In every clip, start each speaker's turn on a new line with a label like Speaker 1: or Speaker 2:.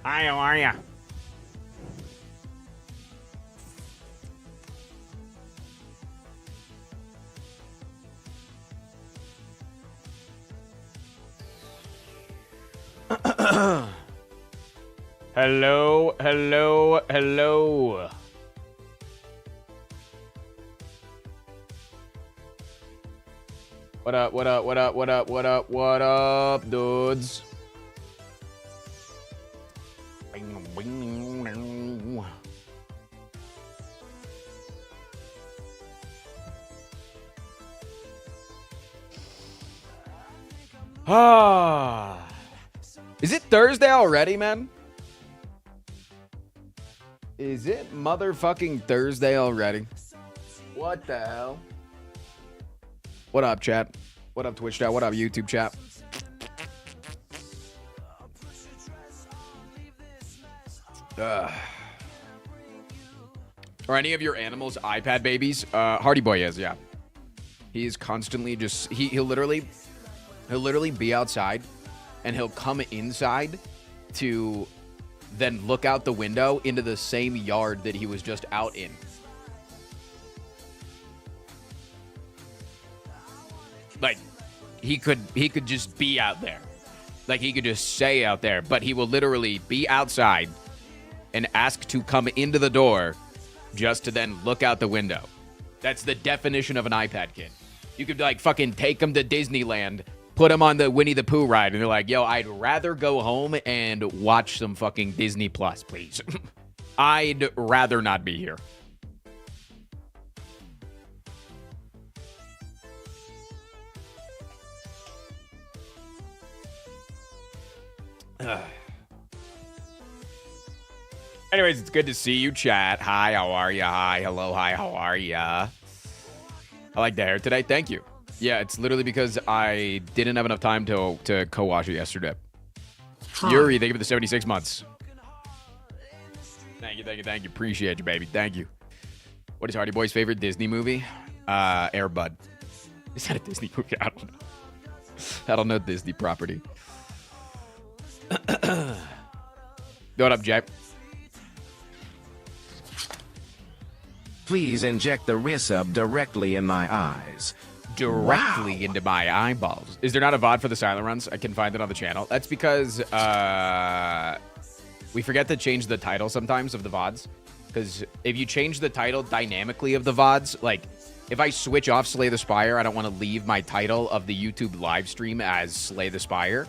Speaker 1: Hi, how are ya? Hello, hello, hello. What up, what up, what up, what up, what up, what up, dudes? Ah. Is it Thursday already, man? Is it motherfucking Thursday already? What the hell? What up, chat? What up, Twitch chat? What up, YouTube chat? Are any of your animals iPad babies? Hardy Boy is, yeah. He's constantly just he'll literally be outside and he'll come inside to then look out the window into the same yard that he was just out in. Like he could just be out there. Like he could just stay out there, but he will literally be outside and ask to come into the door just to then look out the window. That's the definition of an iPad kid. You could like fucking take him to Disneyland, put him on the Winnie the Pooh ride, and they're like, yo, I'd rather go home and watch some fucking Disney Plus, please. I'd rather not be here. Anyways, it's good to see you, chat. Hi, how are ya? Hi, hello, hi, how are ya? I like the hair today. Thank you. Yeah, it's literally because I didn't have enough time to co-wash it yesterday. Yuri, thank you for the 76 months. Thank you, thank you, thank you. Appreciate you, baby. Thank you. What is Hardy Boy's favorite Disney movie? Air Bud. Is that a Disney movie? I don't know. I don't know Disney property. What up, Jay?
Speaker 2: Please inject the resub directly in my eyes.
Speaker 1: Directly into my eyeballs. Is there not a VOD for the silent runs? I can find it on the channel. That's because we forget to change the title sometimes of the VODs. Because if you change the title dynamically of the VODs, like if I switch off Slay the Spire, I don't want to leave my title of the YouTube live stream as Slay the Spire.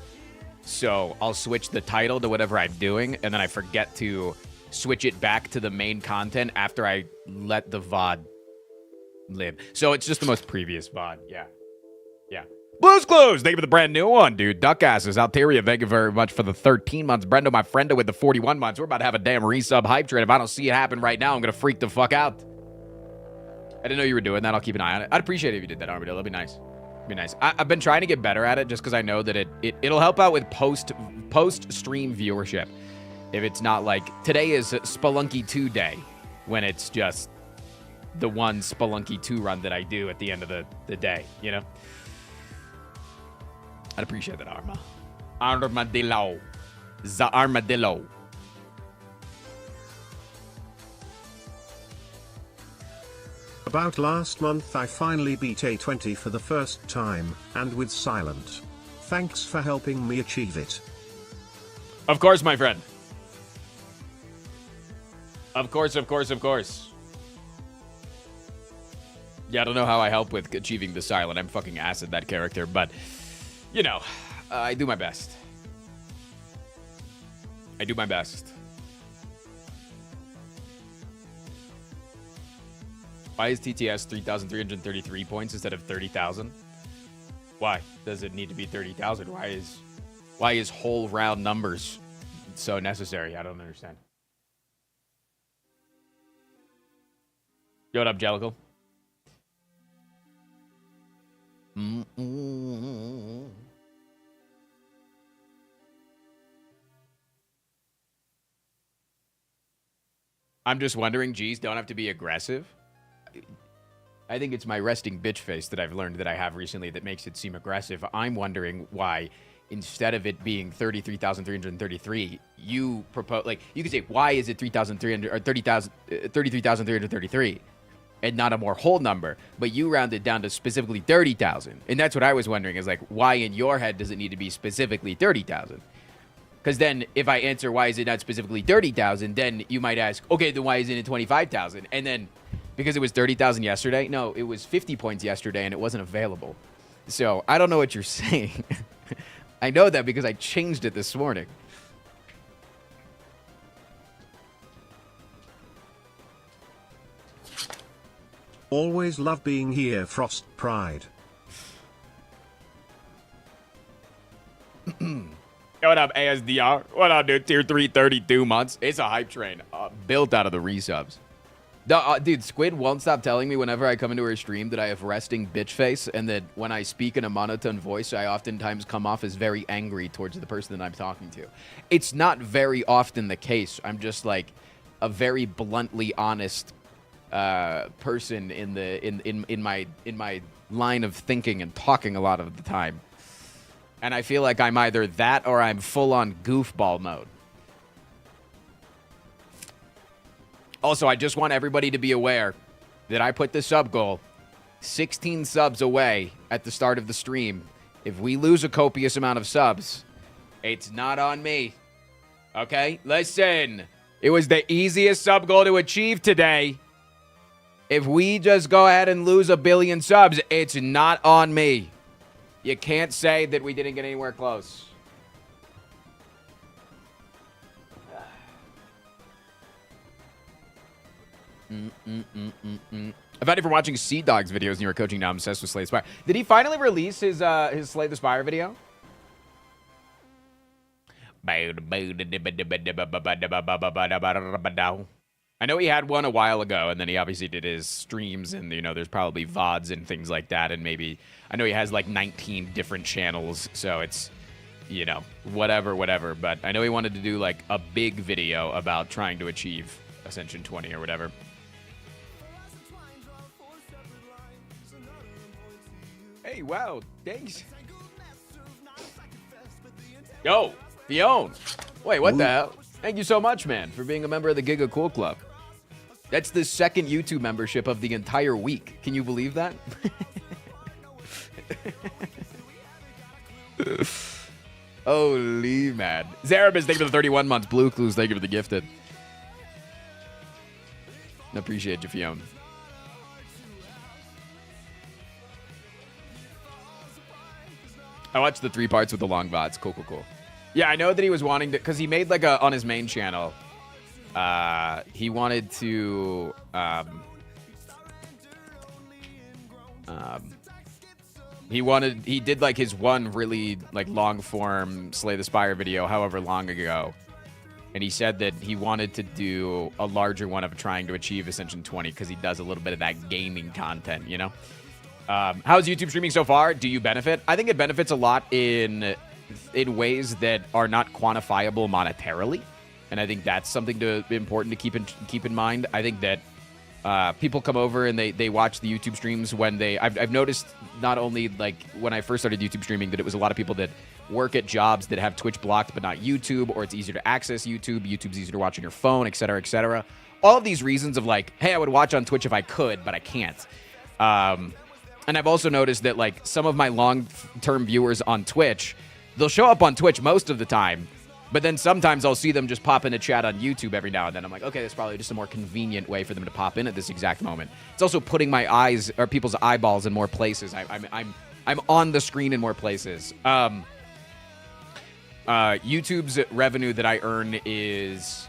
Speaker 1: So I'll switch the title to whatever I'm doing, and then I forget to switch it back to the main content after I let the VOD live. So it's just the most previous VOD. Yeah. Yeah. Blues Clues, thank you for the brand new one, dude. Duck Asses, Altaria, thank you very much for the 13 months. Brendo, my friendo, with the 41 months. We're about to have a damn resub hype train. If I don't see it happen right now, I'm going to freak the fuck out. I didn't know you were doing that. I'll keep an eye on it. I'd appreciate it if you did that, Armadillo. That'd be nice. Be nice. I've been trying to get better at it just because I know that it'll help out with post-stream viewership. If it's not like, today is Spelunky 2 day, when it's just the one Spelunky 2 run that I do at the end of the day, you know? I'd appreciate that, Arma. Armadillo. The Armadillo.
Speaker 3: About last month I finally beat A20 for the first time, and with silent. Thanks for helping me achieve it.
Speaker 1: Of course, my friend. Of course, of course, of course. Yeah, I don't know how I help with achieving the silent. I'm fucking ass at that character, but, you know, I do my best. I do my best. Why is TTS 3,333 points instead of 30,000? Why does it need to be 30,000? Why is whole round numbers so necessary? I don't understand. Yo, what up, Jellicle? I'm just wondering, G's don't have to be aggressive. I think it's my resting bitch face that I've learned that I have recently that makes it seem aggressive. I'm wondering why instead of it being 33,333, you propose, like, you could say, why is it 3,300 or 33,333 and not a more whole number? But you round it down to specifically 30,000. And that's what I was wondering, is like, why in your head does it need to be specifically 30,000? Because then if I answer why is it not specifically 30,000, then you might ask, okay, then why isn't it 25,000? And then because it was 30,000 yesterday, no, it was 50 points yesterday and it wasn't available. So I don't know what you're saying. I know that because I changed it this morning.
Speaker 3: Always love being here, Frost Pride.
Speaker 1: What up, ASDR? What up, dude? Tier 3, 32 months. It's a hype train built out of the resubs. Dude, Squid won't stop telling me whenever I come into her stream that I have resting bitch face, and that when I speak in a monotone voice, I oftentimes come off as very angry towards the person that I'm talking to. It's not very often the case. I'm just like a very bluntly honest person in my line of thinking and talking a lot of the time. And I feel like I'm either that or I'm full on goofball mode. Also, I just want everybody to be aware that I put the sub goal 16 subs away at the start of the stream. If we lose a copious amount of subs, it's not on me. Okay? Listen, it was the easiest sub goal to achieve today. If we just go ahead and lose 1 billion subs, it's not on me. You can't say that we didn't get anywhere close. I've had you from watching Sea Dog's videos and you were coaching. Now I'm obsessed with Slay the Spire. Did he finally release his Slay the Spire video? I know he had one a while ago, and then he obviously did his streams, and, you know, there's probably VODs and things like that, and maybe, I know he has like 19 different channels, so it's, you know, whatever, but I know he wanted to do like a big video about trying to achieve Ascension 20 or whatever. Hey, wow, thanks. Yo, Fiona. Wait, what the hell? Thank you so much, man, for being a member of the Giga Cool Club. That's the second YouTube membership of the entire week. Can you believe that? Holy man. Zarabis, thank you for the 31 months. Blue Clues, thank you for the gifted. Appreciate you, Fiona. I watched the 3 parts with the long VODs. Cool. Yeah, I know that he was wanting to, because he made like on his main channel, he wanted to, he did like his one really like long form Slay the Spire video however long ago. And he said that he wanted to do a larger one of trying to achieve Ascension 20 because he does a little bit of that gaming content, you know? How's YouTube streaming so far? Do you benefit? I think it benefits a lot in ways that are not quantifiable monetarily. And I think that's something important to keep in mind. I think that people come over and they watch the YouTube streams when I've noticed not only like when I first started YouTube streaming that it was a lot of people that work at jobs that have Twitch blocked but not YouTube, or it's easier to access YouTube. YouTube's easier to watch on your phone, et cetera, et cetera. All of these reasons of like, hey, I would watch on Twitch if I could, but I can't. And I've also noticed that like some of my long-term viewers on Twitch, they'll show up on Twitch most of the time, but then sometimes I'll see them just pop in a chat on YouTube every now and then. I'm like, okay, that's probably just a more convenient way for them to pop in at this exact moment. It's also putting my eyes or people's eyeballs in more places. I'm on the screen in more places. YouTube's revenue that I earn is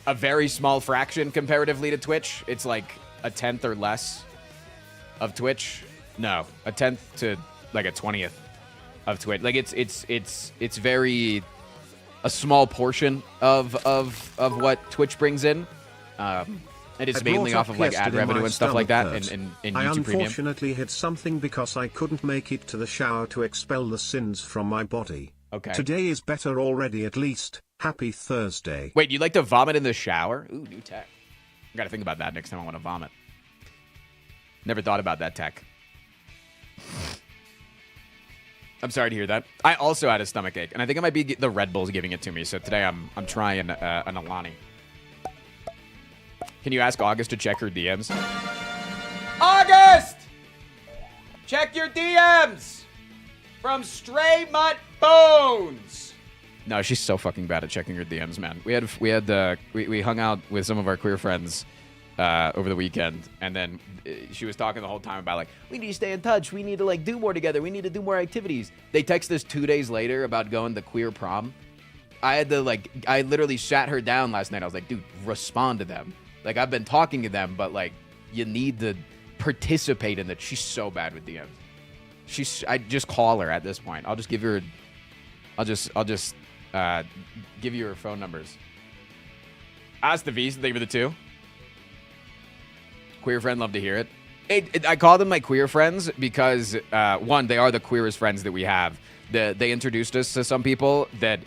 Speaker 1: a very small fraction comparatively to Twitch. It's like a 10th or less of Twitch. No, a 10th to like a 20th of Twitch. Like it's very a small portion of what Twitch brings in. It is mainly off of like ad revenue and stuff like that in YouTube
Speaker 3: I
Speaker 1: Premium.
Speaker 3: unfortunately hit something because I couldn't make it to the shower to expel the sins from my body.
Speaker 1: Okay.
Speaker 3: Today is better already at least. Happy Thursday.
Speaker 1: Wait, you like to vomit in the shower? Ooh, new tech. I gotta think about that next time I want to vomit. Never thought about that tech. I'm sorry to hear that. I also had a stomach ache, and I think it might be the Red Bulls giving it to me. So today I'm trying an Alani. Can you ask August to check her DMs? August! Check your DMs! From Stray Mutt Bones! No, she's so fucking bad at checking her DMs, man. We hung out with some of our queer friends over the weekend, and then she was talking the whole time about, like, we need to stay in touch. We need to, like, do more together. We need to do more activities. They text us 2 days later about going to queer prom. I literally sat her down last night. I was like, dude, respond to them. Like, I've been talking to them, but, like, you need to participate in that. She's so bad with DMs. I just call her at this point. I'll just give her, I'll just give you her phone numbers. Ask the V's, thank you for the 2. Queer friend, love to hear it. I call them my queer friends because, one, they are the queerest friends that we have. They introduced us to some people that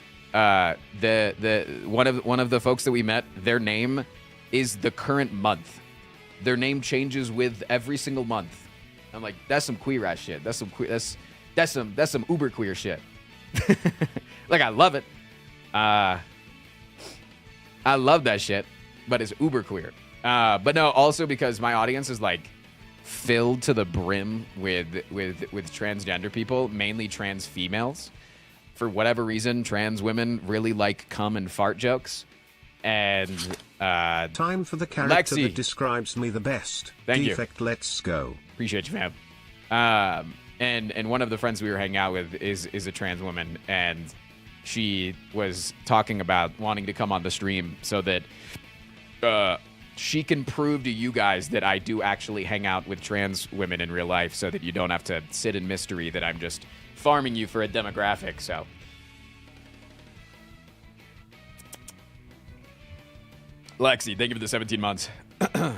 Speaker 1: one of the folks that we met, their name is the current month. Their name changes with every single month. I'm like, that's some queer ass shit. That's some uber queer shit. Like, I love it. I love that shit, but it's uber queer. But no, also because my audience is like filled to the brim with transgender people, mainly trans females. For whatever reason, trans women really like cum and fart jokes. And
Speaker 3: time for the character
Speaker 1: Lexi
Speaker 3: that describes me the best.
Speaker 1: Thank
Speaker 3: Defect,
Speaker 1: you.
Speaker 3: Let's go.
Speaker 1: Appreciate you, fam. And one of the friends we were hanging out with is a trans woman, and she was talking about wanting to come on the stream so that she can prove to you guys that I do actually hang out with trans women in real life, so that you don't have to sit in mystery that I'm just farming you for a demographic. So Lexi, thank you for the 17 months.
Speaker 4: A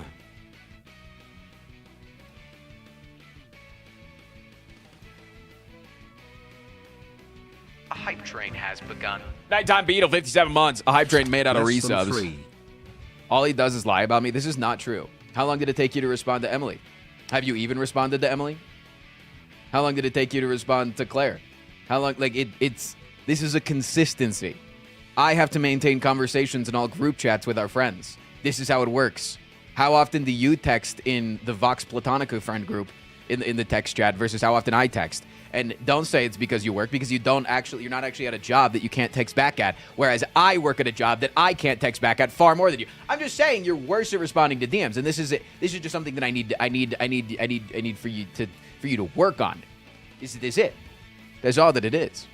Speaker 4: hype train has begun.
Speaker 1: Nighttime Beetle, 57 months. A hype train made out of
Speaker 3: Less than
Speaker 1: resubs.
Speaker 3: 3.
Speaker 1: All he does is lie about me. This is not true. How long did it take you to respond to Emily? Have you even responded to Emily? How long did it take you to respond to Claire? How long? Like, this is a consistency. I have to maintain conversations in all group chats with our friends. This is how it works. How often do you text in the Vox Platonica friend group in the text chat versus how often I text? And don't say it's because you work, because you're not actually at a job that you can't text back at. Whereas I work at a job that I can't text back at far more than you. I'm just saying you're worse at responding to DMs, and this is it. This is just something that I need for you to work on. This is it. That's all that it is.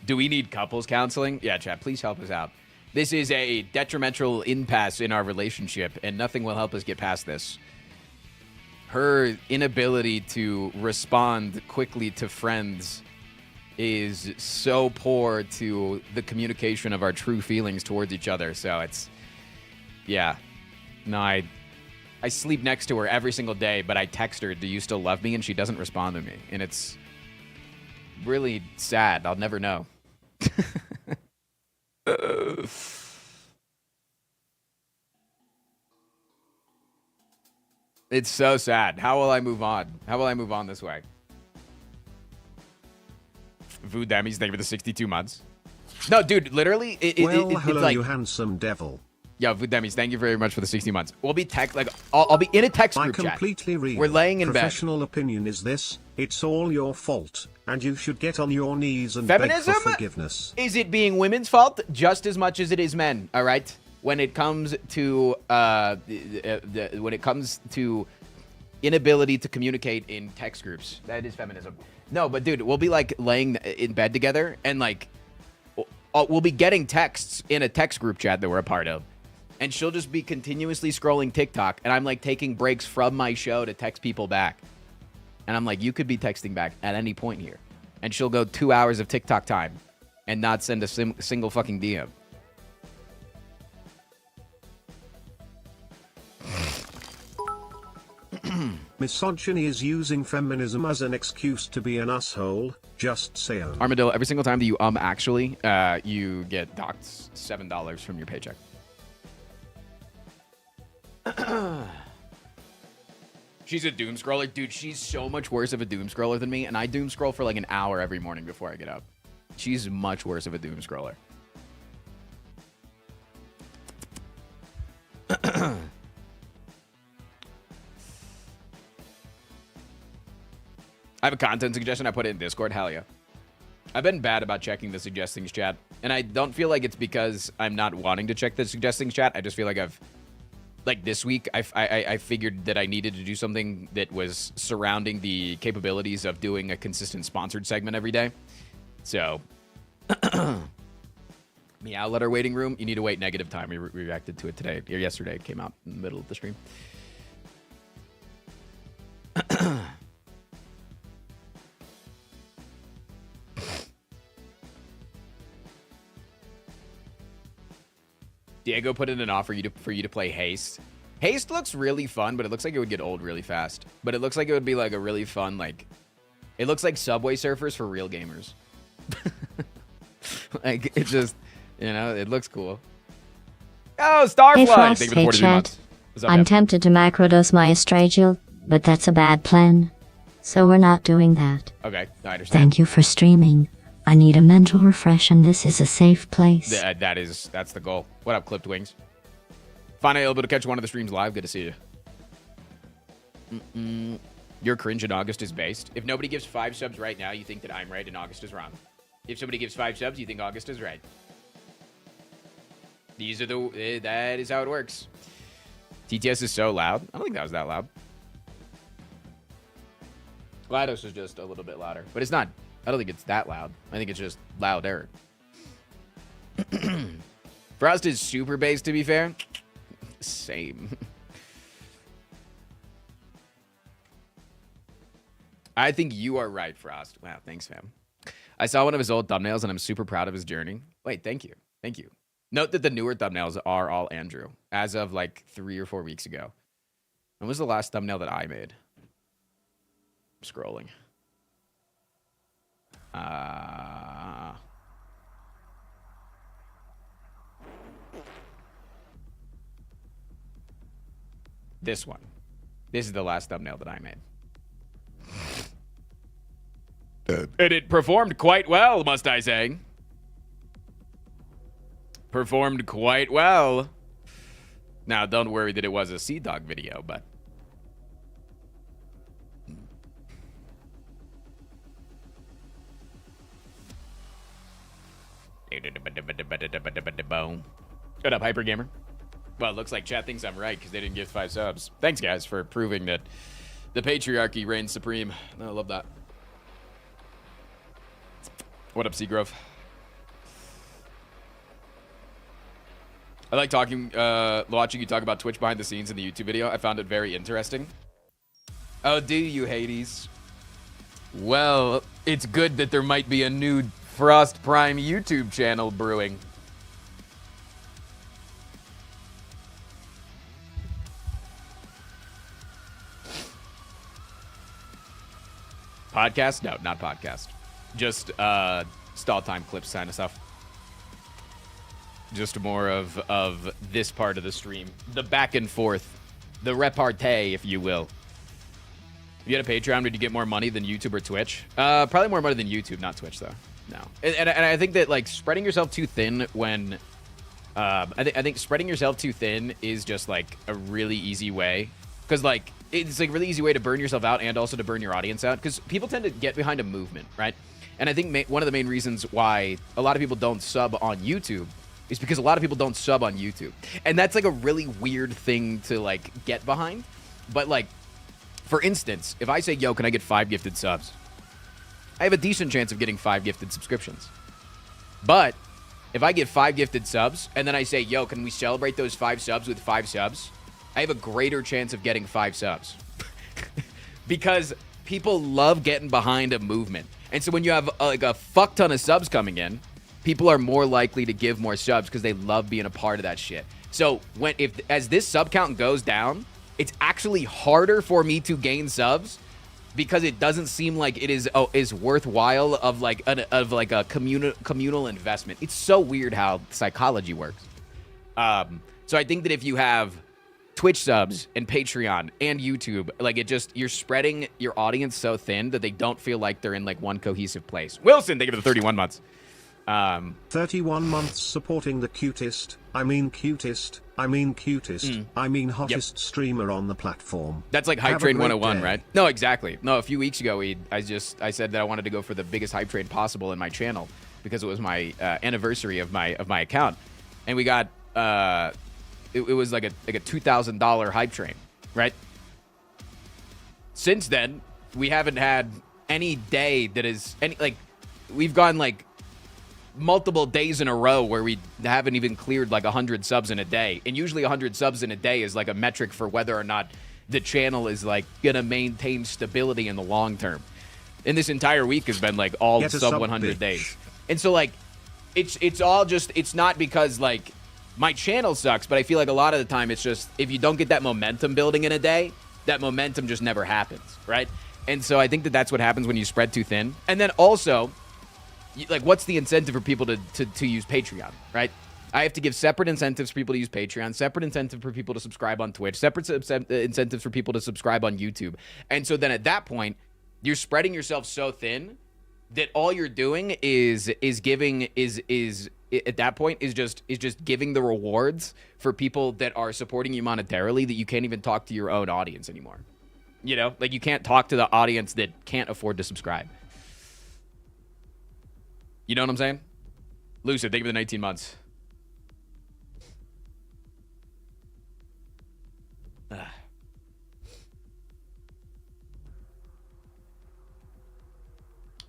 Speaker 1: Do we need couples counseling? Yeah, chat, please help us out. This is a detrimental impasse in our relationship, and nothing will help us get past this. Her inability to respond quickly to friends is so poor to the communication of our true feelings towards each other. So it's, yeah. No, I sleep next to her every single day, but I text her, do you still love me? And she doesn't respond to me. And it's really sad. I'll never know. It's so sad. How will I move on? How will I move on this way? Vu Demis, thank you for the 62 months. No, dude, literally,
Speaker 3: Hello,
Speaker 1: it's like,
Speaker 3: you handsome devil.
Speaker 1: Yo, Vu Demis, thank you very much for the 60 months. We'll be I'll be in a text
Speaker 3: I
Speaker 1: group chat.
Speaker 3: completely real.
Speaker 1: We're laying in bed.
Speaker 3: Professional opinion is this: it's all your fault, and you should get on your knees and
Speaker 1: Feminism?
Speaker 3: beg for forgiveness.
Speaker 1: Is it being women's fault just as much as it is men? All right. When it comes to inability to communicate in text groups, that is feminism. No, but dude, we'll be like laying in bed together, and like we'll be getting texts in a text group chat that we're a part of, and she'll just be continuously scrolling TikTok, and I'm like taking breaks from my show to text people back, and I'm like, you could be texting back at any point here, and she'll go 2 hours of TikTok time and not send a single fucking DM.
Speaker 3: Misogyny is using feminism as an excuse to be an asshole. Just saying.
Speaker 1: Armadillo, every single time that you actually, you get docked $7 from your paycheck. She's a doom scroller. Dude, she's so much worse of a doom scroller than me, and I doom scroll for like an hour every morning before I get up. She's much worse of a doom scroller. I have a content suggestion. I put it in Discord. Hell yeah. I've been bad about checking the suggestings chat, and I don't feel like it's because I'm not wanting to check the suggestings chat. I just feel like like this week, I figured that I needed to do something that was surrounding the capabilities of doing a consistent sponsored segment every day. So, Meow Letter Waiting Room, you need to wait negative time. We reacted to it today, or yesterday. It came out in the middle of the stream. Diego put in an offer for you to play Haste. Haste looks really fun, but it looks like it would get old really fast. But it looks like it would be like a really fun, like... It looks like Subway Surfers for real gamers. Like, it just... You know, it looks cool. Oh, Starfly!
Speaker 5: Hey Frost,
Speaker 1: Thank you for the
Speaker 5: hey
Speaker 1: 43
Speaker 5: chat.
Speaker 1: months. What's up,
Speaker 5: I'm
Speaker 1: Deb?
Speaker 5: tempted to microdose my estradiol, but that's a bad plan. So we're not doing that.
Speaker 1: Okay, I understand.
Speaker 5: Thank you for streaming. I need a mental refresh and this is a safe place.
Speaker 1: That's the goal. What up, Clipped Wings? Finally able to catch one of the streams live. Good to see you. Your cringe in August is based. If nobody gives 5 subs right now, you think that I'm right and August is wrong. If somebody gives 5 subs, you think August is right. These are that is how it works. TTS is so loud. I don't think that was that loud. GLaDOS is just a little bit louder, but it's not. I don't think it's that loud. I think it's just louder. Frost is super bass, to be fair. Same. I think you are right, Frost. Wow, thanks, fam. I saw one of his old thumbnails, and I'm super proud of his journey. Wait, thank you. Thank you. Note that the newer thumbnails are all Andrew, as of like 3 or 4 weeks ago. When was the last thumbnail that I made? I'm scrolling. This one. This is the last thumbnail that I made. And it performed quite well, must I say. Performed quite well. Now, don't worry that it was a Sea Dog video, but... Shut up, Hyper Gamer. Well, it looks like chat thinks I'm right because they didn't give 5 subs. Thanks, guys, for proving that the patriarchy reigns supreme. I love that. What up, Seagrove? I like watching you talk about Twitch behind the scenes in the YouTube video. I found it very interesting. Oh, do you, Hades? Well, it's good that there might be a new Frost Prime YouTube channel brewing. Podcast? No, not podcast. Just stall time clips kind of stuff. Just more of this part of the stream. The back and forth. The repartee, if you will. If you had a Patreon, would you get more money than YouTube or Twitch? Probably more money than YouTube, not Twitch, though. No. And I think that, like, spreading yourself too thin when... I think spreading yourself too thin is just, like, a really easy way. Because, like, it's like a really easy way to burn yourself out and also to burn your audience out. Because people tend to get behind a movement, right? And I think one of the main reasons why a lot of people don't sub on YouTube is because a lot of people don't sub on YouTube. And that's, like, a really weird thing to, like, get behind. But, like, for instance, if I say, yo, can I get 5 gifted subs? I have a decent chance of getting 5 gifted subscriptions. But if I get 5 gifted subs, and then I say, yo, can we celebrate those 5 subs with 5 subs? I have a greater chance of getting 5 subs. Because people love getting behind a movement. And so when you have like a fuck ton of subs coming in, people are more likely to give more subs because they love being a part of that shit. So as this sub count goes down, it's actually harder for me to gain subs because it doesn't seem like it is worthwhile of like a communal investment. It's so weird how psychology works. So I think that if you have Twitch subs and Patreon and YouTube, like you're spreading your audience so thin that they don't feel like they're in like one cohesive place. Wilson, thank you for the 31 months.
Speaker 3: 31 months supporting the cutest, I mean hottest streamer on the platform.
Speaker 1: That's like Hype Train 101, right? No, exactly. No, a few weeks ago, I said that I wanted to go for the biggest Hype Train possible in my channel because it was my anniversary of my account, and we got it was like a $2,000 Hype Train, right? Since then, we haven't had any day that is we've gone like multiple days in a row where we haven't even cleared like 100 subs in a day. And usually 100 subs in a day is like a metric for whether or not the channel is like gonna maintain stability in the long term. And this entire week has been like all sub 100 days. And so like it's all just, it's not because like my channel sucks, but I feel like a lot of the time it's just if you don't get that momentum building in a day, that momentum just never happens, right? And so I think that that's what happens when you spread too thin. And then also, like, what's the incentive for people to use Patreon, right? I have to give separate incentives for people to use Patreon, separate incentive for people to subscribe on Twitch, separate incentives for people to subscribe on YouTube. And so then at that point, you're spreading yourself so thin that all you're doing is giving at that point is just giving the rewards for people that are supporting you monetarily that you can't even talk to your own audience anymore. You know, like you can't talk to the audience that can't afford to subscribe. You know what I'm saying? Lucid, thank you for the 19 months.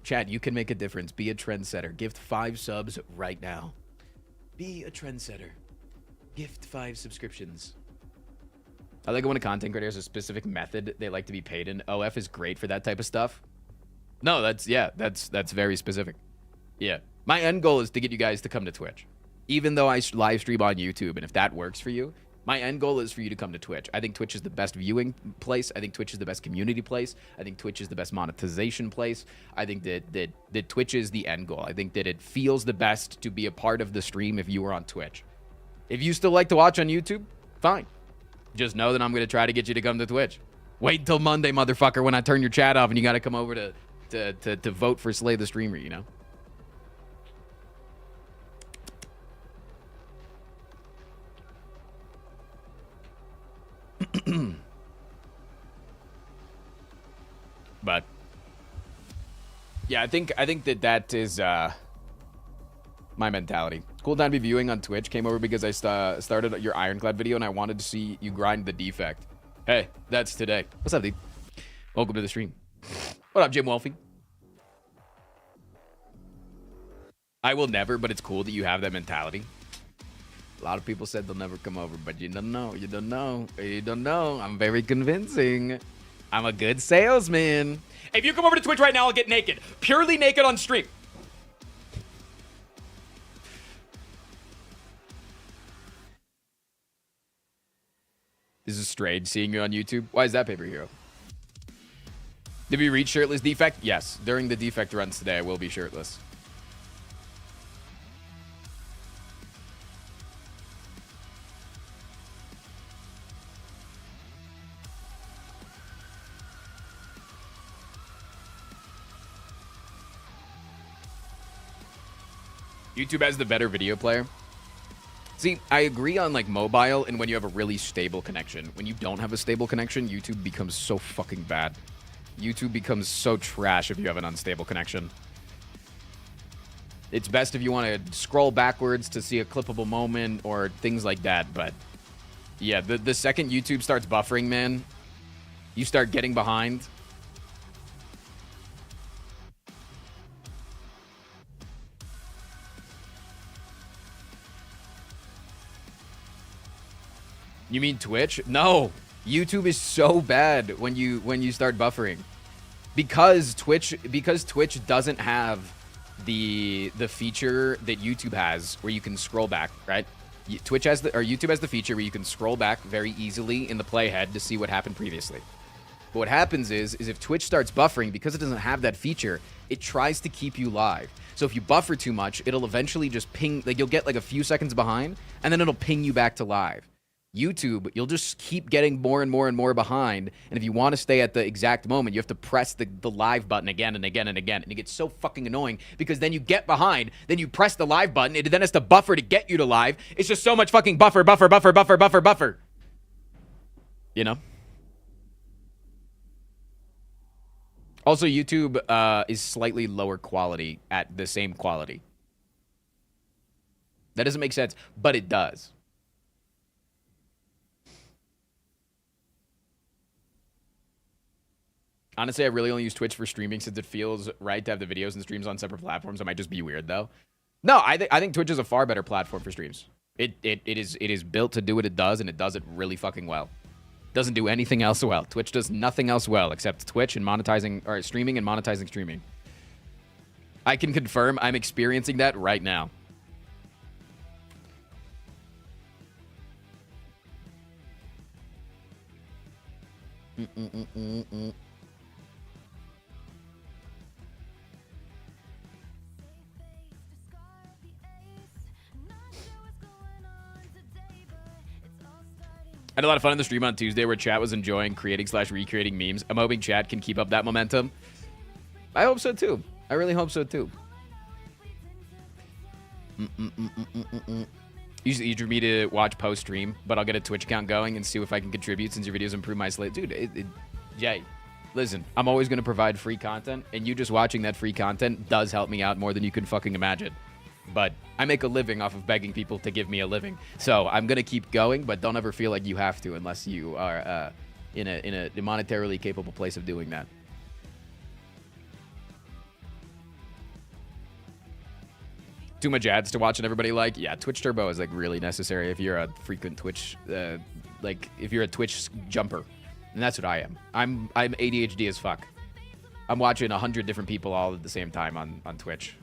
Speaker 1: Chad, you can make a difference. Be a trendsetter. Gift 5 subs right now. Be a trendsetter. Gift 5 subscriptions. I like it when a content creator has a specific method they like to be paid in. OF is great for that type of stuff. No, that's very specific. Yeah. My end goal is to get you guys to come to Twitch. Even though I live stream on YouTube, and if that works for you, my end goal is for you to come to Twitch. I think Twitch is the best viewing place. I think Twitch is the best community place. I think Twitch is the best monetization place. I think that Twitch is the end goal. I think that it feels the best to be a part of the stream if you were on Twitch. If you still like to watch on YouTube, fine. Just know that I'm going to try to get you to come to Twitch. Wait until Monday, motherfucker, when I turn your chat off and you got to come over to vote for Slay the Streamer, you know? But yeah, I think that is my mentality. Cool time to be viewing on Twitch. Came over because I started your Ironclad video and I wanted to see you grind the defect. Hey, that's today. What's up, dude? Welcome to the stream. What up, Jim Wolfie? I will never, but it's cool that you have that mentality. A lot of people said they'll never come over, but you don't know. You don't know. You don't know. I'm very convincing. I'm a good salesman. If you come over to Twitch right now, I'll get naked. Purely naked on stream. This is strange seeing you on YouTube. Why is that, Paper Hero? Did we reach shirtless Defect? Yes. During the Defect runs today, I will be shirtless. YouTube has the better video player. See, I agree on like mobile and when you have a really stable connection. When you don't have a stable connection, YouTube becomes so fucking bad. YouTube becomes so trash if you have an unstable connection. It's best if you want to scroll backwards to see a clippable moment or things like that. But yeah, the second YouTube starts buffering, man, you start getting behind. You mean Twitch? No, YouTube is so bad when you start buffering, because Twitch doesn't have the feature that YouTube has where you can scroll back, right? YouTube has the feature where you can scroll back very easily in the playhead to see what happened previously. But what happens is if Twitch starts buffering, because it doesn't have that feature, it tries to keep you live. So if you buffer too much, it'll eventually just ping, like you'll get like a few seconds behind, and then it'll ping you back to live. YouTube, you'll just keep getting more and more and more behind, and if you want to stay at the exact moment, you have to press the live button again and again and again, and it gets so fucking annoying, because then you get behind, then you press the live button, it then has to buffer to get you to live. It's just so much fucking buffer. You know? Also, YouTube is slightly lower quality at the same quality. That doesn't make sense, but it does. Honestly, I really only use Twitch for streaming since it feels right to have the videos and streams on separate platforms. It might just be weird, though. No, I think Twitch is a far better platform for streams. It is built to do what it does, and it does it really fucking well. Doesn't do anything else well. Twitch does nothing else well except Twitch and monetizing, or streaming and monetizing streaming. I can confirm I'm experiencing that right now. I had a lot of fun in the stream on Tuesday where chat was enjoying creating/recreating memes. I'm hoping chat can keep up that momentum. I hope so too. I really hope so too. Usually easier for me to watch post-stream, but I'll get a Twitch account going and see if I can contribute since your videos improve my slate. Dude, Jay, listen, I'm always going to provide free content, and you just watching that free content does help me out more than you can fucking imagine. But I make a living off of begging people to give me a living. So I'm going to keep going, but don't ever feel like you have to unless you are in a monetarily capable place of doing that. Too much ads to watch and everybody like? Yeah, Twitch Turbo is like really necessary if you're a frequent Twitch, like if you're a Twitch jumper. And that's what I am. I'm ADHD as fuck. I'm watching 100 different people all at the same time on Twitch.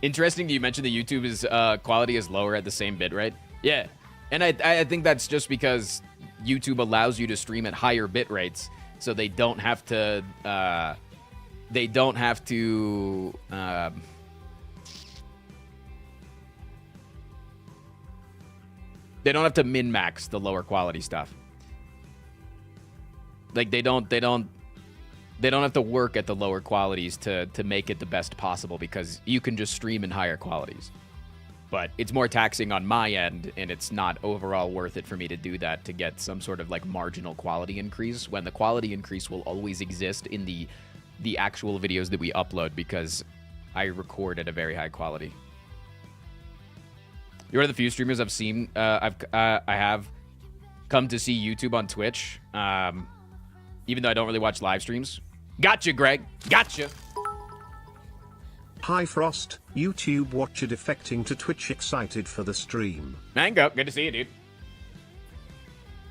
Speaker 1: Interesting that you mentioned that YouTube's quality is lower at the same bit rate. Yeah, and I think that's just because YouTube allows you to stream at higher bit rates, so they don't have to they don't have to min-max the lower quality stuff. Like they don't have to work at the lower qualities to make it the best possible, because you can just stream in higher qualities. But it's more taxing on my end, and it's not overall worth it for me to do that to get some sort of like marginal quality increase, when the quality increase will always exist in the actual videos that we upload, because I record at a very high quality. You're one of the few streamers I've seen. I have come to see YouTube on Twitch, even though I don't really watch live streams. Gotcha, Greg. Gotcha.
Speaker 3: Hi Frost, YouTube watcher defecting to Twitch, excited for the stream.
Speaker 1: Mango, good to see you, dude.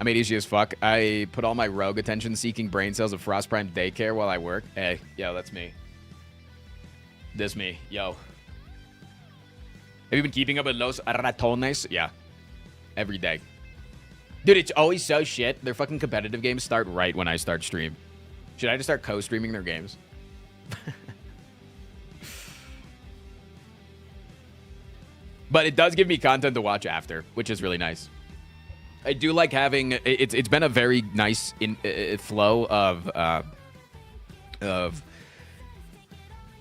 Speaker 1: I'm ADHD as fuck. I put all my rogue attention-seeking brain cells at Frost Prime Daycare while I work. Hey, yo, that's me. This me, yo. Have you been keeping up with Los Ratones? Yeah. Every day. Dude, it's always so shit. Their fucking competitive games start right when I start stream. Should I just start co-streaming their games? But it does give me content to watch after, which is really nice. I do like having... It's been a very nice flow of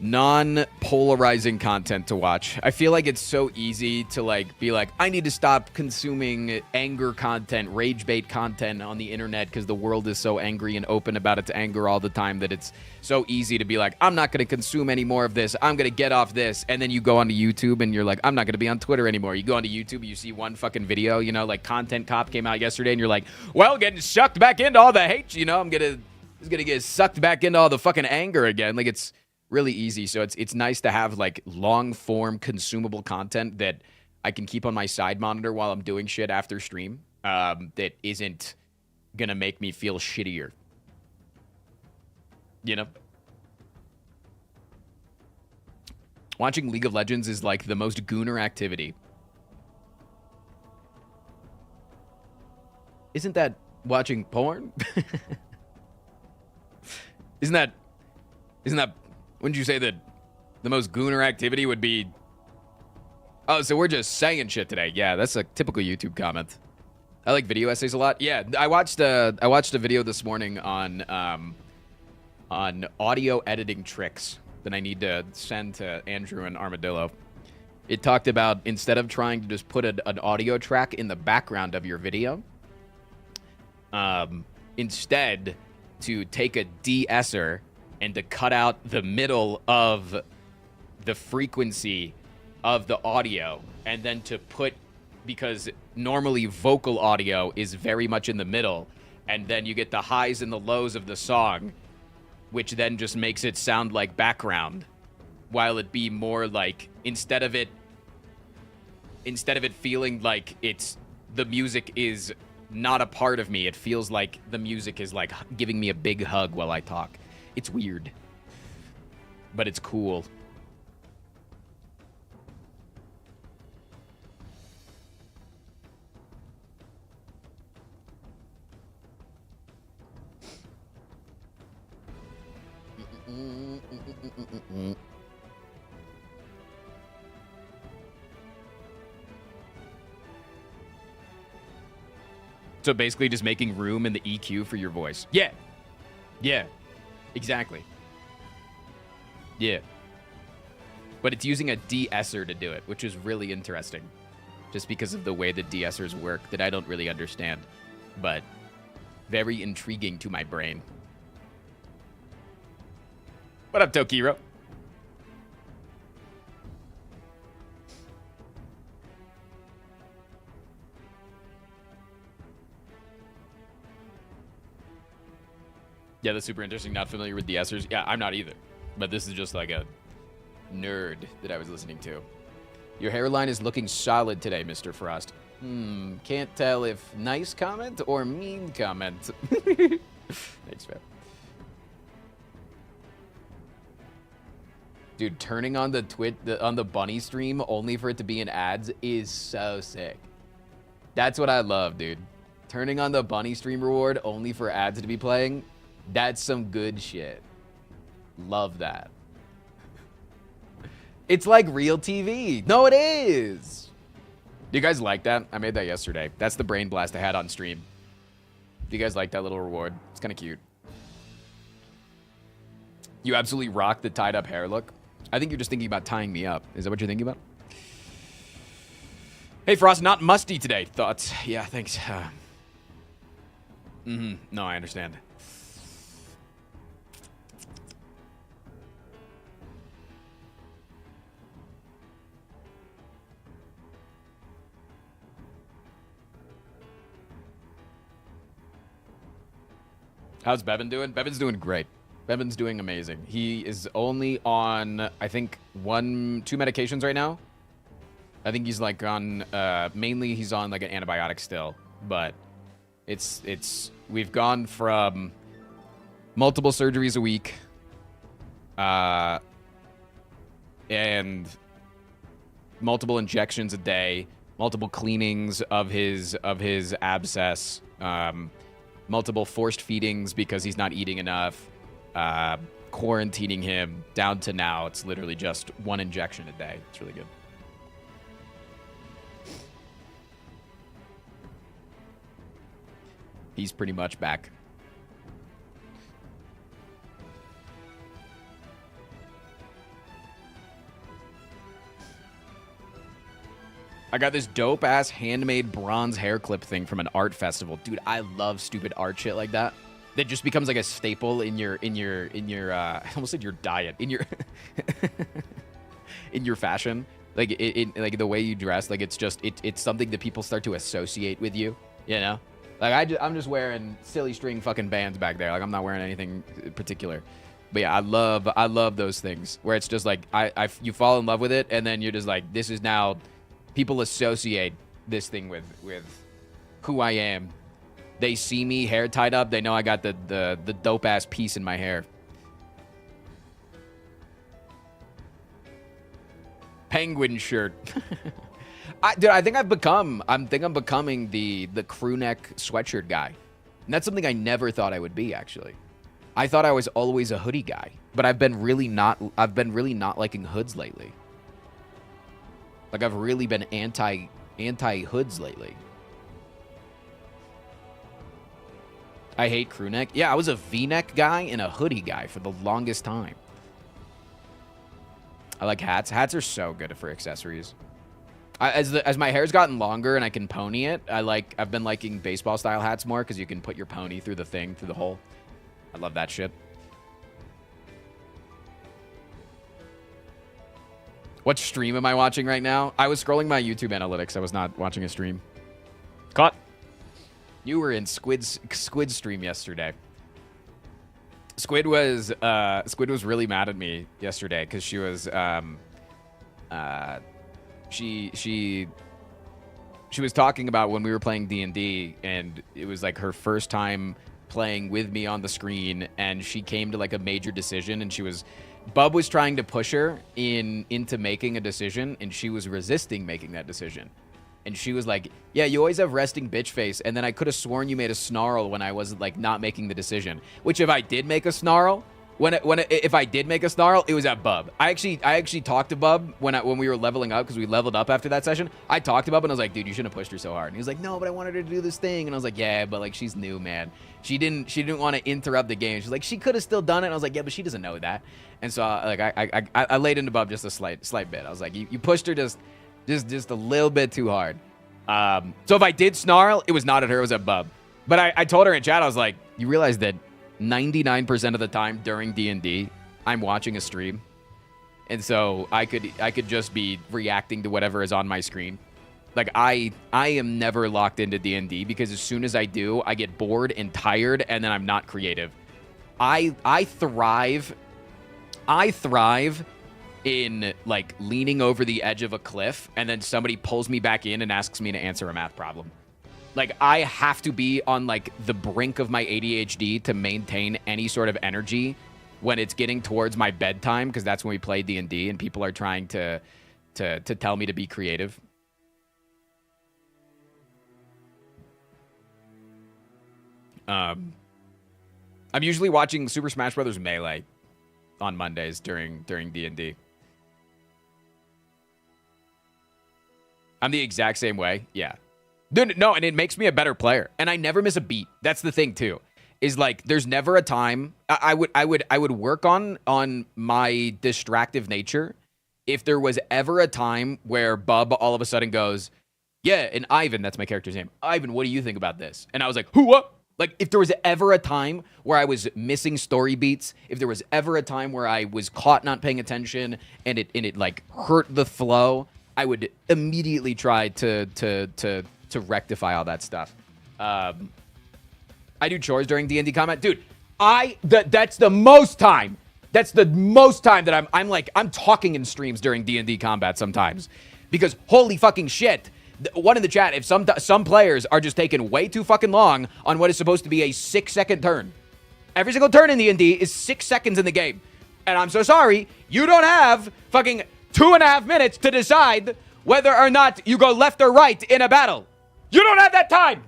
Speaker 1: non-polarizing content to watch. I feel like it's so easy to like be like, I need to stop consuming anger content, rage bait content on the internet because the world is so angry and open about its anger all the time that it's so easy to be like, I'm not going to consume any more of this. I'm going to get off this. And then you go onto YouTube and you're like, I'm not going to be on Twitter anymore. You go onto YouTube, you see one fucking video, you know, like Content Cop came out yesterday and you're like, well, getting sucked back into all the hate, you know, I'm going to get sucked back into all the fucking anger again. Like it's really easy. So it's nice to have like long form consumable content that I can keep on my side monitor while I'm doing shit after stream. that isn't gonna make me feel shittier. You know? Watching League of Legends is like the most gooner activity. Isn't that watching porn? Isn't that, wouldn't you say that the most gooner activity would be, oh, so we're just saying shit today. Yeah, that's a typical YouTube comment. I like video essays a lot. Yeah, I watched a video this morning on audio editing tricks that I need to send to Andrew and Armadillo. It talked about, instead of trying to just put an audio track in the background of your video, instead to take a de-esser and to cut out the middle of the frequency of the audio, and then to put, because normally vocal audio is very much in the middle, and then you get the highs and the lows of the song, which then just makes it sound like background, while it be more like, instead of it feeling like it's, the music is not a part of me, it feels like the music is like giving me a big hug while I talk. It's weird, but it's cool. So basically just making room in the EQ for your voice. Yeah. Yeah. Exactly. Yeah. But it's using a de-esser to do it, which is really interesting. Just because of the way that de-essers work that I don't really understand. But very intriguing to my brain. What up, Tokiro? Yeah, that's super interesting. Not familiar with the Essers. Yeah, I'm not either. But this is just like a nerd that I was listening to. Your hairline is looking solid today, Mr. Frost. Can't tell if nice comment or mean comment. Thanks, man. Dude, turning on the bunny stream only for it to be in ads is so sick. That's what I love, dude. Turning on the bunny stream reward only for ads to be playing. That's some good shit. Love that. It's like real TV. No, it is. Do you guys like that? I made that yesterday. That's the brain blast I had on stream. Do you guys like that little reward? It's kind of cute. You absolutely rock the tied up hair look. I think you're just thinking about tying me up. Is that what you're thinking about? Hey, Frost, not musty today. Thoughts? Yeah, thanks. No, I understand. How's Bevan doing? Bevan's doing great. Bevan's doing amazing. He is only on, I think, 2 medications right now. I think he's like on, mainly he's on like an antibiotic still, but we've gone from multiple surgeries a week, and multiple injections a day, multiple cleanings of his abscess, multiple forced feedings because he's not eating enough, quarantining him down to now it's literally just 1 injection a day. It's really good. He's pretty much back. I got this dope ass handmade bronze hair clip thing from an art festival. Dude, I love stupid art shit like that. That just becomes like a staple in your I almost said your diet, in your in your fashion. Like like the way you dress, like it's just it's something that people start to associate with you, you know? Like I'm just wearing silly string fucking bands back there. Like I'm not wearing anything particular. But yeah, I love those things where it's just like you fall in love with it and then you're just like, this is now, people associate this thing with who I am. They see me hair tied up. They know I got the dope ass piece in my hair. Penguin shirt. I think I'm becoming the crew neck sweatshirt guy. And that's something I never thought I would be, actually. I thought I was always a hoodie guy, but I've been really not liking hoods lately. Like, I've really been anti hoods lately. I hate crew neck. Yeah, I was a V-neck guy and a hoodie guy for the longest time. I like hats. Hats are so good for accessories. As my hair's gotten longer and I can pony it, I've been liking baseball style hats more because you can put your pony through the hole. I love that shit. What stream am I watching right now? I was scrolling my YouTube analytics. I was not watching a stream. Caught. You were in Squid's stream yesterday. Squid was really mad at me yesterday because she was she was talking about when we were playing D&D, and it was like her first time playing with me on the screen, and she came to like a major decision, and Bub was trying to push her into making a decision, and she was resisting making that decision. And she was like, yeah, you always have resting bitch face. And then I could have sworn you made a snarl when I was like not making the decision. Which if I did make a snarl, if I did make a snarl, it was at Bub. I actually talked to Bub when we were leveling up, because we leveled up after that session. I talked to Bub and I was like, dude, you shouldn't have pushed her so hard. And he was like, no, but I wanted her to do this thing. And I was like, yeah, but like she's new, man. She didn't want to interrupt the game. She's like, she could have still done it. And I was like, yeah, but she doesn't know that. And so like I laid into Bub just a slight bit. I was like, you pushed her just a little bit too hard. So if I did snarl, it was not at her, it was at Bub. But I told her in chat, I was like, you realize that 99% of the time during D&D, I'm watching a stream. And so I could just be reacting to whatever is on my screen. Like, I am never locked into D&D, because as soon as I do, I get bored and tired, and then I'm not creative. I thrive in like leaning over the edge of a cliff, and then somebody pulls me back in and asks me to answer a math problem. Like, I have to be on like the brink of my ADHD to maintain any sort of energy when it's getting towards my bedtime, because that's when we play D&D and people are trying to tell me to be creative. I'm usually watching Super Smash Bros. Melee on Mondays during D&D. I'm the exact same way. Yeah. No, and it makes me a better player. And I never miss a beat. That's the thing too. Is like there's never a time I would work on my distractive nature if there was ever a time where Bub all of a sudden goes, yeah, and Ivan, that's my character's name. Ivan, what do you think about this? And I was like, who, what? Like, if there was ever a time where I was missing story beats, if there was ever a time where I was caught not paying attention and it like hurt the flow, I would immediately try to rectify all that stuff. I do chores during D&D combat. Dude, that's the most time. That's the most time that I'm talking in streams during D&D combat sometimes. Because holy fucking shit. One in the chat, if some players are just taking way too fucking long on what is supposed to be a 6-second turn. Every single turn in D&D is 6 seconds in the game. And I'm so sorry, you don't have fucking 2.5 minutes to decide whether or not you go left or right in a battle. You don't have that time.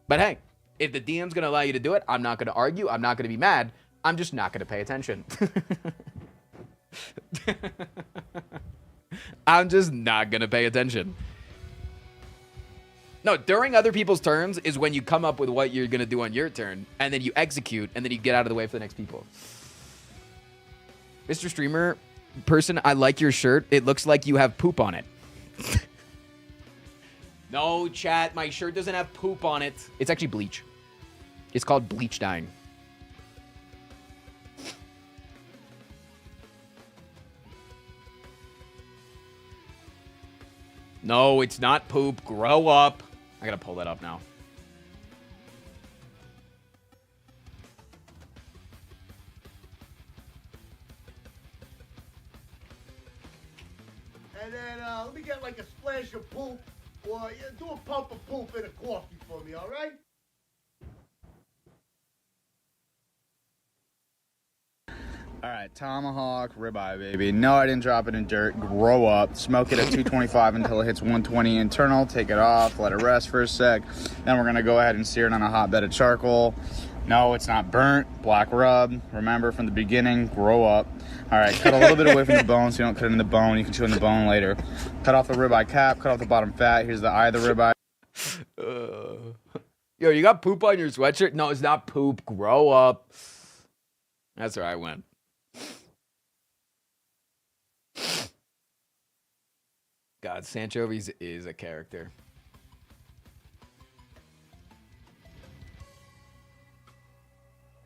Speaker 1: But hey, if the DM's going to allow you to do it, I'm not going to argue. I'm not going to be mad. I'm just not going to pay attention. I'm just not going to pay attention. No, during other people's turns is when you come up with what you're going to do on your turn, and then you execute, and then you get out of the way for the next people. Mr. Streamer person, I like your shirt. It looks like you have poop on it. No, chat, my shirt doesn't have poop on it. It's actually bleach. It's called bleach dyeing. No, it's not poop. Grow up. I gotta pull that up now.
Speaker 6: And then let me get like a splash of poop Boy, yeah, do a pump of poop and a coffee for me, all right?
Speaker 7: All right, tomahawk ribeye, baby. No, I didn't drop it in dirt. Grow up. Smoke it at 225 until it hits 120 internal. Take it off. Let it rest for a sec. Then we're gonna go ahead and sear it on a hot bed of charcoal. No, it's not burnt. Black rub. Remember from the beginning. Grow up. All right, cut a little bit away from the bone, so you don't cut it in the bone. You can chew in the bone later. Cut off the ribeye cap. Cut off the bottom fat. Here's the eye of the ribeye.
Speaker 1: Yo, you got poop on your sweatshirt? No, it's not poop. Grow up. That's where I went. God, Sanchovi's is a character.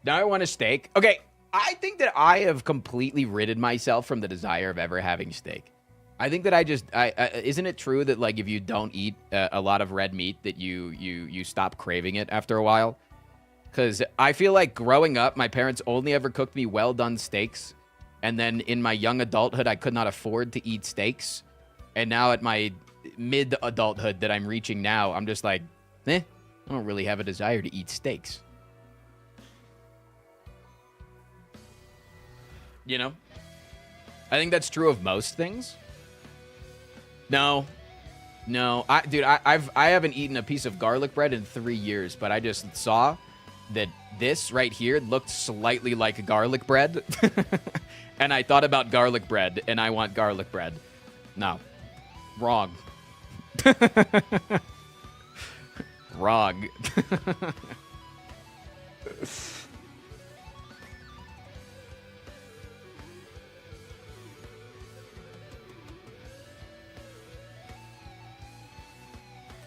Speaker 1: Now I want a steak. Okay, I think that I have completely ridded myself from the desire of ever having steak. I think that isn't it true that like if you don't eat a lot of red meat that you stop craving it after a while? Because I feel like growing up, my parents only ever cooked me well-done steaks. And then in my young adulthood, I could not afford to eat steaks. And now at my mid-adulthood that I'm reaching now, I'm just like, I don't really have a desire to eat steaks. You know? I think that's true of most things. No. I haven't eaten a piece of garlic bread in 3 years, but I just saw that this right here looked slightly like garlic bread. And I thought about garlic bread, and I want garlic bread. No. Wrong. Wrong.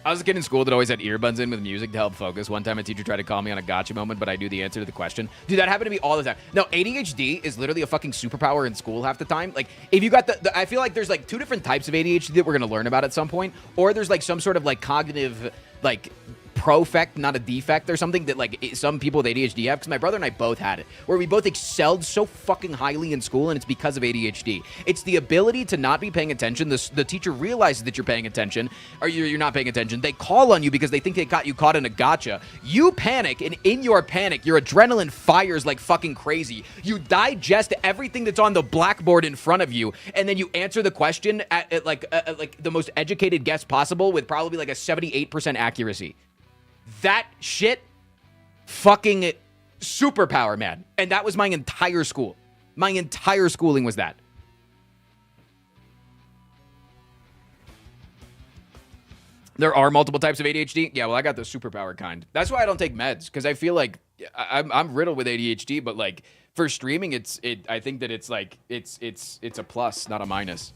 Speaker 1: I was a kid in school that always had earbuds in with music to help focus. One time a teacher tried to call me on a gotcha moment, but I knew the answer to the question. Dude, that happened to me all the time. No, ADHD is literally a fucking superpower in school half the time. Like, if you got I feel like there's like 2 different types of ADHD that we're going to learn about at some point. Or there's like some sort of like cognitive, like, profect, not a defect or something that like some people with ADHD have, because my brother and I both had it, where we both excelled so fucking highly in school, and it's because of ADHD. It's the ability to not be paying attention. The teacher realizes that you're paying attention, or you're not paying attention. They call on you because they think they got you caught in a gotcha. You panic, and in your panic, your adrenaline fires like fucking crazy. You digest everything that's on the blackboard in front of you, and then you answer the question at like the most educated guess possible with probably like a 78% accuracy. That shit, fucking superpower, man. And that was my entire school. My entire schooling was that. There are multiple types of ADHD. Yeah, well, I got the superpower kind. That's why I don't take meds, because I feel like I'm riddled with ADHD. But like for streaming, I think that it's like it's a plus, not a minus.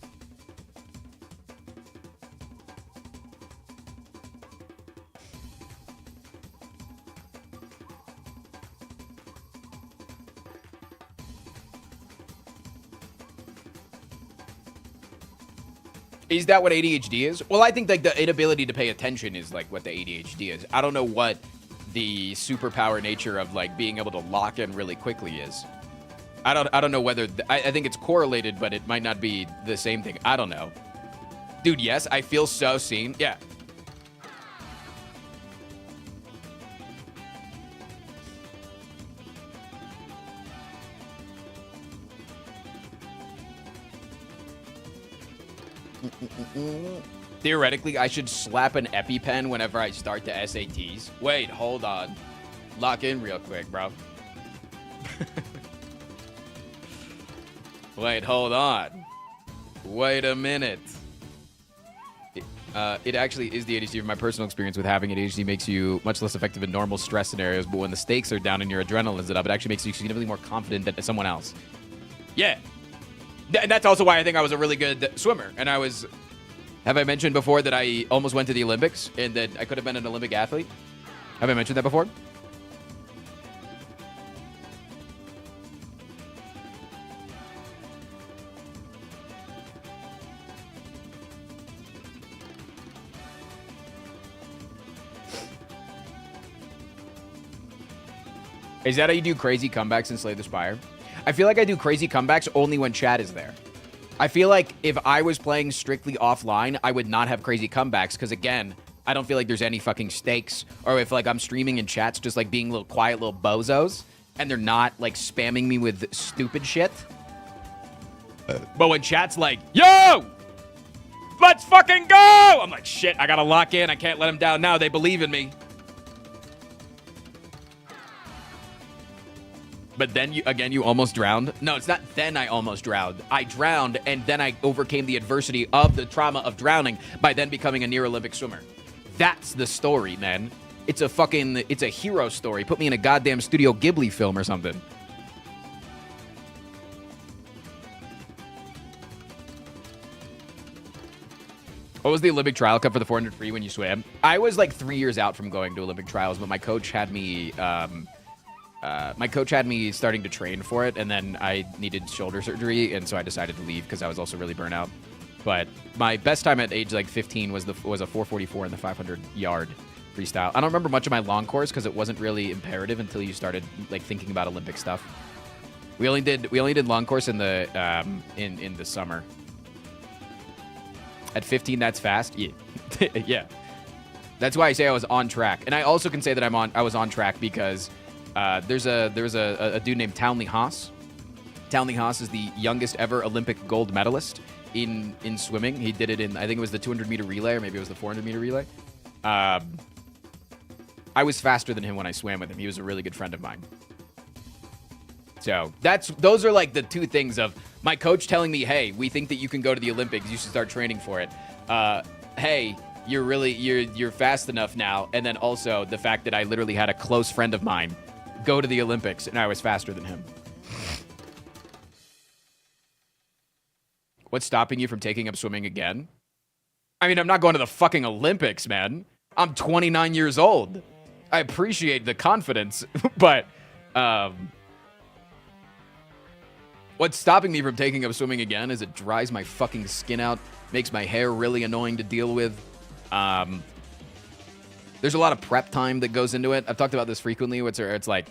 Speaker 1: Is that what ADHD is? Well, I think like the inability to pay attention is like what the ADHD is. I don't know what the superpower nature of like being able to lock in really quickly is. I don't know whether I think it's correlated, but it might not be the same thing. I don't know. Dude, yes, I feel so seen. Yeah. Theoretically, I should slap an EpiPen whenever I start the SATs. Wait, hold on. Lock in real quick, bro. Wait, hold on. Wait a minute. It actually is the ADHD. From my personal experience with having ADHD makes you much less effective in normal stress scenarios, but when the stakes are down and your adrenaline's up, it actually makes you significantly more confident than someone else. Yeah. And that's also why I think I was a really good swimmer. And I was... Have I mentioned before that I almost went to the Olympics and that I could have been an Olympic athlete? Have I mentioned that before? Is that how you do crazy comebacks in Slay the Spire? I feel like I do crazy comebacks only when chat is there. I feel like if I was playing strictly offline, I would not have crazy comebacks because, again, I don't feel like there's any fucking stakes. Or if, like, I'm streaming in chats just, like, being little quiet little bozos and they're not, like, spamming me with stupid shit. But when chat's like, yo, let's fucking go! I'm like, shit, I gotta lock in. I can't let them down now. They believe in me. But then, you almost drowned? No, it's not then I almost drowned. I drowned, and then I overcame the adversity of the trauma of drowning by then becoming a near Olympic swimmer. That's the story, man. It's a hero story. Put me in a goddamn Studio Ghibli film or something. What was the Olympic trial cup for the 400 free when you swam? I was like 3 years out from going to Olympic trials, but my coach had me... starting to train for it, and then I needed shoulder surgery, and so I decided to leave because I was also really burnt out. But my best time at age like 15 was a 444 in the 500 yard freestyle. I don't remember much of my long course because it wasn't really imperative until you started like thinking about Olympic stuff. We only did long course in the in the summer. At 15, that's fast. Yeah, yeah. That's why I say I was on track, and I also can say that I was on track because. There's a dude named Townley Haas. Townley Haas is the youngest ever Olympic gold medalist in swimming. He did it in, I think it was the 200-meter relay, or maybe it was the 400-meter relay. I was faster than him when I swam with him. He was a really good friend of mine. So those are like the two things of my coach telling me, hey, we think that you can go to the Olympics. You should start training for it. Hey, you're fast enough now. And then also the fact that I literally had a close friend of mine go to the Olympics, and I was faster than him. What's stopping you from taking up swimming again? I mean, I'm not going to the fucking Olympics, man. I'm 29 years old. I appreciate the confidence, but what's stopping me from taking up swimming again is it dries my fucking skin out, makes my hair really annoying to deal with. There's a lot of prep time that goes into it. I've talked about this frequently. It's like,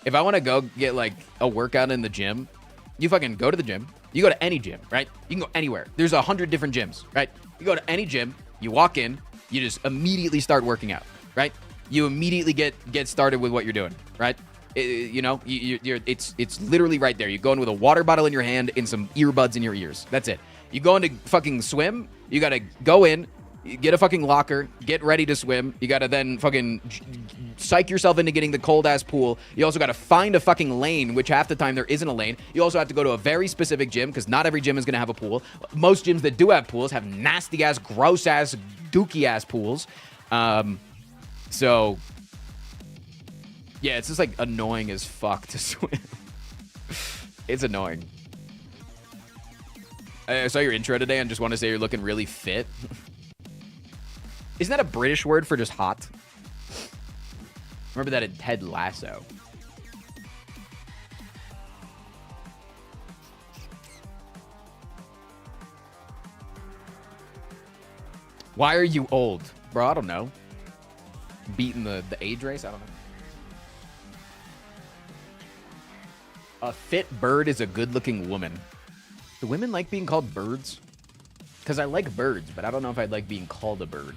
Speaker 1: if I want to go get like a workout in the gym, you fucking go to the gym. You go to any gym, right? You can go anywhere. There's 100 different gyms, right? You go to any gym, you walk in, you just immediately start working out, right? You immediately get started with what you're doing, right? It's literally right there. You go in with a water bottle in your hand and some earbuds in your ears. That's it. You go into fucking swim. You got to go in. You get a fucking locker, get ready to swim. You gotta then fucking psych yourself into getting the cold-ass pool. You also gotta find a fucking lane, which half the time there isn't a lane. You also have to go to a very specific gym, because not every gym is gonna have a pool. Most gyms that do have pools have nasty-ass, gross-ass, dookie-ass pools. So, yeah, it's just, like, annoying as fuck to swim. It's annoying. I saw your intro today and just want to say you're looking really fit. Isn't that a British word for just hot? Remember that in Ted Lasso. Why are you old? Bro, I don't know. Beating the age race? I don't know. A fit bird is a good-looking woman. Do women like being called birds? Because I like birds, but I don't know if I'd like being called a bird.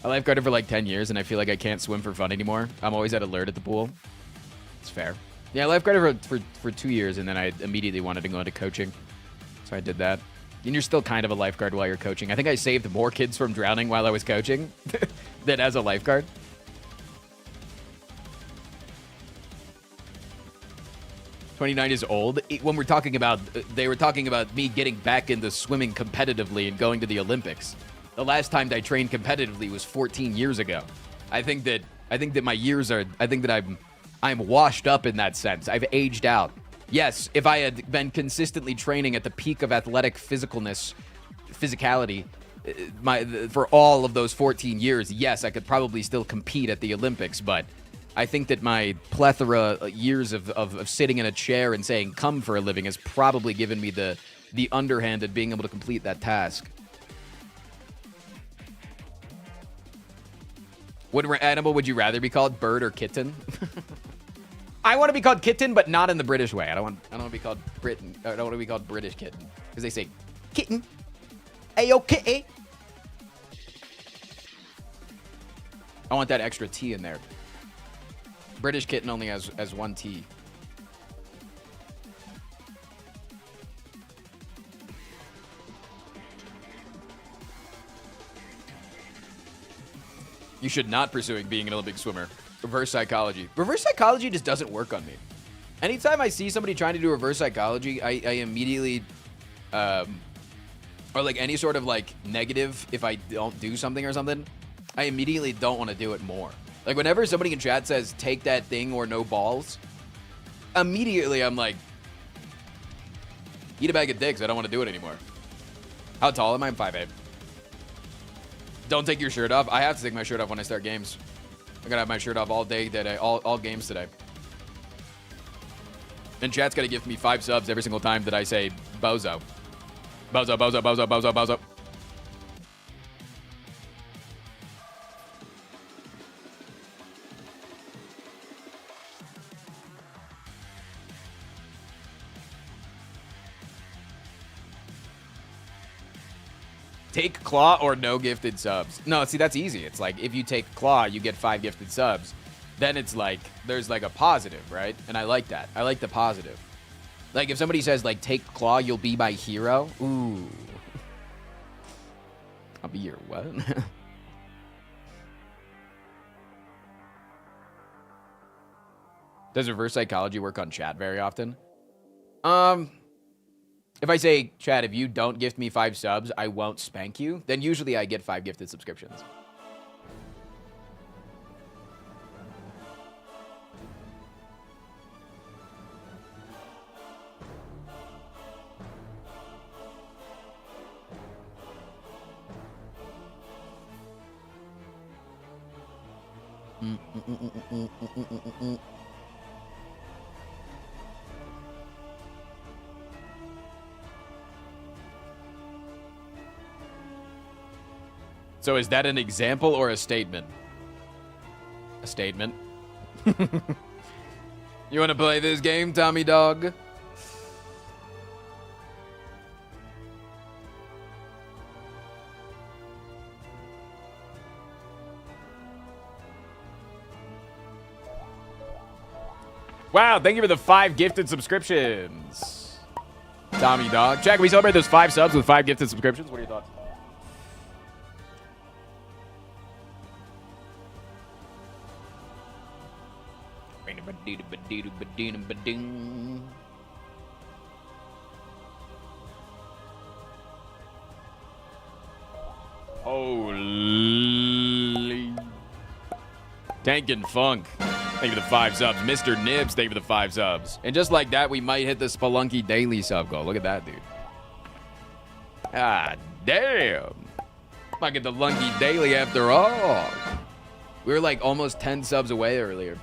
Speaker 1: I lifeguarded for like 10 years, and I feel like I can't swim for fun anymore. I'm always at alert at the pool. It's fair. Yeah, I lifeguarded for 2 years, and then I immediately wanted to go into coaching. So I did that. And you're still kind of a lifeguard while you're coaching. I think I saved more kids from drowning while I was coaching than as a lifeguard. "29 is old." When we're talking about, they were talking about me getting back into swimming competitively and going to the Olympics. The last time I trained competitively was 14 years ago. I think that my years are, I think that I'm washed up in that sense. I've aged out. Yes, if I had been consistently training at the peak of athletic physicality, for all of those 14 years, yes, I could probably still compete at the Olympics, but I think that my plethora years of sitting in a chair and saying come for a living has probably given me the underhand at being able to complete that task. What animal would you rather be called, bird or kitten? I want to be called kitten, but not in the British way. I don't want to be called Britain. I don't want to be called British kitten because they say kitten. Ayo, kitty. I want that extra T in there. British kitten only has one T. You should not pursuing being an Olympic swimmer. Reverse psychology. Reverse psychology just doesn't work on me. Anytime I see somebody trying to do reverse psychology, I immediately, or like any sort of like negative, if I don't do something or something, I immediately don't want to do it more. Like whenever somebody in chat says, take that thing or no balls, immediately I'm like, eat a bag of dicks. I don't want to do it anymore. How tall am I? I'm 5'8". Don't take your shirt off. I have to take my shirt off when I start games. I gotta have my shirt off all day today, all games today. And chat's gotta give me 5 subs every single time that I say bozo. Bozo, bozo, bozo, bozo, bozo. Take claw or no gifted subs. No, see, that's easy. It's like if you take claw, you get 5 gifted subs. Then it's like there's like a positive, right? And I like that. I like the positive. Like if somebody says like take claw, you'll be my hero. Ooh. I'll be your what? Does reverse psychology work on chat very often? If I say, chat, if you don't gift me 5 subs, I won't spank you, then usually I get 5 gifted subscriptions. So is that an example or a statement? A statement. You want to play this game, Tommy Dog? Wow, thank you for the 5 gifted subscriptions, Tommy Dog. Jack, can we celebrate those 5 subs with 5 gifted subscriptions? What are your thoughts? Holy Tank and Funk, thank you for the 5 subs. Mr. Nibs, thank you for the 5 subs. And just like that, we might hit the Spelunky Daily sub goal. Look at that, dude. Ah, damn. Might get the Lunky Daily after all. We were like almost 10 subs away earlier.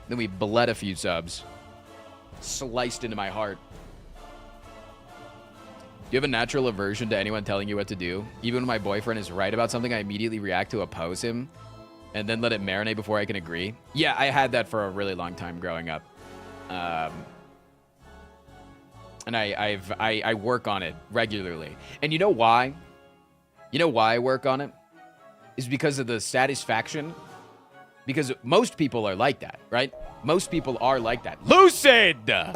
Speaker 1: Then we bled a few subs. Sliced into my heart. Do you have a natural aversion to anyone telling you what to do? Even when my boyfriend is right about something, I immediately react to oppose him and then let it marinate before I can agree. Yeah, I had that for a really long time growing up. And I work on it regularly. And you know why? You know why I work on it? Is because of the satisfaction. Because most people are like that, right? Most people are like that. Lucid! All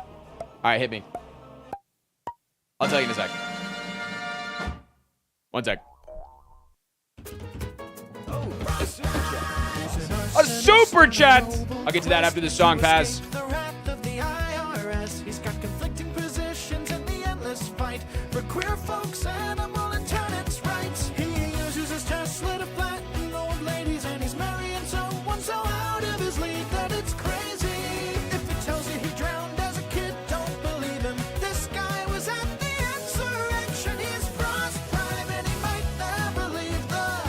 Speaker 1: right, hit me. I'll tell you in a sec. One sec. A super chat! I'll get to that after the song pass.
Speaker 8: The wrath of the IRS. He's got conflicting positions in the endless fight for queer folks, animal and tenants' rights. He uses his Tesla to flatten old ladies, and he's marrying someone so out of his league that it's crazy. If it tells you he drowned as a kid, don't believe him. This guy was at the insurrection. He's Frost Prime, and he might never leave the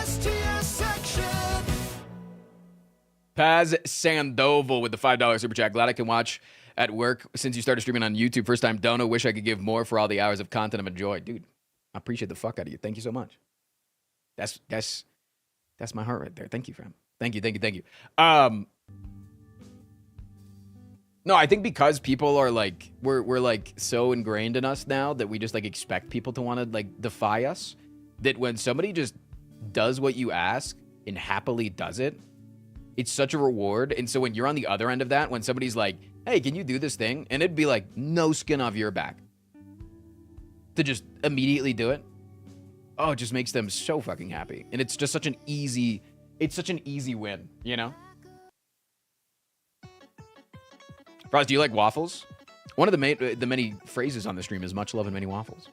Speaker 8: STS section.
Speaker 1: Paz Sandoval with the $5 super chat. Glad I can watch at work since you started streaming on YouTube. First time donor. Wish I could give more for all the hours of content I've enjoyed. Dude, I appreciate the fuck out of you. Thank you so much. That's my heart right there. Thank you, fam. Thank you. No, I think because people are like, we're like so ingrained in us now that we just like expect people to want to like defy us, that when somebody just does what you ask and happily does it, it's such a reward. And so when you're on the other end of that, when somebody's like, hey, can you do this thing? And it'd be like no skin off your back to just immediately do it. Oh, it just makes them so fucking happy. And it's just such an easy, win, you know? Roz, do you like waffles? One of the many phrases on the stream is much love and many waffles.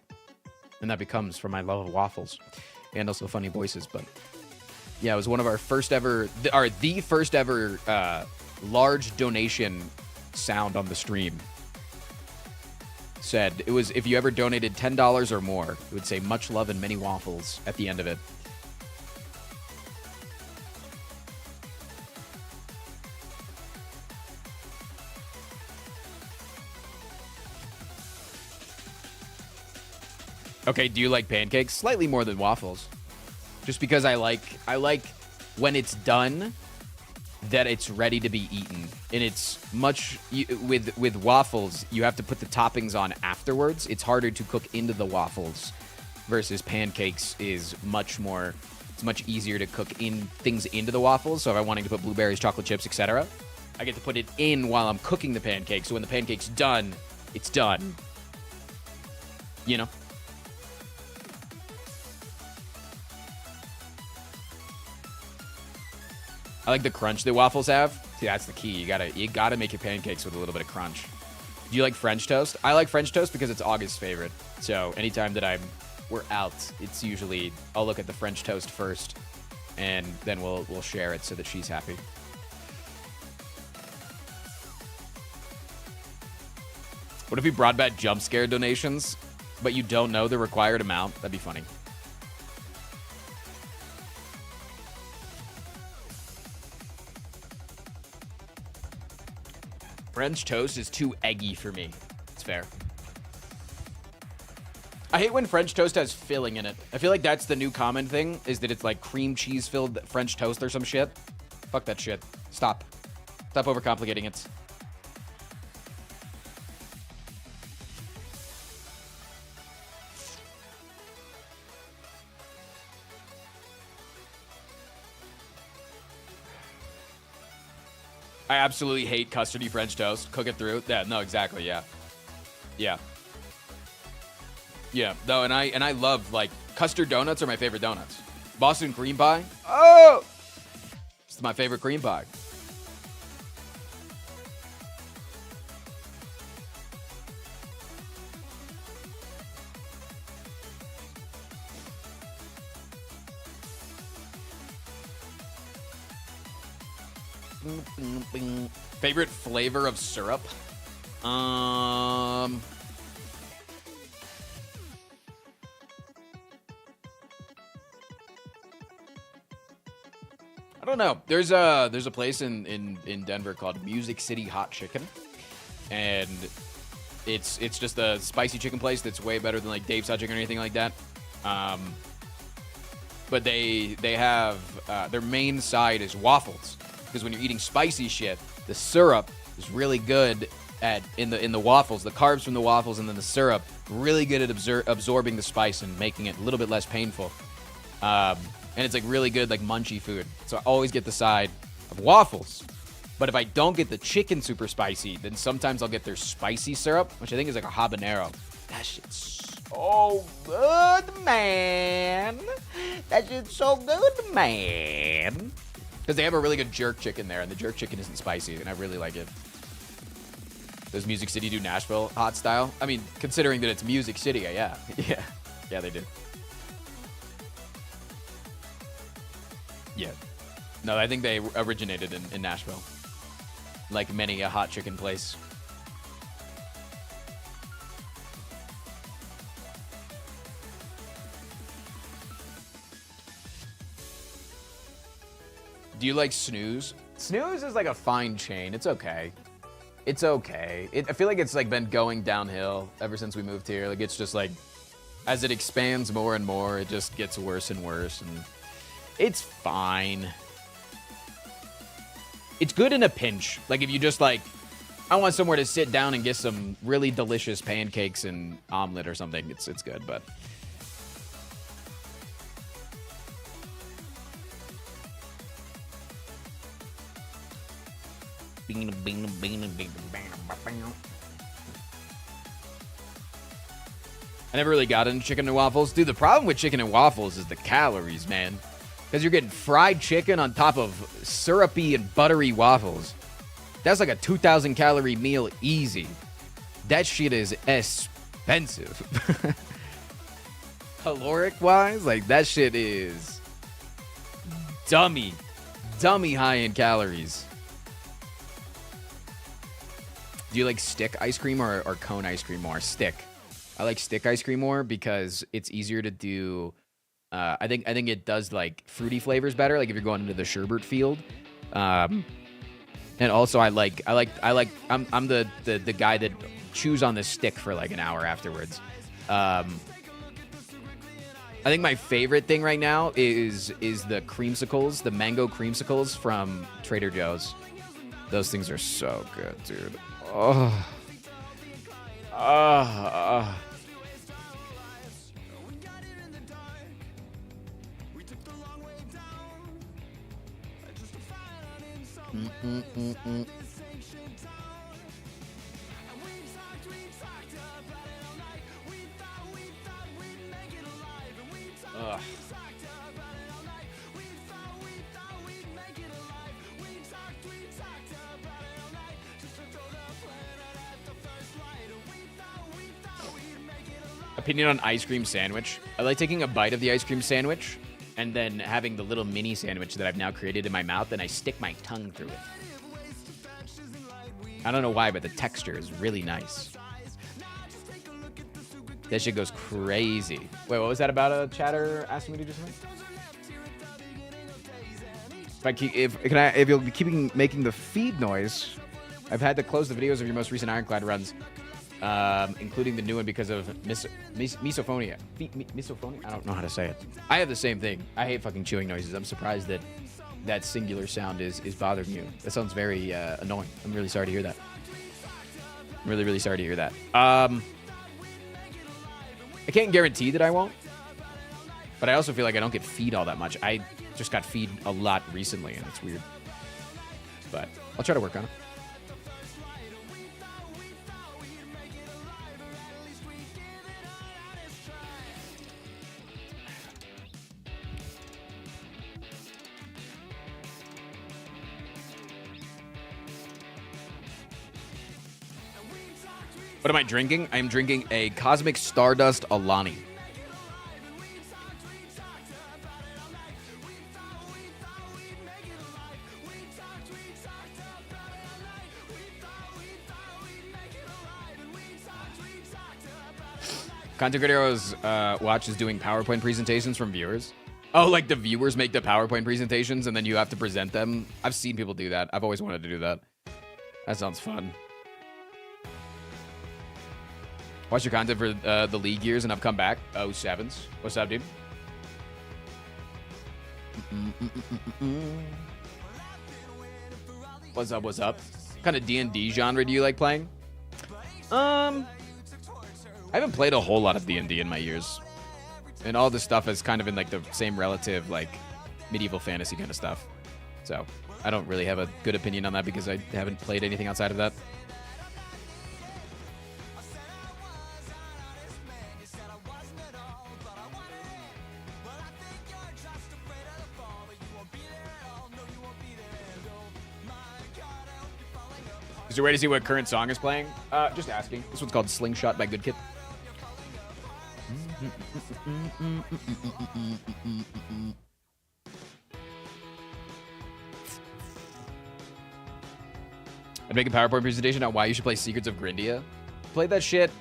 Speaker 1: And that becomes from my love of waffles and also funny voices. But yeah, it was one of our first ever, the first ever large donation sound on the stream. Said it was, if you ever donated $10 or more, it would say much love and many waffles at the end of it. Okay, do you like pancakes? Slightly more than waffles. Just because I like when it's done that it's ready to be eaten. And it's much with waffles, you have to put the toppings on afterwards. It's harder to cook into the waffles versus pancakes is much more, it's much easier to cook in things into the waffles. So if I'm wanting to put blueberries, chocolate chips, etc., I get to put it in while I'm cooking the pancake. So when the pancake's done, it's done. You know? I like the crunch that waffles have. See, that's the key. You gotta make your pancakes with a little bit of crunch. Do you like French toast? I like French toast because it's August's favorite. So anytime that we're out, it's usually I'll look at the French toast first, and then we'll share it so that she's happy. What if we brought back jump scare donations, but you don't know the required amount? That'd be funny. French toast is too eggy for me. It's fair. I hate when French toast has filling in it. I feel like that's the new common thing, is that it's like cream cheese filled French toast or some shit. Fuck that shit. Stop. Stop overcomplicating it. I absolutely hate custardy French toast. Cook it through. Yeah, no, exactly. Yeah. Yeah. Yeah. No, and I love, like, custard donuts are my favorite donuts. Boston cream pie. Oh! It's my favorite cream pie. Favorite flavor of syrup? I don't know. There's a place in Denver called Music City Hot Chicken, and it's just a spicy chicken place that's way better than like Dave's Hot Chicken or anything like that. But they have their main side is waffles, because when you're eating spicy shit, the syrup is really good in the waffles. The carbs from the waffles and then the syrup really good at absorbing the spice and making it a little bit less painful. And it's like really good, like munchy food. So I always get the side of waffles. But if I don't get the chicken super spicy, then sometimes I'll get their spicy syrup, which I think is like a habanero. That shit's so good, man. That shit's so good, man. Because they have a really good jerk chicken there, and the jerk chicken isn't spicy, and I really like it. Does Music City do Nashville hot style? I mean, considering that it's Music City, yeah. Yeah, they do. Yeah. No, I think they originated in Nashville. Like many a hot chicken place. Do you like Snooze? Snooze is like a fine chain. It's okay. It's okay. I feel like it's like been going downhill ever since we moved here. Like it's just like, as it expands more and more, it just gets worse and worse, and it's fine. It's good in a pinch. Like if you just like, I want somewhere to sit down and get some really delicious pancakes and omelet or something. It's good, but I never really got into chicken and waffles. Dude, the problem with chicken and waffles is the calories, man. Because you're getting fried chicken on top of syrupy and buttery waffles. That's like a 2,000 calorie meal easy. That shit is expensive. Caloric wise, like that shit is dummy high in calories. Do you like stick ice cream or cone ice cream more? Stick. I like stick ice cream more because it's easier to do. I think it does like fruity flavors better. Like if you're going into the sherbet field. And also I'm the guy that chews on the stick for like an hour afterwards. I think my favorite thing right now is the creamsicles, the mango creamsicles from Trader Joe's. Those things are so good, dude. Oh. Ugh. Opinion on ice cream sandwich. I like taking a bite of the ice cream sandwich and then having the little mini sandwich that I've now created in my mouth, and I stick my tongue through it. I don't know why, but the texture is really nice. That shit goes crazy. Wait, what was that about a chatter asking me to do something? If you'll be keeping making the feed noise, I've had to close the videos of your most recent Ironclad runs, including the new one because of misophonia. Misophonia? I don't know how to say it. I have the same thing. I hate fucking chewing noises. I'm surprised that that singular sound is bothering you. That sounds very annoying. I'm really sorry to hear that. I'm really, really sorry to hear that. I can't guarantee that I won't, but I also feel like I don't get feed all that much. I just got feed a lot recently, and it's weird. But I'll try to work on it. What am I drinking? I am drinking a Cosmic Stardust Alani. Content creators watches doing PowerPoint presentations from viewers. Oh, like the viewers make the PowerPoint presentations and then you have to present them? I've seen people do that. I've always wanted to do that. That sounds fun. Watch your content for the league years and I've come back. Oh, sevens. What's up, dude? What's up? What's up? What kind of D&D genre do you like playing? I haven't played a whole lot of D&D in my years. And all this stuff is kind of in like the same relative, like medieval fantasy kind of stuff. So I don't really have a good opinion on that because I haven't played anything outside of that. Is there a way to see what current song is playing? Just asking. This one's called Slingshot by Good Kid. I'd make a PowerPoint presentation on why you should play Secrets of Grindia. Played that shit.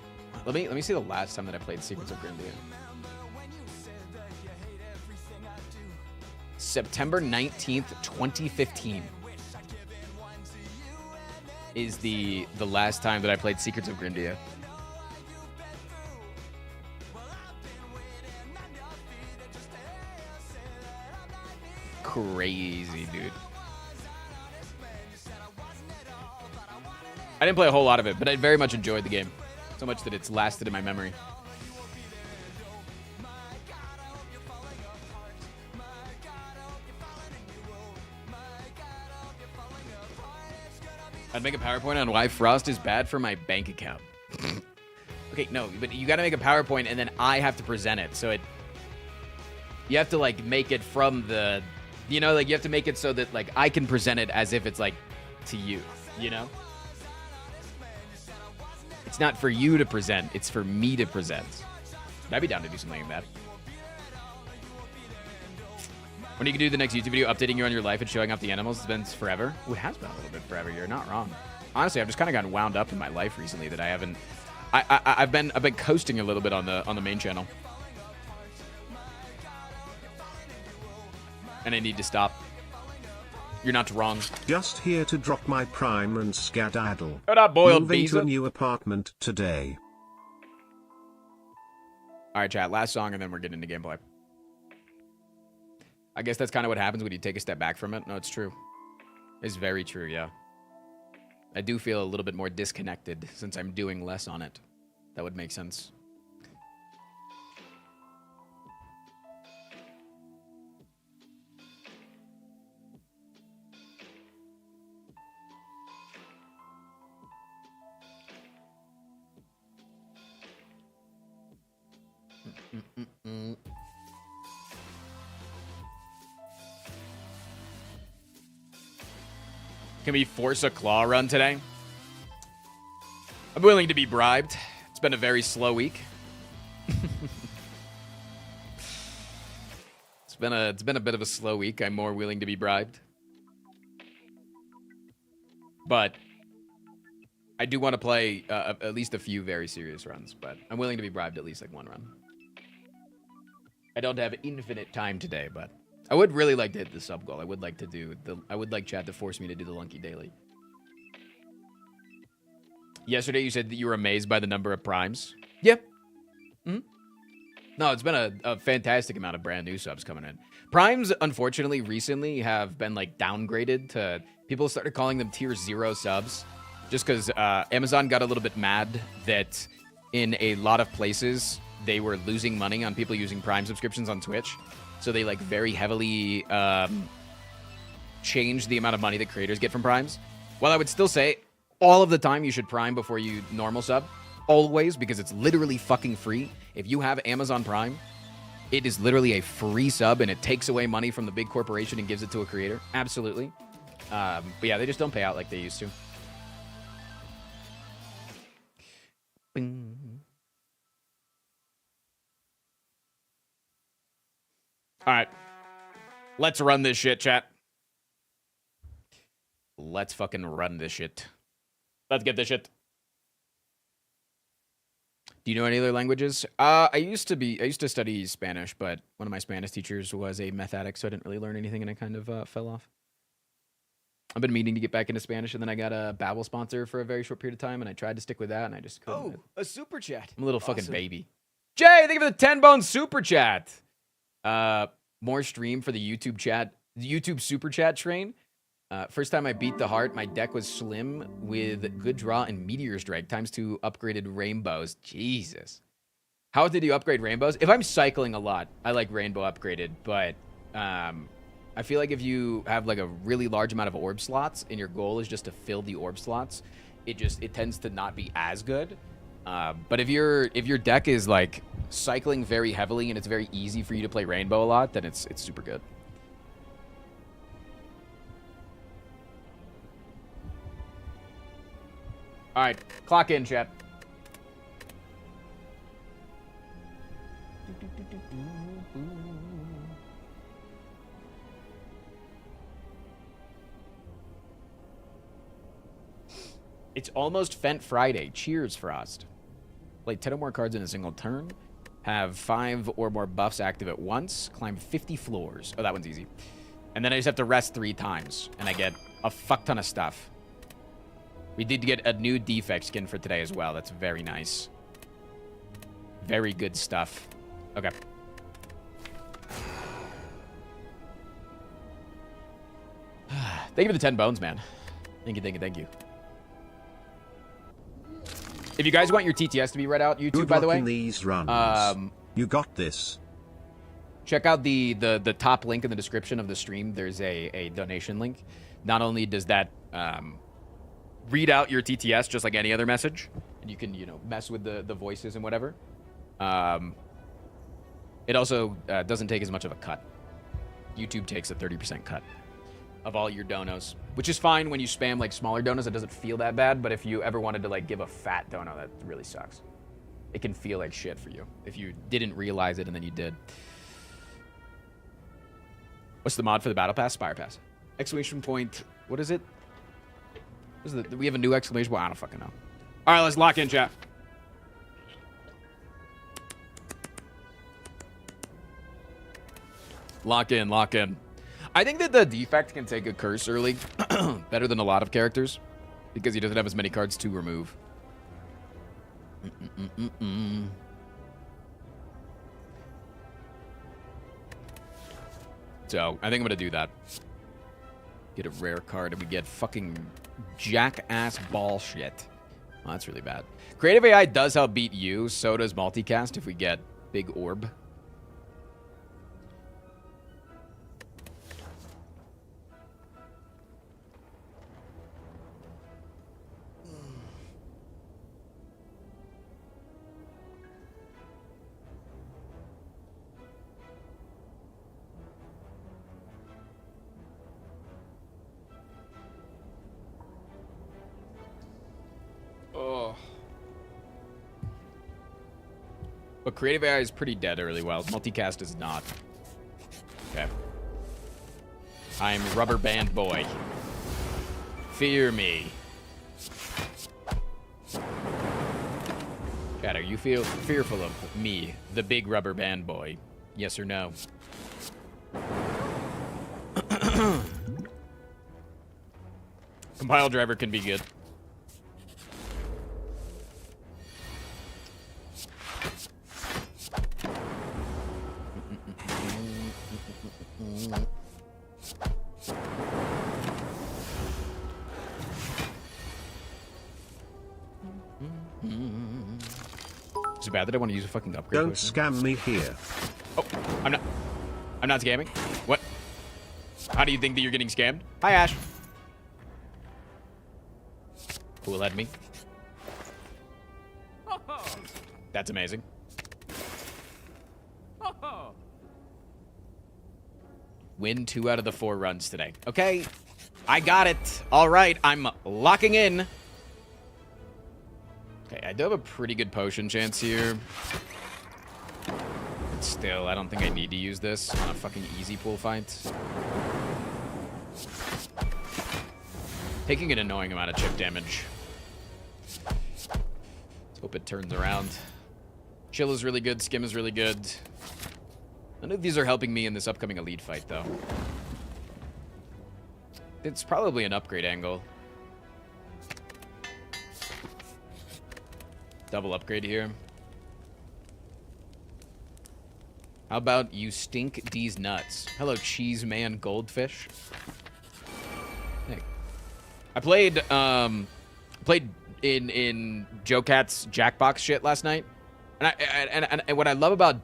Speaker 1: Let me see the last time that I played Secrets of Grindia. September 19th, 2015. Is the last time that I played Secrets of Grindia. Crazy, dude. I didn't play a whole lot of it, but I very much enjoyed the game. So much that it's lasted in my memory. I'd make a PowerPoint on why Frost is bad for my bank account. Okay, no, but you gotta make a PowerPoint and then I have to present it. So you have to like make it from the, you know, like you have to make it so that like I can present it as if it's like to you, you know? It's not for you to present, it's for me to present. I'd be down to do something like that. When you can do the next YouTube video updating you on your life and showing off the animals, it's been forever. Ooh, it has been a little bit forever. You're not wrong. Honestly, I've just kind of gotten wound up in my life recently that I haven't. I've been coasting a little bit on the main channel, and I need to stop. You're not wrong.
Speaker 3: Just here to drop my prime and skedaddle.
Speaker 1: What up, boiled
Speaker 3: Moving
Speaker 1: bees?
Speaker 3: to a new apartment today.
Speaker 1: All right, chat. Last song, and then we're getting into gameplay. I guess that's kind of what happens when you take a step back from it. No, it's true. It's very true, yeah. I do feel a little bit more disconnected since I'm doing less on it. That would make sense. Can we force a claw run today? I'm willing to be bribed. It's been a very slow week. It's been a bit of a slow week. I'm more willing to be bribed. But I do want to play at least a few very serious runs, but I'm willing to be bribed at least like one run. I don't have infinite time today, but I would really like to hit the sub goal. I would like Chad to force me to do the Lunky Daily. Yesterday you said that you were amazed by the number of primes. Yeah. Mm-hmm. No, it's been a fantastic amount of brand new subs coming in. Primes, unfortunately, recently have been like downgraded to, people started calling them tier 0 subs just because Amazon got a little bit mad that in a lot of places they were losing money on people using Prime subscriptions on Twitch. So they like very heavily changed the amount of money that creators get from Primes. While I would still say all of the time you should Prime before you normal sub. Always, because it's literally fucking free. If you have Amazon Prime, it is literally a free sub and it takes away money from the big corporation and gives it to a creator. Absolutely. But yeah, they just don't pay out like they used to. Bing. All right. Let's run this shit, chat. Let's fucking run this shit. Let's get this shit. Do you know any other languages? I used to study Spanish, but one of my Spanish teachers was a meth addict, so I didn't really learn anything and I kind of fell off. I've been meaning to get back into Spanish, and then I got a Babbel sponsor for a very short period of time, and I tried to stick with that, and I just couldn't. Oh, a super chat. I'm a little fucking baby. Jay, thank you for the 10-bone super chat. More stream for the YouTube chat, the YouTube super chat train. First time I beat the heart, my deck was slim with good draw and meteor strike ×2 upgraded rainbows. Jesus. How did you upgrade rainbows? If I'm cycling a lot, I like rainbow upgraded, but I feel like if you have like a really large amount of orb slots and your goal is just to fill the orb slots, it tends to not be as good. But if your deck is like cycling very heavily and it's very easy for you to play rainbow a lot, then it's super good. All right, clock in, chat. It's almost Fent Friday. Cheers, Frost. Play 10 or more cards in a single turn. Have 5 or more buffs active at once. Climb 50 floors. Oh, that one's easy. And then I just have to rest 3 times. And I get a fuck ton of stuff. We did get a new Defect skin for today as well. That's very nice. Very good stuff. Okay. Thank you for the 10 bones, man. Thank you, thank you, thank you. If you guys want your TTS to be read out, YouTube,
Speaker 3: Good
Speaker 1: by the
Speaker 3: luck
Speaker 1: way,
Speaker 3: in these runs. You got this.
Speaker 1: check out the top link in the description of the stream. There's a donation link. Not only does that read out your TTS just like any other message, and you can, you know, mess with the voices and whatever. It also doesn't take as much of a cut. YouTube takes a 30% cut of all your donos, which is fine when you spam like smaller donos. It doesn't feel that bad, but if you ever wanted to like give a fat dono, that really sucks. It can feel like shit for you if you didn't realize it and then you did. What's the mod for the battle pass? Spire pass. Exclamation point. What is it? What is it? We have a new exclamation point. I don't fucking know. All right, let's lock in, chat. Lock in, lock in. I think that the Defect can take a curse early better than a lot of characters because he doesn't have as many cards to remove. So I think I'm gonna do that. Get a rare card and we get fucking jackass ball shit. Well, that's really bad. Creative AI does help beat you. So does multicast if we get big orb. Oh. But creative AI is pretty dead early while multicast is not. Okay. I'm Rubber Band Boy. Fear me. Chad, are you fearful of me, the big Rubber Band Boy? Yes or no? Compile driver can be good. Is it bad that I want to use a fucking upgrade?
Speaker 3: Don't
Speaker 1: potion?
Speaker 3: scam me here.
Speaker 1: Oh, I'm not scamming. What? How do you think that you're getting scammed? Hi, Ash. Who will let me? That's amazing. Win 2 out of the 4 runs today. Okay, I got it. All right, I'm locking in. Okay, I do have a pretty good potion chance here. But still, I don't think I need to use this on a fucking easy pool fight. Taking an annoying amount of chip damage. Let's hope it turns around. Chill is really good. Skim is really good. None of these are helping me in this upcoming elite fight, though. It's probably an upgrade angle. Double upgrade here. How about you stink these nuts? Hello, cheese man goldfish. Hey. I played in Joe Cat's Jackbox shit last night. And what I love about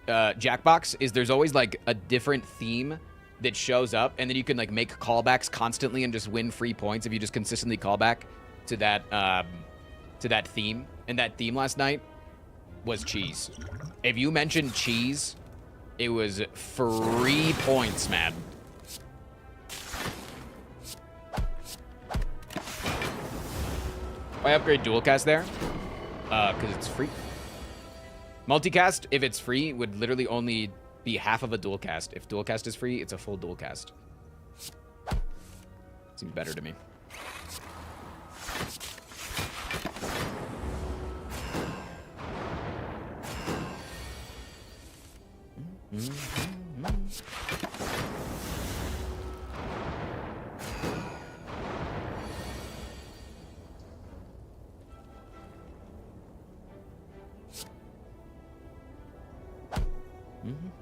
Speaker 1: Jackbox is there's always like a different theme that shows up, and then you can like make callbacks constantly and just win free points if you just consistently call back to that theme. And that theme last night was cheese. If you mentioned cheese, it was free points, man. I upgrade dual cast there because it's free. Multicast, if it's free, would literally only be half of a dual cast. If dual cast is free, it's a full dual cast. Seems better to me.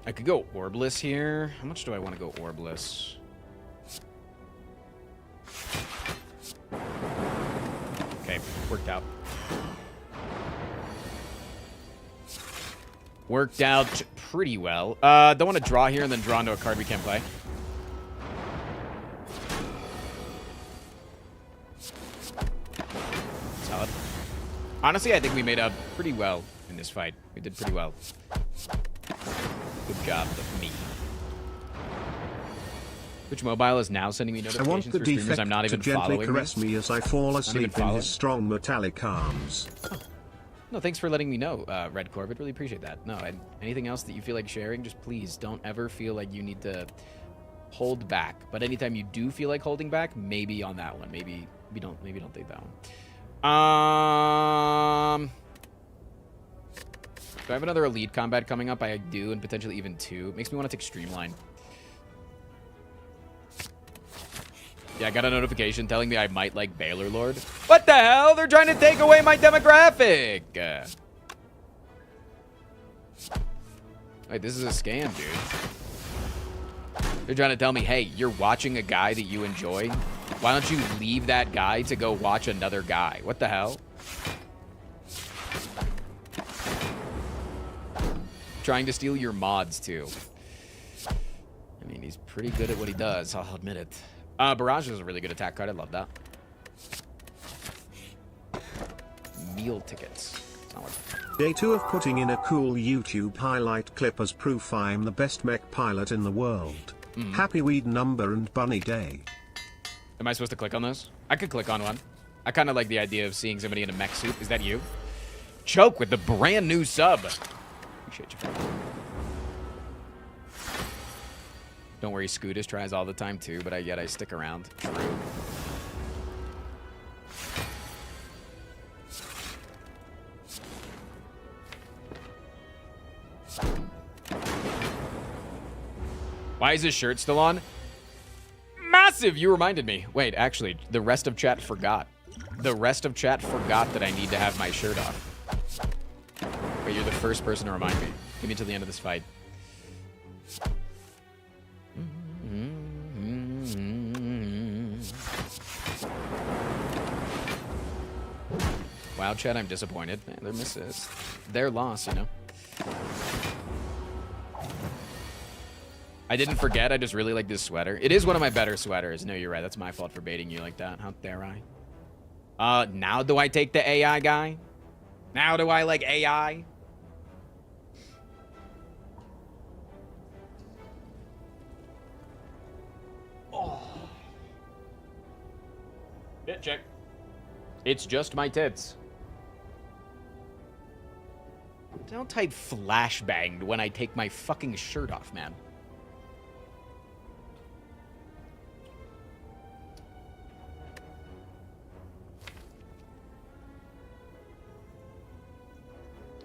Speaker 1: I could go orbless here. How much do I want to go orbless? Okay, worked out. Worked out pretty well. Don't want to draw here and then draw into a card we can't play. Solid. Honestly, I think we made up pretty well in this fight. We did pretty well. Good job of me. Twitch Mobile is now sending me
Speaker 3: I
Speaker 1: notifications
Speaker 3: want the
Speaker 1: for streamers
Speaker 3: Defect
Speaker 1: I'm not even
Speaker 3: to gently
Speaker 1: following.
Speaker 3: caress me as I fall asleep in
Speaker 1: following.
Speaker 3: his strong metallic arms.
Speaker 1: No, thanks for letting me know, Red Corbett. Really appreciate that. No, and anything else that you feel like sharing, just please don't ever feel like you need to hold back. But anytime you do feel like holding back, maybe on that one. Maybe don't take that one. Do I have another Elite Combat coming up? I do, and potentially even 2. Makes me want to take Streamline. Yeah, I got a notification telling me I might like Baylor Lord. What the hell? They're trying to take away my demographic. Wait, this is a scam, dude. They're trying to tell me, hey, you're watching a guy that you enjoy. Why don't you leave that guy to go watch another guy? What the hell? Trying to steal your mods, too. I mean, he's pretty good at what he does, I'll admit it. Barrage is a really good attack card. I love that. Meal tickets. Solid.
Speaker 3: Day 2 of putting in a cool YouTube highlight clip as proof I'm the best mech pilot in the world. Happy weed number and bunny day.
Speaker 1: Am I supposed to click on those? I could click on one. I kind of like the idea of seeing somebody in a mech suit. Is that you? Choke with the brand new sub. Appreciate you. Don't worry, Scootus tries all the time too, but yet I stick around. True. Why is his shirt still on? Massive! You reminded me. Wait, actually, the rest of chat forgot. The rest of chat forgot that I need to have my shirt off. But you're the first person to remind me. Give me till the end of this fight. Wow, chat, I'm disappointed. Man, their misses. Their loss, you know. I didn't forget. I just really like this sweater. It is one of my better sweaters. No, you're right. That's my fault for baiting you like that. How dare I? Now do I take the AI guy? Now do I like AI? Oh. Bit check. It's just my tits. Don't type flashbanged when I take my fucking shirt off, man.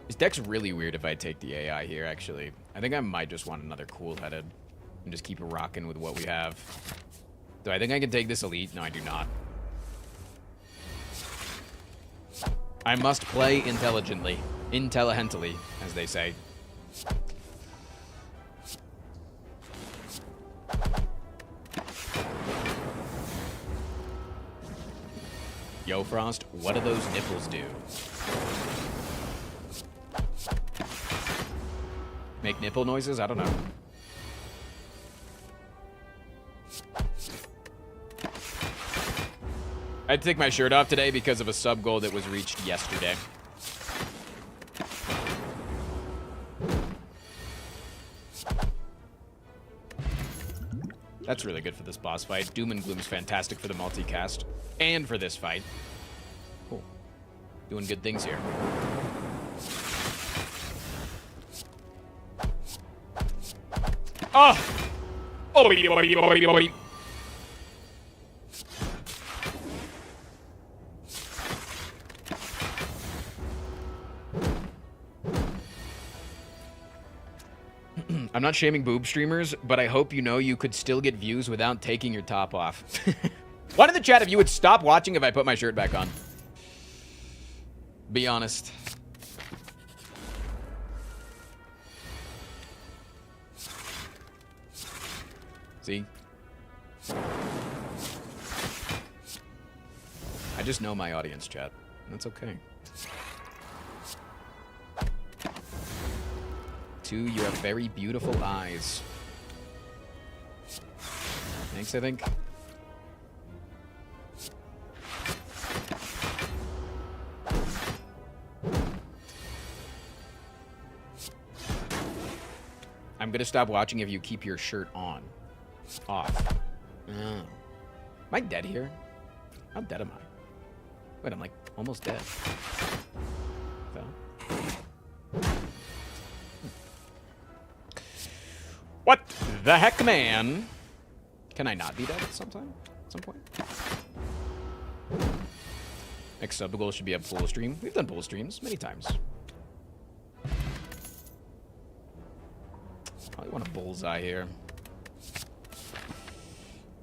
Speaker 1: This deck's really weird if I take the AI here, actually. I think I might just want another cool-headed and just keep rocking with what we have. Do I think I can take this Elite? No, I do not. I must play intelligently. Intelligently, as they say. Yo, Frost, what do those nipples do? Make nipple noises? I don't know. I had to take my shirt off today because of a sub goal that was reached yesterday. That's really good for this boss fight. Doom and Gloom's fantastic for the multicast. And for this fight. Cool. Doing good things here. Oh! Oh! I'm not shaming boob streamers, but I hope you know you could still get views without taking your top off. One in the chat if you would stop watching if I put my shirt back on. Be honest. See? I just know my audience, chat. That's okay. too. You have very beautiful eyes. Thanks, I think. I'm gonna stop watching if you keep your shirt on. Off. Oh. Am I dead here? How dead am I? Wait, I'm like almost dead. So. What the heck, man? Can I not be dead at some time? At some point? Next sub goal should be a pool stream. We've done pool streams many times. Probably want a bullseye here.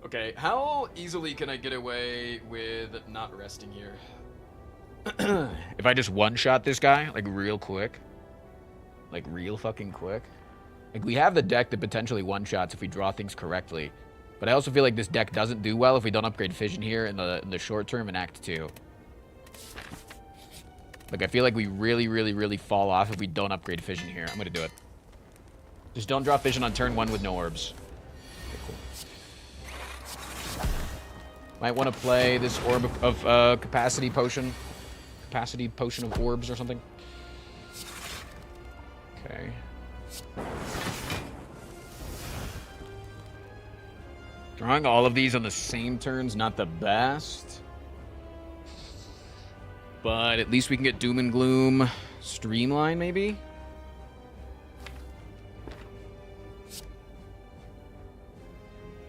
Speaker 1: Okay, how easily can I get away with not resting here? If I just one-shot this guy, like real quick. Like real fucking quick. Like we have the deck that potentially one-shots if we draw things correctly. But I also feel like this deck doesn't do well if we don't upgrade Fission here in the short term in Act 2. Like I feel like we really fall off if we don't upgrade Fission here. I'm gonna do it. Just don't draw Fission on turn 1 with no orbs. Okay, cool. Might want to play this orb of capacity potion. Capacity potion of orbs or something. Okay. Drawing all of these on the same turn's not the best. But at least we can get Doom and Gloom Streamline, maybe?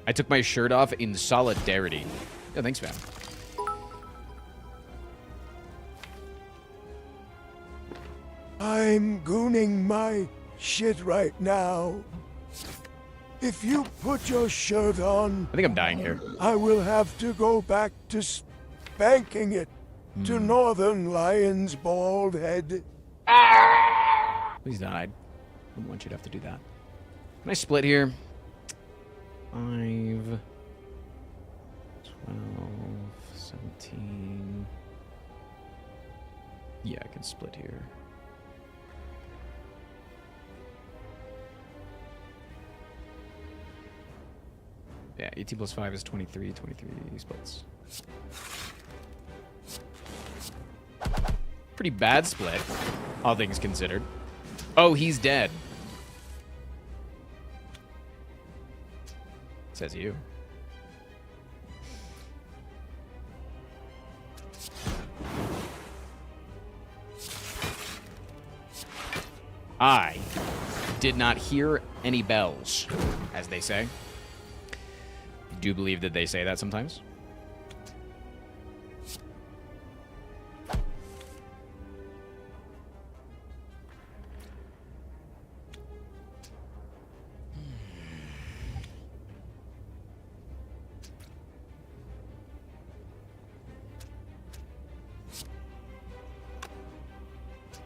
Speaker 1: I took my shirt off in solidarity. Yeah, thanks, man.
Speaker 9: I'm gooning my shit right now. If you put your shirt on,
Speaker 1: I think I'm dying here.
Speaker 9: I will have to go back to spanking it to Northern Lion's bald head.
Speaker 1: Please don't. I wouldn't want you to have to do that. Can I split here? 5, 12, 17. Yeah, I can split here. Yeah, 18 plus 5 is 23. 23 splits. Pretty bad split, all things considered. Oh, he's dead. Says you. I did not hear any bells, as they say. Do you believe that they say that sometimes?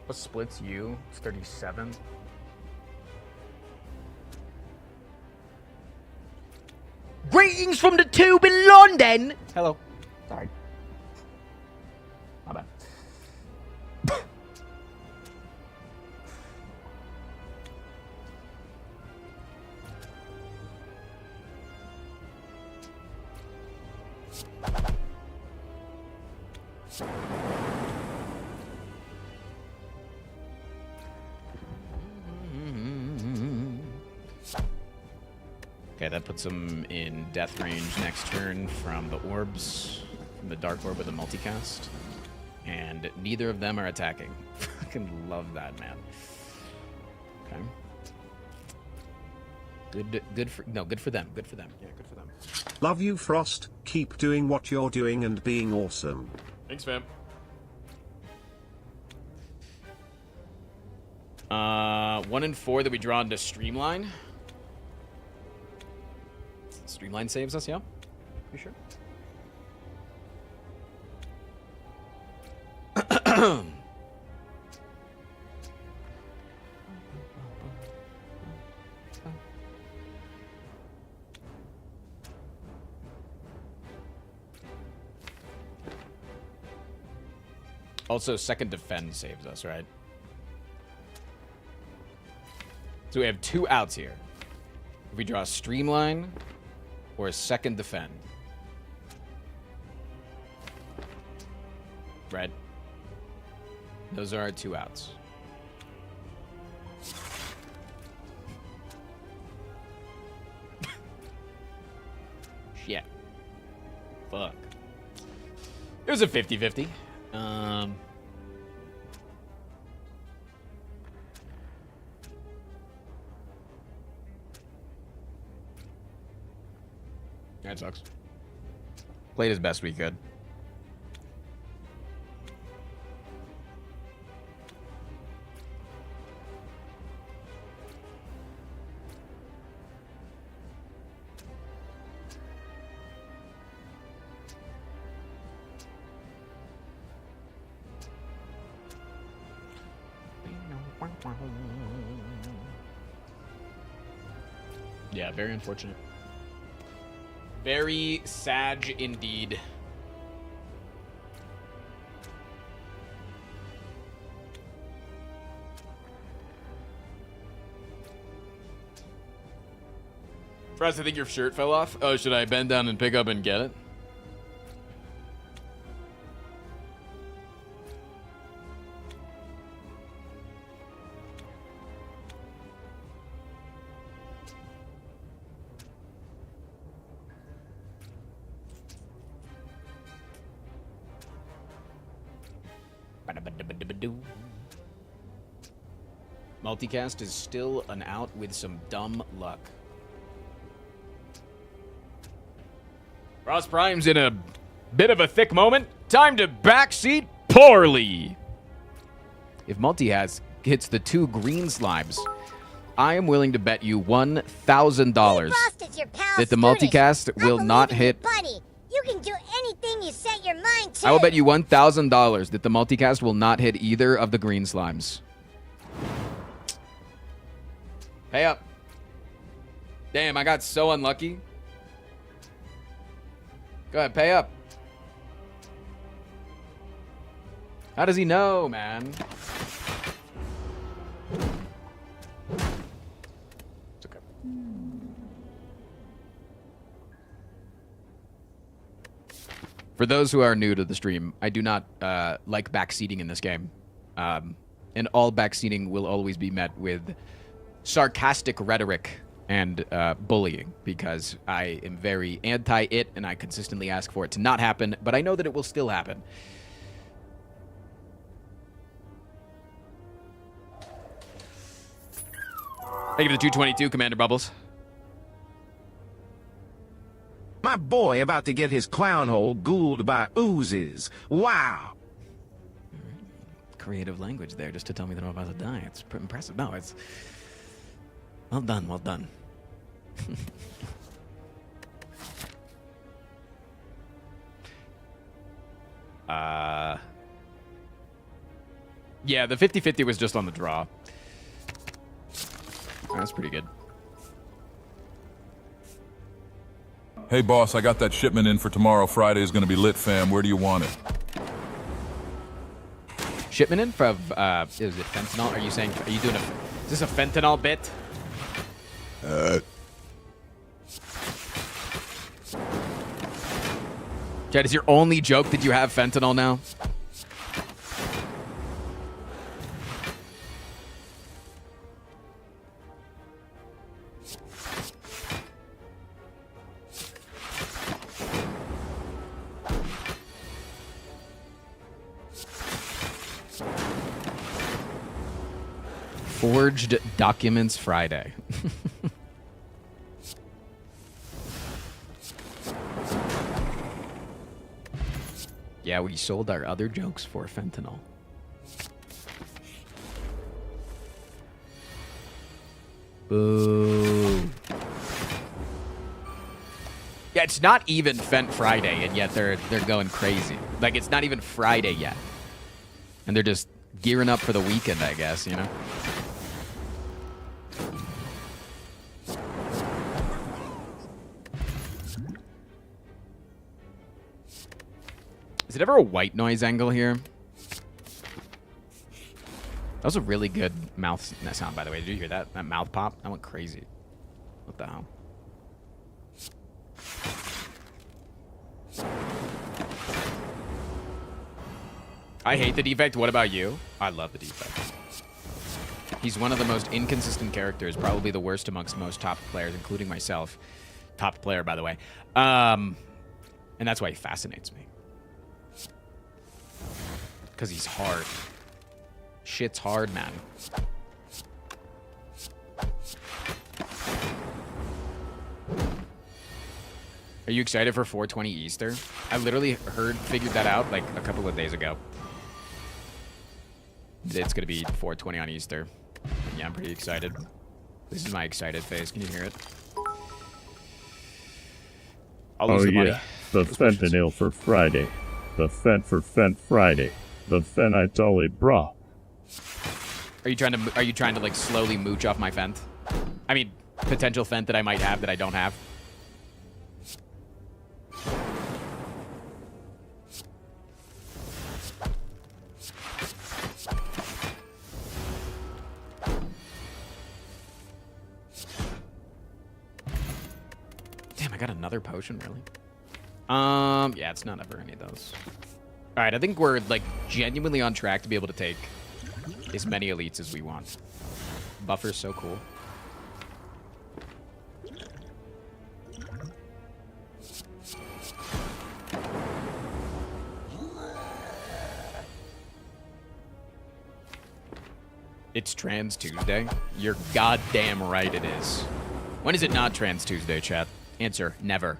Speaker 1: What splits you? It's 37. Greetings from the tube in London! Hello. Sorry. My bad. Okay, that puts him in death range next turn from the orbs, from the dark orb with a multicast. And neither of them are attacking. Fucking love that, man. Okay. Good for them. Good for them. Yeah, good for them.
Speaker 3: Love you, Frost. Keep doing what you're doing and being awesome.
Speaker 1: Thanks, fam. 1 and 4 that we draw into Streamline. Streamline saves us, yeah? You sure? Also, second defend saves us, right? So we have 2 outs here. If we draw a streamline or a second defend. Red. Those are our 2 outs. Shit. Fuck. It was a 50-50. That sucks. Played as best we could. Yeah, very unfortunate. Very sad indeed. Fraz, I think your shirt fell off. Oh, should I bend down and pick up and get it? Multicast is still an out with some dumb luck. Ross Prime's in a bit of a thick moment. Time to backseat poorly. If Multicast hits the 2 green slimes, I am willing to bet you $1,000 that the Multicast will not hit.
Speaker 10: Buddy, you can do anything you set your mind to.
Speaker 1: I will bet you $1,000 that the Multicast will not hit either of the green slimes. Pay up. Damn, I got so unlucky. Go ahead, pay up. How does he know, man? It's okay. For those who are new to the stream, I do not like backseating in this game. And all backseating will always be met with sarcastic rhetoric and bullying, because I am very anti-it and I consistently ask for it to not happen, but I know that it will still happen. Thank you for the 222, Commander Bubbles.
Speaker 2: My boy about to get his clown hole ghouled by oozes. Wow.
Speaker 1: Creative language there just to tell me that I'm about to die. It's pretty impressive. No, it's... Well done, well done. Yeah, the 50-50 was just on the draw. That's pretty good.
Speaker 11: Hey, boss, I got that shipment in for tomorrow. Friday is going to be lit, fam. Where do you want it?
Speaker 1: Shipment in for, is it fentanyl? Are you saying, are you doing a, is this a fentanyl bit? Chad, is your only joke that you have fentanyl now? Forged Documents Friday. Yeah, we sold our other jokes for fentanyl. Boo. Yeah, it's not even Fent Friday, and yet they're going crazy. Like, it's not even Friday yet. And they're just gearing up for the weekend, I guess, you know? Is it ever a white noise angle here? That was a really good mouth sound, by the way. Did you hear that? That mouth pop? That went crazy. What the hell? I hate the Defect. What about you? I love the Defect. He's one of the most inconsistent characters, probably the worst amongst most top players, including myself. Top player, by the way. And that's why he fascinates me. Because he's hard. Shit's hard, man. Are you excited for 420 Easter? I literally figured that out like a couple of days ago. It's gonna be 420 on Easter. Yeah, I'm pretty excited. This is my excited face. Can you hear it? I'll lose the money.
Speaker 12: The fentanyl for Friday. The fent for Fent Friday. The fenitoli bra.
Speaker 1: Are you trying to like slowly mooch off my fent? I mean, potential fent that I might have that I don't have. Damn, I got another potion, really? Yeah, it's not ever any of those. All right, I think we're like genuinely on track to be able to take as many elites as we want. Buffer's so cool. It's Trans Tuesday? You're goddamn right it is. When is it not Trans Tuesday, chat? Answer, never.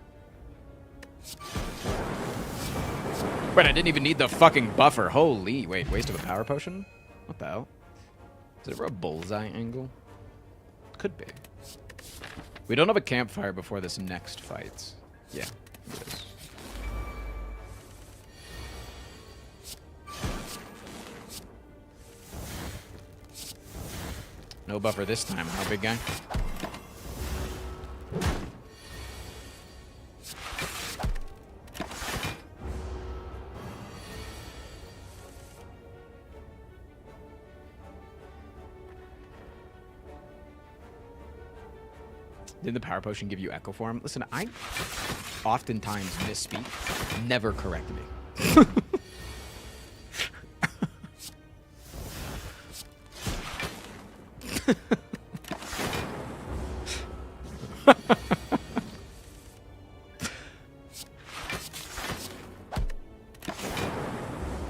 Speaker 1: Wait, I didn't even need the fucking buffer. Holy, wait, waste of a power potion? What the hell? Is it ever a bullseye angle? Could be. We don't have a campfire before this next fight. Yeah, it is. No buffer this time, huh, big guy? Didn't the power potion give you echo form? Listen, I oftentimes misspeak. Never correct me.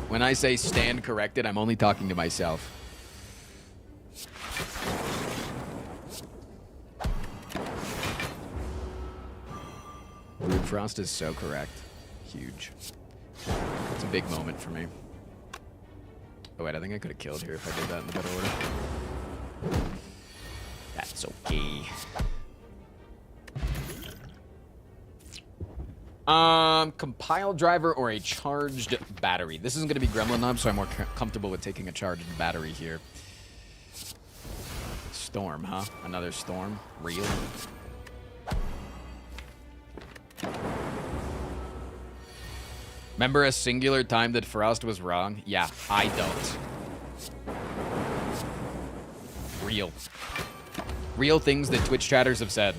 Speaker 1: When I say stand corrected, I'm only talking to myself. Rude Frost is so correct. Huge. It's a big moment for me. Oh wait, I think I could have killed here if I did that in the better order. That's okay. Compile driver or a charged battery. This isn't going to be Gremlin Nub, so I'm more comfortable with taking a charged battery here. Storm, huh? Another storm? Real? Remember a singular time that Frost was wrong? Yeah, I don't. Real. Real things that Twitch chatters have said.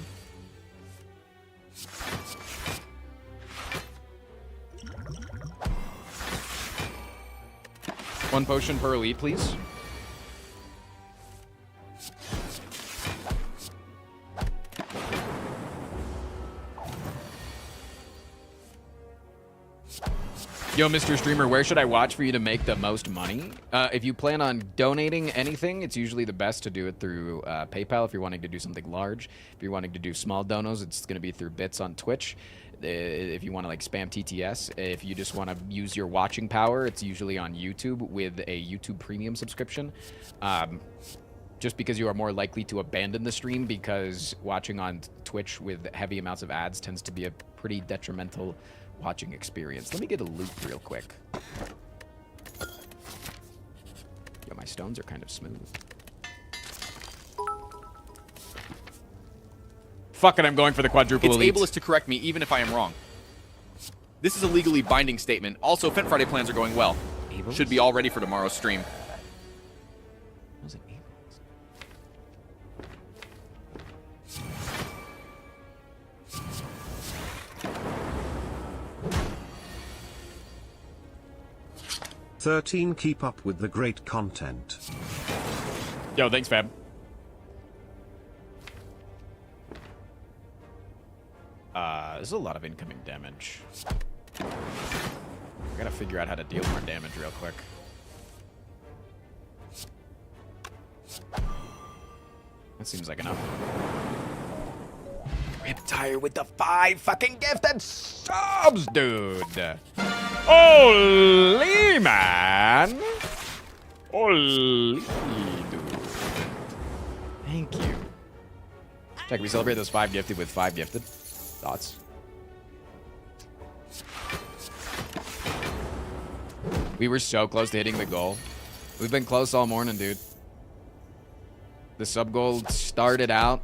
Speaker 1: One potion per elite, please. Yo, Mr. Streamer, where should I watch for you to make the most money? If you plan on donating anything, it's usually the best to do it through PayPal if you're wanting to do something large. If you're wanting to do small donos, it's going to be through bits on Twitch. If you want to like spam TTS, if you just want to use your watching power, it's usually on YouTube with a YouTube Premium subscription. Just because you are more likely to abandon the stream because watching on Twitch with heavy amounts of ads tends to be a pretty detrimental watching experience. Let me get a loot real quick. Yo, my stones are kind of smooth. Fuck it, I'm going for the quadruple elite.
Speaker 13: It's ableist to correct me even if I am wrong. This is a legally binding statement. Also, Fent Friday plans are going well. Ableist? Should be all ready for tomorrow's stream.
Speaker 3: 13. Keep up with the great content.
Speaker 1: Yo, thanks, fam. There's a lot of incoming damage. I gotta figure out how to deal more damage real quick. That seems like enough. Riptire with the 5 fucking gifted subs, dude. Holy man. Holy dude. Thank you. Check, we celebrate those 5 gifted with 5 gifted. Thoughts? We were so close to hitting the goal. We've been close all morning, dude. The sub goal started out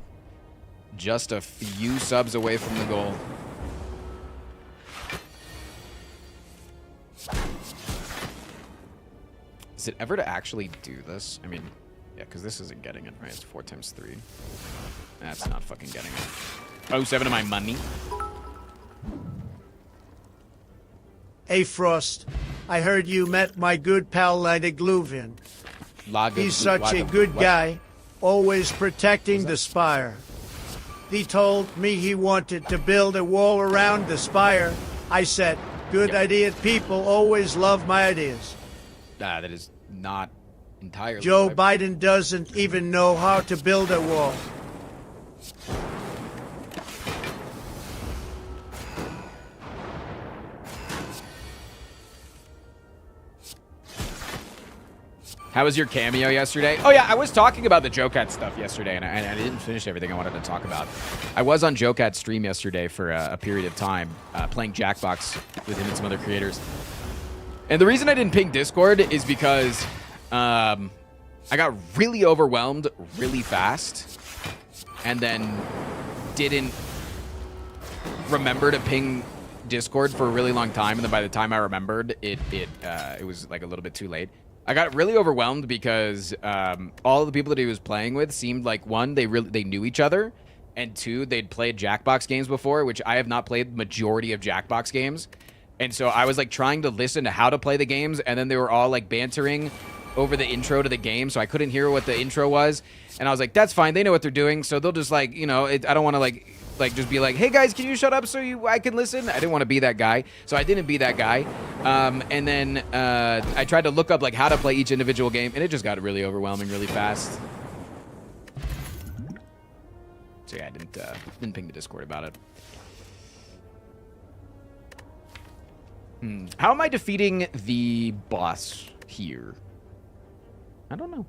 Speaker 1: just a few subs away from the goal. Is it ever to actually do this? I mean, yeah, because this isn't getting it, right? It's 4 times 3. That's not fucking getting it. Oh, 7 of my money.
Speaker 6: Hey, Frost. I heard you met my good pal Gluvin. He's such a good guy, always protecting the spire. He told me he wanted to build a wall around the spire. I said, good idea. People always love my ideas.
Speaker 1: That is not entirely.
Speaker 6: Joe Biden doesn't even know how to build a wall.
Speaker 1: How was your cameo yesterday? Oh yeah, I was talking about the Jokat stuff yesterday, and I didn't finish everything I wanted to talk about. I was on Jokat's stream yesterday for a period of time, playing Jackbox with him and some other creators. And the reason I didn't ping Discord is because I got really overwhelmed really fast, and then didn't remember to ping Discord for a really long time. And then by the time I remembered, it was like a little bit too late. I got really overwhelmed because all of the people that he was playing with seemed like, one, they knew each other, and two, they'd played Jackbox games before, which I have not played the majority of Jackbox games. And so I was like trying to listen to how to play the games, and then they were all like bantering over the intro to the game, so I couldn't hear what the intro was. And I was like, that's fine, they know what they're doing, so they'll just like, you know, I don't want to like just be like, hey guys, can you shut up so I can listen? I didn't want to be that guy, so I didn't be that guy. And then I tried to look up like how to play each individual game, and it just got really overwhelming really fast. So yeah, I didn't ping the Discord about it. How am I defeating the boss here? I don't know.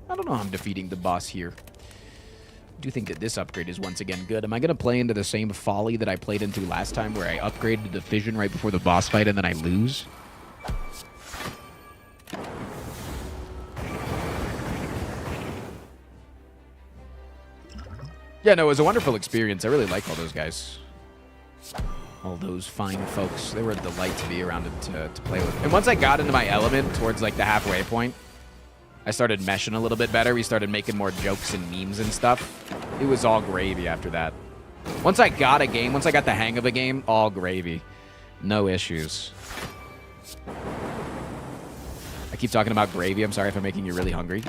Speaker 1: I don't know how I'm defeating the boss here. I do think that this upgrade is once again good. Am I going to play into the same folly that I played into last time where I upgraded the fission right before the boss fight and then I lose? Yeah, no, it was a wonderful experience. I really like all those guys. All those fine folks. They were a delight to be around and to play with. And once I got into my element towards like the halfway point, I started meshing a little bit better. We started making more jokes and memes and stuff. It was all gravy after that. Once I got a game, once I got the hang of a game, all gravy. No issues. I keep talking about gravy. I'm sorry if I'm making you really hungry.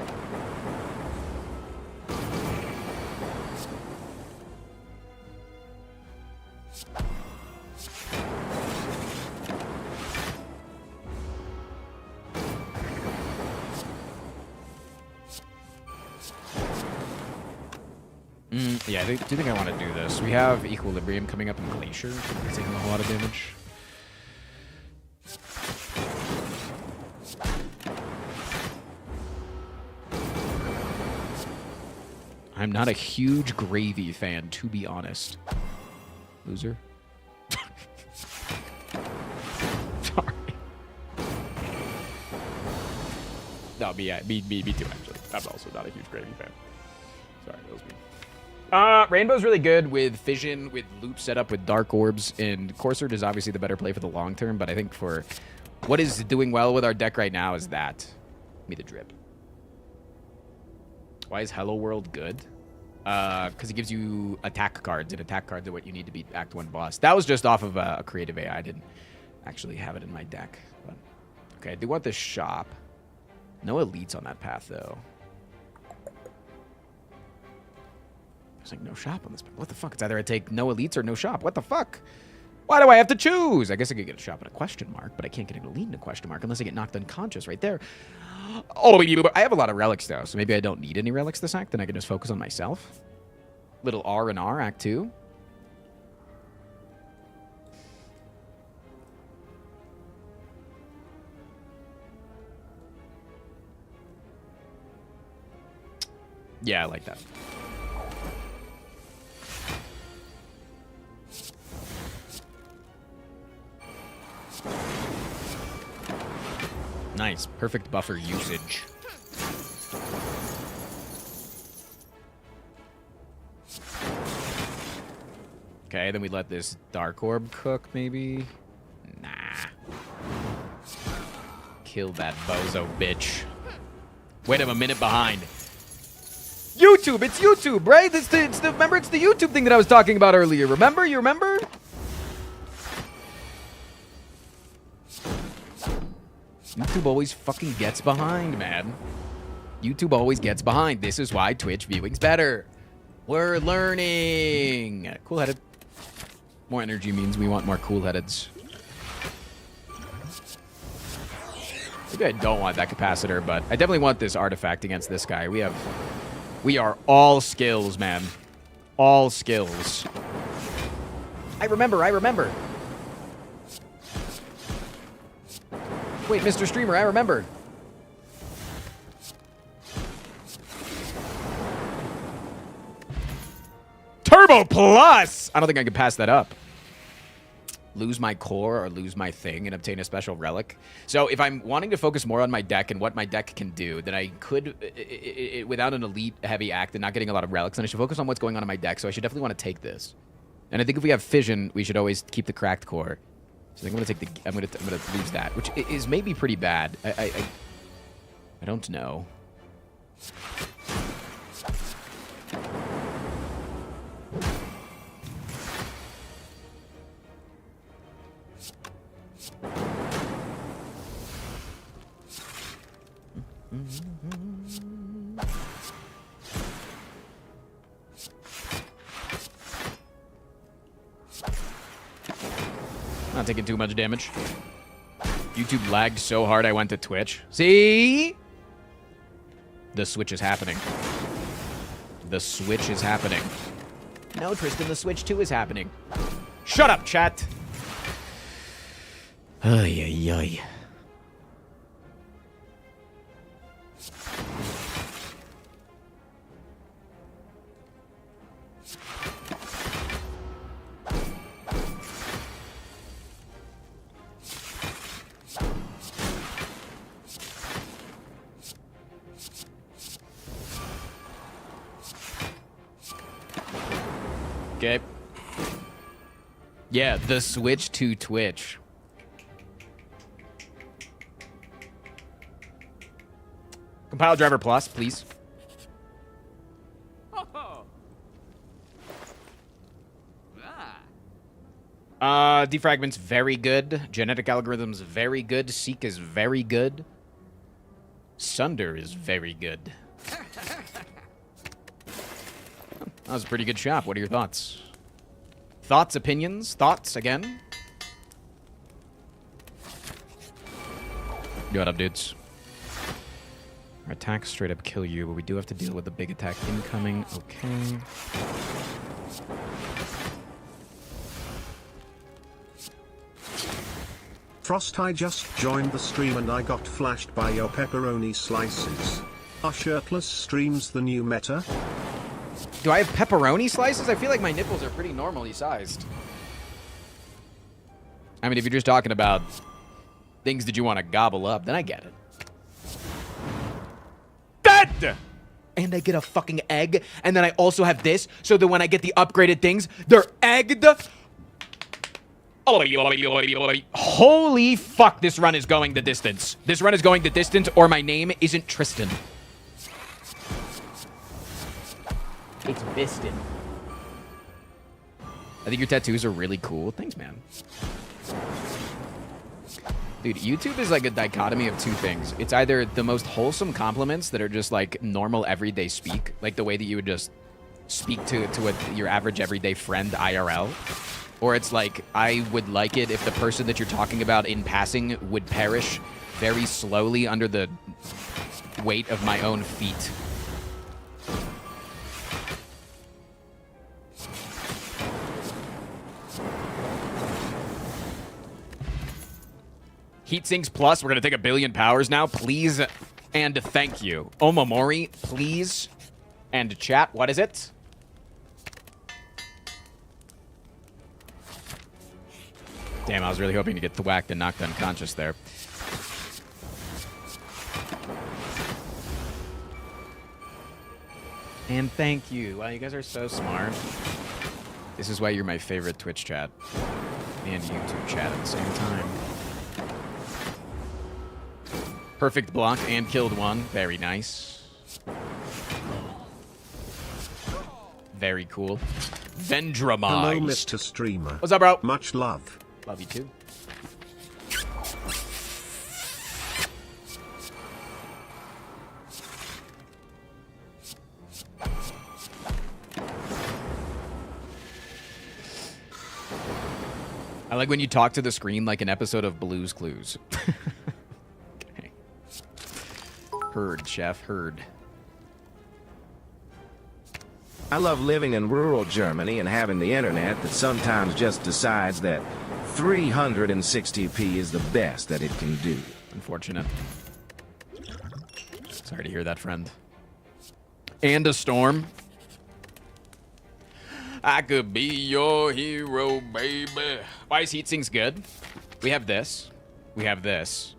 Speaker 1: Yeah, I do think I want to do this. We have Equilibrium coming up in Glacier. It's taking a whole lot of damage. I'm not a huge gravy fan, to be honest. Loser. Sorry. No, me too, actually. I'm also not a huge gravy fan. Sorry, that was me. Rainbow's really good with Fission, with loop setup, with Dark Orbs, and Corsair is obviously the better play for the long term, but I think for what is doing well with our deck right now is that. Give me the drip. Why is Hello World good? Because it gives you attack cards, and attack cards are what you need to beat Act 1 boss. That was just off of a creative AI. I didn't actually have it in my deck, but Okay, I do want this shop. No elites on that path, though. There's like no shop on this path. What the fuck? It's either I take no elites or no shop. What the fuck? Why do I have to choose? I guess I could get a shop and a question mark, but I can't get an elite and a question mark unless I get knocked unconscious right there. Oh, I have a lot of relics, though, so maybe I don't need any relics this act, then I can just focus on myself. Little R and R, Act 2. Yeah, I like that. Nice. Perfect buffer usage. Okay, then we let this Dark Orb cook, maybe? Nah. Kill that bozo bitch. Wait, I'm a minute behind. YouTube! It's YouTube, right? Remember, it's the YouTube thing that I was talking about earlier. Remember? You remember? YouTube always fucking gets behind, man. YouTube always gets behind. This is why Twitch viewing's better. We're learning. Cool-headed. More energy means we want more cool-headeds. Maybe I don't want that capacitor, but I definitely want this artifact against this guy. We are all skills, man. All skills. I remember. Wait, Mr. Streamer, I remember. Turbo Plus! I don't think I can pass that up. Lose my core or lose my thing and obtain a special relic. So if I'm wanting to focus more on my deck and what my deck can do, then I could, without an elite heavy act and not getting a lot of relics, then I should focus on what's going on in my deck. So I should definitely want to take this. And I think if we have fission, we should always keep the cracked core. So I think I'm gonna take the. I'm gonna lose that, which is maybe pretty bad. I don't know. Not taking too much damage. YouTube lagged so hard I went to Twitch. See? The switch is happening. The switch is happening. No, Tristan, the switch too is happening. Shut up, chat. Ay, ay, ay. Okay. Yeah, the switch to Twitch. Compile driver plus, please. Defragment's very good. Genetic algorithm's very good. Seek is very good. Sunder is very good. That was a pretty good shop. What are your thoughts? Thoughts, opinions? Thoughts again? What up, dudes? Our attacks straight up kill you, but we do have to deal with the big attack incoming. Okay.
Speaker 3: Frost, I just joined the stream and I got flashed by your pepperoni slices. Are shirtless streams the new meta?
Speaker 1: Do I have pepperoni slices? I feel like my nipples are pretty normally sized. I mean, if you're just talking about things that you want to gobble up, then I get it. Dead! And I get a fucking egg, and then I also have this, so that when I get the upgraded things, they're egged. Holy fuck, this run is going the distance. This run is going the distance, or my name isn't Tristan. It's Biston. I think your tattoos are really cool. Thanks, man. Dude, YouTube is like a dichotomy of two things. It's either the most wholesome compliments that are just like normal everyday speak, like the way that you would just speak to your average everyday friend IRL, or it's like, I would like it if the person that you're talking about in passing would perish very slowly under the weight of my own feet. Heat sinks plus, we're going to take 1 billion powers now. Please and thank you. Omamori, please. And chat, what is it? Damn, I was really hoping to get thwacked and knocked unconscious there. And thank you. Wow, you guys are so smart. This is why you're my favorite Twitch chat and YouTube chat at the same time. Perfect block and killed one. Very nice. Very cool. Vendramize.
Speaker 3: Hello, Mr. Streamer.
Speaker 1: What's up, bro?
Speaker 3: Much love.
Speaker 1: Love you too. I like when you talk to the screen like an episode of Blue's Clues. Okay. Heard, chef, heard.
Speaker 2: I love living in rural Germany and having the internet that sometimes just decides that 360p is the best that it can do.
Speaker 1: Unfortunate. Sorry to hear that, friend. And a storm. I could be your hero, baby. Why is heat sinks good? We have this. We have this.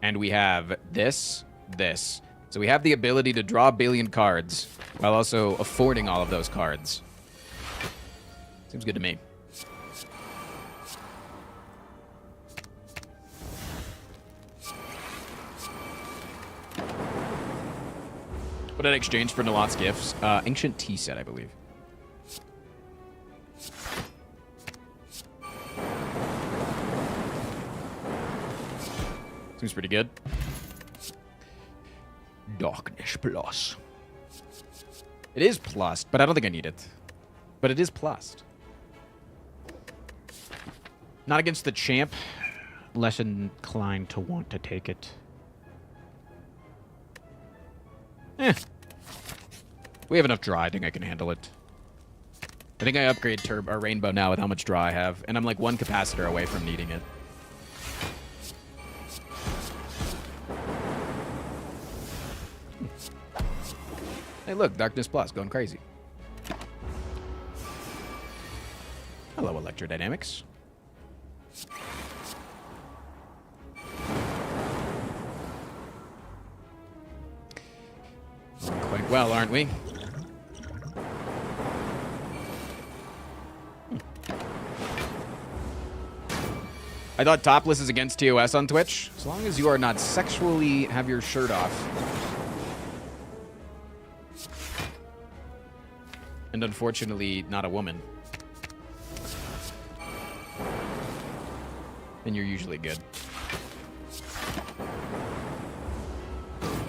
Speaker 1: And we have this. So we have the ability to draw 1 billion cards while also affording all of those cards. Seems good to me. What did I exchange for Nalat's gifts? Ancient tea set, I believe. Seems pretty good. Darkness plus. It is plus, but I don't think I need it. But it is plus. Not against the champ. Less inclined to want to take it. We have enough draw. I think I can handle it. I think I upgrade Rainbow now with how much draw I have. And I'm like 1 capacitor away from needing it. Hey, look, Darkness Plus, going crazy. Hello, Electrodynamics. Doing quite well, aren't we? I thought topless is against TOS on Twitch. As long as you are not sexually have your shirt off. And unfortunately, not a woman. Then you're usually good.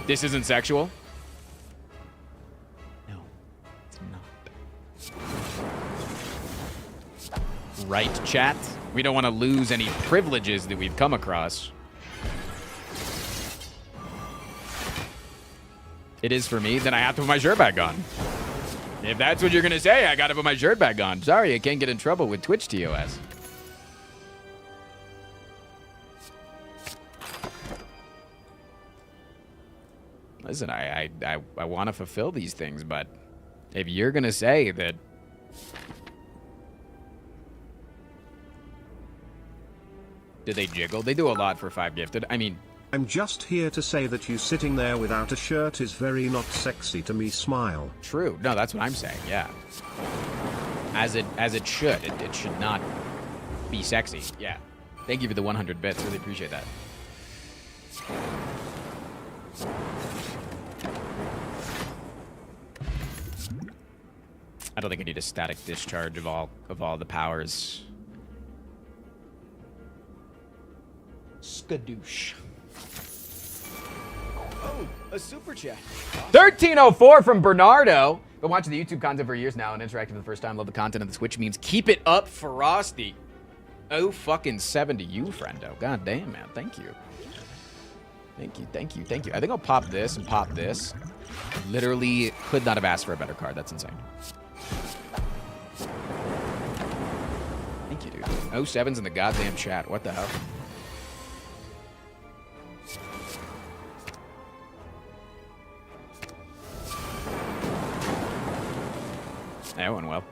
Speaker 1: This isn't sexual? No, it's not. Right, chat? We don't want to lose any privileges that we've come across. It is for me, then I have to put my shirt back on. If that's what you're going to say, I got to put my shirt back on. Sorry, I can't get in trouble with Twitch TOS. Listen, I want to fulfill these things, but if you're going to say that... Do they jiggle? They do a lot for 5 gifted. I mean...
Speaker 3: I'm just here to say that you sitting there without a shirt is very not sexy to me. Smile.
Speaker 1: True. No, that's what I'm saying. Yeah. As it should. It should not be sexy. Yeah. Thank you for the 100 bits. Really appreciate that. I don't think I need a static discharge of all the powers. Skadoosh. Oh, a super chat. 1304 from Bernardo. Been watching the YouTube content for years now and interacting for the first time. Love the content of the Twitch memes. Keep it up, Frosty. Oh, fucking 7 to you, friendo. God damn, man. Thank you. Thank you, thank you, thank you. I think I'll pop this and pop this. Literally could not have asked for a better card. That's insane. Thank you, dude. 07's in the goddamn chat. What the hell? That went well.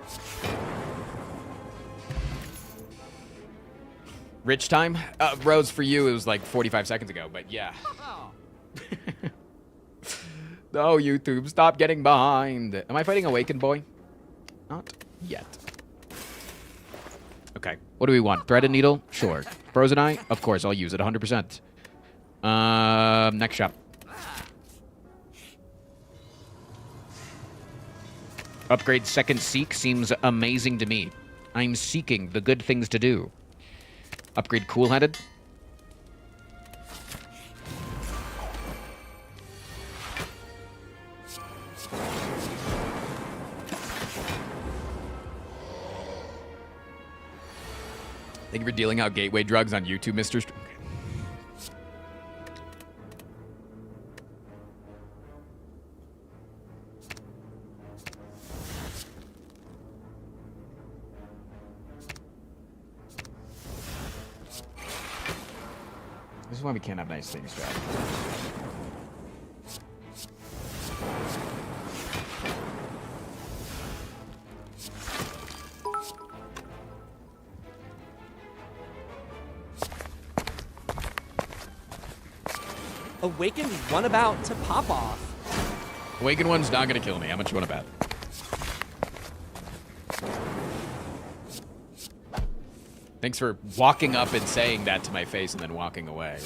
Speaker 1: Rich time? Rose, for you, it was like 45 seconds ago, but yeah. No, YouTube, stop getting behind. Am I fighting Awakened Boy? Not yet. Okay, what do we want? Threaded Needle? Sure. Frozen Eye? Of course, I'll use it 100%. Next shop. Upgrade second seek seems amazing to me. I'm seeking the good things to do. Upgrade cool-headed. Thank you for dealing out gateway drugs on YouTube, Mr. This is why we can't have nice things, Jack.
Speaker 14: Awakened one about to pop off.
Speaker 1: Awakened one's not gonna kill me. How much you want to bet? Thanks for walking up and saying that to my face and then walking away.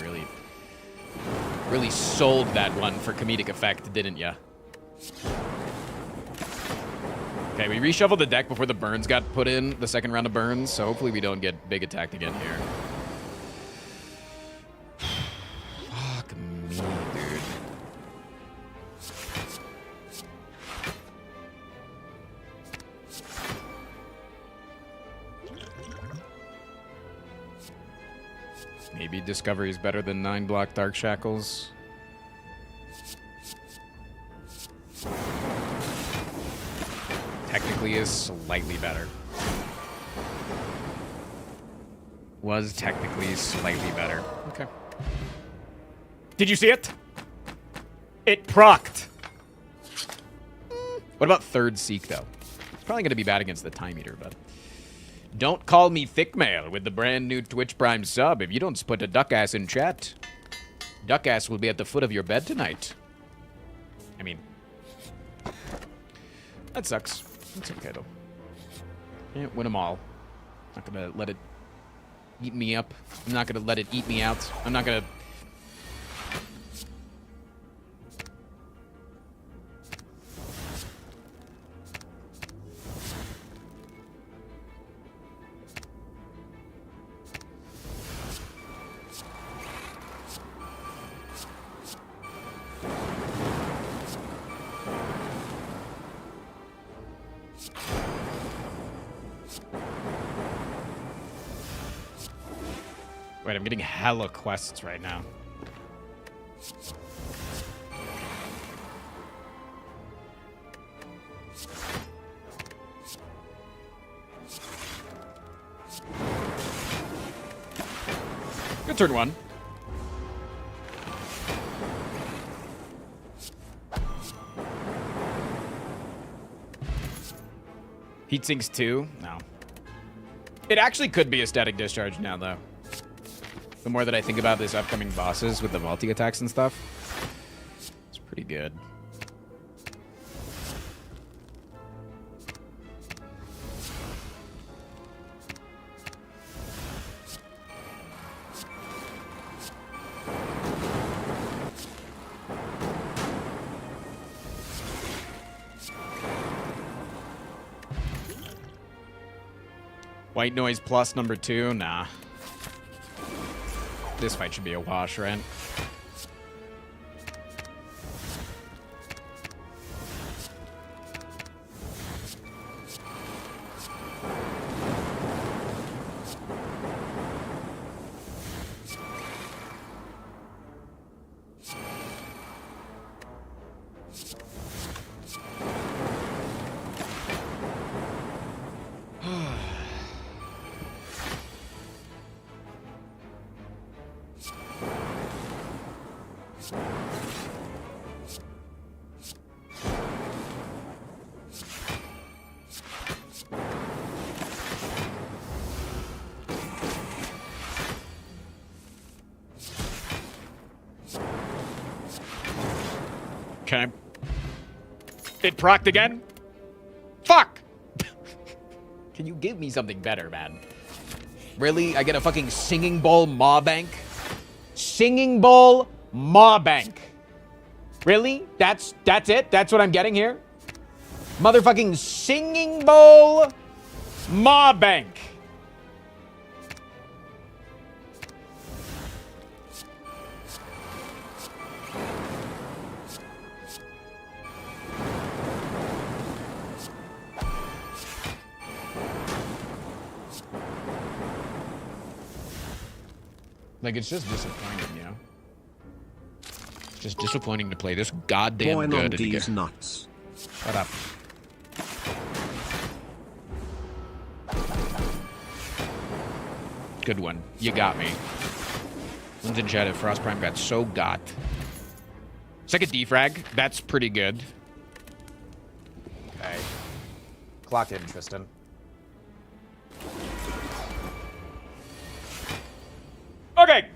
Speaker 1: Really sold that one for comedic effect, didn't ya? Okay, we reshuffled the deck before the burns got put in, the second round of burns, so hopefully we don't get big attacked again here. Fuck me, dude. Maybe Discovery is better than 9-block Dark Shackles. Technically is slightly better. Was technically slightly better. Okay. Did you see it? It procced. What about third Seek, though? It's probably going to be bad against the Time Eater, but... Don't call me thick mail with the brand new Twitch Prime sub if you don't put a duck ass in chat. Duck ass will be at the foot of your bed tonight. I mean, that sucks. It's okay though. Can't win them all. Not gonna let it eat me up. I'm not gonna let it eat me out. I'm not gonna. Wait, I'm getting hella quests right now. Good turn one. Heat sinks 2? No. It actually could be a static discharge now, though. The more that I think about this upcoming bosses with the multi-attacks and stuff, it's pretty good. White noise plus number 2? Nah. This fight should be a wash, right? Can I? It procced again? Fuck! Can you give me something better, man? Really? I get a fucking singing bowl maw bank? Singing bowl maw bank. Really? That's it? That's what I'm getting here? Motherfucking singing bowl maw bank. Like, it's just disappointing, you know? It's just disappointing to play this goddamn
Speaker 3: Boy
Speaker 1: good.
Speaker 3: on
Speaker 1: And
Speaker 3: these nuts.
Speaker 1: Shut up. Good one. You got me. One's in chat at Frost Prime got so got. Second defrag. That's pretty good. Okay. Clock in, Tristan. Okay.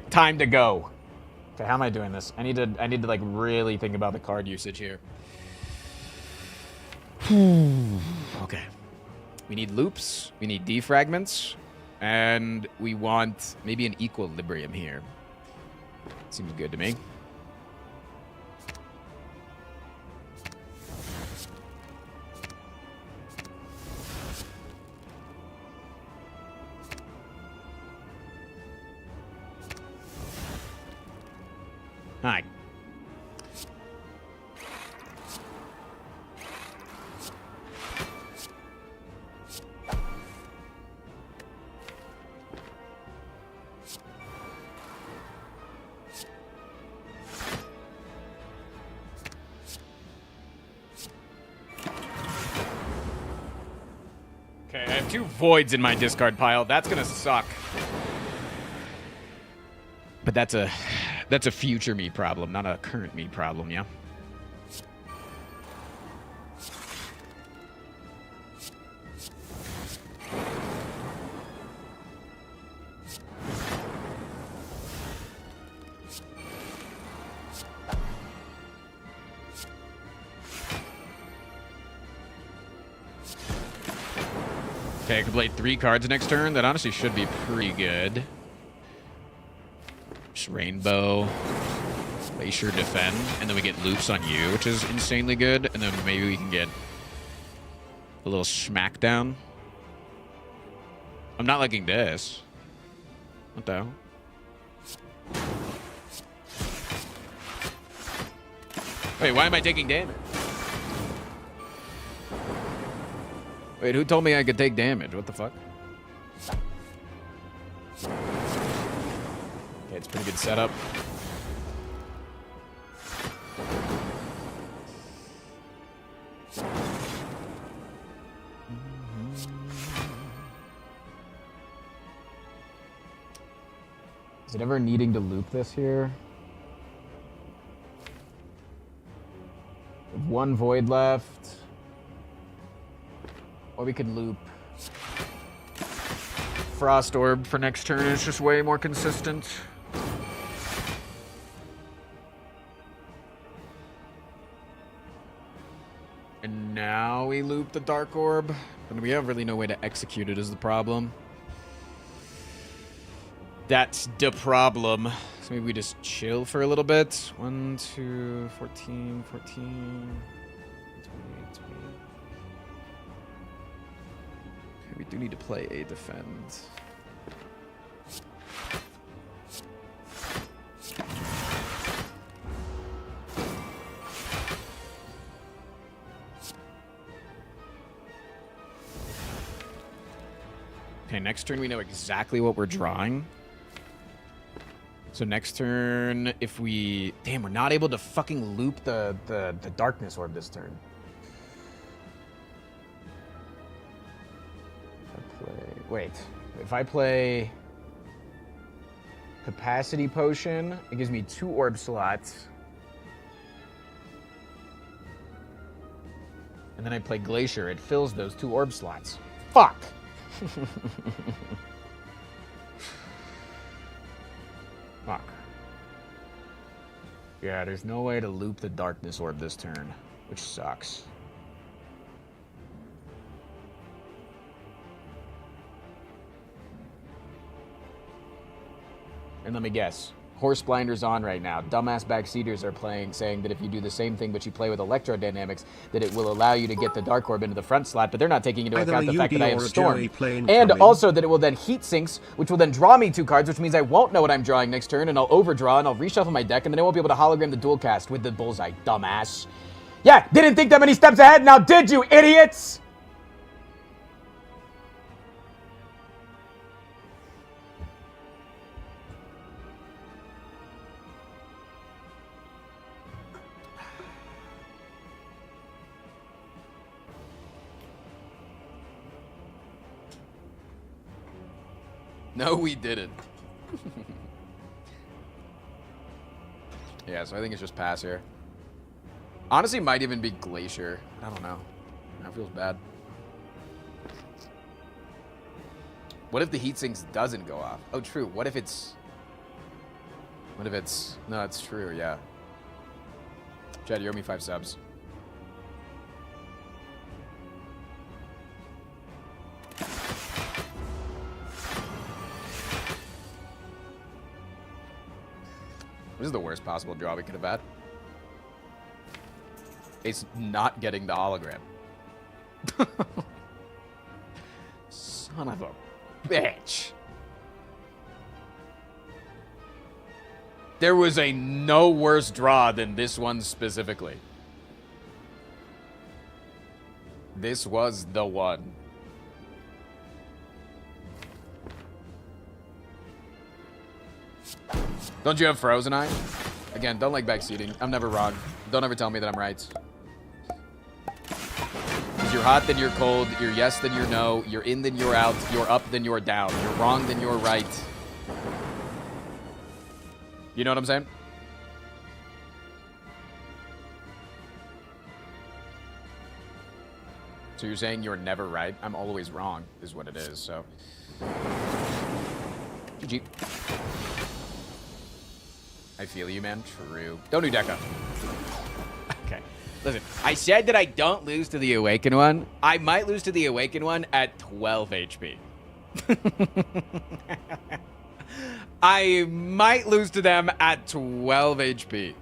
Speaker 1: Time to go. Okay, how am I doing this? I need to like really think about the card usage here. Okay. We need loops, we need defragments, and we want maybe an equilibrium here. Seems good to me. Hi. Okay, I have 2 voids in my discard pile. That's gonna suck. But that's a future me problem, not a current me problem, yeah? Okay, I can play 3 cards next turn. That honestly should be pretty good. Just Rainbow, Glacier, Defend, and then we get loops on you, which is insanely good. And then maybe we can get a little smackdown. I'm not liking this. What the hell? Wait, why am I taking damage? Wait, who told me I could take damage? What the fuck? Okay, it's pretty good setup. Is it ever needing to loop this here? We have 1 void left. Or we could loop Frost Orb for next turn. It's just way more consistent. And now we loop the Dark Orb. And we have really no way to execute it is the problem. That's the problem. So maybe we just chill for a little bit. 1, 2, 14, 14. 28, 28. We do need to play a defend. Okay, next turn we know exactly what we're drawing. So next turn, if we... Damn, we're not able to fucking loop the darkness orb this turn. Wait, if I play Capacity Potion, it gives me 2 orb slots. And then I play Glacier, it fills those 2 orb slots. Fuck! Fuck. Yeah, there's no way to loop the Darkness Orb this turn, which sucks. And let me guess. Horse blinders on right now. Dumbass backseaters are playing, saying that if you do the same thing but you play with electrodynamics, that it will allow you to get the Dark Orb into the front slot, but they're not taking into account the fact that I have Storm. And also that it will then heat sinks, which will then draw me 2 cards, which means I won't know what I'm drawing next turn, and I'll overdraw, and I'll reshuffle my deck, and then I won't be able to hologram the dual cast with the bullseye, dumbass. Yeah, didn't think that many steps ahead, now did you, idiots? No, we didn't. Yeah, so I think it's just pass here. Honestly, might even be Glacier. I don't know. That feels bad. What if the heat sinks doesn't go off? Oh, true. What if it's... What if it's... No, it's true, yeah. Chad, you owe me 5 subs. This is the worst possible draw we could have had. It's not getting the hologram. Son of a bitch. There was a no worse draw than this one specifically. This was the one. Don't you have Frozen Eye? Again, don't like backseating. I'm never wrong. Don't ever tell me that I'm right. You're hot, then you're cold. You're yes, then you're no. You're in, then you're out. You're up, then you're down. You're wrong, then you're right. You know what I'm saying? So you're saying you're never right? I'm always wrong, is what it is, so. GG. I feel you, man. True. Don't do Deca. Okay. Listen, I said that I don't lose to the Awakened one. I might lose to the Awakened one at 12 HP. I might lose to them at 12 HP.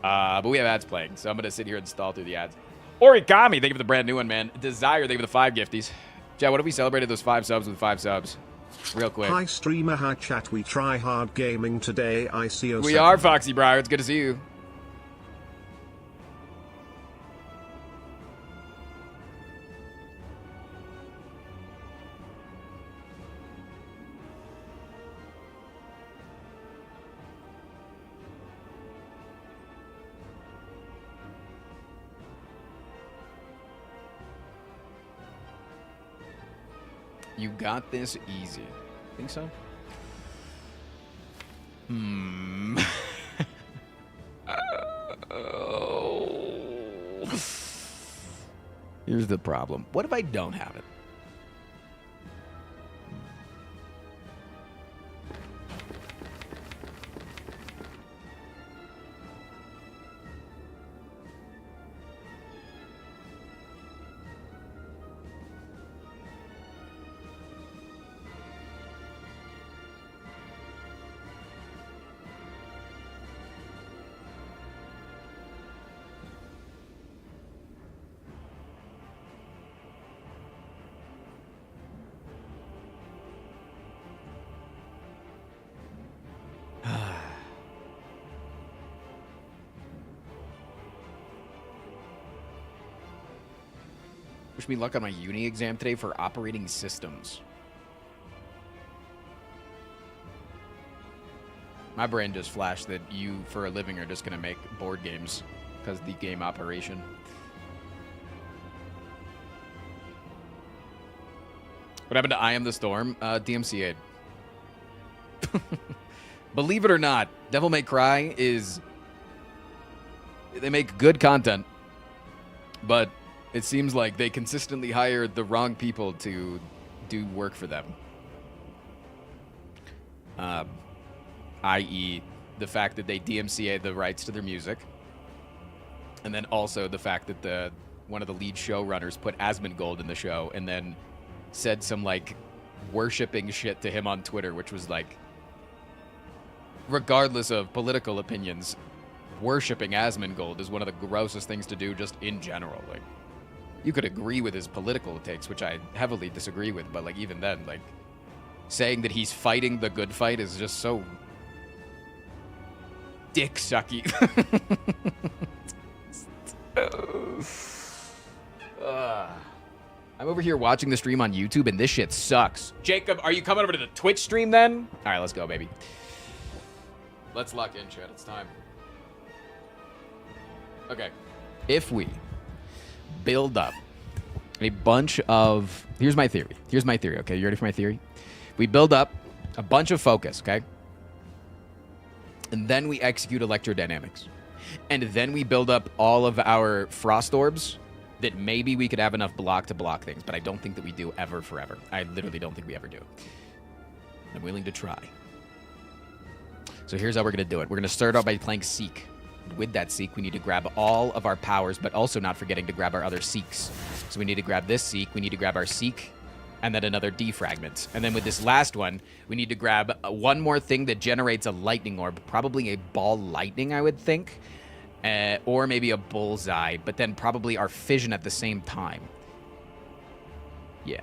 Speaker 1: But we have ads playing, so I'm going to sit here and stall through the ads. Origami, thank you for the brand new one, man. Desire, thank you for the 5 gifties. Chad, what if we celebrated those 5 subs with 5 subs? Real quick.
Speaker 3: Hi streamer, hi chat, we try hard gaming today, ICO7.
Speaker 1: We are, Foxy Briar, it's good to see you. You got this easy. Think so? Here's the problem. What if I don't have it? Wish me luck on my uni exam today for operating systems. My brain just flashed that you, for a living, are just going to make board games because the game operation. What happened to I Am the Storm? DMCA'd. Believe it or not, Devil May Cry is... They make good content, but it seems like they consistently hire the wrong people to do work for them. I.e., the fact that they DMCA the rights to their music, and then also the fact that one of the lead showrunners put Asmongold in the show and then said some, like, worshipping shit to him on Twitter, which was, like, regardless of political opinions, worshipping Asmongold is one of the grossest things to do just in general. Like, you could agree with his political takes, which I heavily disagree with, but, like, even then, like, saying that he's fighting the good fight is just so dick sucky. I'm over here watching the stream on YouTube, and this shit sucks. Jacob, are you coming over to the Twitch stream then? All right, let's go, baby. Let's lock in, chat. It's time. Okay. If we build up a bunch of... Here's my theory. Here's my theory, okay? You ready for my theory? We build up a bunch of focus, okay? And then we execute electrodynamics. And then we build up all of our frost orbs that maybe we could have enough block to block things, but I don't think that we do ever forever. I literally don't think we ever do. I'm willing to try. So here's how we're going to do it. We're going to start out by playing Seek. With that Seek, we need to grab all of our powers, but also not forgetting to grab our other Seeks. So we need to grab this Seek, we need to grab our Seek, and then another defragment. And then with this last one, we need to grab one more thing that generates a lightning orb, probably a ball lightning, I would think, or maybe a bullseye, but then probably our fission at the same time. Yeah.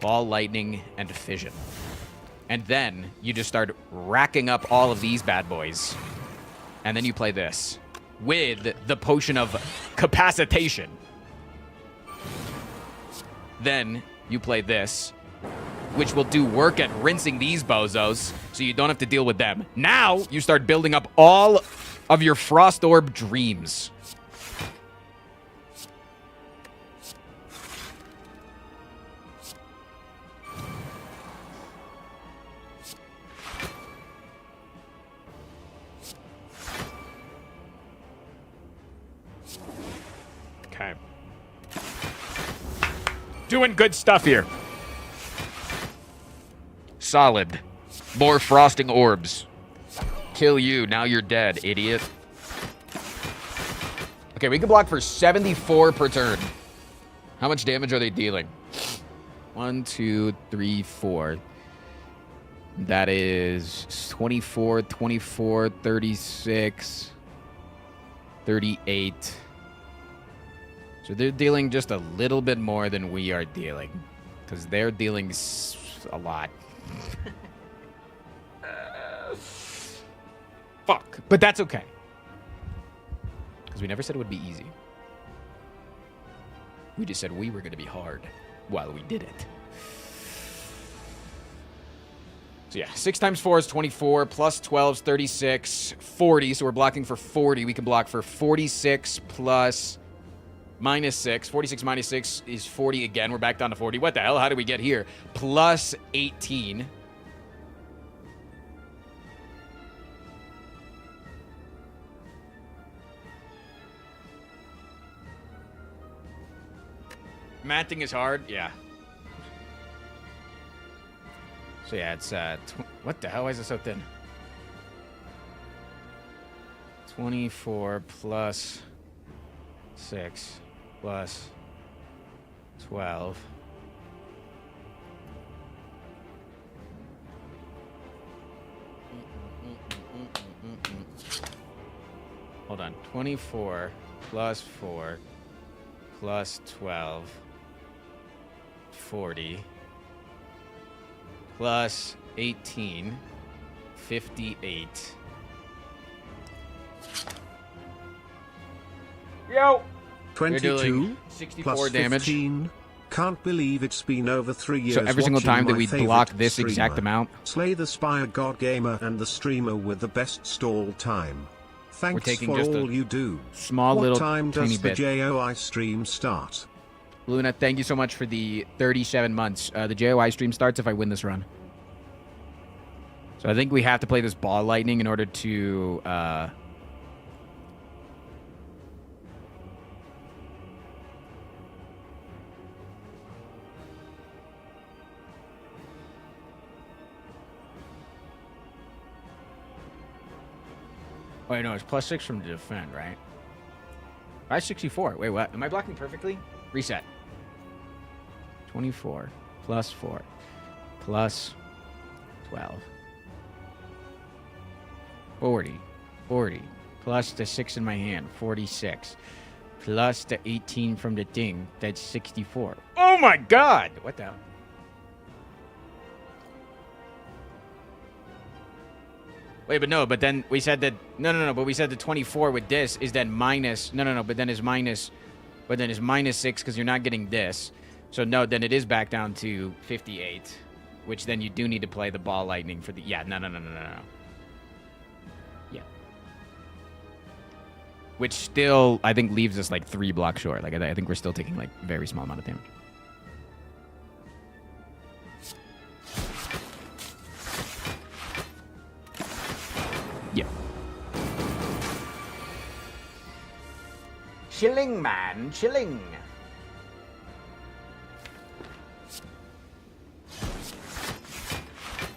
Speaker 1: Ball lightning and fission. And then you just start racking up all of these bad boys. And then you play this with the potion of capacitation. Then you play this, which will do work at rinsing these bozos, so you don't have to deal with them. Now you start building up all of your Frost Orb dreams. Okay. Doing good stuff here. Solid. More frosting orbs. Kill you, now you're dead, idiot. Okay, we can block for 74 per turn. How much damage are they dealing? 1, 2, 3, 4. That is 24, 24, 36, 38. So they're dealing just a little bit more than we are dealing. Because they're dealing a lot. Fuck. But that's okay. Because we never said it would be easy. We just said we were going to be hard while we did it. So yeah, 6 times 4 is 24, plus 12 is 36, 40. So we're blocking for 40. We can block for 46 plus minus 6. 46 minus 6 is 40 again. We're back down to 40. What the hell? How did we get here? Plus 18. Matting is hard, yeah. So yeah, it's what the hell? Why is it so thin? 24 plus 6 plus 12. Hold on. 24 plus 4 plus 12. 40 plus 18, 58. Yo!
Speaker 3: 22
Speaker 1: 64
Speaker 3: plus
Speaker 1: damage.
Speaker 3: 15. Can't believe it's been over 3 years.
Speaker 1: So every single
Speaker 3: watching
Speaker 1: time that
Speaker 3: my
Speaker 1: we
Speaker 3: favorite
Speaker 1: block this exact
Speaker 3: streamer,
Speaker 1: amount,
Speaker 3: Slay the Spire God Gamer and the streamer with the best stall time. Thanks
Speaker 1: taking
Speaker 3: for
Speaker 1: just
Speaker 3: all
Speaker 1: a
Speaker 3: you do.
Speaker 1: small
Speaker 3: what
Speaker 1: little
Speaker 3: time
Speaker 1: tiny
Speaker 3: does the
Speaker 1: bit.
Speaker 3: JOI stream start?
Speaker 1: Luna, thank you so much for the 37 months. The JOI stream starts if I win this run. So I think we have to play this ball lightning in order to... Wait, no, it's +6 from the defend, right? 564. Wait, what? Am I blocking perfectly? Reset. 24 plus 4 plus 12. 40 plus the 6 in my hand, 46, plus the 18 from the thing, that's 64. Oh my god! What the hell? Wait, but then we said that no, but we said the 24 with this is then minus but then is minus 6 because you're not getting this. So no, then it is back down to 58, which then you do need to play the ball lightning for the no. Yeah. Which still I think leaves us like 3 blocks short. Like I think we're still taking like very small amount of damage. Yeah. Chilling, man. Chilling.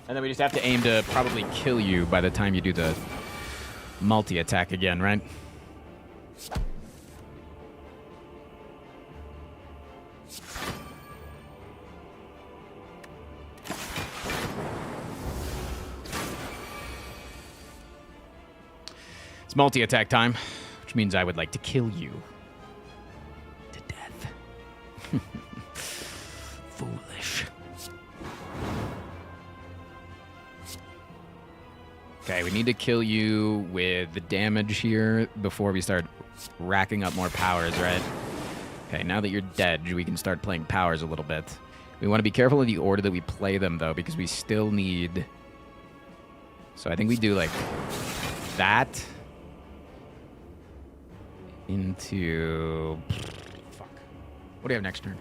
Speaker 1: And then we just have to aim to probably kill you by the time you do the multi-attack again, right? It's multi-attack time, which means I would like to kill you to death. Foolish. Okay, we need to kill you with the damage here before we start racking up more powers, right? Okay, now that you're dead, we can start playing powers a little bit. We want to be careful of the order that we play them, though, because we still need... So I think we do, like, that into... Fuck. What do you have next turn?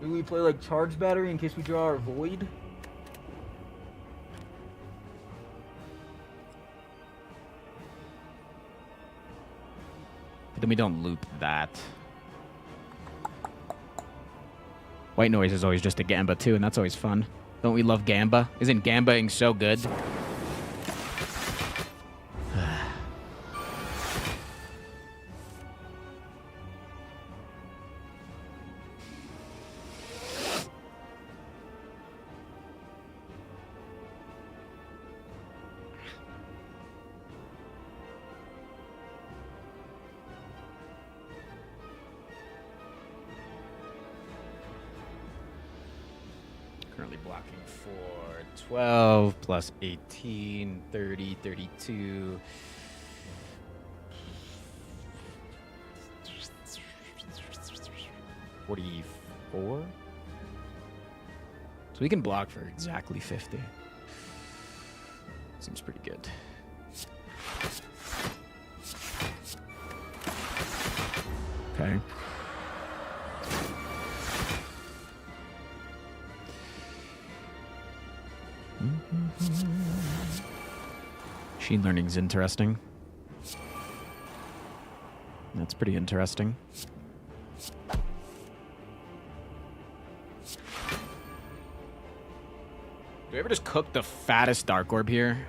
Speaker 1: Do we play, like, charge battery in case we draw our void? But then we don't loop that. White noise is always just a Gamba too, and that's always fun. Don't we love Gamba? Isn't Gambaing so good? Currently blocking for 12 plus 18, 30, 32. $44? So we can block for exactly 50. Seems pretty good. Okay. Machine learning's interesting. That's pretty interesting. Do we ever just cook the fattest Dark Orb here?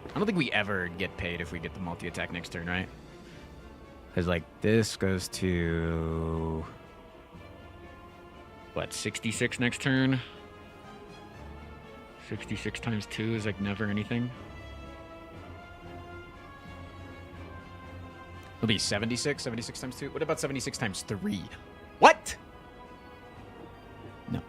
Speaker 1: I don't think we ever get paid if we get the multi-attack next turn, right? Because, like, this goes to... What, 66 next turn? 66 times 2 is, like, never anything. It'll be 76? 76 times 2? What about 76 times 3? What? No.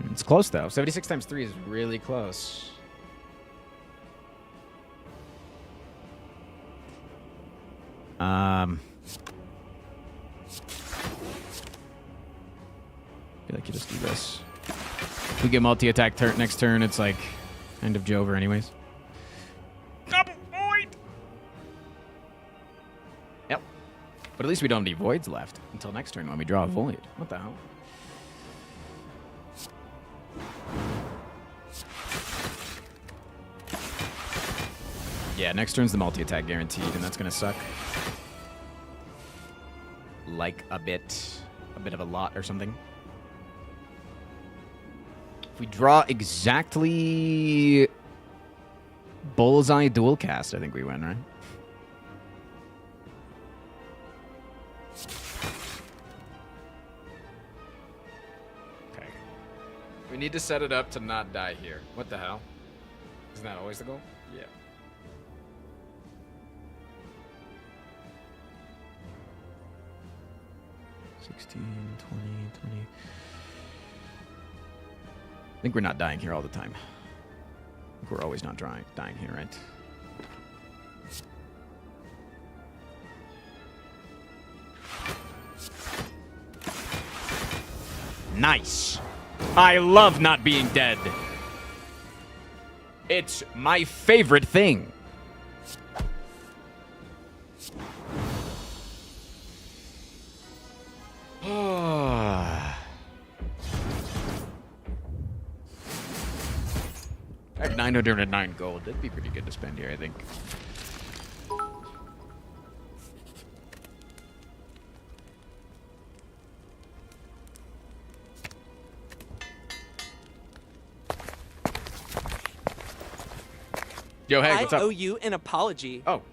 Speaker 1: It's close, though. 76 times 3 is really close. I feel like you just do this. If we get multi-attack next turn, it's like end of Jover anyways. Double void! Yep. But at least we don't have any voids left until next turn when we draw a void. What the hell? Yeah, next turn's the multi-attack guaranteed, and that's gonna suck. Like a bit of a lot or something. If we draw exactly bullseye dual cast, I think we win, right? Okay. We need to set it up to not die here. What the hell? Isn't that always the goal? Yeah. I think we're not dying here all the time. I think we're always not dying here, right? Nice. I love not being dead. It's my favorite thing. I have 909 gold. That'd be pretty good to spend here, I think. Yo, hey, what's up?
Speaker 14: I owe you an apology.
Speaker 1: Oh.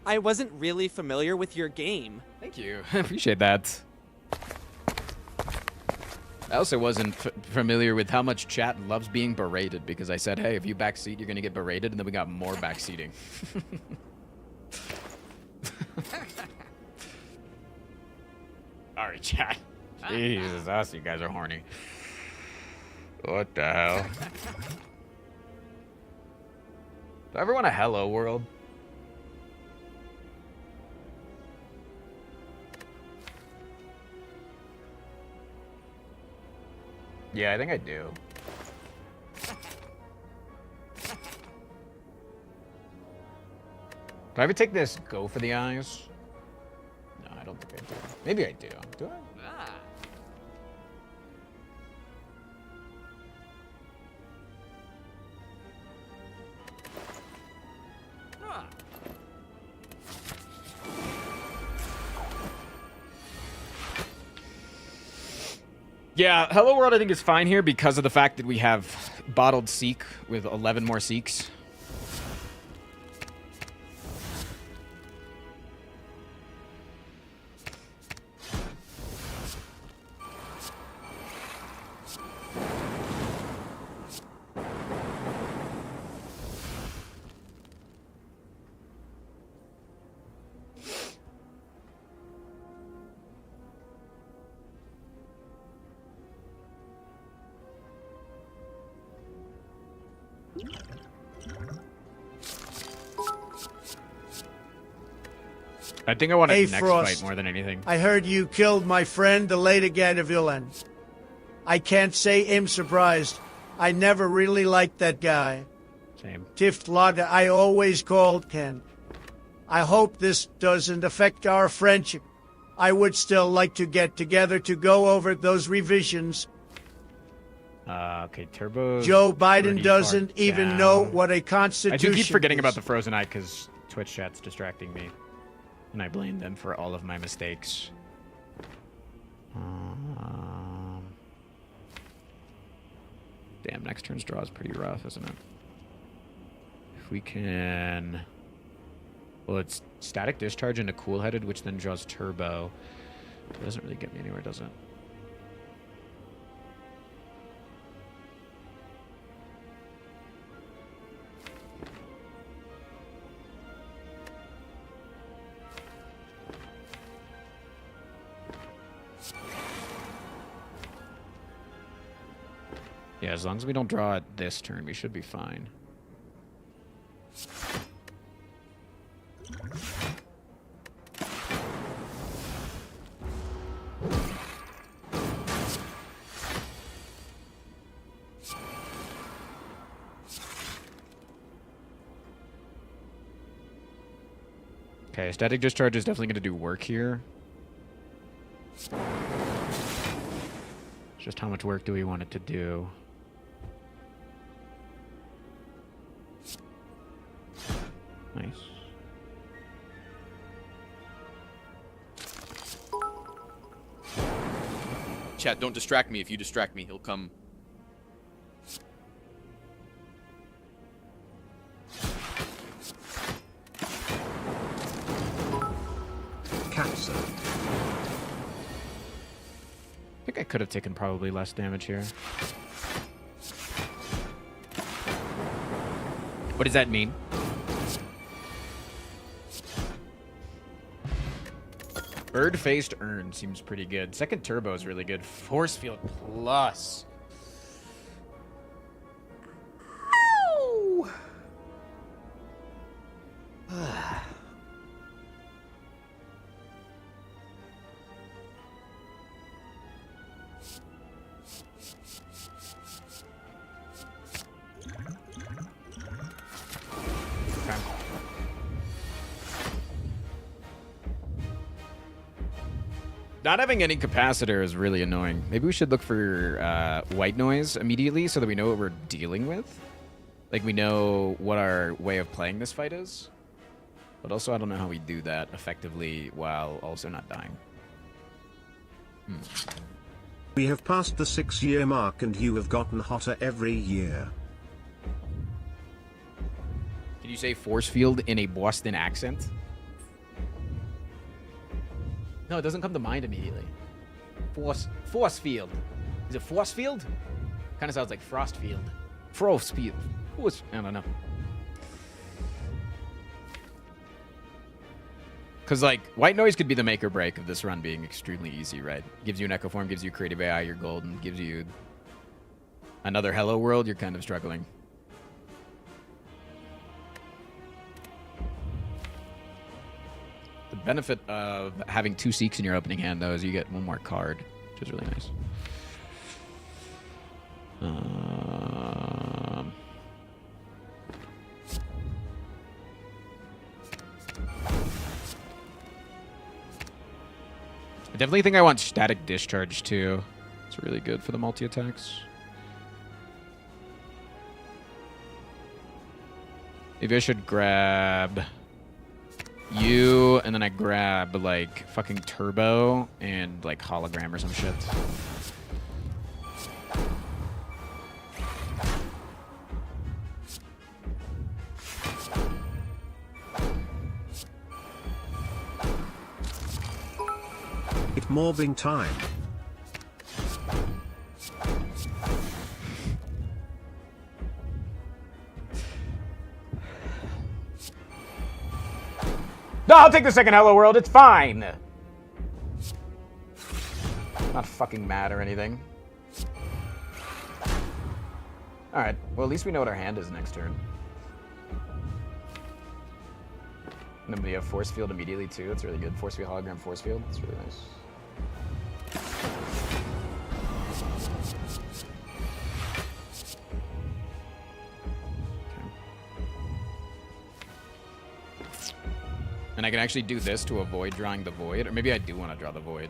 Speaker 14: I wasn't really familiar with your game.
Speaker 1: Thank you. I appreciate that. I also wasn't familiar with how much chat loves being berated because I said, hey, if you backseat, you're going to get berated, and then we got more backseating. Alright, chat. Jesus, us, you guys are horny. What the hell? Do I ever want a hello world? Yeah, I think I do. Do I ever take this go for the eyes? No, I don't think I do. Maybe I do. Do I? Yeah, Hello World I think is fine here because of the fact that we have Bottled Seek with 11 more Seeks. I think I want a next
Speaker 6: Frost,
Speaker 1: fight more than anything.
Speaker 6: I heard you killed my friend, the late again villain. I can't say I'm surprised. I never really liked that guy.
Speaker 1: Same.
Speaker 6: Tiftlada, I always called Ken. I hope this doesn't affect our friendship. I would still like to get together to go over those revisions.
Speaker 1: Okay, Turbo.
Speaker 6: Joe Biden doesn't even know what a constitution
Speaker 1: I do keep forgetting
Speaker 6: is.
Speaker 1: about the Frozen Eye because Twitch chat's distracting me. And I blame them for all of my mistakes. Damn, next turn's draw is pretty rough, isn't it? If we can... Well, it's Static Discharge into Cool-Headed, which then draws Turbo. It doesn't really get me anywhere, does it? Yeah, as long as we don't draw it this turn, we should be fine. Okay, static discharge is definitely going to do work here. Just how much work do we want it to do? Nice.
Speaker 13: Chat, don't distract me. If you distract me, he'll come.
Speaker 3: Cancer.
Speaker 1: I think I could have taken probably less damage here. What does that mean? Bird-faced urn seems pretty good. Second turbo is really good. Force field plus. Ow! Not having any capacitor is really annoying. Maybe we should look for white noise immediately so that we know what we're dealing with. Like, we know what our way of playing this fight is. But also, I don't know how we do that effectively while also not dying.
Speaker 3: We have passed the 6-year mark and you have gotten hotter every year.
Speaker 1: Did you say force field in a Boston accent? No, it doesn't come to mind immediately. Force field. Is it force field? Kind of sounds like frost field. Frost field. I don't know. Because, like, white noise could be the make or break of this run being extremely easy, right? Gives you an echo form, gives you creative AI, you're golden. Gives you another hello world, you're kind of struggling. The benefit of having 2 Seeks in your opening hand, though, is you get 1 more card, which is really nice. I definitely think I want static discharge, too. It's really good for the multi-attacks. Maybe I should grab you, and then I grab, like, fucking turbo and, like, hologram or some shit.
Speaker 3: It's mobbing time.
Speaker 1: No, I'll take the second hello world. It's fine. Not fucking mad or anything. All right. Well, at least we know what our hand is next turn. And then we have force field immediately too. It's really good. Force field, hologram, force field. It's really nice. And I can actually do this to avoid drawing the void. Or maybe I do want to draw the void,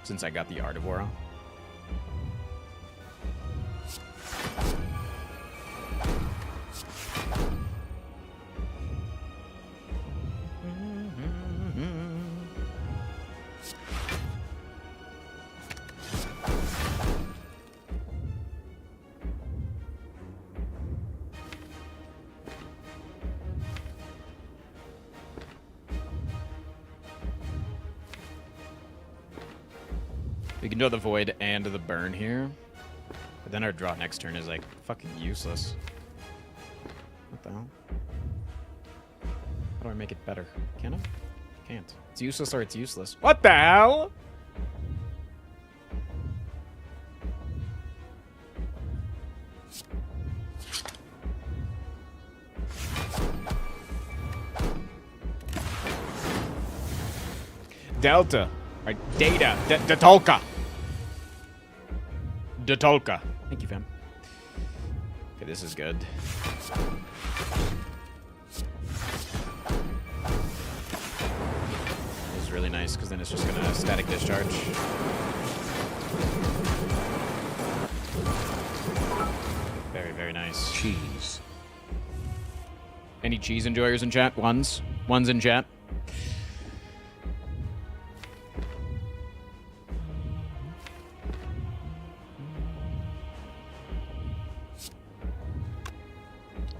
Speaker 1: since I got the Art of Aura. We can draw the void and the burn here. But then our draw next turn is like fucking useless. What the hell? How do I make it better? Can I? Can't. It's useless or it's useless. What the hell? Delta. Or data. Datolka. Datolka. Thank you, fam. Okay, this is good. really nice because then it's just gonna static discharge. Very, very nice.
Speaker 3: Cheese.
Speaker 1: Any cheese enjoyers in chat? Ones in chat.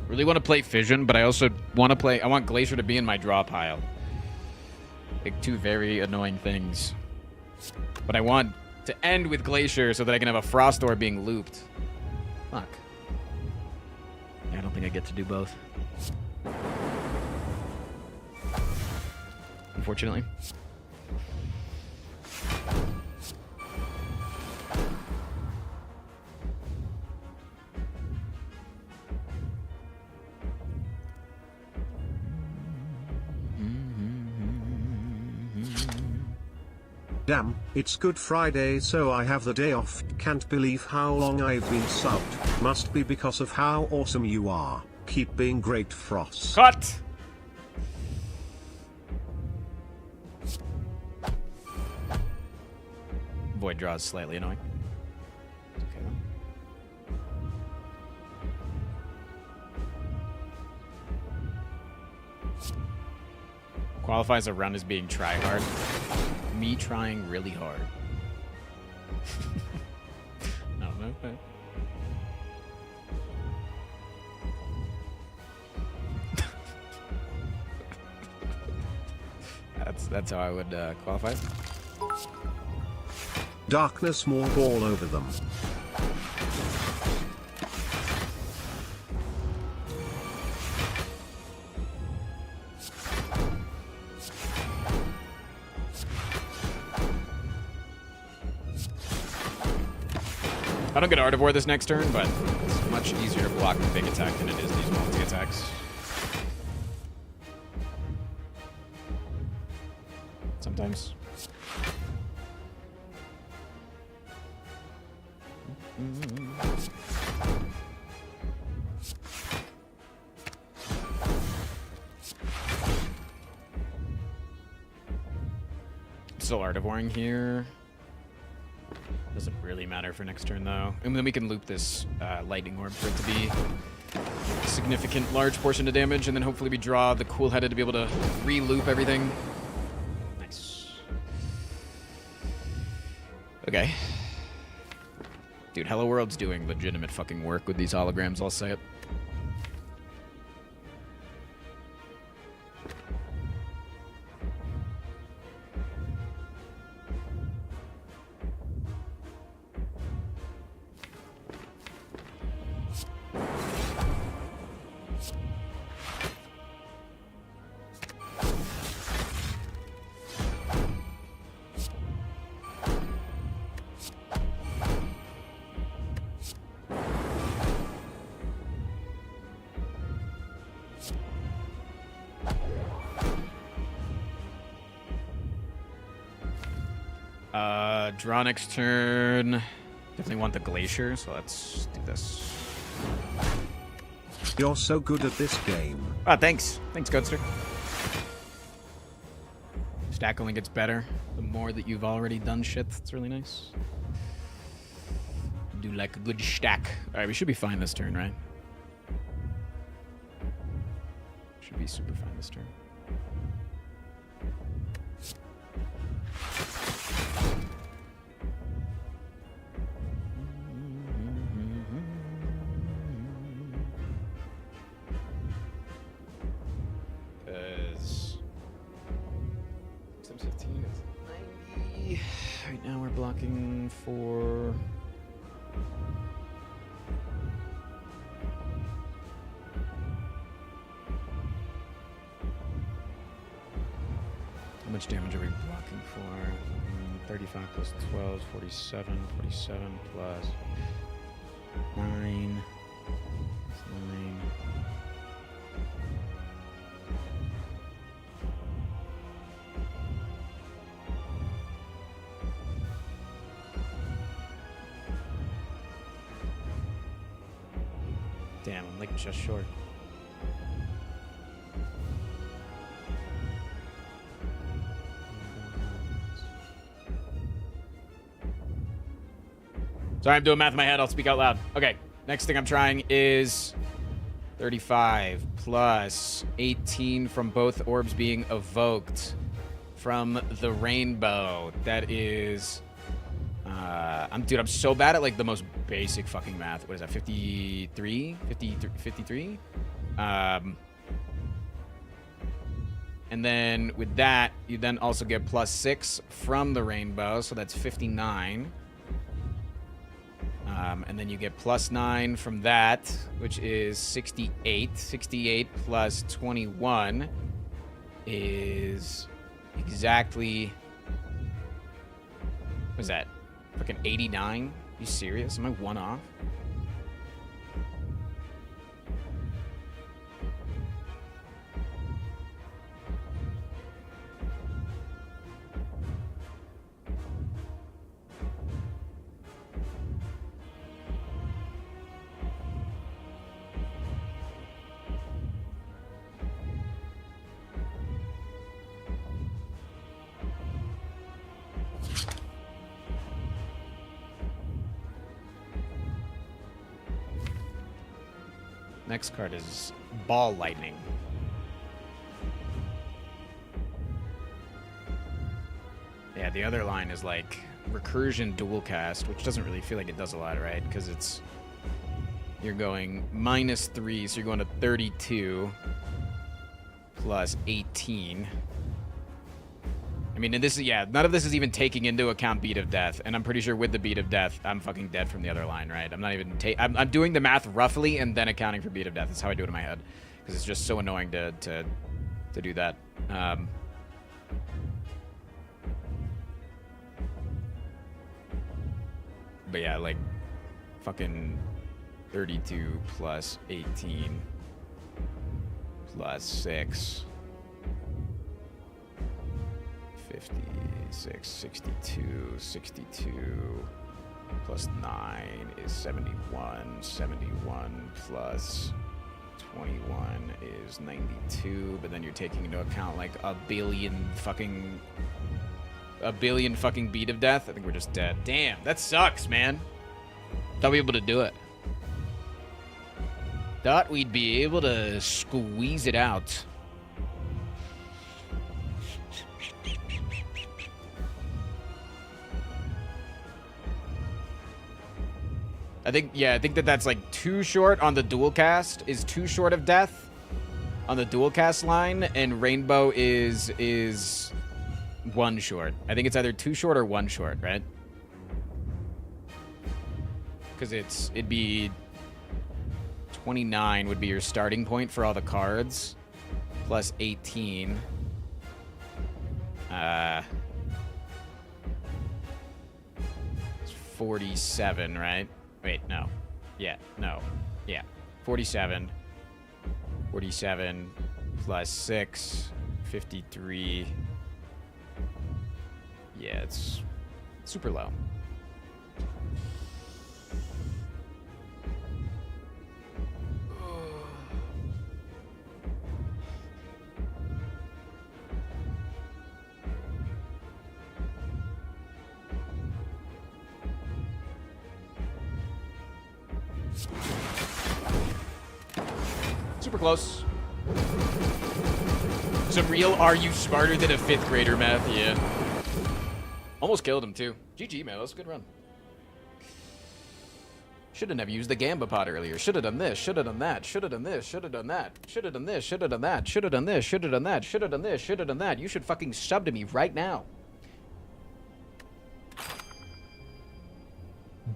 Speaker 1: Really want to play Fission, but I also want to play... I want Glacier to be in my draw pile. Like, two very annoying things. But I want to end with Glacier so that I can have a Frost Orb being looped. Fuck. Yeah, I don't think I get to do both. Unfortunately.
Speaker 3: Damn, it's Good Friday, so I have the day off. Can't believe how long I've been subbed. Must be because of how awesome you are. Keep being great, Frost.
Speaker 1: Cut! Void draw is slightly annoying. It's okay though. Qualifies a run as being tryhard. Me trying really hard. No. That's how I would qualify.
Speaker 3: Darkness morph all over them.
Speaker 1: I don't get Artivore this next turn, but it's much easier to block the big attack than it is these multi-attacks. Sometimes. Still Artivoring here. Doesn't really matter for next turn, though. And then we can loop this Lightning Orb for it to be a significant, large portion of damage, and then hopefully we draw the Cool-Headed to be able to re-loop everything. Nice. Okay. Dude, Hello World's doing legitimate fucking work with these holograms, I'll say it. Draw next turn. Definitely want the Glacier, so let's do this.
Speaker 3: You're so good at this game.
Speaker 1: Ah, thanks. Thanks, Godster. Stack only gets better the more that you've already done shit. That's really nice. Do like a good stack. Alright, we should be fine this turn, right? Should be super fine this turn. Right now we're blocking for... How much damage are we blocking for? 35 plus 12, 47, 47 plus 9. That's 9. Damn, I'm like just short. Sorry, I'm doing math in my head. I'll speak out loud. Okay, next thing I'm trying is 35 plus 18 from both orbs being evoked from the rainbow. That is... Dude, I'm so bad at, like, the most basic fucking math. What is that, 53? 53? And then with that, you then also get plus 6 from the rainbow, so that's 59. And then you get plus 9 from that, which is 68. 68 plus 21 is exactly... What is that? Fucking 89? You serious? Am I one off? Next card is Ball Lightning. Yeah, the other line is like Recursion Dual Cast, which doesn't really feel like it does a lot, right? Because it's... You're going -3, so you're going to 32 plus 18. I mean, and this is, yeah, none of this is even taking into account Beat of Death, and I'm pretty sure with the Beat of Death, I'm fucking dead from the other line, right? I'm not even, I'm doing the math roughly and then accounting for Beat of Death. That's how I do it in my head, because it's just so annoying to do that. But yeah, like, fucking 32 plus 18 plus 6. 56, 62, 62 plus 9 is 71. 71 plus 21 is 92. But then you're taking into account like a billion fucking Beat of Death. I think we're just dead. Damn, that sucks, man. Thought we'd be able to do it. Thought we'd be able to squeeze it out. I think that's like too short on the dual cast, is too short of death on the dual cast line, and Rainbow is 1 short. I think it's either 2 short or 1 short, right? Because it'd be 29 would be your starting point for all the cards, plus 18. 47, right? Wait, no. Yeah, no. Yeah. 47. 47 plus 6. 53. Yeah, it's super low. Super close. Some real "are you smarter than a 5th grader" math, yeah. Almost killed him too. GG, man, that was a good run. Should've never used the Gamba Pod earlier. Should've done this, should've done that, should've done this, should've done that, should've done this, should've done that, should've done this, should've done that, should've done this, should've done that. You should fucking sub to me right now.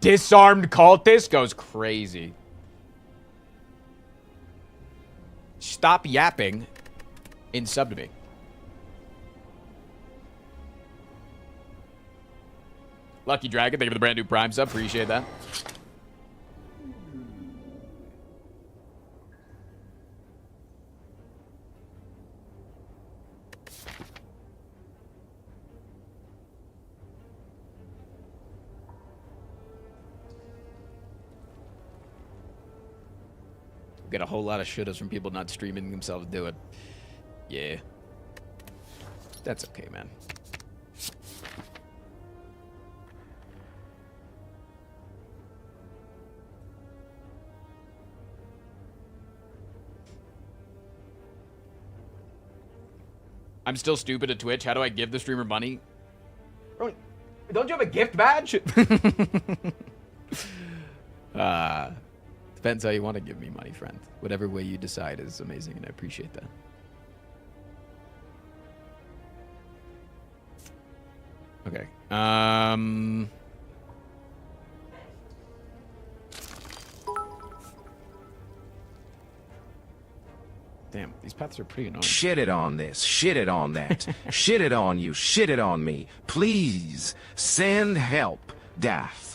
Speaker 1: Disarmed cultist goes crazy. Stop yapping and sub to me. Lucky Dragon, thank you for the brand new Prime sub. Appreciate that. Get a whole lot of shouldas from people not streaming themselves do it. Yeah. That's okay, man. I'm still stupid at Twitch. How do I give the streamer money? Don't you have a gift badge? Depends how you want to give me money, friend. Whatever way you decide is amazing, and I appreciate that. Okay. Damn, these paths are pretty annoying.
Speaker 2: Shit it on this, shit it on that, shit it on you, shit it on me. Please send help, Daff.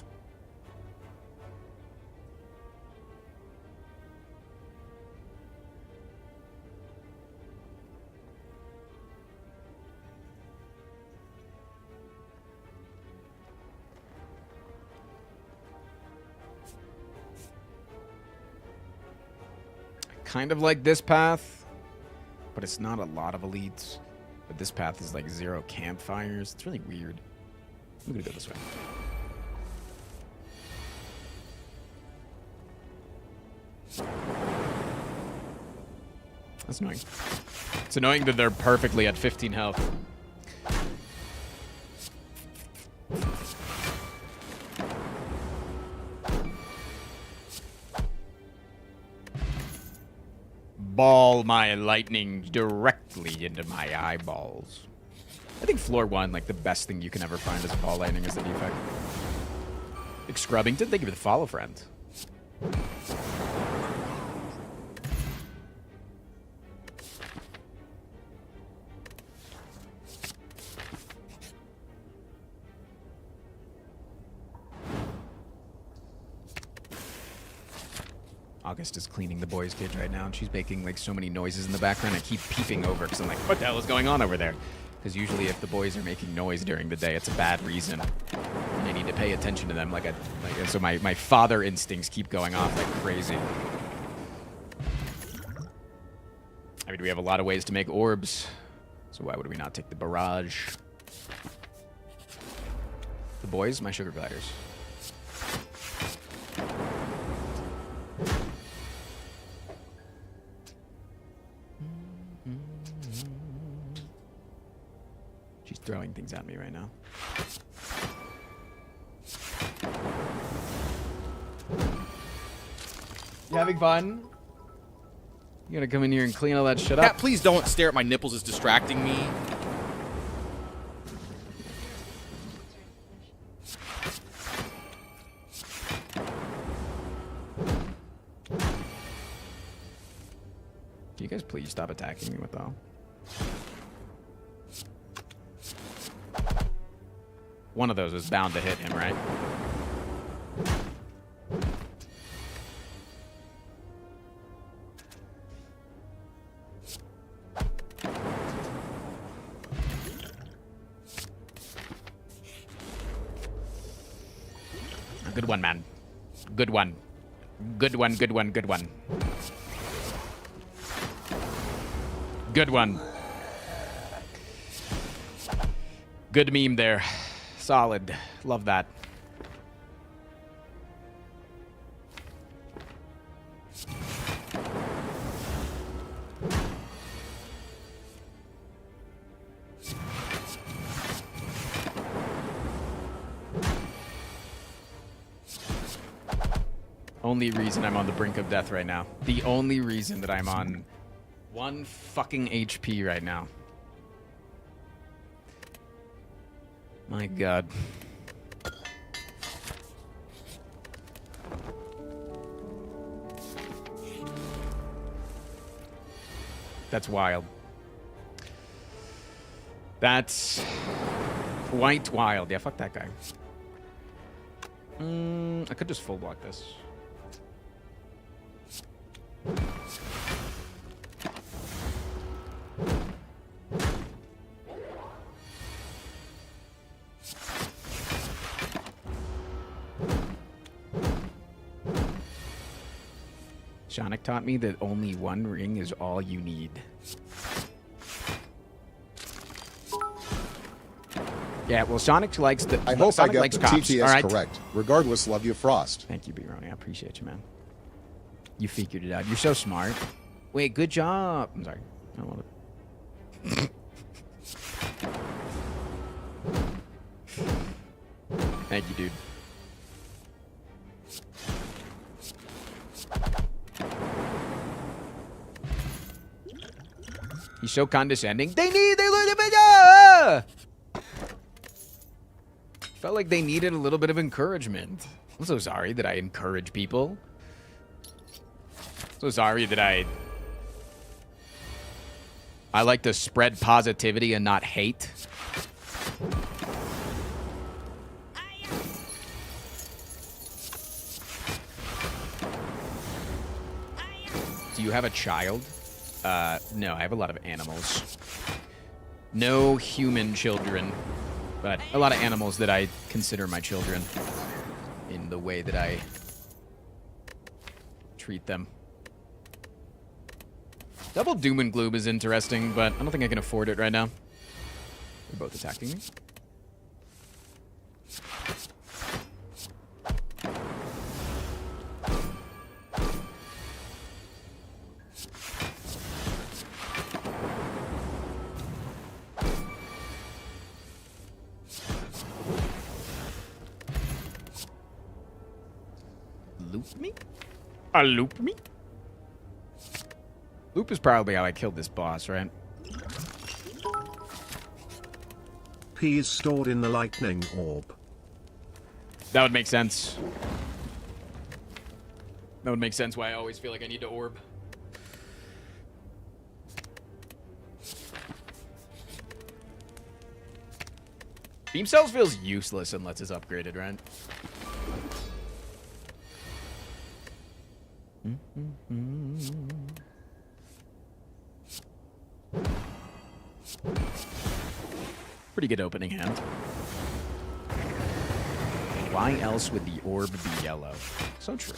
Speaker 1: Kind of like this path, but it's not a lot of elites. But this path is like 0 campfires. It's really weird. I'm gonna go this way. That's annoying. It's annoying that they're perfectly at 15 health. Ball my lightning directly into my eyeballs. I think floor 1, like the best thing you can ever find as a ball lightning is the defect. Like Scrubbington, thank you for the follow, friend. August is cleaning the boys' cage right now, and she's making like so many noises in the background. I keep peeping over because I'm like, what the hell is going on over there? Because usually if the boys are making noise during the day, it's a bad reason. And I need to pay attention to them. So my father instincts keep going off like crazy. I mean, we have a lot of ways to make orbs, so why would we not take the barrage? The boys, my sugar gliders. She's throwing things at me right now. You having fun? You gonna come in here and clean all that shit up?
Speaker 13: Cat, please don't stare at my nipples. It's distracting me.
Speaker 1: Can you guys please stop attacking me with that? One of those is bound to hit him, right? Good one, man. Good one. Good one, good one, good one. Good one. Good meme there. Solid. Love that. Only reason I'm on the brink of death right now. The only reason that I'm on 1 fucking HP right now. My God. That's wild. That's quite wild. Yeah, fuck that guy. I could just full block this. Sonic taught me that only 1 ring is all you need. Yeah, well, Sonic likes the.
Speaker 15: I hope
Speaker 1: Sonic
Speaker 15: I got
Speaker 1: likes
Speaker 15: the
Speaker 1: cops.
Speaker 15: TTS
Speaker 1: All right.
Speaker 15: correct. Regardless, love you, Frost.
Speaker 1: Thank you, B-Roni. I appreciate you, man. You figured it out. You're so smart. Wait, good job. I'm sorry. I don't want to. Thank you, dude. He's so condescending. They learn a bit. Felt like they needed a little bit of encouragement. I'm so sorry that I encourage people. So sorry that I like to spread positivity and not hate. Do you have a child? No, I have a lot of animals. No human children, but a lot of animals that I consider my children in the way that I treat them. Double doom and gloom is interesting, but I don't think I can afford it right now. They're both attacking me. Loop me? Loop me? Loop is probably how I killed this boss, right?
Speaker 3: P is stored in the lightning orb.
Speaker 1: That would make sense. That would make sense why I always feel like I need to orb. Beam cells feels useless unless it's upgraded, right? Pretty good opening hand. Why else would the orb be yellow? So true.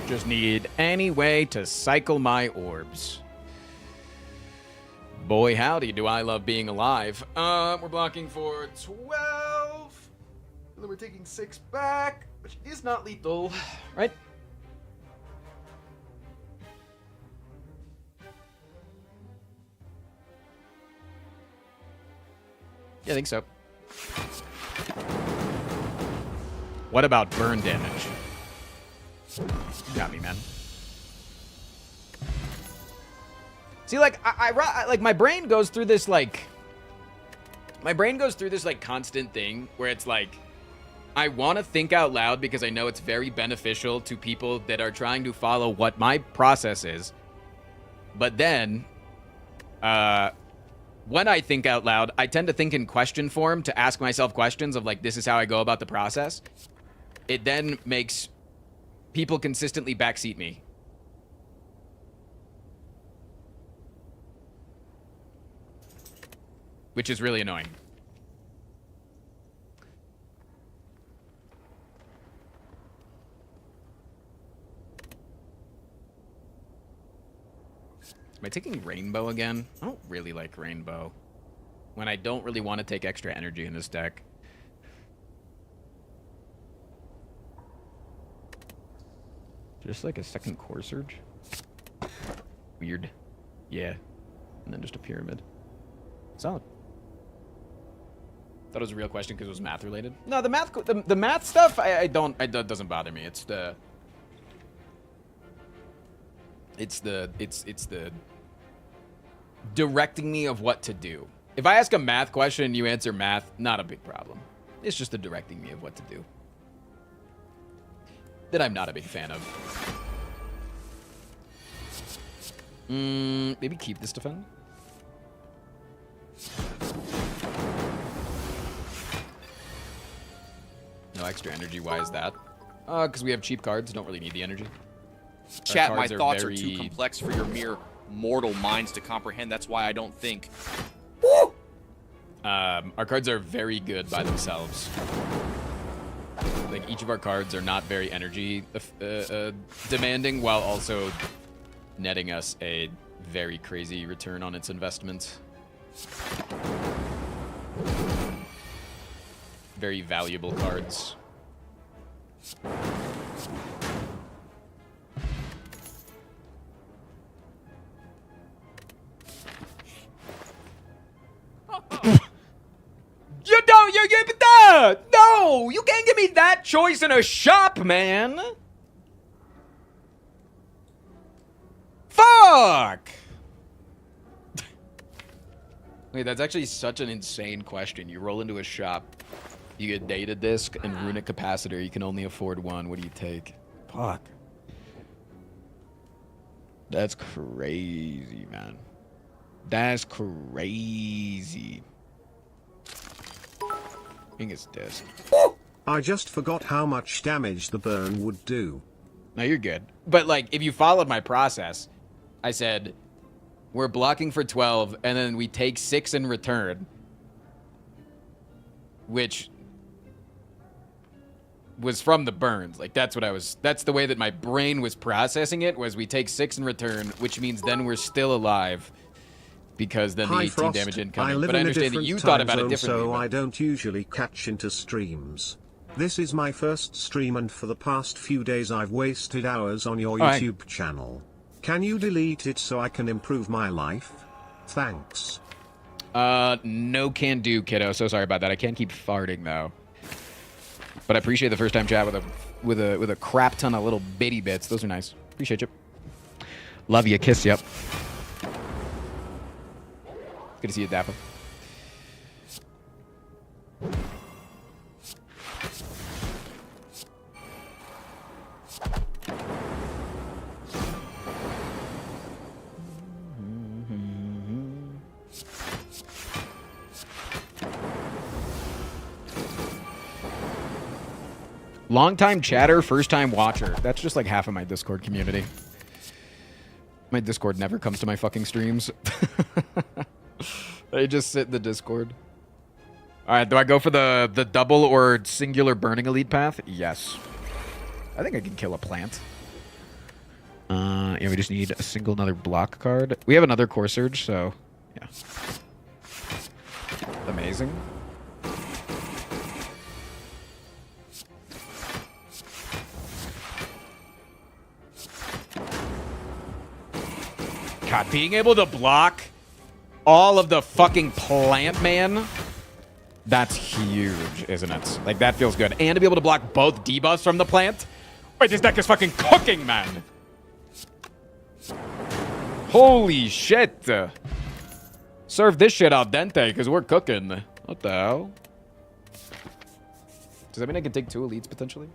Speaker 1: Just need any way to cycle my orbs. Boy, howdy, do I love being alive. We're blocking for 12. And then we're taking 6 back, which is not lethal, right? Yeah, I think so. What about burn damage? You got me, man. See, like, I like, my brain goes through this, like, constant thing where it's like, I want to think out loud because I know it's very beneficial to people that are trying to follow what my process is. But then, when I think out loud, I tend to think in question form to ask myself questions of, like, this is how I go about the process. It then makes people consistently backseat me. Which is really annoying. Am I taking Rainbow again? I don't really like Rainbow. When I don't really want to take extra energy in this deck. Just like a second core surge? Weird. Yeah. And then just a pyramid. Solid. Thought it was a real question because it was math related. No, the math stuff, it doesn't bother me. It's the directing me of what to do. If I ask a math question and you answer math, not a big problem. It's just the directing me of what to do that I'm not a big fan of. Maybe keep this defend. No extra energy. Why is that? Because we have cheap cards. Don't really need the energy.
Speaker 13: Chat, my thoughts are too complex for your mere mortal minds to comprehend. That's why I don't think. Woo!
Speaker 1: Our cards are very good by themselves. Like, each of our cards are not very energy demanding, while also netting us a very crazy return on its investment. Very valuable cards. You don't, no, you can't give me that choice in a shop, man. Fuck. Wait, that's actually such an insane question. You roll into a shop, you get data disc and runic capacitor. You can only afford one. What do you take? Fuck. That's crazy, man. That's crazy. I think it's disc.
Speaker 3: I just forgot how much damage the burn would do.
Speaker 1: No, you're good. But, like, if you followed my process, I said, we're blocking for 12, and then we take 6 in return. Which was from the burns. Like, that's what I was... That's the way that my brain was processing it, was we take 6 in return, which means then we're still alive. Because then the 18
Speaker 3: Frost,
Speaker 1: damage incoming.
Speaker 3: I live
Speaker 1: But I
Speaker 3: in a
Speaker 1: understand that
Speaker 3: different
Speaker 1: you thought
Speaker 3: time
Speaker 1: about it
Speaker 3: zone,
Speaker 1: differently.
Speaker 3: so I don't usually catch into streams. This is my first stream, and for the past few days I've wasted hours on your YouTube channel. Can you delete it so I can improve my life? Thanks.
Speaker 1: No can do, kiddo. So sorry about that. I can't keep farting though. But I appreciate the first time chat with a crap ton of little bitty bits. Those are nice. Appreciate you. Love you. Kiss you. Good to see you, Dapper. Long-time chatter, first-time watcher. That's just like half of my Discord community. My Discord never comes to my fucking streams. They just sit in the Discord. All right, do I go for the double or singular burning elite path? Yes. I think I can kill a plant. Yeah, we just need a single another block card. We have another core surge, so yeah. Amazing. God, being able to block all of the fucking plant, man, that's huge, isn't it? Like, that feels good. And to be able to block both debuffs from the plant? Wait, this deck is fucking cooking, man. Holy shit. Serve this shit al dente, because we're cooking. What the hell? Does that mean I can take 2 elites, potentially?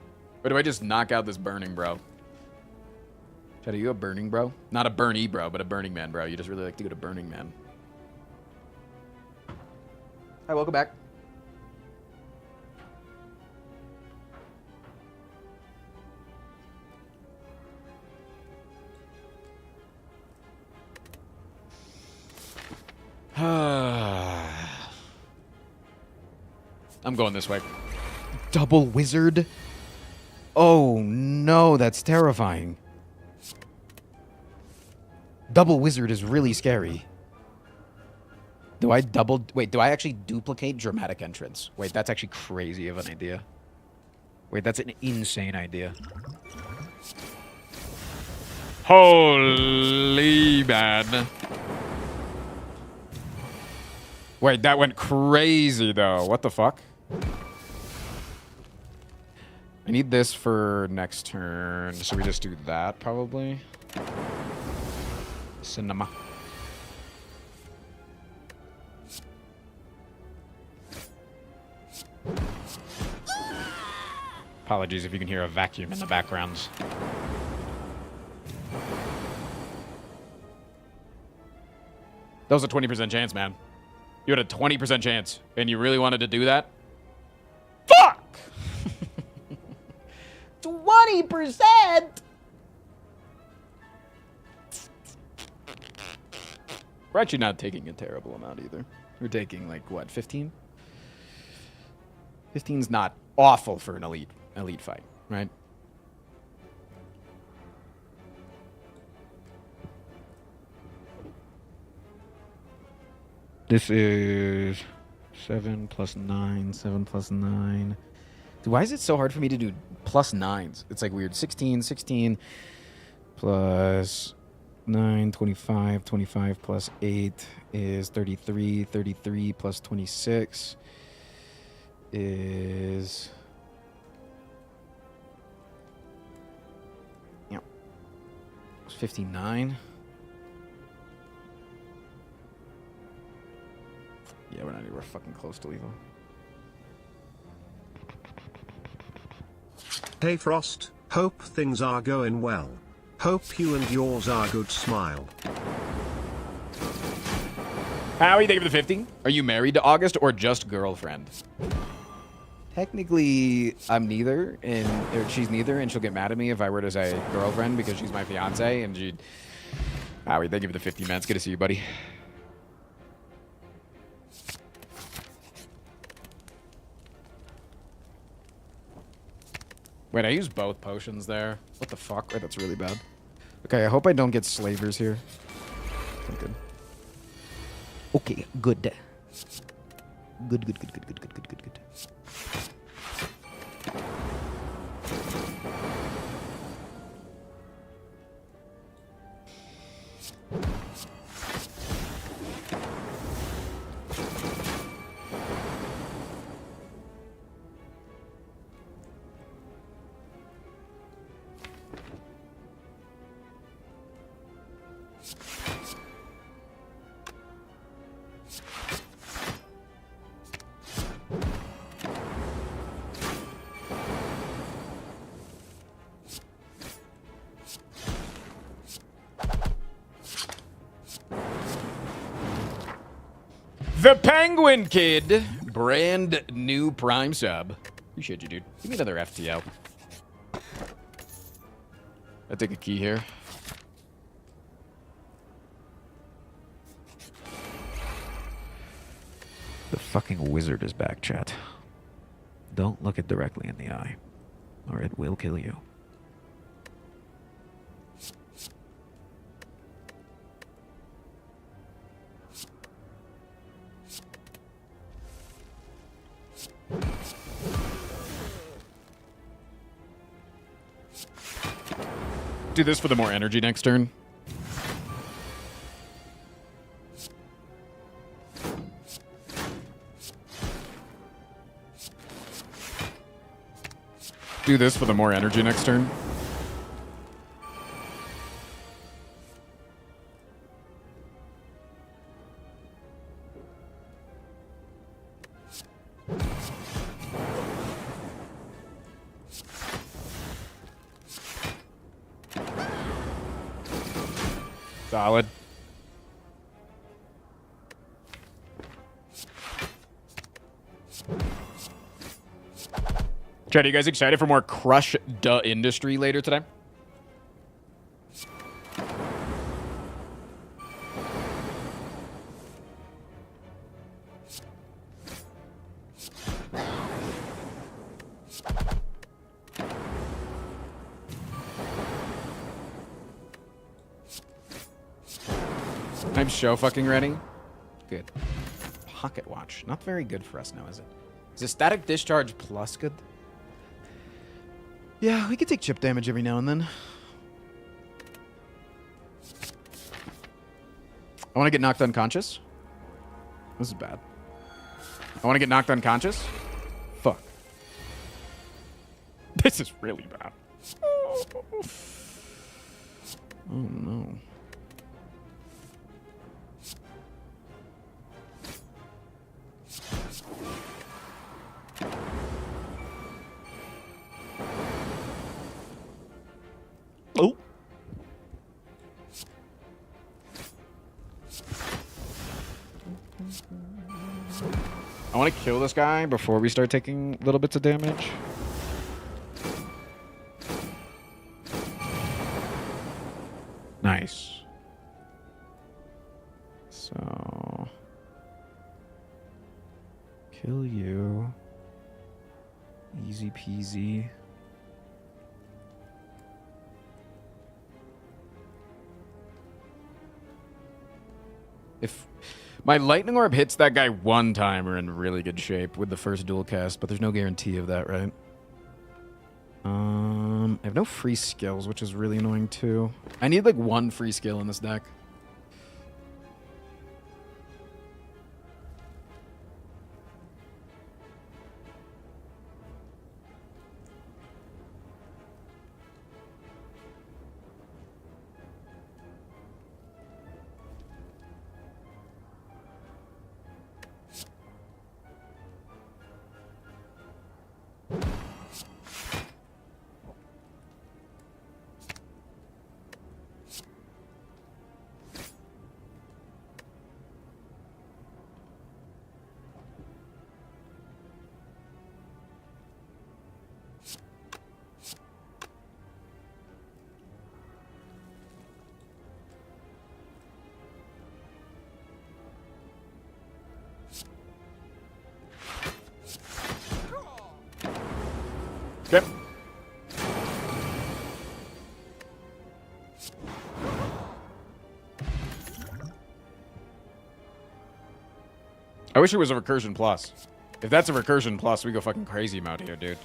Speaker 1: Or do I just knock out this burning, bro? Chad, are you a burning bro? Not a burny bro, but a burning man, bro. You just really like to go to burning man. Hi, welcome back. I'm going this way. Double wizard? Oh no, that's terrifying. Double wizard is really scary. Do I double... Wait, do I actually duplicate dramatic entrance? Wait, that's actually crazy of an idea. Wait, that's an insane idea. Holy man. Wait, that went crazy though. What the fuck? I need this for next turn. So we just do that probably. Cinema. Apologies if you can hear a vacuum in the background. That was a 20% chance, man. You had a 20% chance, and you really wanted to do that? Fuck! 20%? We're actually not taking a terrible amount either. We're taking like what, 15? 15's not awful for an elite fight, right? This is 7 plus 9, 7 plus 9. Dude, why is it so hard for me to do plus 9s? It's like weird. 16, 16 plus 9, 25, 25 plus 8 is 33, 33 plus 26 is... Yep. 59. Yeah, we're not anywhere fucking close to lethal.
Speaker 3: Hey Frost, hope things are going well. Hope you and yours are good. Smile.
Speaker 1: Howie, thank you for the 50. Are you married to August or just girlfriend? Technically, I'm neither, or she's neither, and she'll get mad at me if I were to say girlfriend because she's my fiance, and she'd... Howie, thank you for the 50, man. It's good to see you, buddy. Wait, I used both potions there. What the fuck? Wait, that's really bad. Okay, I hope I don't get slavers here. Okay, good. Okay, good. Good, good, good, good, good, good, good, good, good. The Penguin Kid, brand new Prime sub. Appreciate you, dude. Give me another FTL. I take a key here. The fucking wizard is back, chat. Don't look it directly in the eye, or it will kill you. Do this for the more energy next turn. Do this for the more energy next turn. Solid. Chad, are you guys excited for more Crush Duh Industry later today? I'm show fucking ready. Good. Pocket watch. Not very good for us now, is it? Is a static discharge plus good? Yeah, we could take chip damage every now and then. I want to get knocked unconscious. This is bad. I want to get knocked unconscious. Fuck. This is really bad. Oh no. Oh. I want to kill this guy before we start taking little bits of damage. Nice. Kill you. Easy peasy. If my lightning orb hits that guy one time, we're in really good shape with the first dual cast, but there's no guarantee of that, right? I have no free skills, which is really annoying too. I need like one free skill in this deck. Okay. I wish it was a recursion plus. If that's a recursion plus, we go fucking crazy mode here, dude.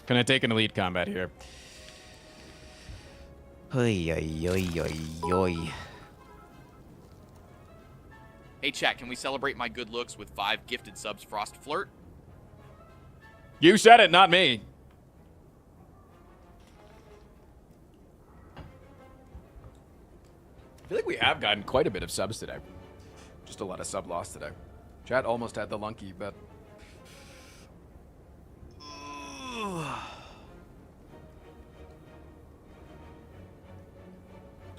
Speaker 1: Can I take an elite combat here? Oy, oy, oy, oy, oy.
Speaker 13: Hey, chat, can we celebrate my good looks with 5 gifted subs Frost Flirt?
Speaker 1: You said it, not me. I feel like we have gotten quite a bit of subs today. Just a lot of sub loss today. Chat almost had the lunky, but...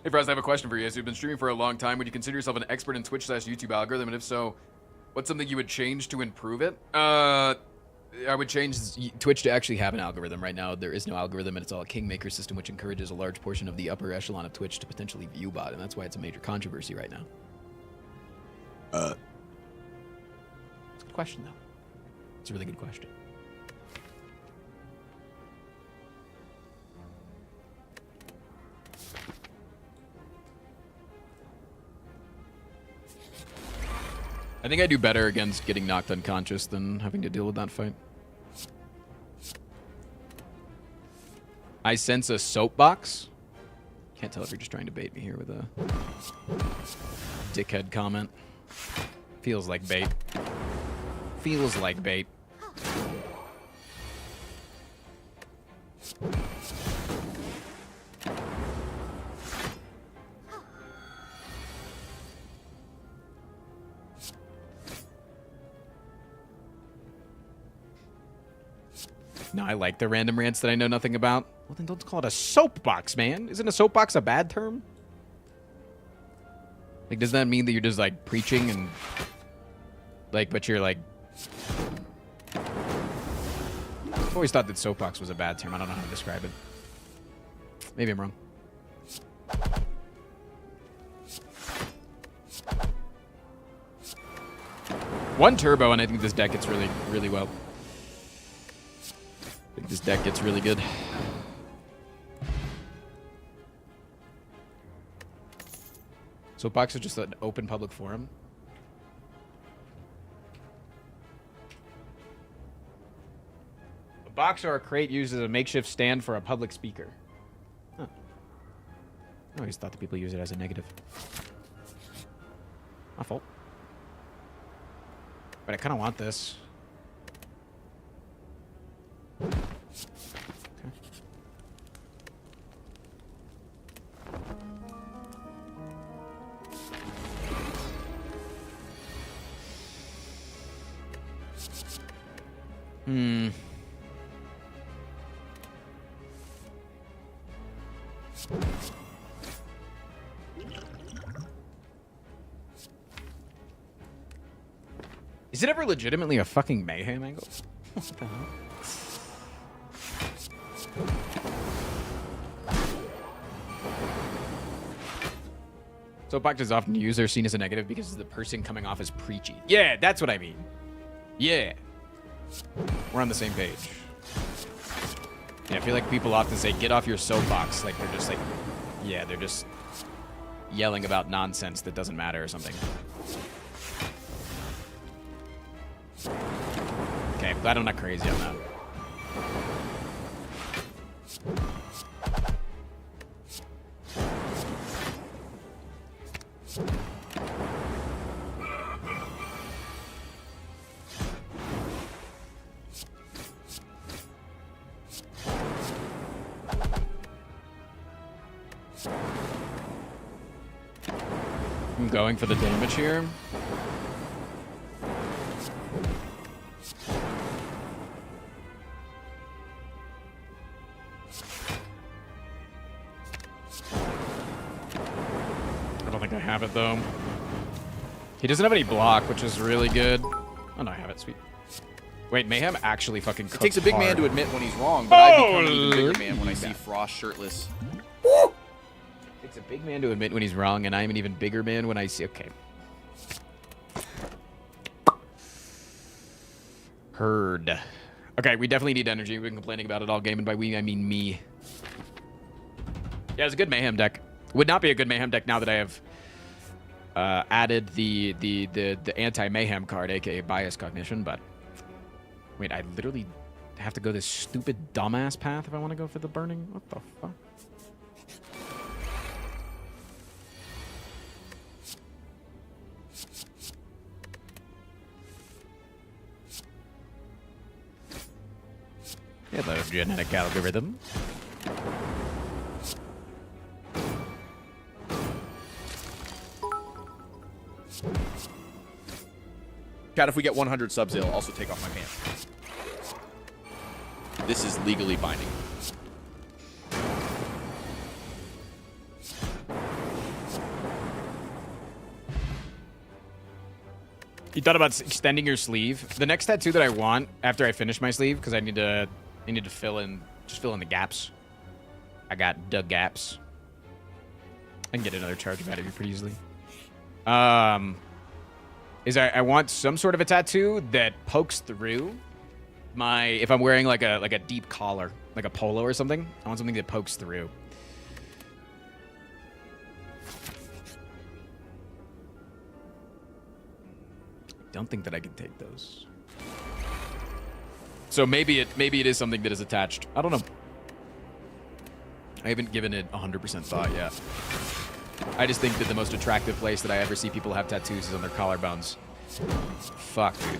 Speaker 1: Hey, Frost, I have a question for you. As you've been streaming for a long time, would you consider yourself an expert in Twitch/YouTube algorithm? And if so, what's something you would change to improve it? I would change Twitch to actually have an algorithm. Right now, there is no algorithm, and it's all a kingmaker system, which encourages a large portion of the upper echelon of Twitch to potentially view bot, and that's why it's a major controversy right now. It's a good question, though. It's a really good question. I think I do better against getting knocked unconscious than having to deal with that fight. I sense a soapbox. Can't tell if you're just trying to bait me here with a dickhead comment. Feels like bait. Feels like bait. No, I like the random rants that I know nothing about. Well, then don't call it a soapbox, man. Isn't a soapbox a bad term? Like, does that mean that you're just, like, preaching and... Like, but you're, like... I've always thought that soapbox was a bad term. I don't know how to describe it. Maybe I'm wrong. One turbo, and I think this deck gets really, really well. I think this deck gets really good. Soapbox is just an open public forum. A box or a crate used as a makeshift stand for a public speaker. Huh. I always thought that people use it as a negative. My fault. But I kind of want this. Hmm. Is it ever legitimately a fucking mayhem angle? What the hell? Soapbox is often used or seen as a negative because of the person coming off as preachy. Yeah, that's what I mean. Yeah. We're on the same page. Yeah, I feel like people often say, get off your soapbox. Like, they're just like, yeah, they're just yelling about nonsense that doesn't matter or something. Okay, glad I'm not crazy on that. I'm going for the damage here. I don't think I have it though. He doesn't have any block, which is really good. Oh no, I have it. Sweet. Wait, Mayhem actually fucking cooks
Speaker 13: It takes a big man
Speaker 1: hard.
Speaker 13: to admit when he's wrong, but I become an even bigger man when I see Frost shirtless.
Speaker 1: It's a big man to admit when he's wrong, and I'm an even bigger man when I see... Okay. Heard. Okay, we definitely need energy. We've been complaining about it all game, and by we, I mean me. Yeah, it's a good Mayhem deck. Would not be a good Mayhem deck now that I have added the anti-Mayhem card, aka Bias Cognition, but... Wait, I literally have to go this stupid dumbass path if I want to go for the burning? What the fuck? Hello, genetic algorithm.
Speaker 13: Chat, if we get 100 subs, it'll also take off my pants. This is legally binding.
Speaker 1: You thought about extending your sleeve? The next tattoo that I want after I finish my sleeve, because I need to fill in the gaps. I got the gaps. I can get another charge battery pretty easily. Is I want some sort of a tattoo that pokes through my, if I'm wearing like a deep collar, like a polo or something, I want something that pokes through. Don't think that I can take those. So maybe it is something that is attached. I don't know. I haven't given it 100% thought yet. I just think that the most attractive place that I ever see people have tattoos is on their collarbones. Fuck, dude.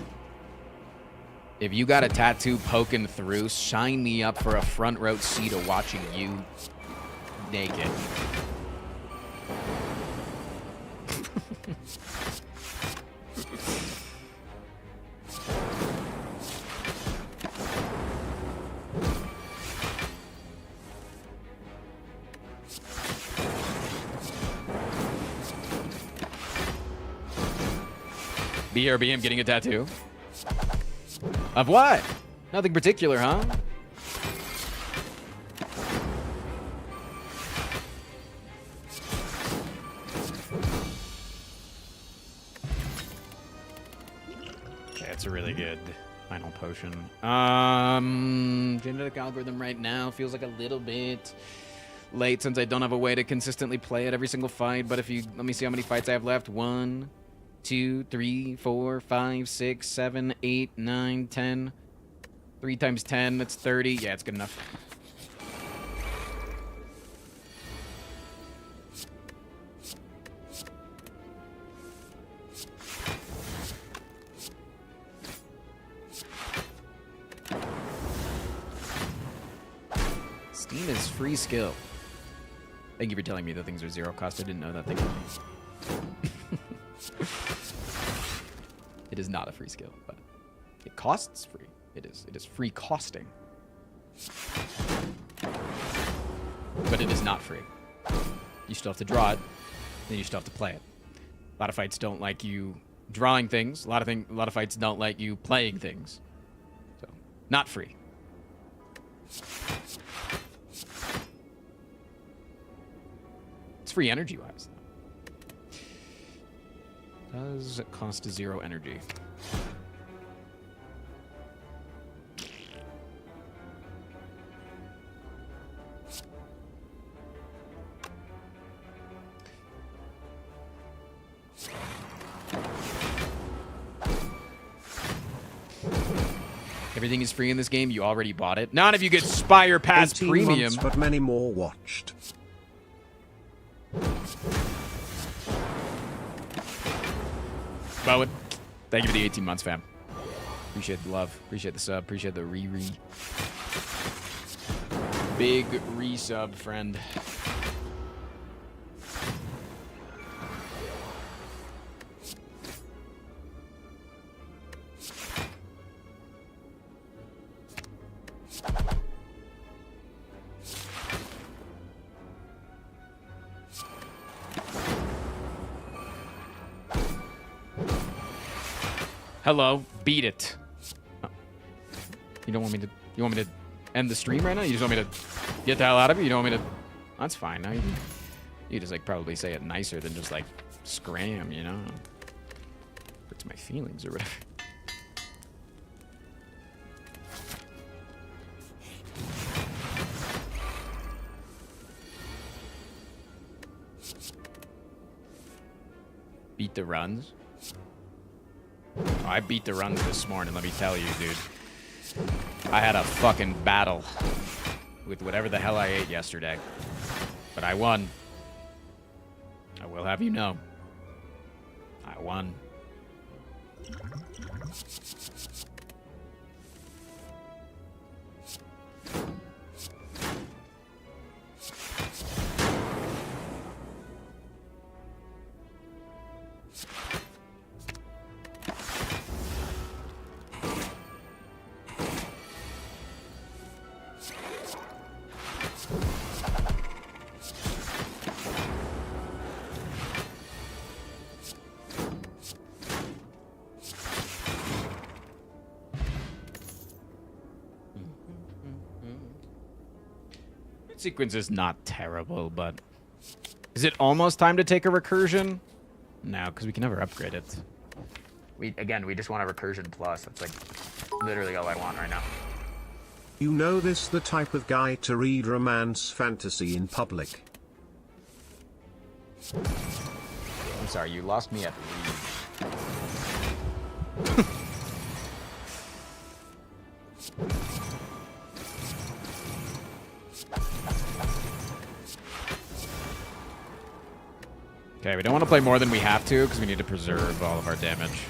Speaker 1: If you got a tattoo poking through, sign me up for a front row seat of watching you naked. BRB, I'm getting a tattoo. Of what? Nothing particular, huh? Okay, that's a really good final potion. Genetic algorithm right now feels like a little bit late since I don't have a way to consistently play it every single fight, but if you, let me see how many fights I have left. 1, 2, 3, 4, 5, 6, 7, 8, 9, 10. 3 times 10, that's 30. Yeah, it's good enough. Steam is free skill. Thank you for telling me that things are zero cost. I didn't know that thing. It is not a free skill, but it costs free. It is free costing. But it is not free. You still have to draw it, then you still have to play it. A lot of fights don't like you drawing things. A lot of fights don't like you playing things. So, not free. It's free energy-wise. Does it cost 0 energy? Everything is free in this game. You already bought it. Not if you get Spire Pass
Speaker 3: 18
Speaker 1: Premium.
Speaker 3: months, but many more watched.
Speaker 1: Bowen, thank you for the 18 months, fam. Appreciate the love. Appreciate the sub. Appreciate the re-re. Big resub, friend. Hello, beat it. You don't want me to? You want me to end the stream right now? You just want me to get the hell out of it? You don't want me to? That's fine. Now you just like probably say it nicer than just like scram, you know? Hurts my feelings or whatever. Beat the runs. Oh, I beat the runs this morning, let me tell you, dude. I had a fucking battle with whatever the hell I ate yesterday. But I won. I will have you know. I won. Sequence is not terrible, but is it almost time to take a recursion? No, because we can never upgrade it. We just want a recursion plus. That's like literally all I want right now.
Speaker 3: You know this the type of guy to read romance fantasy in public.
Speaker 1: I'm sorry, you lost me at read. Okay, we don't want to play more than we have to because we need to preserve all of our damage.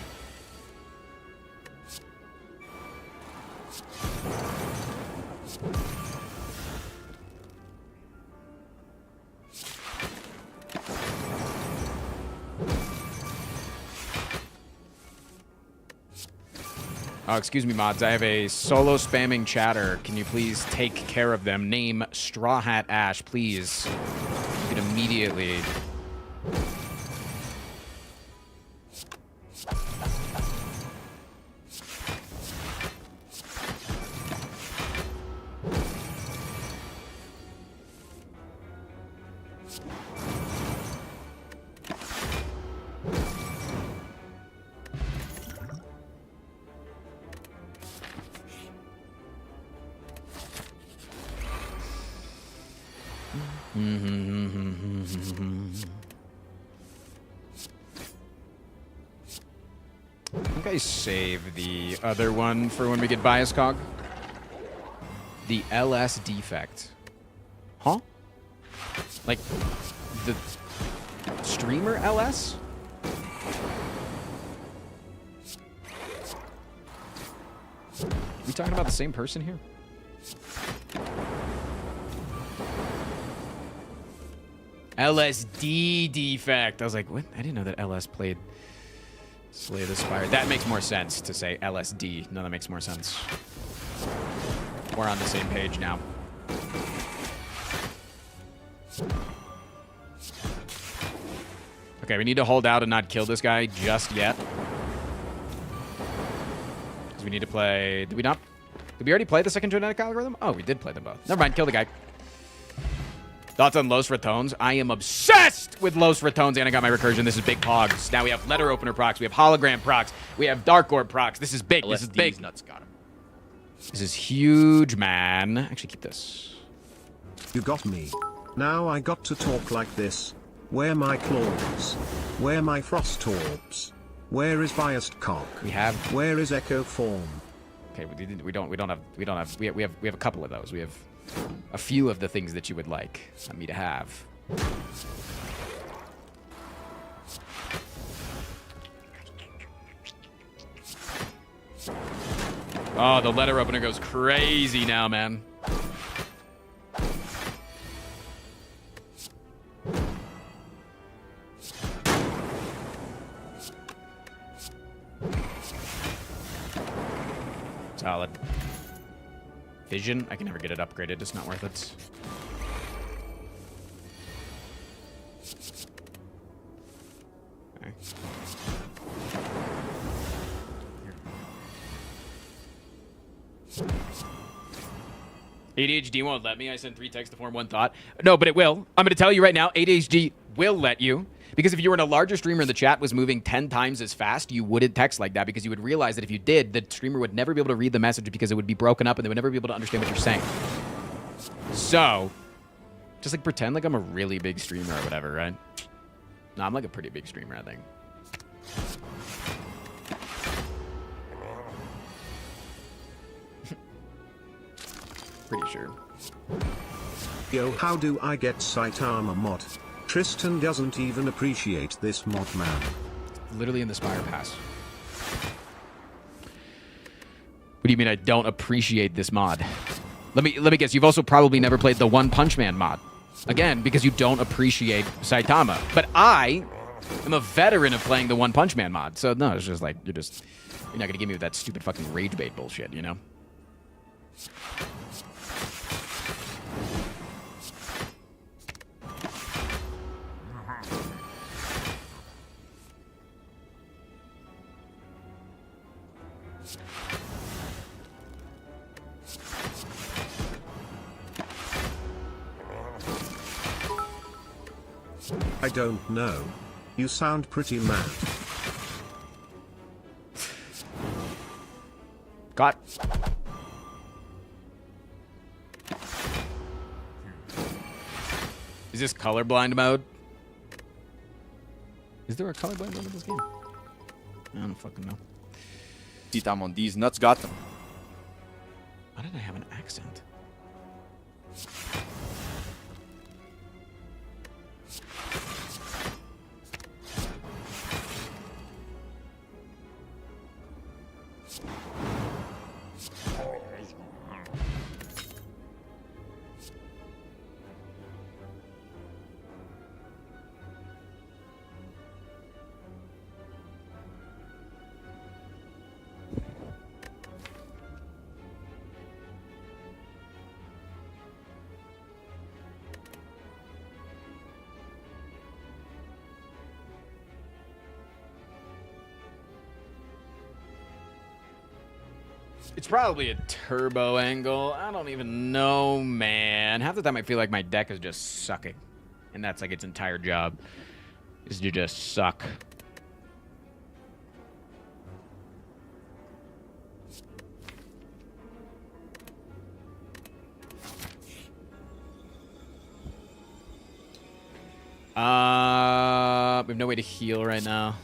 Speaker 1: Oh, excuse me, mods. I have a solo spamming chatter. Can you please take care of them? Name Straw Hat Ash, please. You can immediately... I think I save the other one for when we get bias cog. The LS defect. Huh? Like the streamer LS? We talking about the same person here? LSD defect. I was like, what? I didn't know that LS played Slay the Spire. That makes more sense to say LSD. No, that makes more sense. We're on the same page now. Okay, we need to hold out and not kill this guy just yet. Because we need to play... Did we not... Did we already play the second genetic algorithm? Oh, we did play them both. Never mind, kill the guy. Thoughts on Los Ratones? I am obsessed with Los Ratones, and I got my recursion. This is big hogs. Now we have letter opener procs. We have hologram procs. We have dark orb procs. This is big. This is big.
Speaker 13: Nuts got him.
Speaker 1: This is huge, man. Actually, keep this.
Speaker 3: You got me. Now I got to talk like this. Where my claws? Where my frost orbs? Where is biased cock?
Speaker 1: We have.
Speaker 3: Where is echo form?
Speaker 1: Okay, we have a couple of those. We have a few of the things that you would like me to have. Oh, the letter opener goes crazy now, man. Solid. Vision? I can never get it upgraded. It's not worth it. Okay. ADHD won't let me. I sent 3 texts to form 1 thought. No, but it will. I'm going to tell you right now, ADHD will let you. Because if you were in a larger streamer and the chat was moving 10 times as fast, you wouldn't text like that because you would realize that if you did, the streamer would never be able to read the message because it would be broken up and they would never be able to understand what you're saying. So, just like pretend like I'm a really big streamer or whatever, right? No, I'm like a pretty big streamer, I think. Pretty sure.
Speaker 3: Yo, how do I get Saitama mod? Tristan doesn't even appreciate this mod, man.
Speaker 1: Literally in the Spire Pass. What do you mean I don't appreciate this mod? Let me guess, you've also probably never played the One Punch Man mod. Again, because you don't appreciate Saitama. But I am a veteran of playing the One Punch Man mod. So no, it's just like you're not gonna give me that stupid fucking rage bait bullshit, you know?
Speaker 3: I don't know. You sound pretty mad.
Speaker 1: Got. Is this colorblind mode? Is there a colorblind mode in this game? I don't fucking know.
Speaker 7: Titamon, these nuts got them.
Speaker 1: Why did I have an accent? It's probably a turbo angle. I don't even know, man. Half the time I feel like my deck is just sucking. And that's like its entire job. Is to just suck. We have no way to heal right now.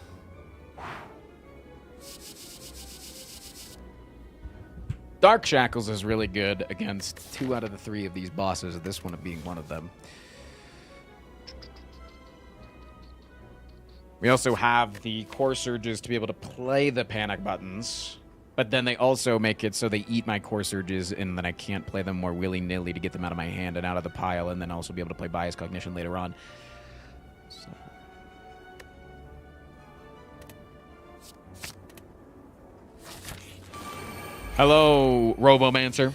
Speaker 1: Dark Shackles is really good against 2 out of the 3 of these bosses, this one being one of them. We also have the Core Surges to be able to play the panic buttons, but then they also make it so they eat my Core Surges and then I can't play them more willy-nilly to get them out of my hand and out of the pile and then also be able to play Bias Cognition later on. So. Hello, Robomancer.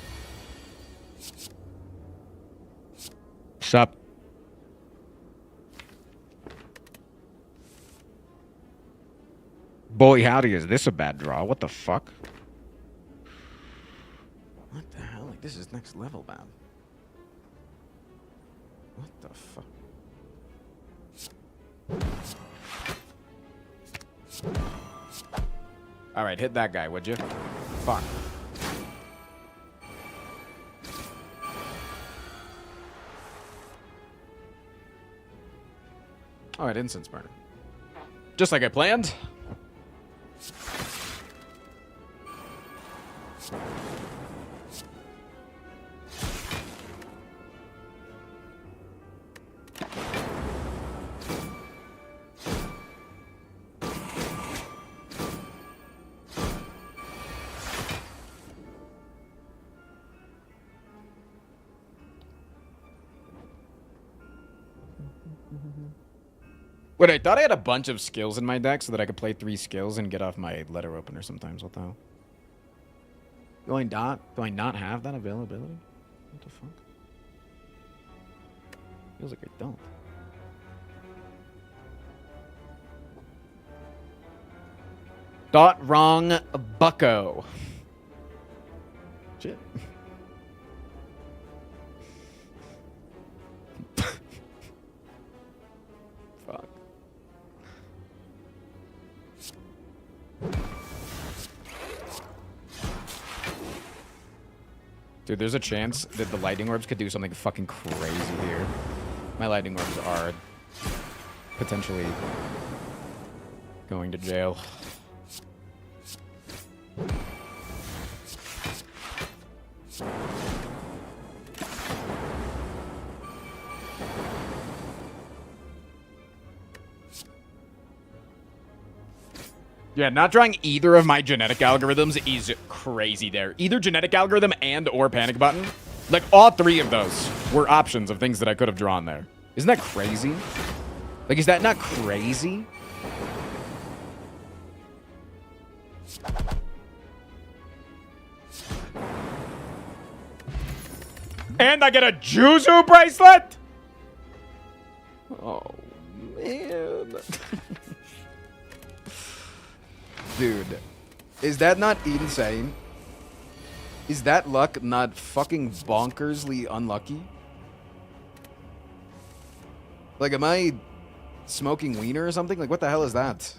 Speaker 1: Sup? Boy, howdy, is this a bad draw? What the fuck? What the hell? Like, this is next level, man. What the fuck? Alright, hit that guy, would you? Fuck. Alright, incense burner. Just like I planned. Wait, I thought I had a bunch of skills in my deck so that I could play 3 skills and get off my letter opener sometimes. What the hell? Do I not have that availability? What the fuck? Feels like I don't. Dot wrong bucko. Shit. Fuck. Dude, there's a chance that the lightning orbs could do something fucking crazy here. My lightning orbs are potentially going to jail. Yeah, not drawing either of my genetic algorithms is crazy there. Either genetic algorithm and or panic button. Like, all 3 of those were options of things that I could have drawn there. Isn't that crazy? Like, is that not crazy? And I get a Juzu bracelet? Oh, man. Dude, is that not insane? Is that luck not fucking bonkersly unlucky? Like, am I smoking wiener or something? Like, what the hell is that?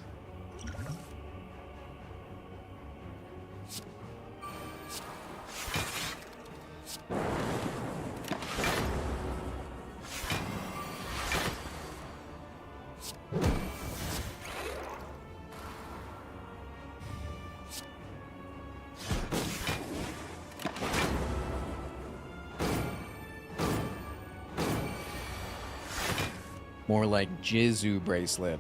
Speaker 1: More like Jizu bracelet.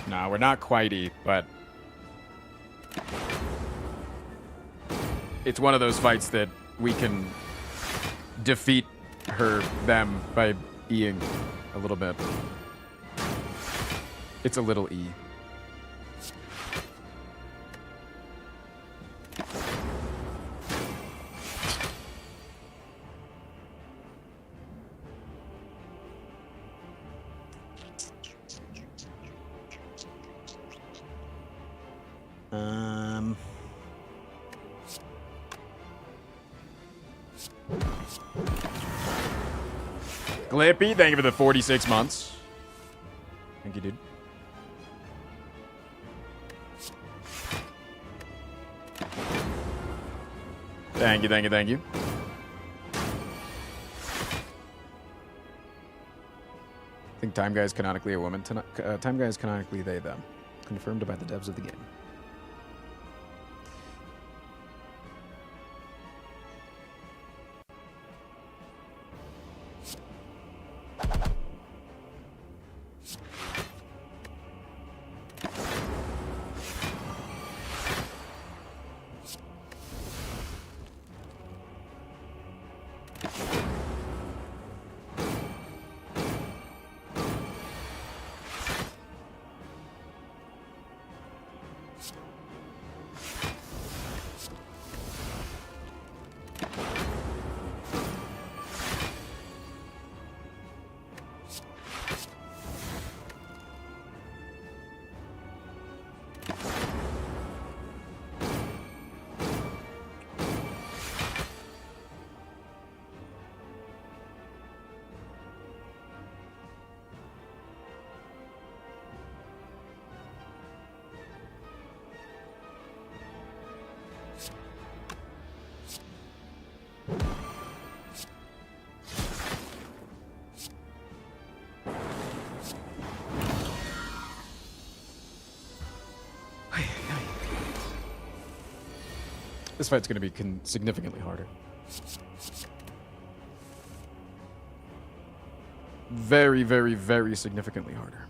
Speaker 1: Nah, we're not quitey, but it's one of those fights that we can defeat them by E-ing a little bit. It's a little E. Glippy, thank you for the 46 months. Thank you, dude. Thank you, thank you, thank you. I think Time Guy is canonically a woman. Time Guy is canonically they, them. Confirmed by the devs of the game. This fight's going to be significantly harder. Very, very, very significantly harder.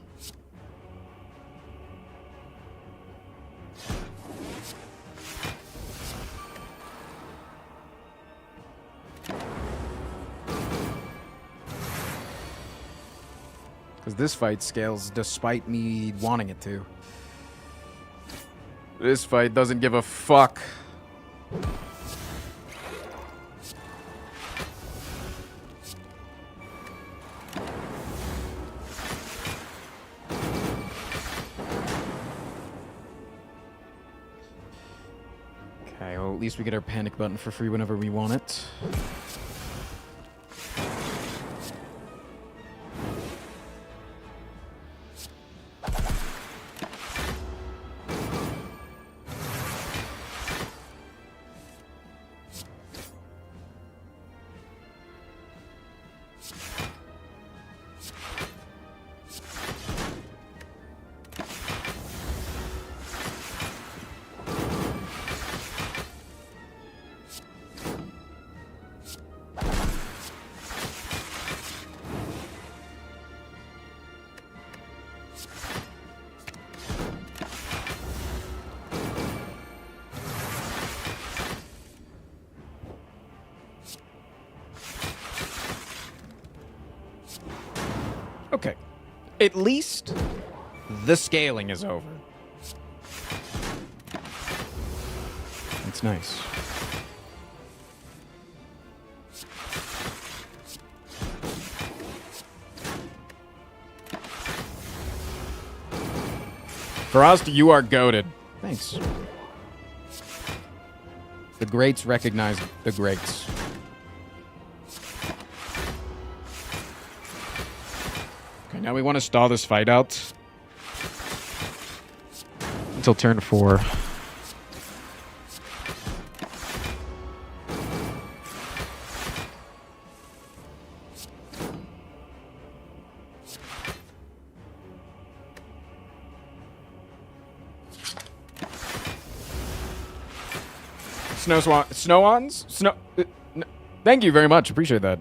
Speaker 1: Because this fight scales despite me wanting it to. This fight doesn't give a fuck. Okay, well, at least we get our panic button for free whenever we want it. Okay. At least the scaling is over. It's nice. Frost, you are goated. Thanks. The greats recognize the greats. Okay, now we want to stall this fight out until turn 4. Snow-ons? Thank you very much. Appreciate that.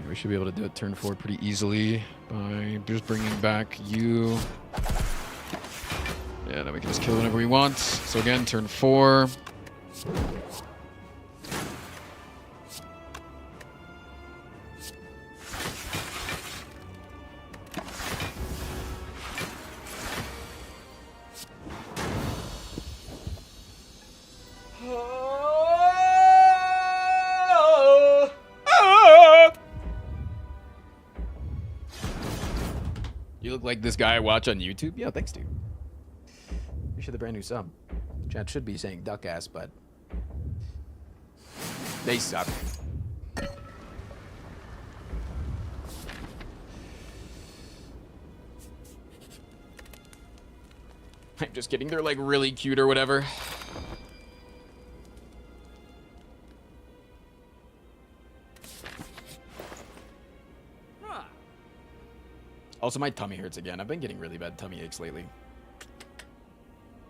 Speaker 1: We should be able to do it turn 4 pretty easily by just bringing back you. Yeah, then we can just kill whenever we want. So again, turn 4. Like this guy I watch on YouTube? Yeah, thanks, dude. Appreciate the brand new sub. Chat should be saying duck ass, but they suck. I'm just kidding. They're like really cute or whatever. Also, my tummy hurts again. I've been getting really bad tummy aches lately.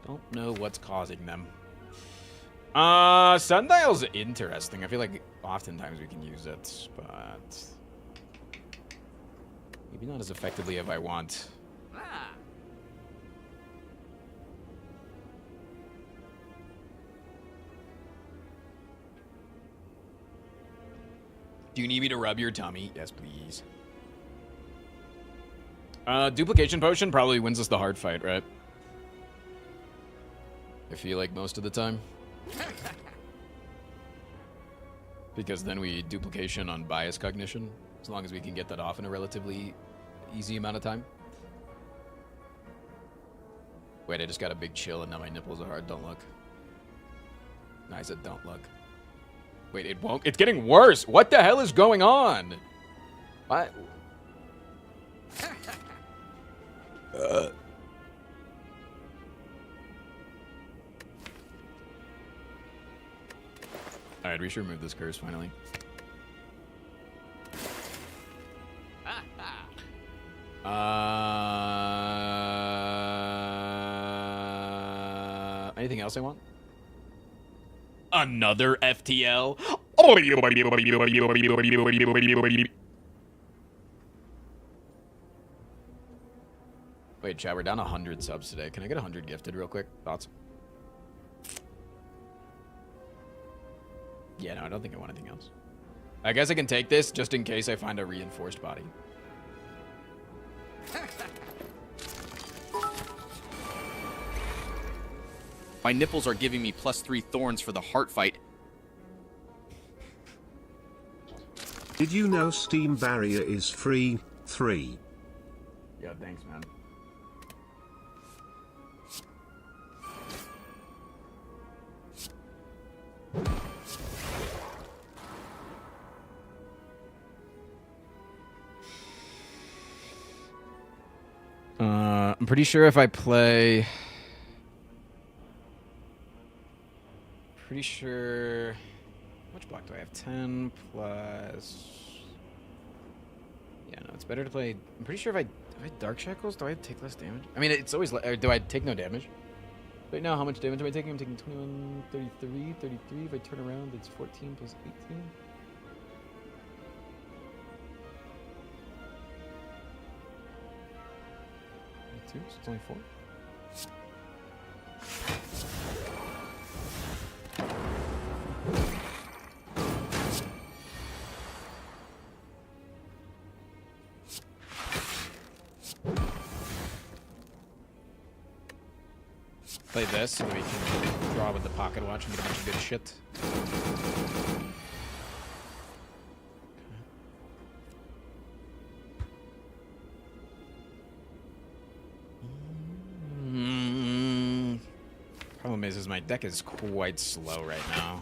Speaker 1: Don't know what's causing them. Sundial's interesting. I feel like oftentimes we can use it, but maybe not as effectively as I want. Do you need me to rub your tummy? Yes, please. Duplication potion probably wins us the hard fight, right? I feel like most of the time. Because then we duplication on bias cognition, as long as we can get that off in a relatively easy amount of time. Wait, I just got a big chill and now my nipples are hard. Don't look. No, I said don't look. Wait, it won't. It's getting worse. What the hell is going on? What? Alright, we should remove this curse finally. Anything else I want? Another FTL? Wait, chat, we're down 100 subs today. Can I get 100 gifted real quick? Thoughts? Yeah, no, I don't think I want anything else. I guess I can take this just in case I find a reinforced body.
Speaker 13: My nipples are giving me +3 thorns for the heart fight.
Speaker 3: Did you know Steam Barrier is free? 3.
Speaker 1: Yeah, thanks, man. I'm pretty sure if I play... Pretty sure... Which block do I have? 10 plus... Yeah, no, it's better to play... I'm pretty sure if I... Do I have Dark Shackles? Do I take less damage? I mean, it's always... Or do I take no damage? Right now, how much damage am I taking? I'm taking 21, 33, 33. If I turn around, it's 14 plus 18. So it's only 4. Play this so that we can draw with the pocket watch and get a bunch of good shit. Problem is my deck is quite slow right now.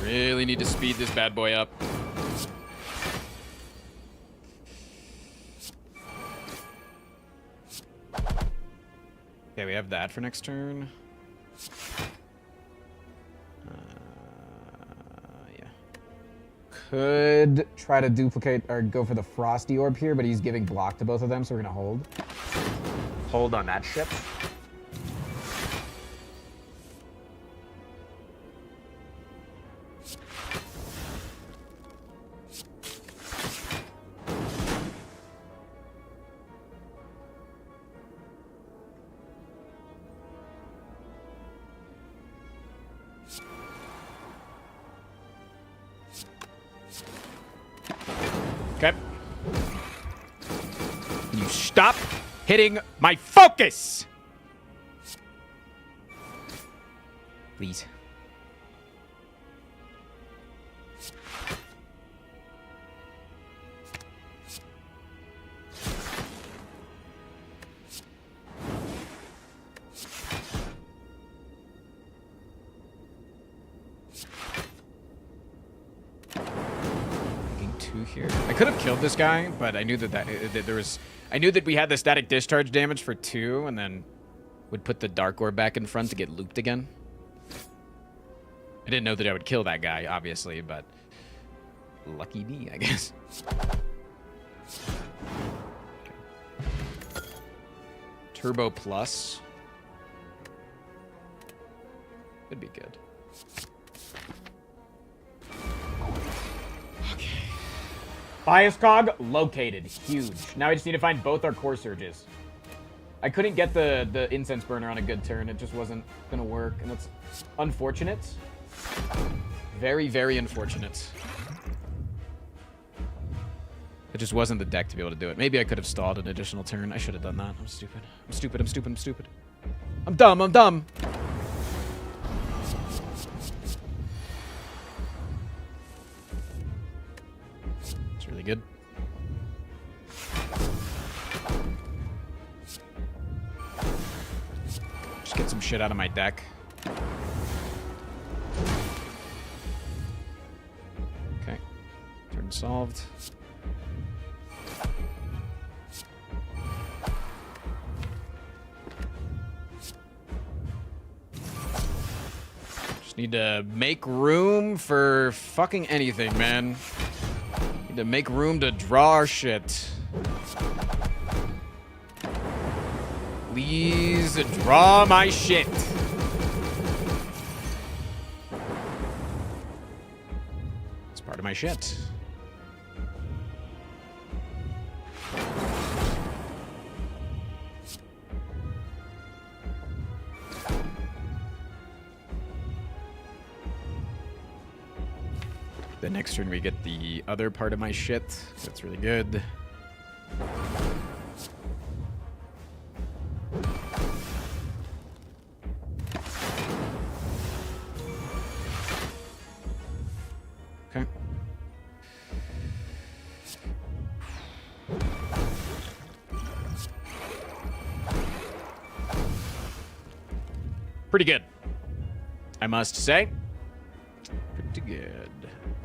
Speaker 1: Really need to speed this bad boy up. Okay, we have that for next turn. Yeah. Could try to duplicate or go for the Frosty Orb here, but he's giving block to both of them, so we're gonna hold. Hold on that ship. Okay. Can you stop hitting my focus? Please. Here. I could have killed this guy, but I knew that there was... I knew that we had the static discharge damage for 2, and then would put the Dark Orb back in front to get looped again. I didn't know that I would kill that guy, obviously, but... Lucky me, I guess. Okay. Turbo Plus. Could be good. Bias cog located. Huge. Now I just need to find both our core surges. I couldn't get the incense burner on a good turn. It just wasn't going to work. And that's unfortunate. Very, very unfortunate. It just wasn't the deck to be able to do it. Maybe I could have stalled an additional turn. I should have done that. I'm stupid. I'm stupid. I'm stupid. I'm stupid. I'm dumb. I'm dumb. Really good. Just get some shit out of my deck. Okay. Turn solved. Just need to make room for fucking anything, man. To make room to draw our shit. Please draw my shit. It's part of my shit. The next turn we get the other part of my shit. That's really good. Okay. Pretty good, I must say. Pretty good.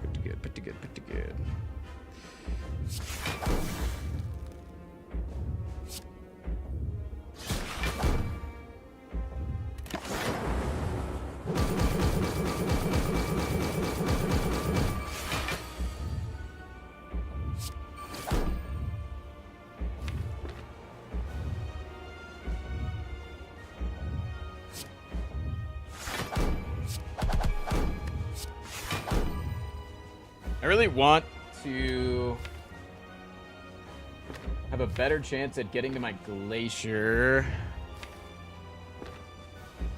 Speaker 1: Pretty good, pretty good, pretty good. I really want to have a better chance at getting to my glacier.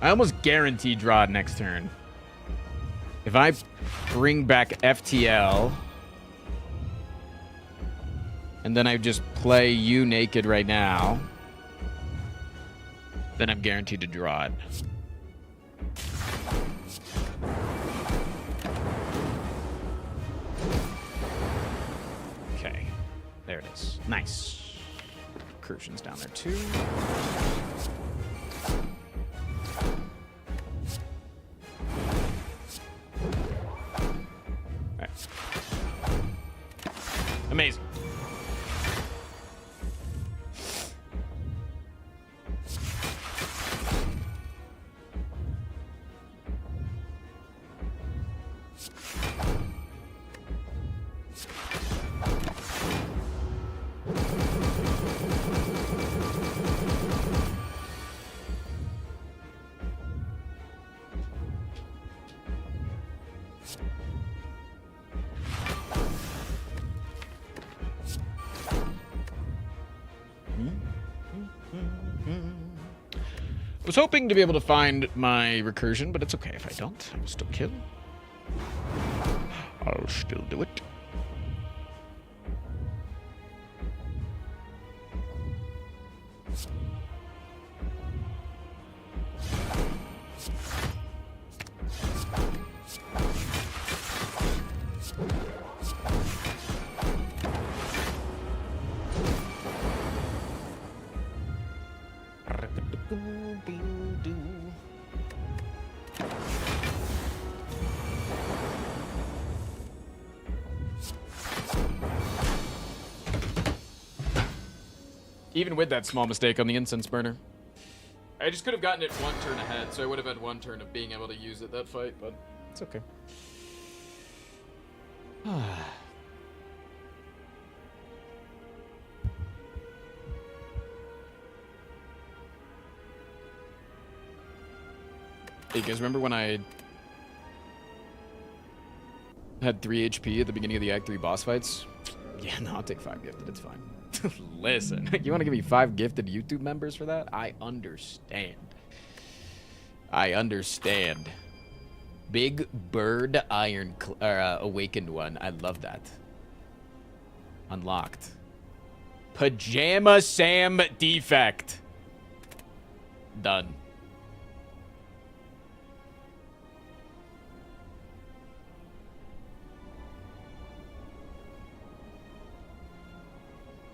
Speaker 1: I almost guarantee draw next turn. If I bring back FTL and then I just play you naked right now, then I'm guaranteed to draw it. Okay, there it is. Nice. Incursion's down there too. All right. Amazing. I was hoping to be able to find my recursion, but it's okay if I don't. I will still kill. I'll still do it. Even with that small mistake on the incense burner. I just could have gotten it one turn ahead, so I would have had one turn of being able to use it that fight, but it's okay. Hey, you guys remember when I had 3 HP at the beginning of the Act 3 boss fights? Yeah, no, I'll take 5 gifted, it's fine. Listen, you want to give me 5 gifted YouTube members for that? I understand. I understand. Big Bird Iron Awakened one. I love that. Unlocked. Pajama Sam Defect. Done.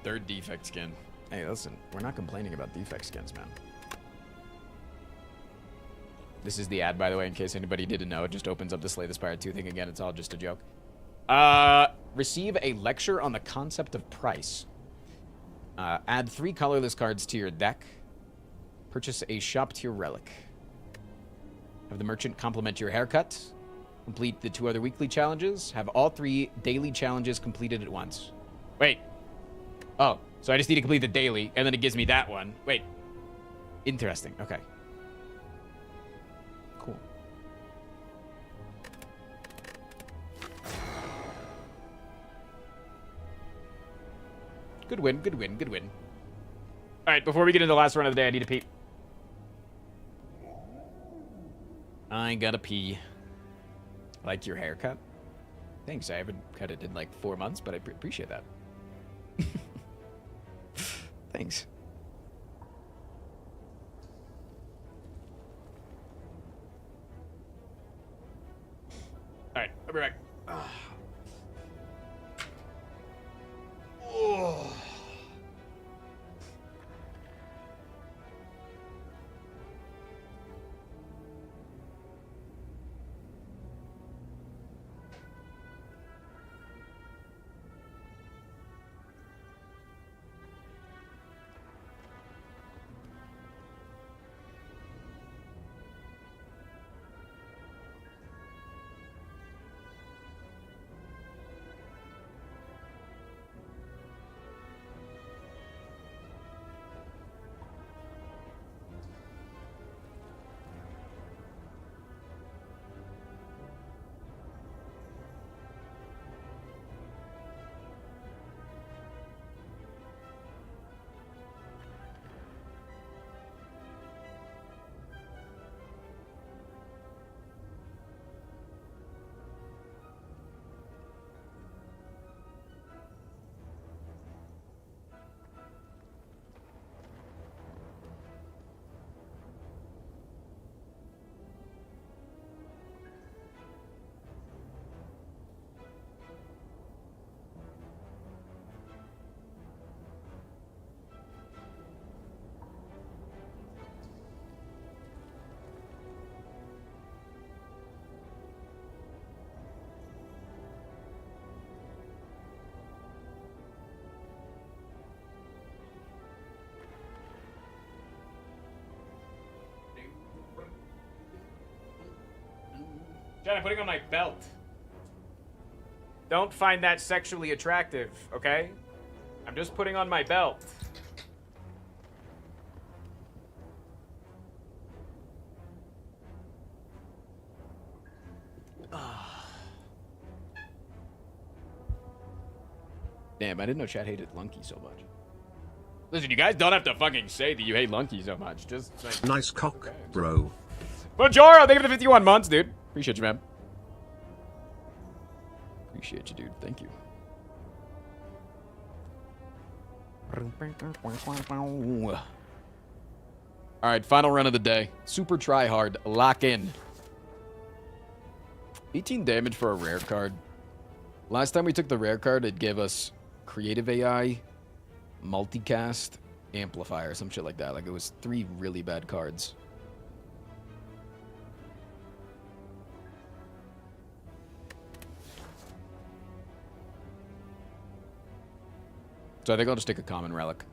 Speaker 1: Third defect skin. Hey, listen, we're not complaining about defect skins, man. This is the ad, by the way, in case anybody didn't know. It just opens up the Slay the Spire 2 thing again. It's all just a joke. Receive a lecture on the concept of price. Add 3 colorless cards to your deck. Purchase a shop tier relic. Have the merchant compliment your haircut. Complete the 2 other weekly challenges. Have all 3 daily challenges completed at once. Wait. Oh, so I just need to complete the daily, and then it gives me that one. Wait. Interesting. Okay. Cool. Good win, good win, good win. All right, before we get into the last run of the day, I need to pee. I gotta pee. Like your haircut? Thanks, I haven't cut it in like 4 months, but I appreciate that. Thanks. All right, I'll be back. Oh. John, I'm putting on my belt. Don't find that sexually attractive, okay? I'm just putting on my belt. Damn, I didn't know Chad hated Lunky so much. Listen, you guys don't have to fucking say that you hate Lunky so much. Just like,
Speaker 3: nice cock, bro.
Speaker 1: Bojoro, thank you for the 51 months, dude. Appreciate you, man. Appreciate you, dude. Thank you. All right, final run of the day. Super Tryhard. Lock in. 18 damage for a rare card. Last time we took the rare card, it gave us Creative AI, Multicast, Amplifier, some shit like that. Like, it was 3 really bad cards. So I think I'll just take a common relic.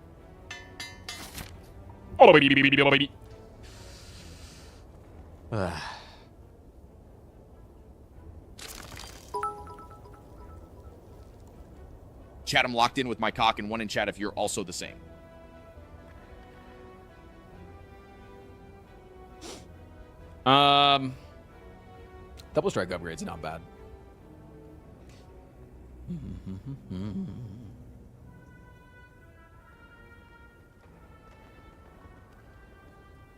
Speaker 1: Oh, baby.
Speaker 13: Chat, I'm locked in with my cock, and one in chat if you're also the same.
Speaker 1: Double strike upgrade's not bad.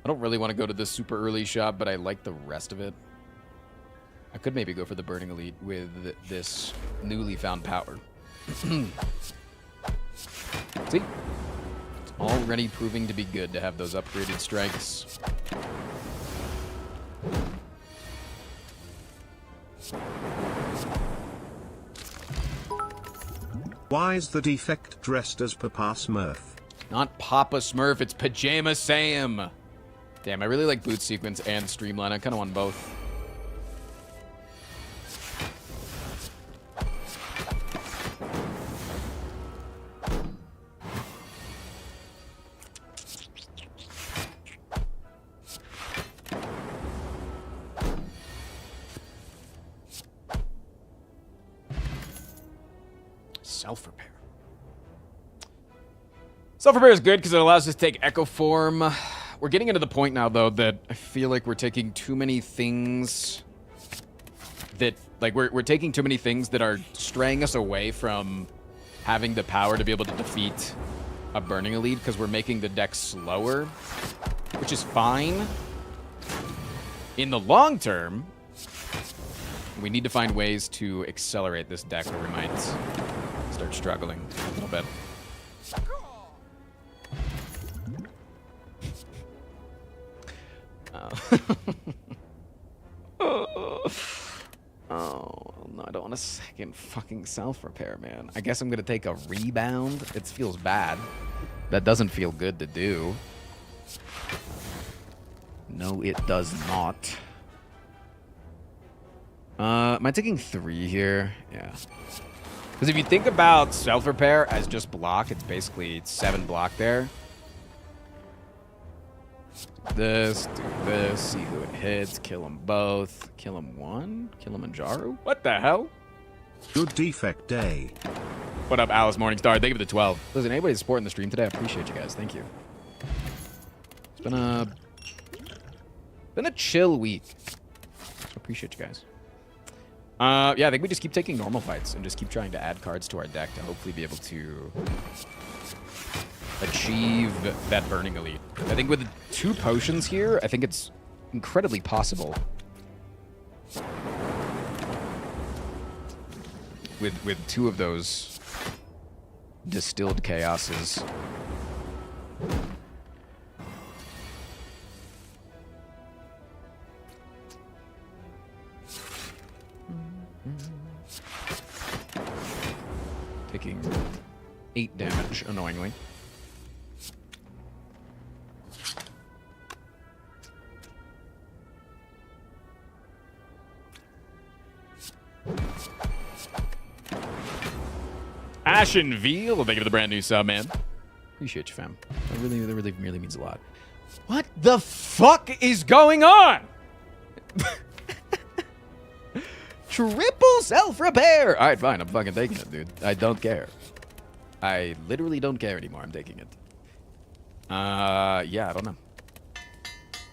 Speaker 1: I don't really want to go to this super early shop, but I like the rest of it. I could maybe go for the Burning Elite with this newly found power. See? It's already proving to be good to have those upgraded strikes.
Speaker 3: Why is the Defect dressed as Papa Smurf?
Speaker 1: Not Papa Smurf, it's Pajama Sam. Damn, I really like Boot Sequence and Streamline. I kind of want both. Self-repair. Self-repair is good because it allows us to take echo form. We're getting into the point now, though, that I feel like we're taking too many things that, like, we're taking too many things that are straying us away from having the power to be able to defeat a Burning Elite because we're making the deck slower, which is fine. In the long term, we need to find ways to accelerate this deck or we might start struggling a little bit. Oh, no, I don't want a second fucking self-repair, man. I guess I'm going to take a rebound. It feels bad. That doesn't feel good to do. No, it does not. Am I taking 3 here? Yeah. Because if you think about self-repair as just block, it's basically 7 block there. Do this, see who it hits, kill them both, kill them one, Kilimanjaro? What the hell?
Speaker 3: Good defect day.
Speaker 1: What up, Alice Morningstar? Thank you for the 12. Listen, anybody supporting the stream today, I appreciate you guys. Thank you. It's been a chill week. So appreciate you guys. Yeah, I think we just keep taking normal fights and just keep trying to add cards to our deck to hopefully be able to achieve that Burning Elite. I think with 2 potions here, I think it's incredibly possible. With 2 of those distilled chaoses. Taking 8 damage, annoyingly. Ashen Veal, thank you for the brand new sub, man. Appreciate you, fam. That really means a lot. What the fuck is going on? Triple self-repair. All right, fine. I'm fucking taking it, dude. I don't care. I literally don't care anymore. I'm taking it. Yeah, I don't know.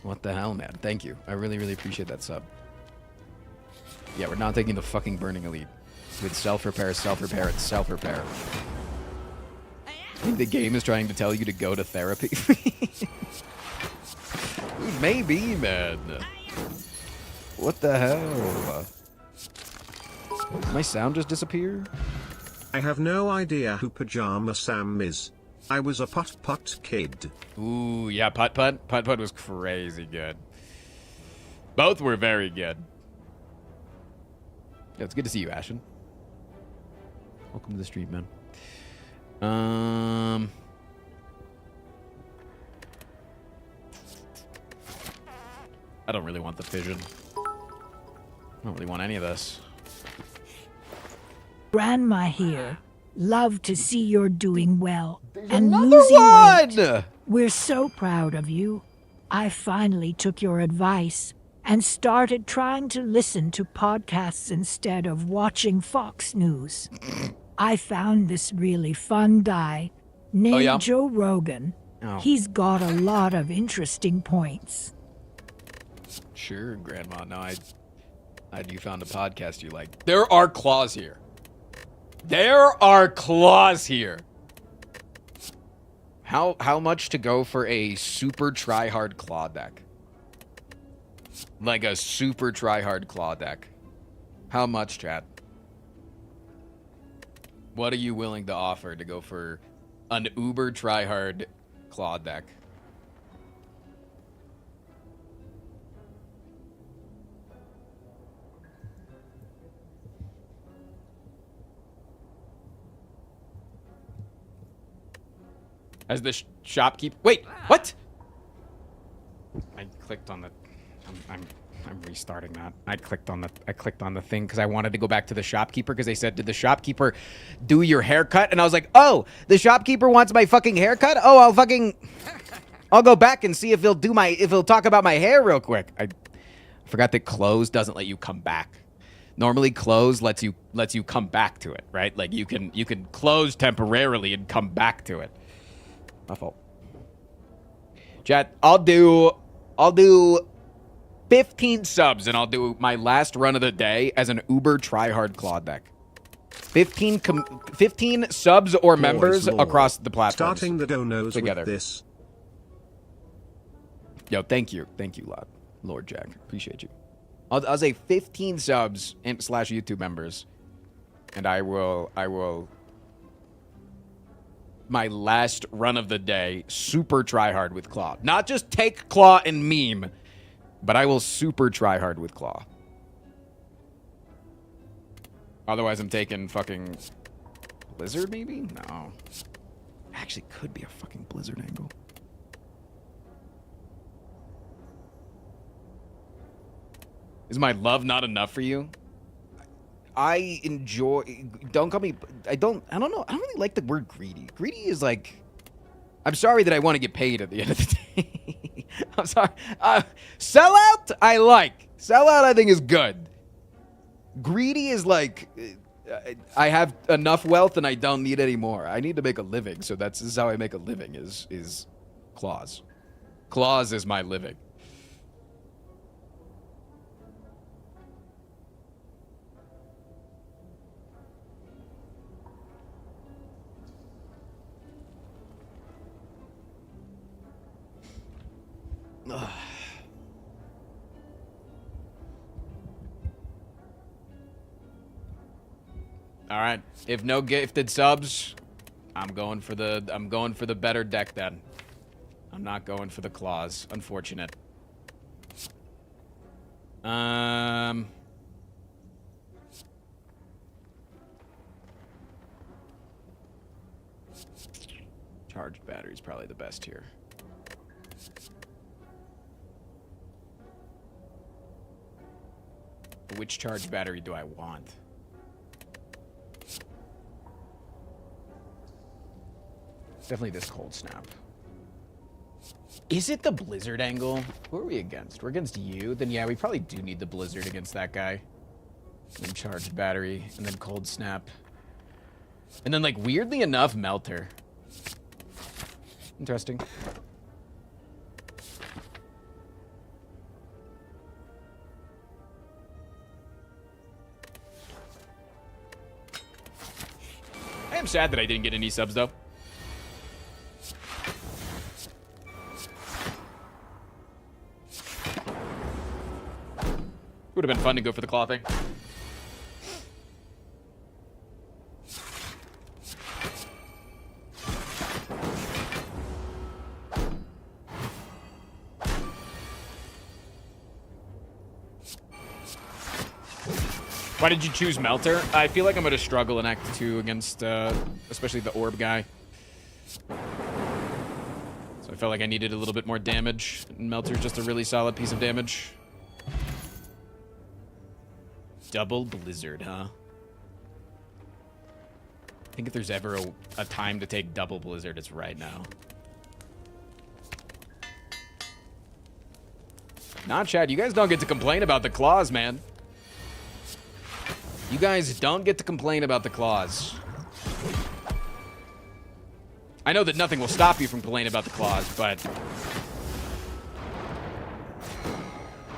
Speaker 1: What the hell, man? Thank you. I really appreciate that sub. Yeah, we're not taking the fucking Burning Elite. With self-repair, and self-repair. I think the game is trying to tell you to go to therapy. Maybe, man. What the hell? Did my sound just disappear?
Speaker 3: I have no idea who Pajama Sam is. I was a putt-putt kid.
Speaker 1: Ooh, yeah, putt-putt. Putt-putt was crazy good. Both were very good. Yeah, it's good to see you, Ashen. Welcome to the stream, man. I don't really want the fission. I don't really want any of this.
Speaker 16: Grandma here. Love to see you're doing well.
Speaker 1: There's
Speaker 16: and
Speaker 1: another
Speaker 16: losing
Speaker 1: one!
Speaker 16: weight. We're so proud of you. I finally took your advice and started trying to listen to podcasts instead of watching Fox News. I found this really fun guy named Joe Rogan.
Speaker 1: Oh.
Speaker 16: He's got a lot of interesting points.
Speaker 1: Sure, Grandma. No, you found a podcast you like. There are claws here. There are claws here. How much to go for a super tryhard claw deck? Like a super tryhard claw deck. How much, chat? What are you willing to offer to go for an uber tryhard claw deck? As the shopkeeper. Wait, what? I clicked on the. I'm restarting that. I clicked on the thing because I wanted to go back to the shopkeeper because they said, "Did the shopkeeper do your haircut?" And I was like, "Oh, the shopkeeper wants my fucking haircut. Oh, I'll go back and see if he'll talk about my hair real quick." I forgot that close doesn't let you come back. Normally close lets you come back to it, right? Like you can close temporarily and come back to it. My fault. Chat, I'll do 15 subs and I'll do my last run of the day as an Uber Tryhard claw deck. 15 subs or members across the platforms.
Speaker 3: Starting the donos
Speaker 1: together.
Speaker 3: With this.
Speaker 1: Yo, thank you, Lord Jack. Appreciate you. I'll say 15 subs and / YouTube members, and I will. My last run of the day, super try hard with Claw. Not just take Claw and meme, but I will super try hard with Claw. Otherwise, I'm taking fucking Blizzard, maybe? No. Actually, could be a fucking Blizzard angle. Is my love not enough for you? I enjoy. Don't call me. I don't know. I don't really like the word greedy. Greedy is like. I'm sorry that I want to get paid at the end of the day. I'm sorry. Sellout, I like. Sellout, I think is good. Greedy is like. I have enough wealth and I don't need any more. I need to make a living, so this is how I make a living. Is claws. Claws is my living. Ugh. All right. If no gifted subs, I'm going for the better deck then. I'm not going for the claws. Unfortunate. Charged battery is probably the best here. Which charged battery do I want? Definitely this cold snap. Is it the Blizzard angle? Who are we against? We're against you? Then yeah, we probably do need the Blizzard against that guy. And then charged battery, and then cold snap. And then, like, weirdly enough, Melter. Interesting. I am sad that I didn't get any subs, though. Would have been fun to go for the claw thing. Why did you choose Melter? I feel like I'm going to struggle in Act 2 against, especially the orb guy. So I felt like I needed a little bit more damage. And Melter's just a really solid piece of damage. Double Blizzard, huh? I think if there's ever a time to take double Blizzard, it's right now. Nah, Chad, you guys don't get to complain about the claws, man. You guys don't get to complain about the claws. I know that nothing will stop you from complaining about the claws, but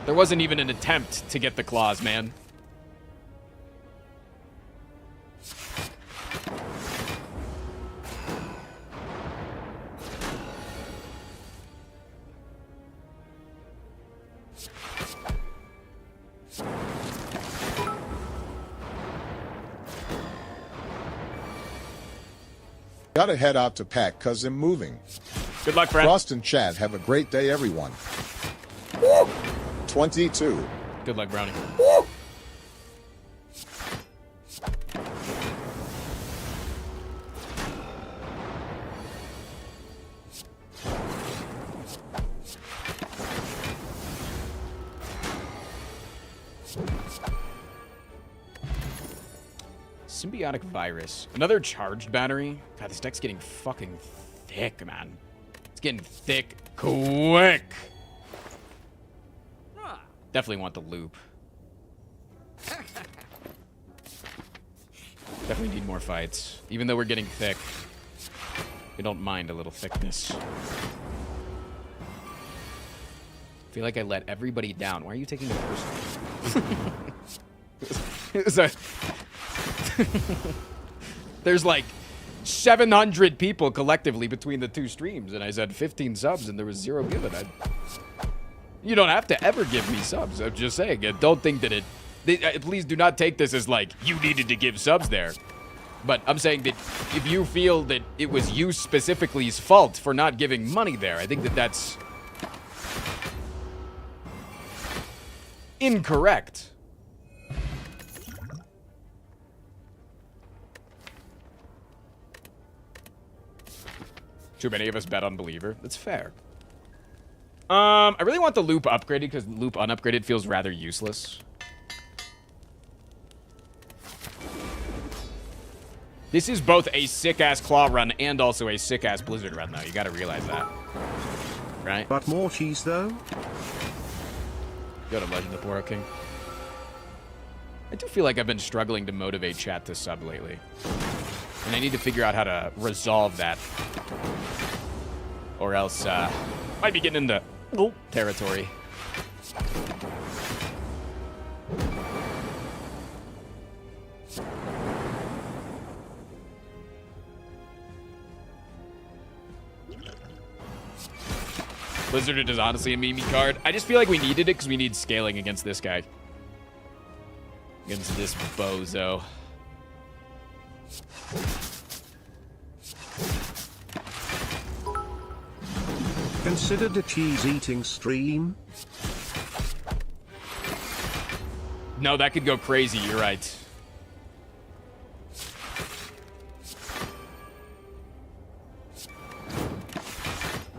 Speaker 1: there wasn't even an attempt to get the claws, man.
Speaker 15: Gotta head out to pack cause I'm moving.
Speaker 1: Good luck, friend.
Speaker 15: Frost and Chad, have a great day, everyone. 22.
Speaker 1: Good luck, Brownie. Symbiotic virus. Another charged battery. God, this deck's getting fucking thick, man. It's getting thick quick. Definitely want the loop. Definitely need more fights. Even though we're getting thick, we don't mind a little thickness. I feel like I let everybody down. Why are you taking it personally? There's like 700 people collectively between the two streams, and I said 15 subs, and there was 0 given. You don't have to ever give me subs. I'm just saying. I don't think that please do not take this as like, you needed to give subs there. But I'm saying that if you feel that it was you specifically's fault for not giving money there, I think that that's incorrect. Too many of us bet on Believer. That's fair. I really want the loop upgraded because loop unupgraded feels rather useless. This is both a sick-ass claw run and also a sick-ass blizzard run, though. You gotta realize that. Right?
Speaker 3: But more cheese, though?
Speaker 1: Go to Legend of Poro King. I do feel like I've been struggling to motivate chat to sub lately. And I need to figure out how to resolve that. Or else, might be getting into territory. Blizzard is honestly a meme card. I just feel like we needed it because we need scaling against this guy. Against this bozo.
Speaker 3: Considered a cheese-eating stream?
Speaker 1: No, that could go crazy. You're right.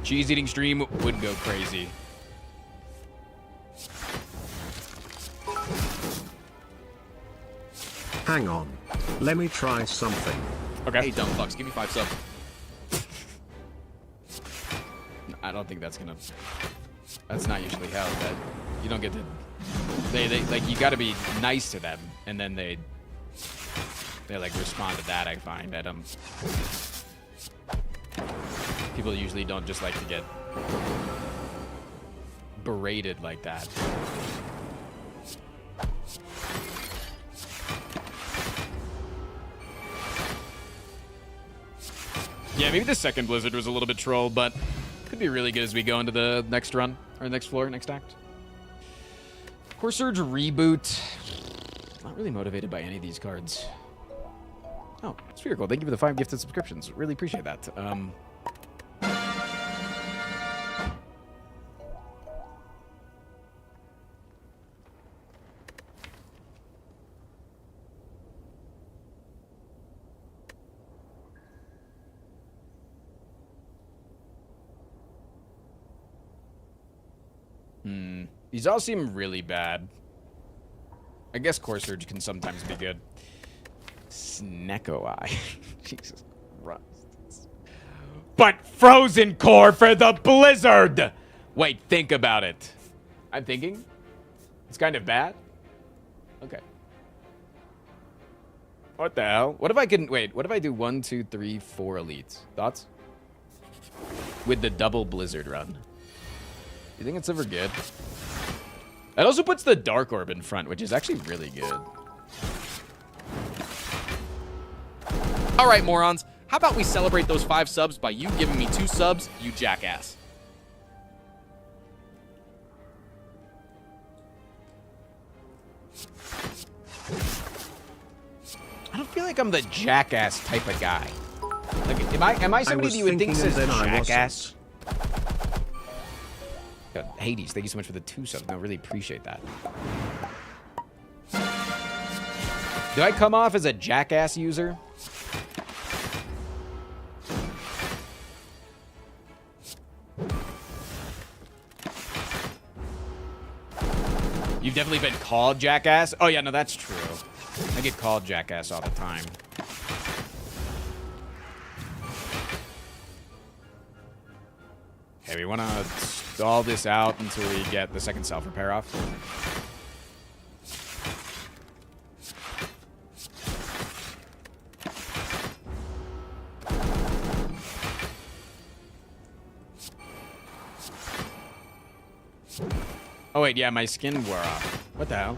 Speaker 1: Cheese-eating stream would go crazy.
Speaker 3: Hang on. Let me try something.
Speaker 1: Okay.
Speaker 13: Hey, dumb fucks, give me 5 subs.
Speaker 1: I don't think that's gonna... That's not usually how that... You don't get to... They like, you gotta be nice to them, and then they like, respond to that, I find. People usually don't just like to get berated like that. Yeah, maybe the second Blizzard was a little bit troll, but could be really good as we go into the next run, or next floor, next act. Core Surge Reboot. Not really motivated by any of these cards. Oh, Spherical, thank you for the 5 gifted subscriptions. Really appreciate that. These all seem really bad. I guess Core Surge can sometimes be good. Snecko Eye. Jesus Christ. But Frozen Core for the Blizzard! Wait, think about it. I'm thinking? It's kind of bad? Okay. What the hell? What if I can... Wait, what if I do 1, 2, 3, 4 elites? Thoughts? With the double Blizzard run. You think it's ever good? That also puts the Dark Orb in front, which is actually really good.
Speaker 13: All right, morons. How about we celebrate those 5 subs by you giving me 2 subs, you jackass?
Speaker 1: I don't feel like I'm the jackass type of guy. Like, am I somebody that you would think says jackass? God, Hades, thank you so much for the 2 subs. I really appreciate that. Do I come off as a jackass user? You've definitely been called jackass? Oh yeah, no, that's true. I get called jackass all the time. Okay, we want to stall this out until we get the second self-repair off. Oh, wait, yeah, my skin wore off. What the hell?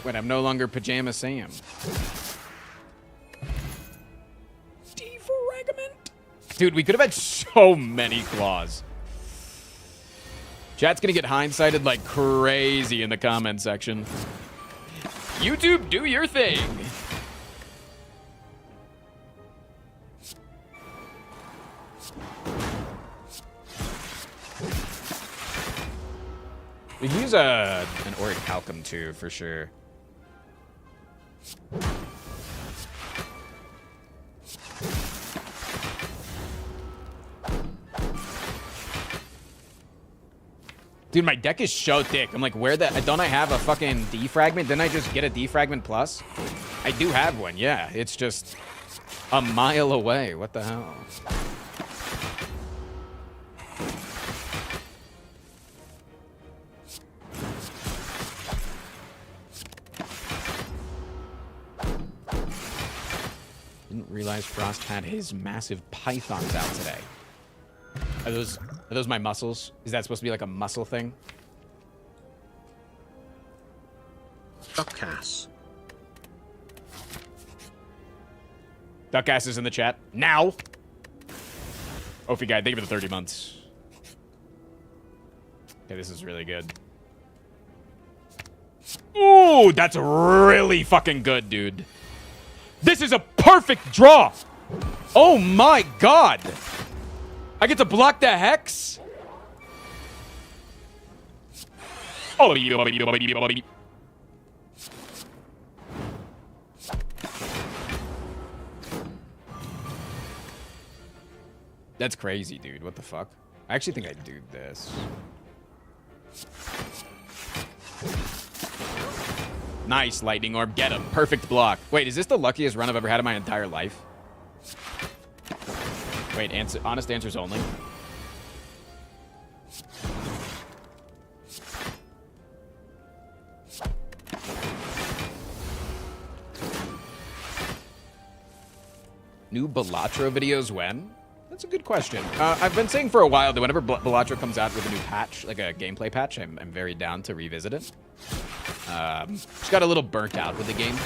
Speaker 1: Wait, I'm no longer Pajama Sam. Defragment. Dude, we could have had so many claws. Chat's gonna get hindsighted like crazy in the comment section. YouTube, do your thing. We could use an orichalcum too, for sure. Dude, my deck is so thick. I'm like, where the... Don't I have a fucking defragment? Didn't I just get a defragment plus? I do have one, yeah. It's just a mile away. What the hell? Didn't realize Frost had his massive pythons out today. Are those my muscles? Is that supposed to be like a muscle thing?
Speaker 3: Duckass.
Speaker 1: Duckass is in the chat. Now! Ophi guy, thank you for the 30 months. Okay, this is really good. Ooh, that's really fucking good, dude. This is a perfect draw! Oh my god! I get to block the hex? Oh, that's crazy, dude. What the fuck? I actually think I'd do this. Nice, lightning orb. Get him. Perfect block. Wait, is this the luckiest run I've ever had in my entire life? Wait, honest answers only. New Balatro videos when? That's a good question. I've been saying for a while that whenever Balatro comes out with a new patch, like a gameplay patch, I'm very down to revisit it. Just got a little burnt out with the game,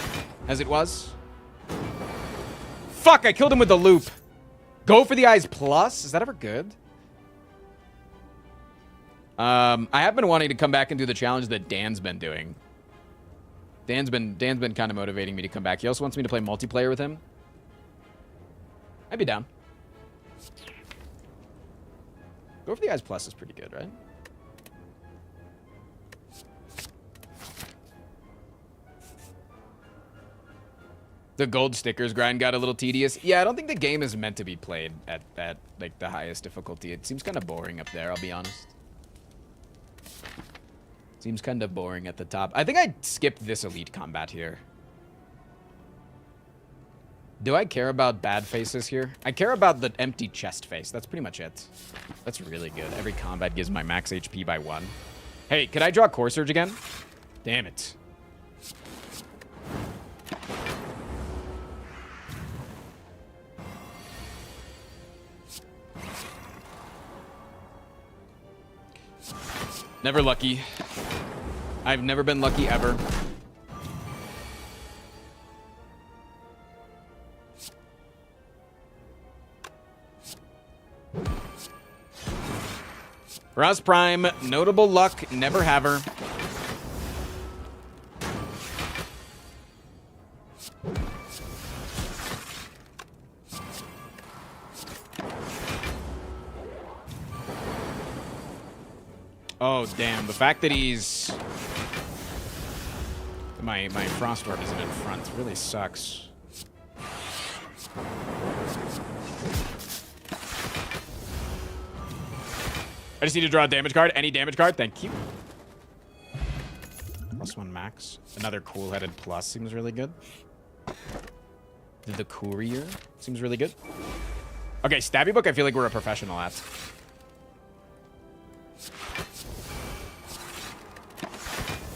Speaker 1: as it was. Fuck, I killed him with the loop. Go for the eyes plus? Is that ever good? I have been wanting to come back and do the challenge that Dan's been doing. Dan's been kind of motivating me to come back. He also wants me to play multiplayer with him. I'd be down. Go for the eyes plus is pretty good, right? The gold stickers grind got a little tedious. Yeah, I don't think the game is meant to be played at like the highest difficulty. It seems kind of boring up there, I'll be honest. Seems kind of boring at the top. I think I'd skip this elite combat here. Do I care about bad faces here? I care about the empty chest face. That's pretty much it. That's really good. Every combat gives my max HP by 1. Hey, could I draw Core Surge again? Damn it. Never lucky. I've never been lucky ever. Ross Prime, notable luck, never have her. Oh, damn. The fact that he's... My Frost Orb isn't in front really sucks. I just need to draw a damage card. Any damage card. Thank you. +1 max. Another cool-headed plus seems really good. The Courier seems really good. Okay, Stabby Book I feel like we're a professional at.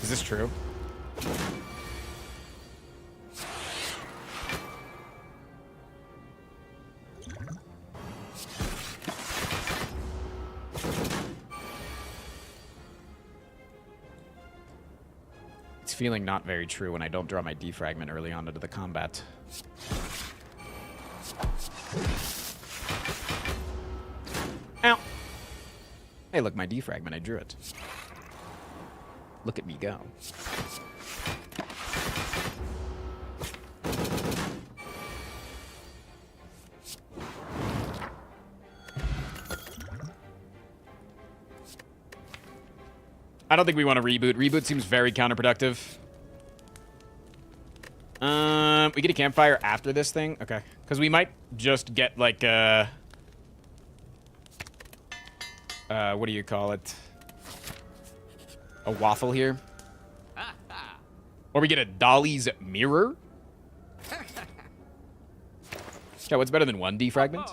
Speaker 1: Is this true? feeling not very true when I don't draw my defragment early on into the combat. Ow! Hey, look, my defragment. I drew it. Look at me go. I don't think we want to reboot. Reboot seems very counterproductive. We get a campfire after this thing? Okay. Because we might just get, like, what do you call it? A waffle here. Or we get a Dolly's mirror. Yeah, what's better than 1 defragment?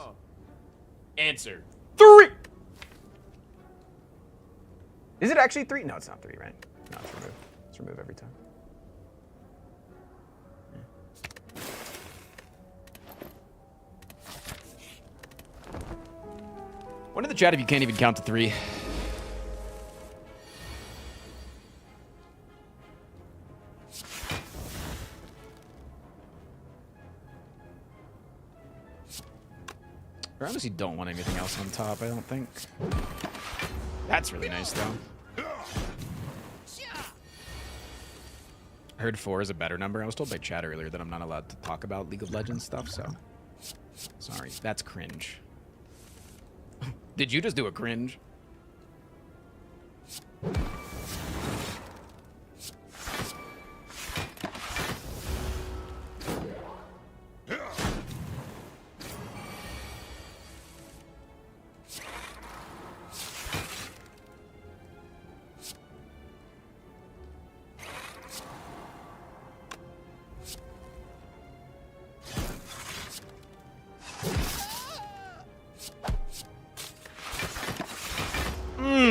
Speaker 1: Answer 3! Is it actually 3? No, it's not 3, right? No, it's remove. It's remove every time. One in the chat if you can't even count to 3. I honestly don't want anything else on top, I don't think. That's really nice, though. I heard 4 is a better number. I was told by chat earlier that I'm not allowed to talk about League of Legends stuff, so... Sorry, that's cringe. Did you just do a cringe?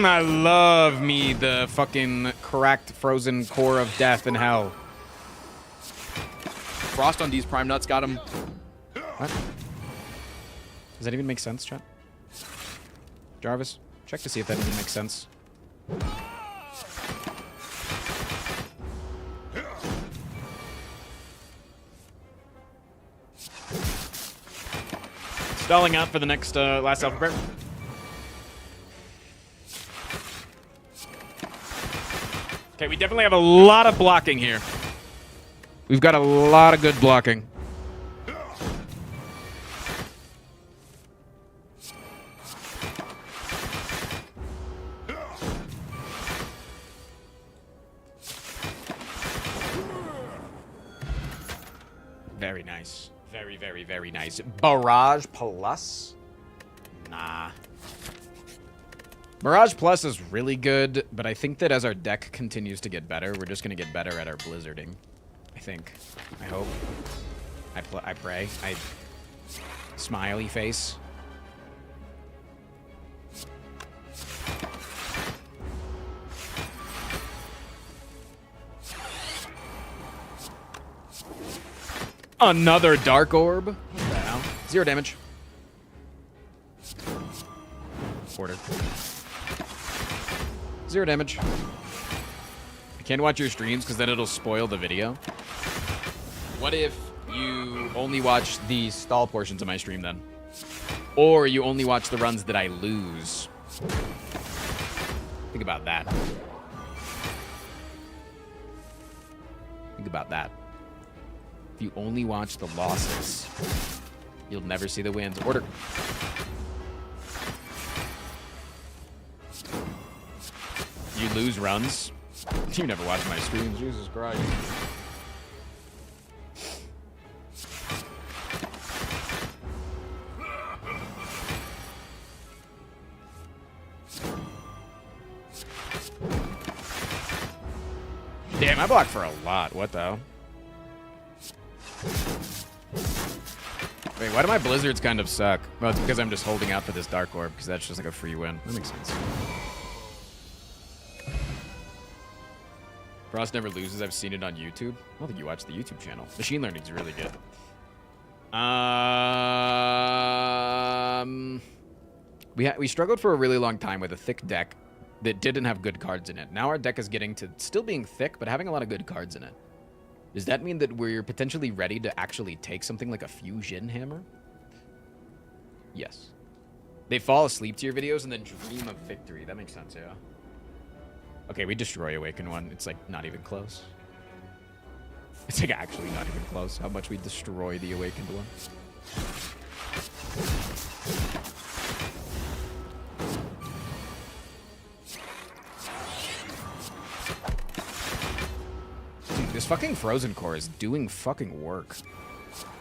Speaker 1: I love me the fucking cracked frozen core of death and hell.
Speaker 13: Frost on these prime nuts got him.
Speaker 1: What? Does that even make sense, chat? Jarvis, check to see if that even makes sense. Stalling out for the next last alpha prayer. Okay, we definitely have a lot of blocking here. We've got a lot of good blocking. Very nice. Very, very, very nice. Barrage Plus? Nah. Mirage Plus is really good, but I think that as our deck continues to get better, we're just going to get better at our blizzarding. I think. I hope. I pray. Smiley face. Another Dark Orb? What the hell? 0 damage. Order. 0 damage. I can't watch your streams because then it'll spoil the video. What if you only watch the stall portions of my stream then? Or you only watch the runs that I lose? Think about that. Think about that. If you only watch the losses, you'll never see the wins. Order. You lose runs? You never watch my streams, Jesus Christ. Damn, I blocked for a lot. What the hell? Wait, why do my blizzards kind of suck? Well, it's because I'm just holding out for this Dark Orb, because that's just like a free win. That makes sense. Frost never loses. I've seen it on YouTube. I don't think you watch the YouTube channel. Machine learning's really good. We struggled for a really long time with a thick deck that didn't have good cards in it. Now our deck is getting to still being thick, but having a lot of good cards in it. Does that mean that we're potentially ready to actually take something like a Fusion Hammer? Yes. They fall asleep to your videos and then dream of victory. That makes sense, yeah. Okay, we destroy Awaken one. It's like not even close. It's like actually not even close how much we destroy the Awakened one. Dude, this fucking Frozen Core is doing fucking work.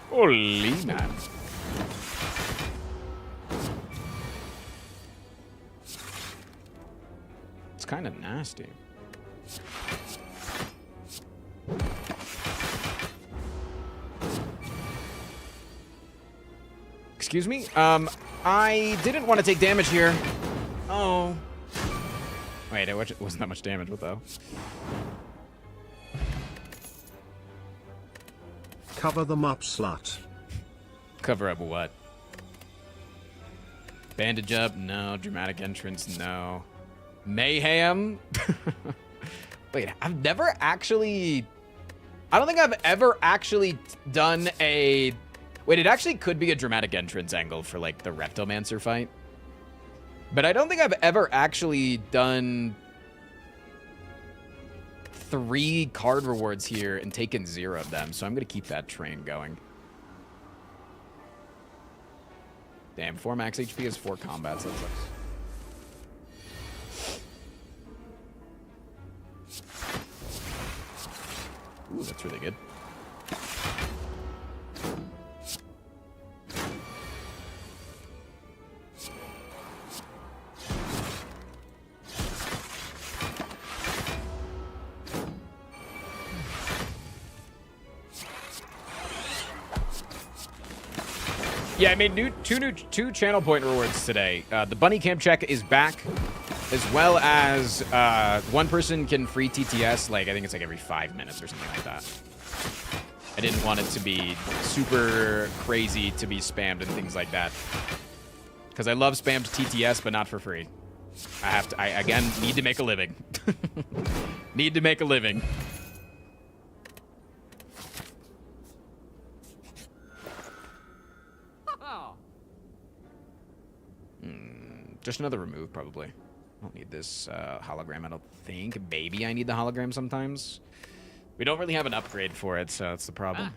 Speaker 1: Holy man. It's kind of nasty. Excuse me? I didn't want to take damage here. Oh. Wait, it wasn't that much damage, what though?
Speaker 3: Cover them up, slut.
Speaker 1: Cover up what? Bandage up? No. Dramatic entrance? No. Mayhem? Wait, I've never actually... I don't think I've ever actually done a... Wait, it actually could be a dramatic entrance angle for, like, the Reptomancer fight. But I don't think I've ever actually done 3 card rewards here and taken 0 of them, so I'm going to keep that train going. Damn, 4 max HP is 4 combats. That sucks. Ooh, that's really good. Yeah, I made two channel point rewards today. The bunny camp check is back, as well as one person can free TTS, like I think it's like every 5 minutes or something like that. I didn't want it to be super crazy to be spammed and things like that. Because I love spammed TTS, but not for free. I again, need to make a living. Need to make a living. Just another remove, probably. I don't need this hologram, I don't think. Maybe I need the hologram sometimes. We don't really have an upgrade for it, so that's the problem.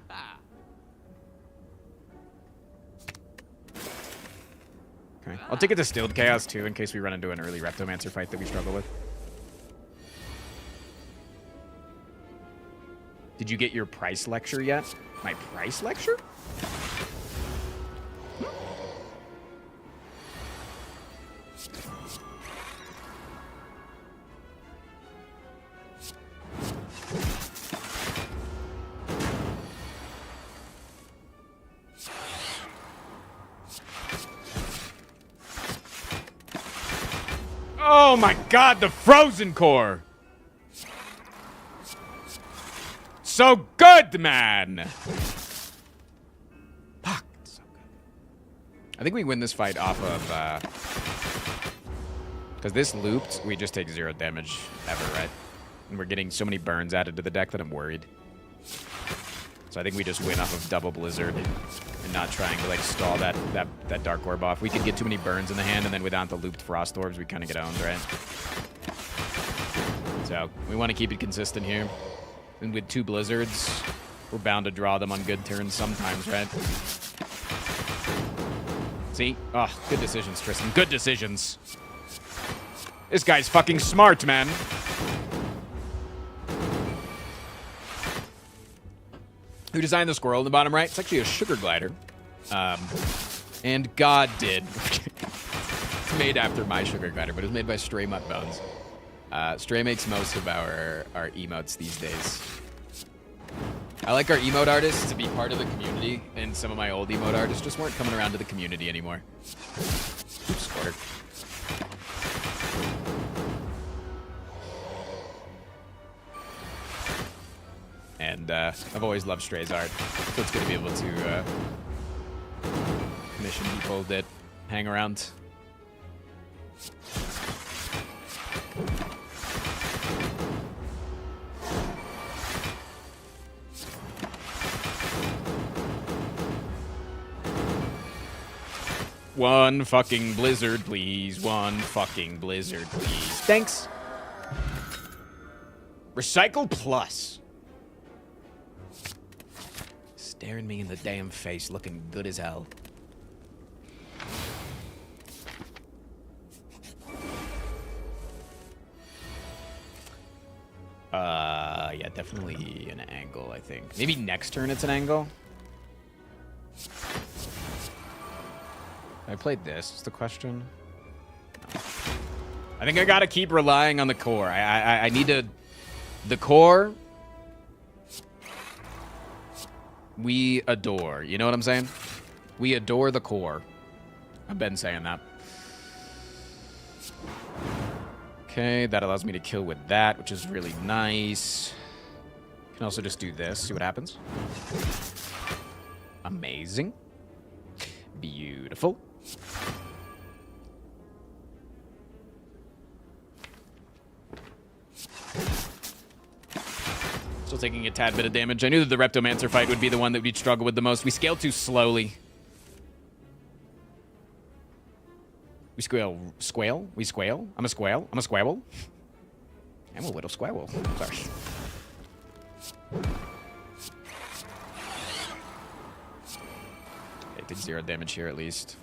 Speaker 1: Okay. I'll take a Distilled Chaos, too, in case we run into an early Reptomancer fight that we struggle with. Did you get your price lecture yet? My price lecture? Oh my god, the Frozen Core! So good, man! Fuck, so good. I think we win this fight off of, because this looped, we just take 0 damage ever, right? And we're getting so many burns added to the deck that I'm worried. So I think we just win off of double Blizzard and not trying to like stall that Dark Orb off. We could get too many burns in the hand, and then without the looped Frost Orbs, we kind of get owned, right? So we want to keep it consistent here. And with 2 Blizzards, we're bound to draw them on good turns sometimes, right? See? Oh, good decisions, Tristan. Good decisions. This guy's fucking smart, man. Who designed the squirrel in the bottom right? It's actually a sugar glider. And God did. It's made after my sugar glider, but it was made by Stray Mutt Bones. Stray makes most of our emotes these days. I like our emote artists to be part of the community, and some of my old emote artists just weren't coming around to the community anymore. Oops, quarter. And I've always loved Stray's art, so it's good to be able to commission people that hang around. One fucking blizzard, please. One fucking blizzard, please. Thanks. Recycle Plus. Staring me in the damn face, looking good as hell. Yeah, definitely an angle, I think. Maybe next turn it's an angle. I played this, is the question. No. I think I gotta keep relying on the core. I need to... The core... We adore. You know what I'm saying? We adore the core. I've been saying that. Okay, that allows me to kill with that, which is really nice. Can also just do this, see what happens. Amazing. Beautiful. Still taking a tad bit of damage. I knew that the Reptomancer fight would be the one that we'd struggle with the most. We scale too slowly. We squail? We squail? I'm a squail. I'm a squabble. I'm a little squabble. Sorry. It did 0 damage here at least.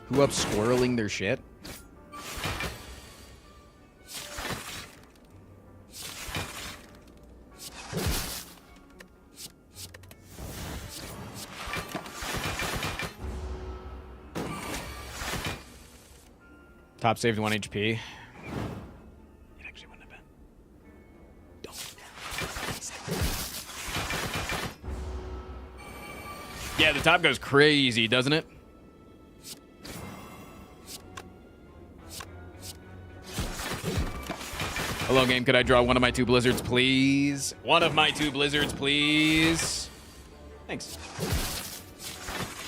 Speaker 1: Who up squirreling their shit? Top saved 1 HP. It actually wouldn't have been. Don't. Yeah, the top goes crazy, doesn't it? Hello, game. Could I draw one of my 2 blizzards, please? One of my 2 blizzards, please. Thanks.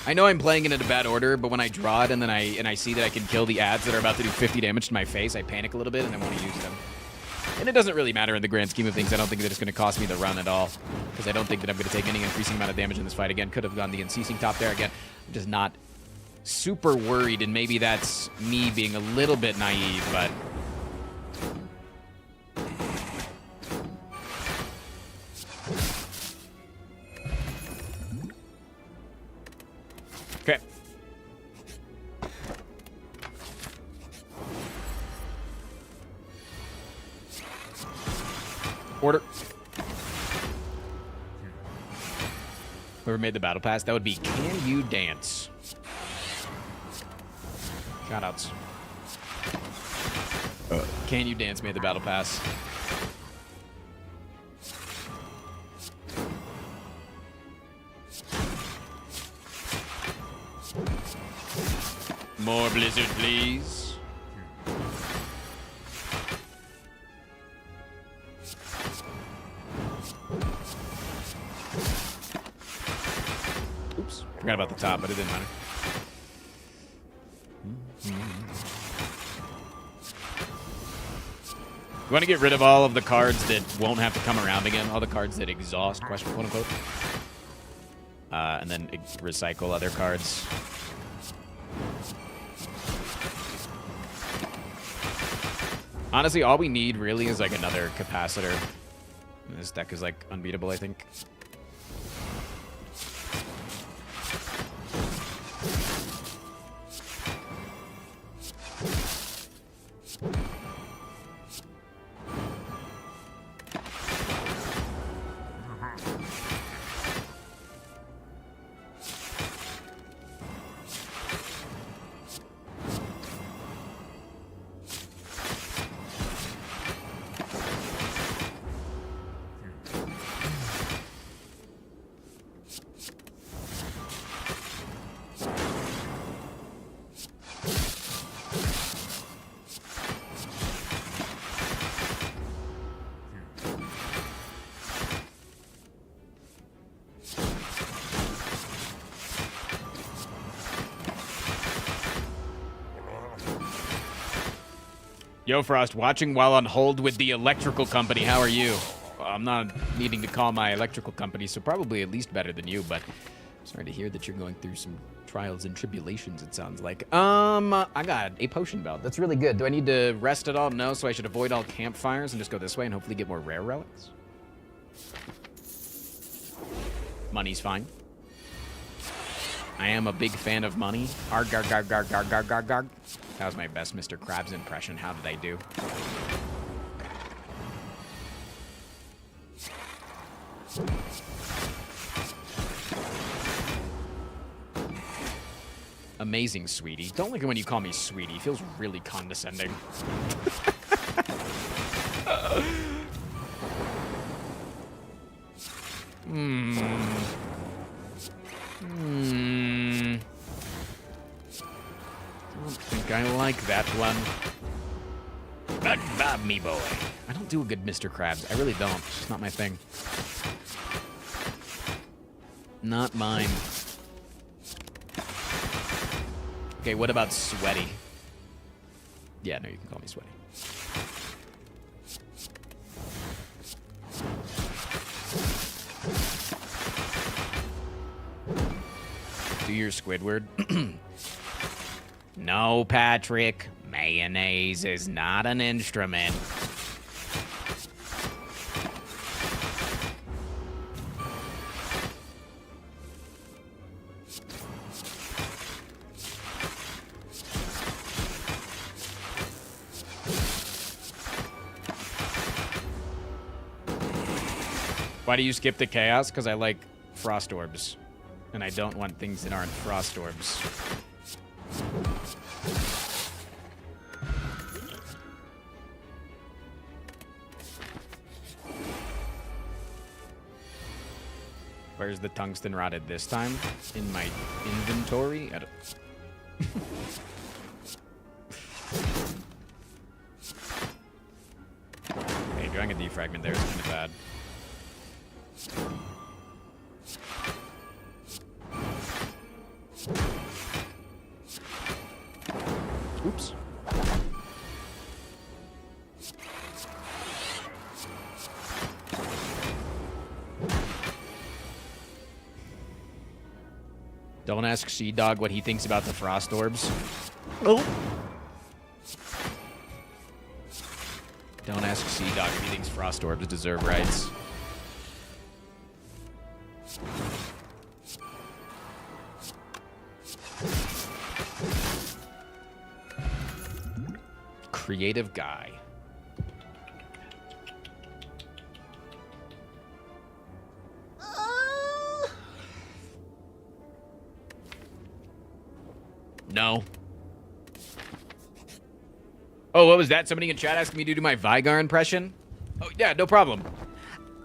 Speaker 1: I know I'm playing it in a bad order, but when I draw it and then I see that I can kill the ads that are about to do 50 damage to my face, I panic a little bit and I want to use them. And it doesn't really matter in the grand scheme of things. I don't think that it's going to cost me the run at all, because I don't think that I'm going to take any increasing amount of damage in this fight again. Could have gone the unceasing top there again. I'm just not super worried, and maybe that's me being a little bit naive, but... Okay. Order. Whoever made the battle pass, that would be Can You Dance? Shoutouts. Can You Dance made the battle pass. More blizzard, please. Oops. Forgot about the top, but it didn't matter. You want to get rid of all of the cards that won't have to come around again. All the cards that exhaust, quote unquote. And then recycle other cards. Honestly, all we need really is like another capacitor. This deck is like unbeatable, I think. Yo, Frost, watching while on hold with the electrical company. How are you? Well, I'm not needing to call my electrical company, so probably at least better than you, but sorry to hear that you're going through some trials and tribulations, it sounds like. I got a potion belt. That's really good. Do I need to rest at all? No, so I should avoid all campfires and just go this way and hopefully get more rare relics. Money's fine. I am a big fan of money. Arg, arg, arg, arg, arg, arg, arg, arg. That was my best Mr. Krabs impression. How did I do? Amazing, sweetie. Don't like it when you call me sweetie. It feels really condescending. Don't think I like that one. But Bob, me boy. I don't do a good Mr. Krabs. I really don't. It's just not my thing. Not mine. Okay, what about sweaty? Yeah, no, you can call me sweaty. Do your Squidward. No, Patrick. Mayonnaise is not an instrument. Why do you skip the chaos? Because I like frost orbs. And I don't want things that aren't frost orbs. Where's the tungsten rotted this time? In my inventory? I don't... Hey, doing a defragment there is kind of bad. Oops. Don't ask She-Dog what he thinks about the frost orbs. Oh. Don't ask She-Dog if he thinks frost orbs deserve rights. Creative guy. No. Oh, what was that? Somebody in chat asking me to do my Vigar impression? Oh, yeah, no problem.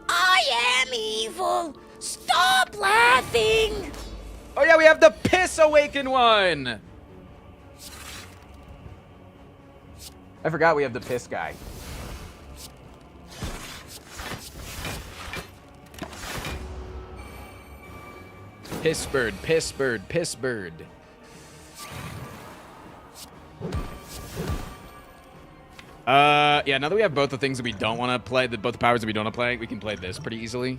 Speaker 8: I am evil. Stop laughing.
Speaker 1: Oh, yeah, we have the Piss Awaken one. I forgot we have the Piss guy. Piss bird, piss bird, piss bird. Yeah, now that we have both the things that we don't want to play, both the powers that we don't want to play, we can play this pretty easily.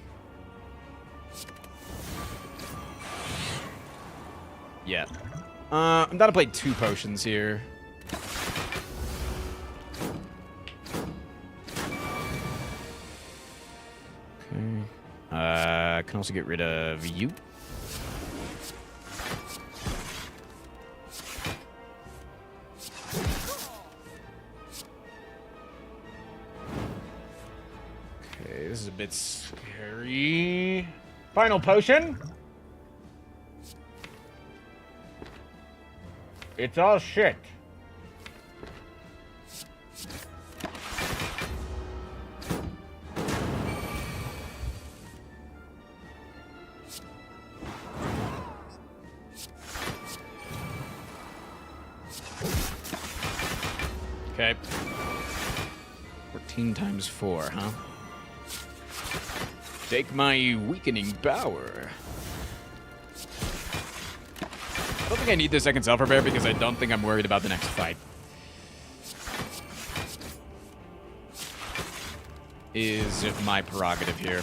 Speaker 1: Yeah. I'm down to play 2 potions here. Okay. I can also get rid of you. Okay, this is a bit scary. Final potion. It's all shit. Okay. 14 times 4, huh? Take my weakening power. I don't think I need the second self-repair because I don't think I'm worried about the next fight. is my prerogative here.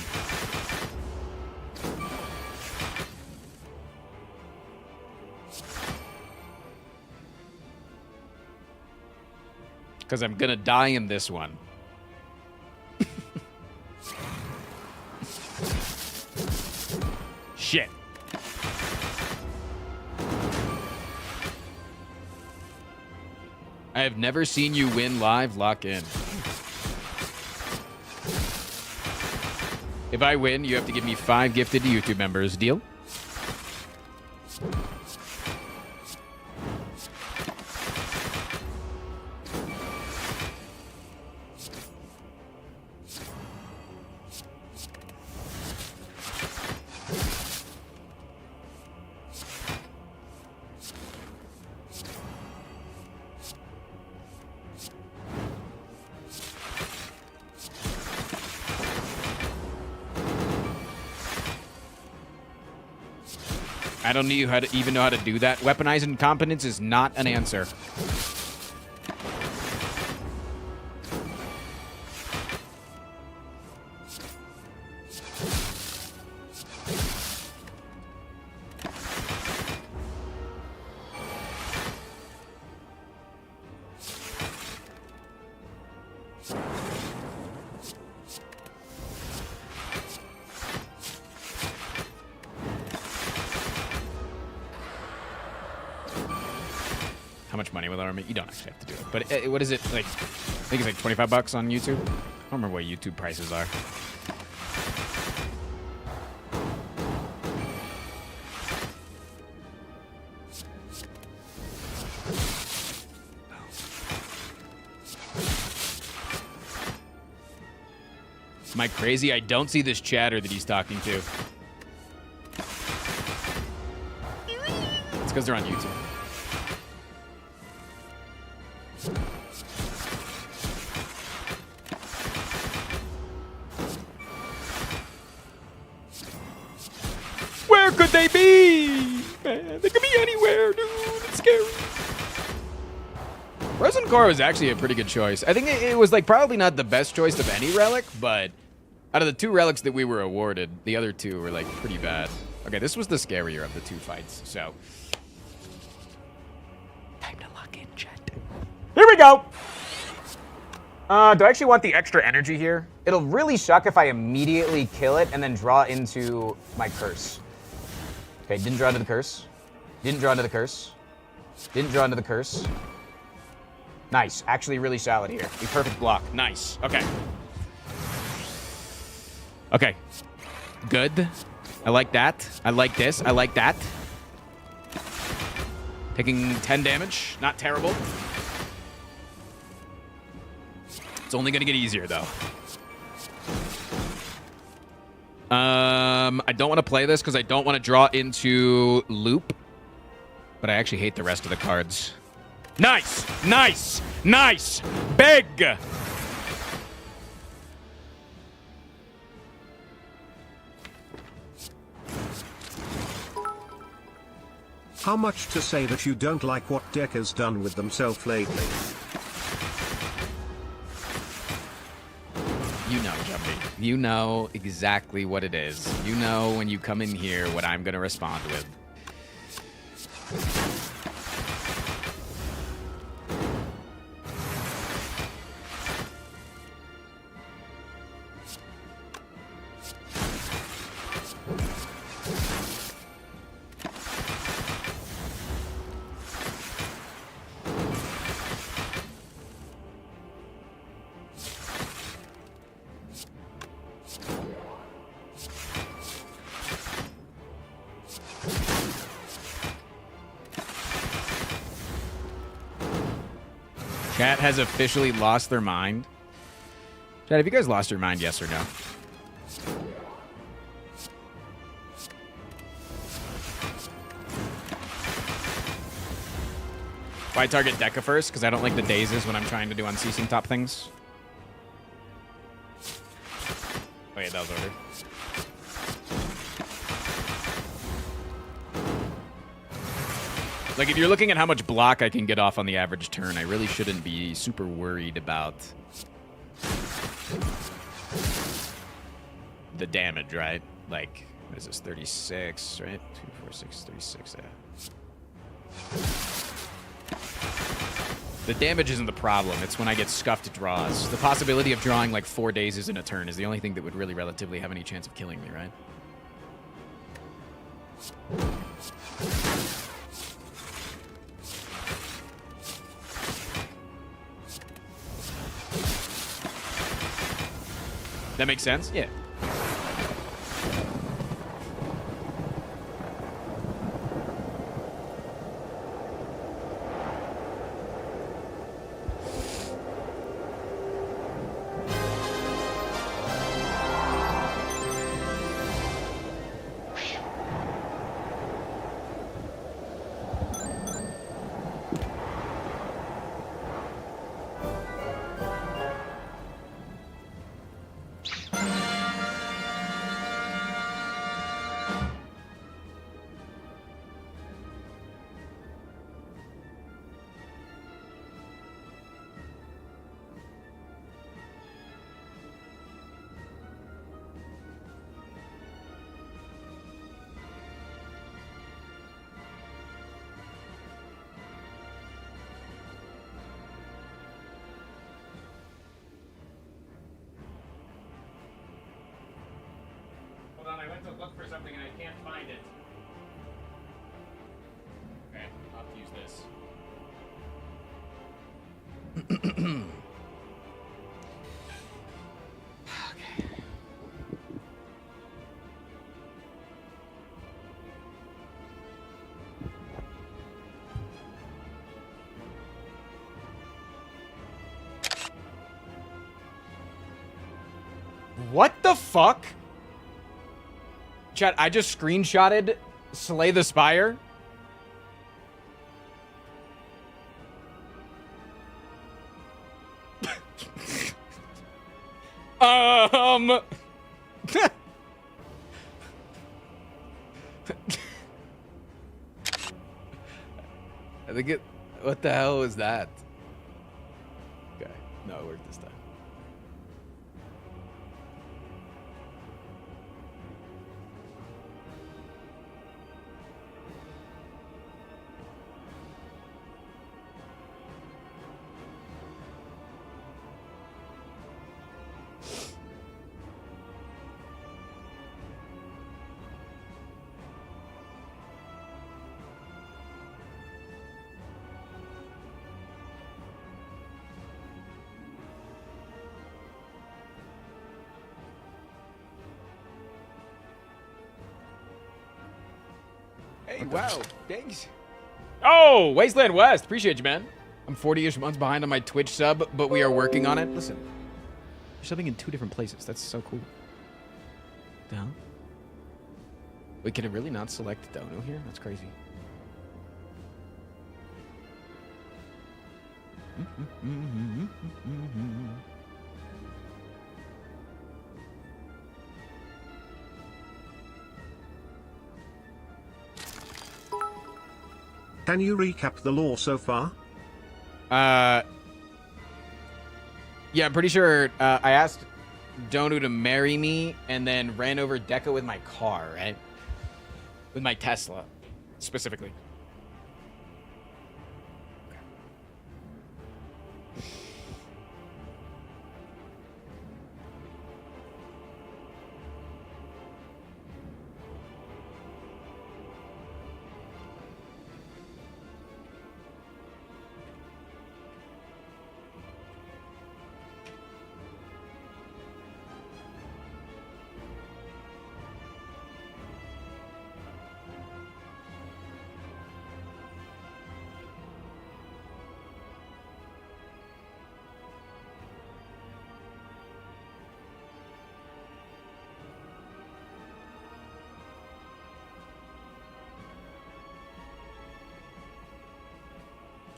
Speaker 1: Because I'm gonna die in this one. Shit. I have never seen you win live. Lock in. If I win, you have to give me 5 gifted YouTube members. Deal? I don't even know how to do that. Weaponized incompetence is not an answer. How much money will that earn me? You don't actually have to do it. But what is it, like, I think it's like 25 bucks on YouTube? I don't remember what YouTube prices are. Am I crazy? I don't see this chatter that he's talking to. It's because they're on YouTube. Where could they be? Man, they could be anywhere, dude. It's scary. Frozen Core was actually a pretty good choice. I think it was like probably not the best choice of any relic, but out of the 2 relics that we were awarded, the other 2 were like pretty bad. Okay, this was the scarier of the 2 fights, so. Time to lock in, chat. Here we go. Do I actually want the extra energy here? It'll really suck if I immediately kill it and then draw into my curse. Okay, didn't draw into the curse. Didn't draw into the curse. Didn't draw into the curse. Nice. Actually really solid here. A perfect block. Nice. Okay. Okay. Good. I like that. I like this. I like that. Taking 10 damage. Not terrible. It's only going to get easier, though. I don't want to play this because I don't want to draw into loop. But I actually hate the rest of the cards. Nice! Nice! Nice! Big!
Speaker 3: How much to say that you don't like what Deck has done with themselves lately?
Speaker 1: You know, Jumpy. You know exactly what it is. You know when you come in here what I'm going to respond with. Chat has officially lost their mind. Chat, have you guys lost your mind, yes or no? Why target Deca first? Because I don't like the dazes when I'm trying to do unceasing top things. Oh yeah, that was ordered. Like, if you're looking at how much block I can get off on the average turn, I really shouldn't be super worried about the damage, right? Like, what is this? 36, right? 2, 4, 6, 36. Yeah. The damage isn't the problem. It's when I get scuffed draws. The possibility of drawing like 4 days in a turn is the only thing that would really relatively have any chance of killing me, right? That makes sense? Yeah. I went to look for something and I can't find it. Okay, I'll have to use this. Okay. What the fuck? Chat, I just screenshotted Slay the Spire. I think it... What the hell was that? Okay. No, it worked this time. Hey, wow, thanks. Oh, Wasteland West, appreciate you, man. I'm 40-ish months behind on my Twitch sub, but we are working on it. Listen, you're subbing in 2 different places. That's so cool. The hell? Wait, can it really not select Dono here? That's crazy.
Speaker 3: Can you recap the lore so far?
Speaker 1: Yeah, I'm pretty sure I asked Donu to marry me and then ran over Deca with my car, right? With my Tesla, specifically.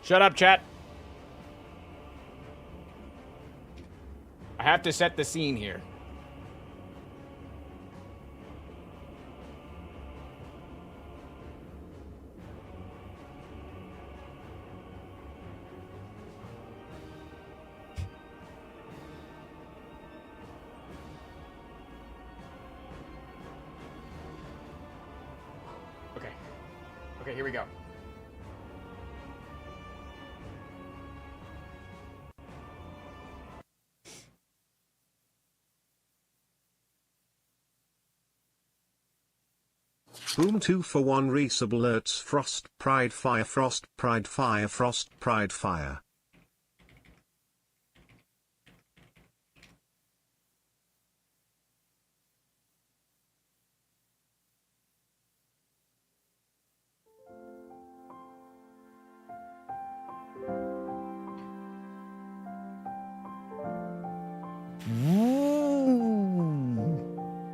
Speaker 1: Shut up, chat. I have to set the scene here. Okay, here we go.
Speaker 3: Boom 2 for 1 resub alerts frost pride fire frost pride fire frost pride fire.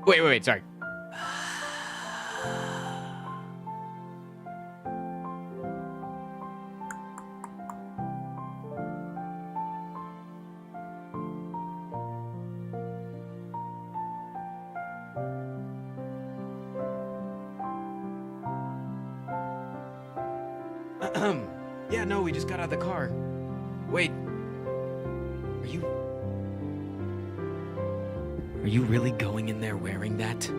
Speaker 1: Wait, sorry. Yeah, no, we just got out of the car. Wait. Are you really going in there wearing that?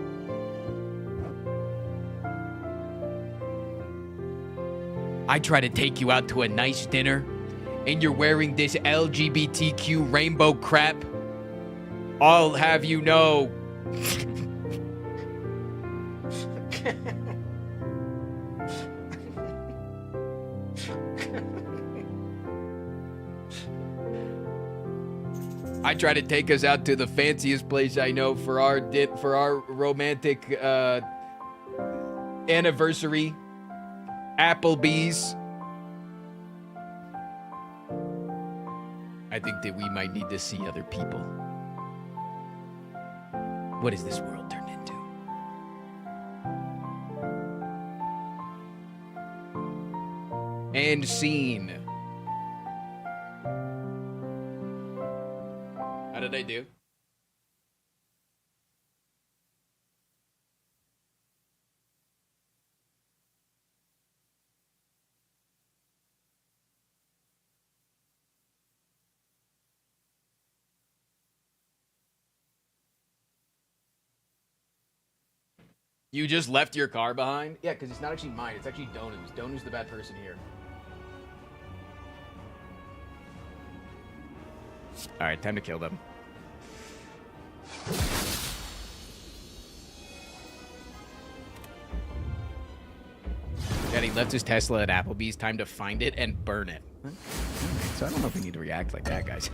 Speaker 1: I try to take you out to a nice dinner, and you're wearing this LGBTQ rainbow crap. I'll have you know. I try to take us out to the fanciest place I know for our romantic anniversary, Applebee's. I think that we might need to see other people. What has this world turned into? And scene. How did I do? You just left your car behind? Yeah, because it's not actually mine. It's actually Donu's. Donu's the bad person here. All right, time to kill them. Daddy left his Tesla at Applebee's. Time to find it and burn it. So I don't know if we need to react like that, guys.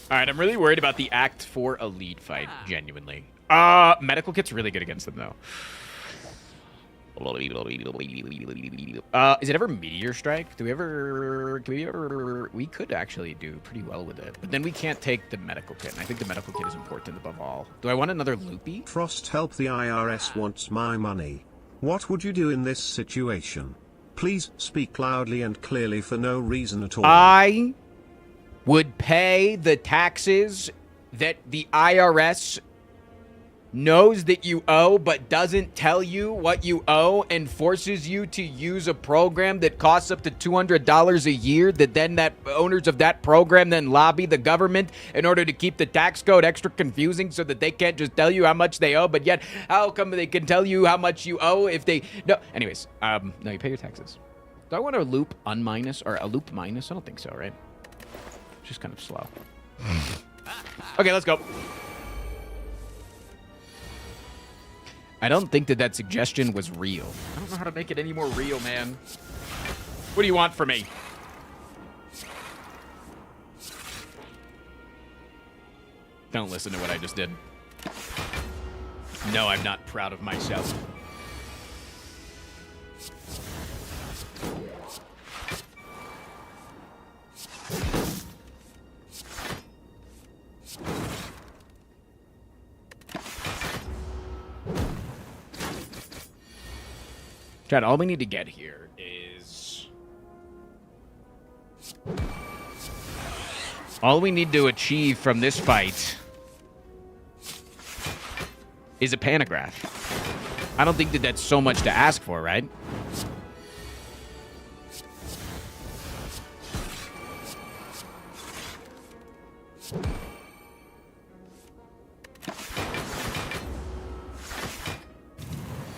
Speaker 1: All right, I'm really worried about the Act 4 Elite fight, genuinely. Medical kit's really good against them, though. Is it ever Meteor Strike? We could actually do pretty well with it. But then we can't take the medical kit, and I think the medical kit is important above all. Do I want another loopy?
Speaker 3: Frost, help, the IRS wants my money. What would you do in this situation? Please speak loudly and clearly for no reason at all.
Speaker 1: I would pay the taxes that the IRS knows that you owe but doesn't tell you what you owe and forces you to use a program that costs up to $200 a year, that then owners of that program then lobby the government in order to keep the tax code extra confusing so that they can't just tell you how much they owe, but yet how come they can tell you how much you owe if they... No, anyways, no, you pay your taxes. Do I want a loop unminus or a loop minus? I don't think so, right? Just kind of slow. Okay, let's go. I don't think that suggestion was real. I don't know how to make it any more real, man. What do you want from me? Don't listen to what I just did. No, I'm not proud of myself. Chad, all we need to get here is... all we need to achieve from this fight is a pantograph. I don't think that that's so much to ask for, right?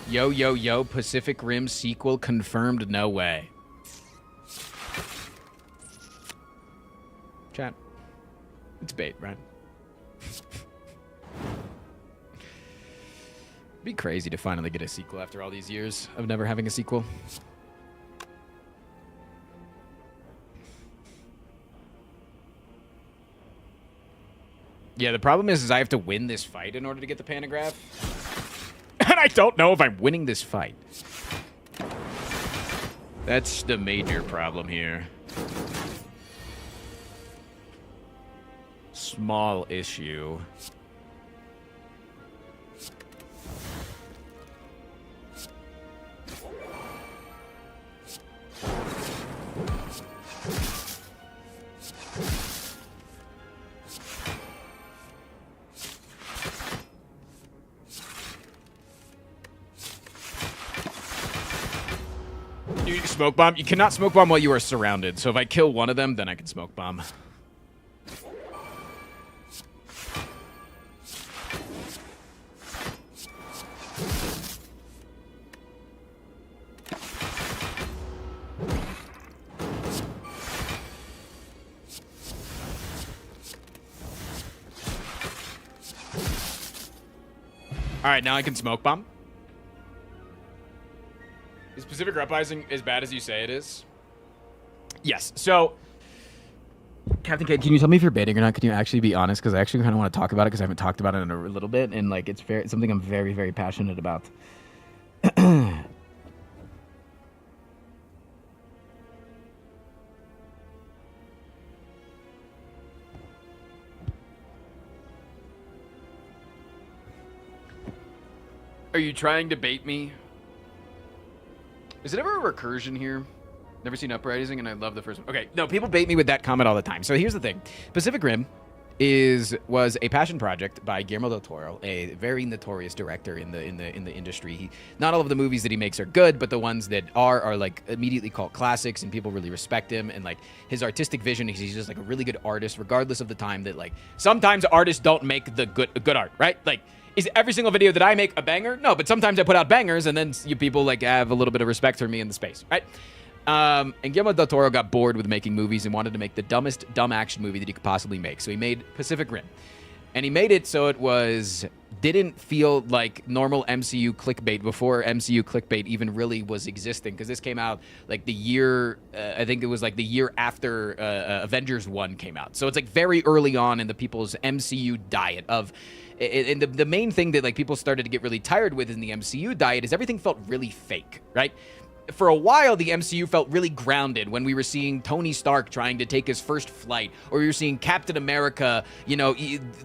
Speaker 1: Yo, yo, yo, Pacific Rim sequel confirmed, no way. Chat. It's bait, right? It'd be crazy to finally get a sequel after all these years of never having a sequel. Yeah, the problem is I have to win this fight in order to get the pantograph. And I don't know if I'm winning this fight. That's the major problem here. Small issue. You smoke bomb? You cannot smoke bomb while you are surrounded. So if I kill one of them, then I can smoke bomb. All right, now I can smoke bomb. Is Pacific Uprising as bad as you say it is? Yes. So, Captain Kate, can you tell me if you're baiting or not? Can you actually be honest? Because I actually kind of want to talk about it because I haven't talked about it in a little bit, and like it's something I'm very, very passionate about. Are you trying to bait me? Is it ever a recursion here? Never seen Uprising, and I love the first one. Okay, no, people bait me with that comment all the time. So here's the thing. Pacific Rim was a passion project by Guillermo del Toro, a very notorious director in the industry. Not all of the movies that he makes are good, but the ones that are like immediately called classics, and people really respect him. And like his artistic vision, he's just like a really good artist, regardless of the time that like sometimes artists don't make the good art, right? Like, is every single video that I make a banger? No, but sometimes I put out bangers, and then you people like have a little bit of respect for me in the space, right? And Guillermo del Toro got bored with making movies and wanted to make the dumbest dumb action movie that he could possibly make. So he made Pacific Rim, and he made it so it didn't feel like normal MCU clickbait before MCU clickbait even really was existing, because this came out like the year, I think it was like the year after Avengers 1 came out. So it's like very early on in the people's MCU diet of. And the main thing that like people started to get really tired with in the MCU diet is everything felt really fake, right? For a while, the MCU felt really grounded when we were seeing Tony Stark trying to take his first flight, or we were seeing Captain America, you know,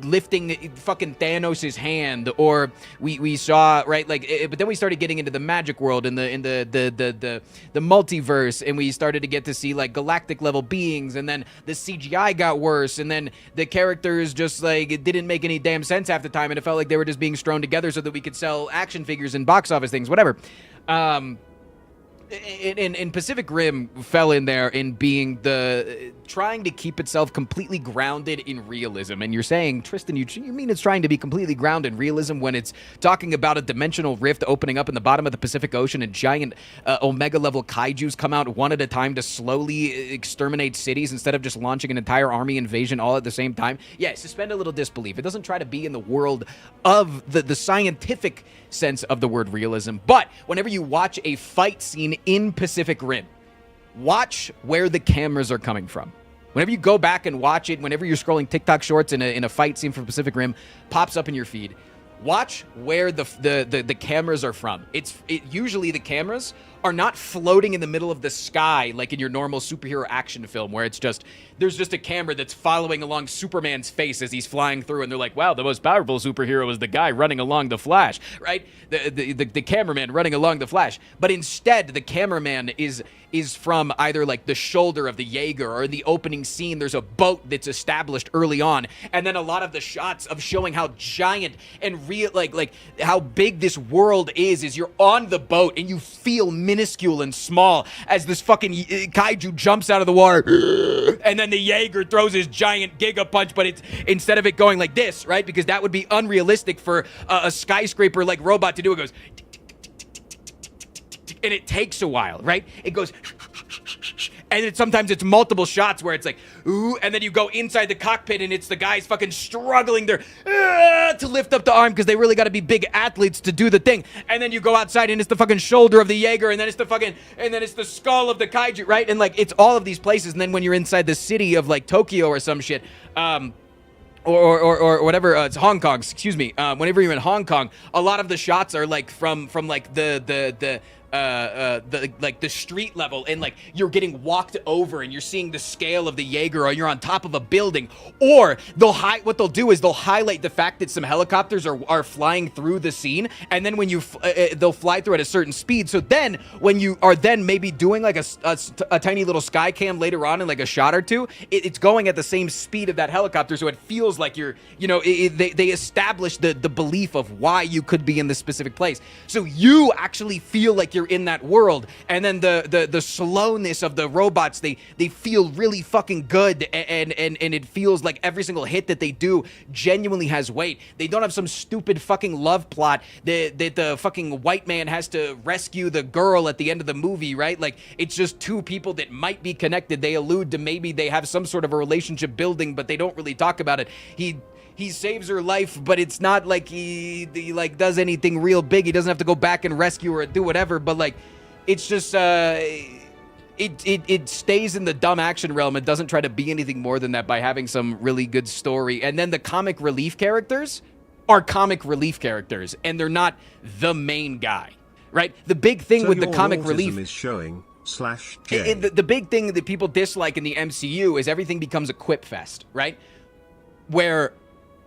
Speaker 1: lifting fucking Thanos' hand, or we saw, right, like, but then we started getting into the magic world and the multiverse, and we started to get to see like galactic level beings, and then the CGI got worse, and then the characters just like it didn't make any damn sense half the time, and it felt like they were just being strewn together so that we could sell action figures and box office things, whatever. And Pacific Rim fell in there in being trying to keep itself completely grounded in realism. And you're saying, Tristan, you mean it's trying to be completely grounded in realism when it's talking about a dimensional rift opening up in the bottom of the Pacific Ocean and giant Omega-level kaijus come out one at a time to slowly exterminate cities instead of just launching an entire army invasion all at the same time? Yeah, suspend a little disbelief. It doesn't try to be in the world of the scientific sense of the word realism. But whenever you watch a fight scene in Pacific Rim, watch where the cameras are coming from. Whenever you go back and watch it, whenever you're scrolling TikTok shorts in a fight scene from Pacific Rim pops up in your feed, watch where the cameras are from. Usually the cameras are not floating in the middle of the sky like in your normal superhero action film where there's just a camera that's following along Superman's face as he's flying through, and they're like, wow, the most powerful superhero is the guy running along the Flash, right? The cameraman running along the Flash. But instead, the cameraman is from either like the shoulder of the Jaeger, or in the opening scene, there's a boat that's established early on, and then a lot of the shots of showing how giant and real, like how big this world is you're on the boat and you feel minuscule and small as this fucking kaiju jumps out of the water and then the Jaeger throws his giant Giga Punch, but it's instead of it going like this, right? Because that would be unrealistic for a skyscraper like robot to do. It goes, and it takes a while, right? It goes, and sometimes it's multiple shots where it's like, ooh, and then you go inside the cockpit and it's the guys fucking struggling there to lift up the arm because they really got to be big athletes to do the thing. And then you go outside and it's the fucking shoulder of the Jaeger, and then it's the skull of the kaiju, right? And like, it's all of these places. And then when you're inside the city of like Tokyo or some shit, or whatever, it's Hong Kong, excuse me. Whenever you're in Hong Kong, a lot of the shots are like from like the street level, and like you're getting walked over and you're seeing the scale of the Jaeger, or you're on top of a building, or what they'll do is they'll highlight the fact that some helicopters are flying through the scene, and then when they'll fly through at a certain speed. So then when you are then maybe doing like a tiny little sky cam later on in like a shot or two, it's going at the same speed of that helicopter, so it feels like you're, they establish the belief of why you could be in this specific place, so you actually feel like you're in that world. And then the slowness of the robots, they feel really fucking good, and it feels like every single hit that they do genuinely has weight. They don't have some stupid fucking love plot that the fucking white man has to rescue the girl at the end of the movie, right? Like, it's just two people that might be connected. They allude to maybe they have some sort of a relationship building, but they don't really talk about it. He saves her life, but it's not like he like does anything real big. He doesn't have to go back and rescue her or do whatever, but like, it's just it stays in the dumb action realm. It doesn't try to be anything more than that by having some really good story. And then the comic relief characters are comic relief characters, and they're not the main guy, right? The big thing with the comic relief
Speaker 3: is showing /J.
Speaker 1: The big thing that people dislike in the MCU is everything becomes a quip fest, right? Where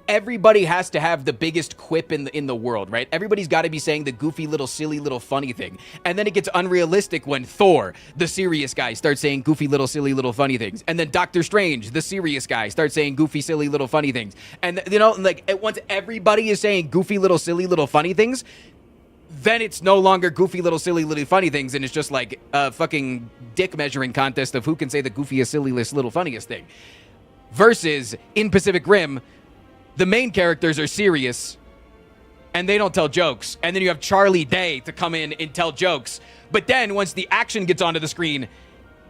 Speaker 1: everybody has to have the biggest quip in the world, right? Everybody's got to be saying the goofy little silly little funny thing. And then it gets unrealistic when Thor, the serious guy, starts saying goofy little silly little funny things. And then Doctor Strange, the serious guy, starts saying goofy silly little funny things. And like, once everybody is saying goofy little silly little funny things, then it's no longer goofy little silly little funny things, and it's just like a fucking dick measuring contest of who can say the goofiest silliest little funniest thing. Versus in Pacific Rim, the main characters are serious, and they don't tell jokes. And then you have Charlie Day to come in and tell jokes. But then once the action gets onto the screen,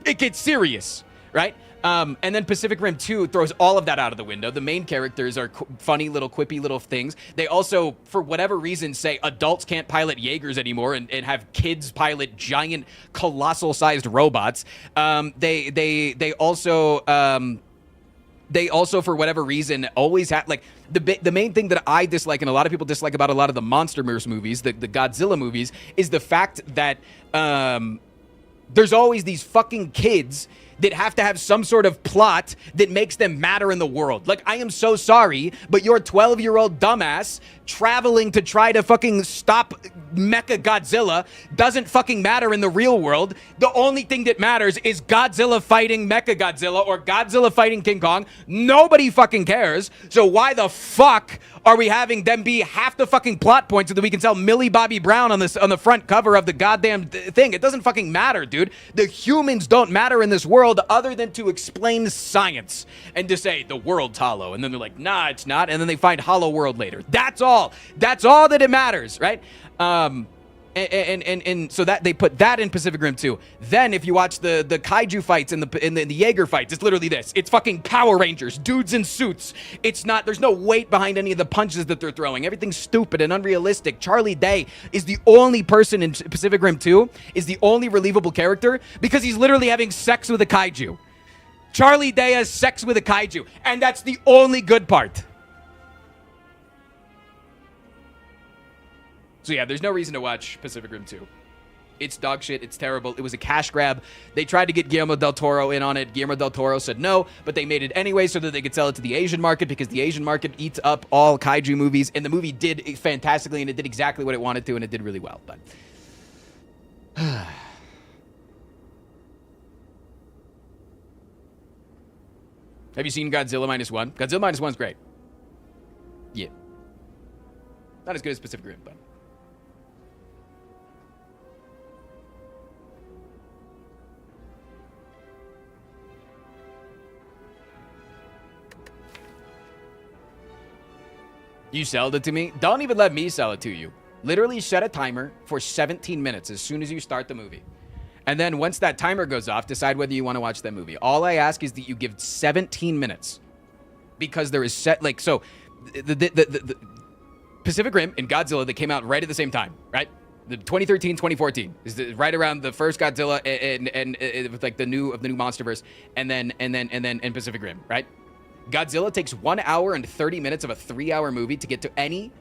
Speaker 1: it gets serious, right? And then Pacific Rim 2 throws all of that out of the window. The main characters are funny little quippy little things. They also, for whatever reason, say adults can't pilot Jaegers anymore and have kids pilot giant, colossal-sized robots. They also, for whatever reason, always have, like, the main thing that I dislike, and a lot of people dislike about a lot of the Monsterverse movies, the Godzilla movies, is the fact that there's always these fucking kids that have to have some sort of plot that makes them matter in the world. Like, I am so sorry, but your 12-year-old dumbass traveling to try to fucking stop Mecha Godzilla doesn't fucking matter in the real world. The only thing that matters is Godzilla fighting Mecha Godzilla or Godzilla fighting King Kong. Nobody fucking cares. So why the fuck are we having them be half the fucking plot points so that we can sell Millie Bobby Brown on the front cover of the goddamn thing? It doesn't fucking matter, dude. The humans don't matter in this world other than to explain science and to say the world's hollow. And then they're like, nah, it's not. And then they find Hollow World later. That's all. That's all that it matters, right? And so that they put that in Pacific Rim 2. Then if you watch the kaiju fights and the Jaeger fights, it's literally this. It's fucking Power Rangers, dudes in suits. It's not, there's no weight behind any of the punches that they're throwing. Everything's stupid and unrealistic. Charlie Day is the only person in Pacific Rim 2, is the only relievable character because he's literally having sex with a kaiju. Charlie Day has sex with a kaiju, and that's the only good part. So yeah, there's no reason to watch Pacific Rim 2. It's dog shit. It's terrible. It was a cash grab. They tried to get Guillermo del Toro in on it. Guillermo del Toro said no, but they made it anyway so that they could sell it to the Asian market because the Asian market eats up all kaiju movies, and the movie did fantastically, and it did exactly what it wanted to, and it did really well. But have you seen Godzilla Minus One? Godzilla Minus One's great. Yeah. Not as good as Pacific Rim, but. You sold it to me? Don't even let me sell it to you. Literally set a timer for 17 minutes as soon as you start the movie. And then once that timer goes off, decide whether you want to watch that movie. All I ask is that you give 17 minutes. Because there is set, like, so, the Pacific Rim and Godzilla, that came out right at the same time, right? The 2013, 2014 is right around the first Godzilla and with like the new MonsterVerse, and then Pacific Rim, right? Godzilla takes 1 hour and 30 minutes of a 3-hour movie to get to any,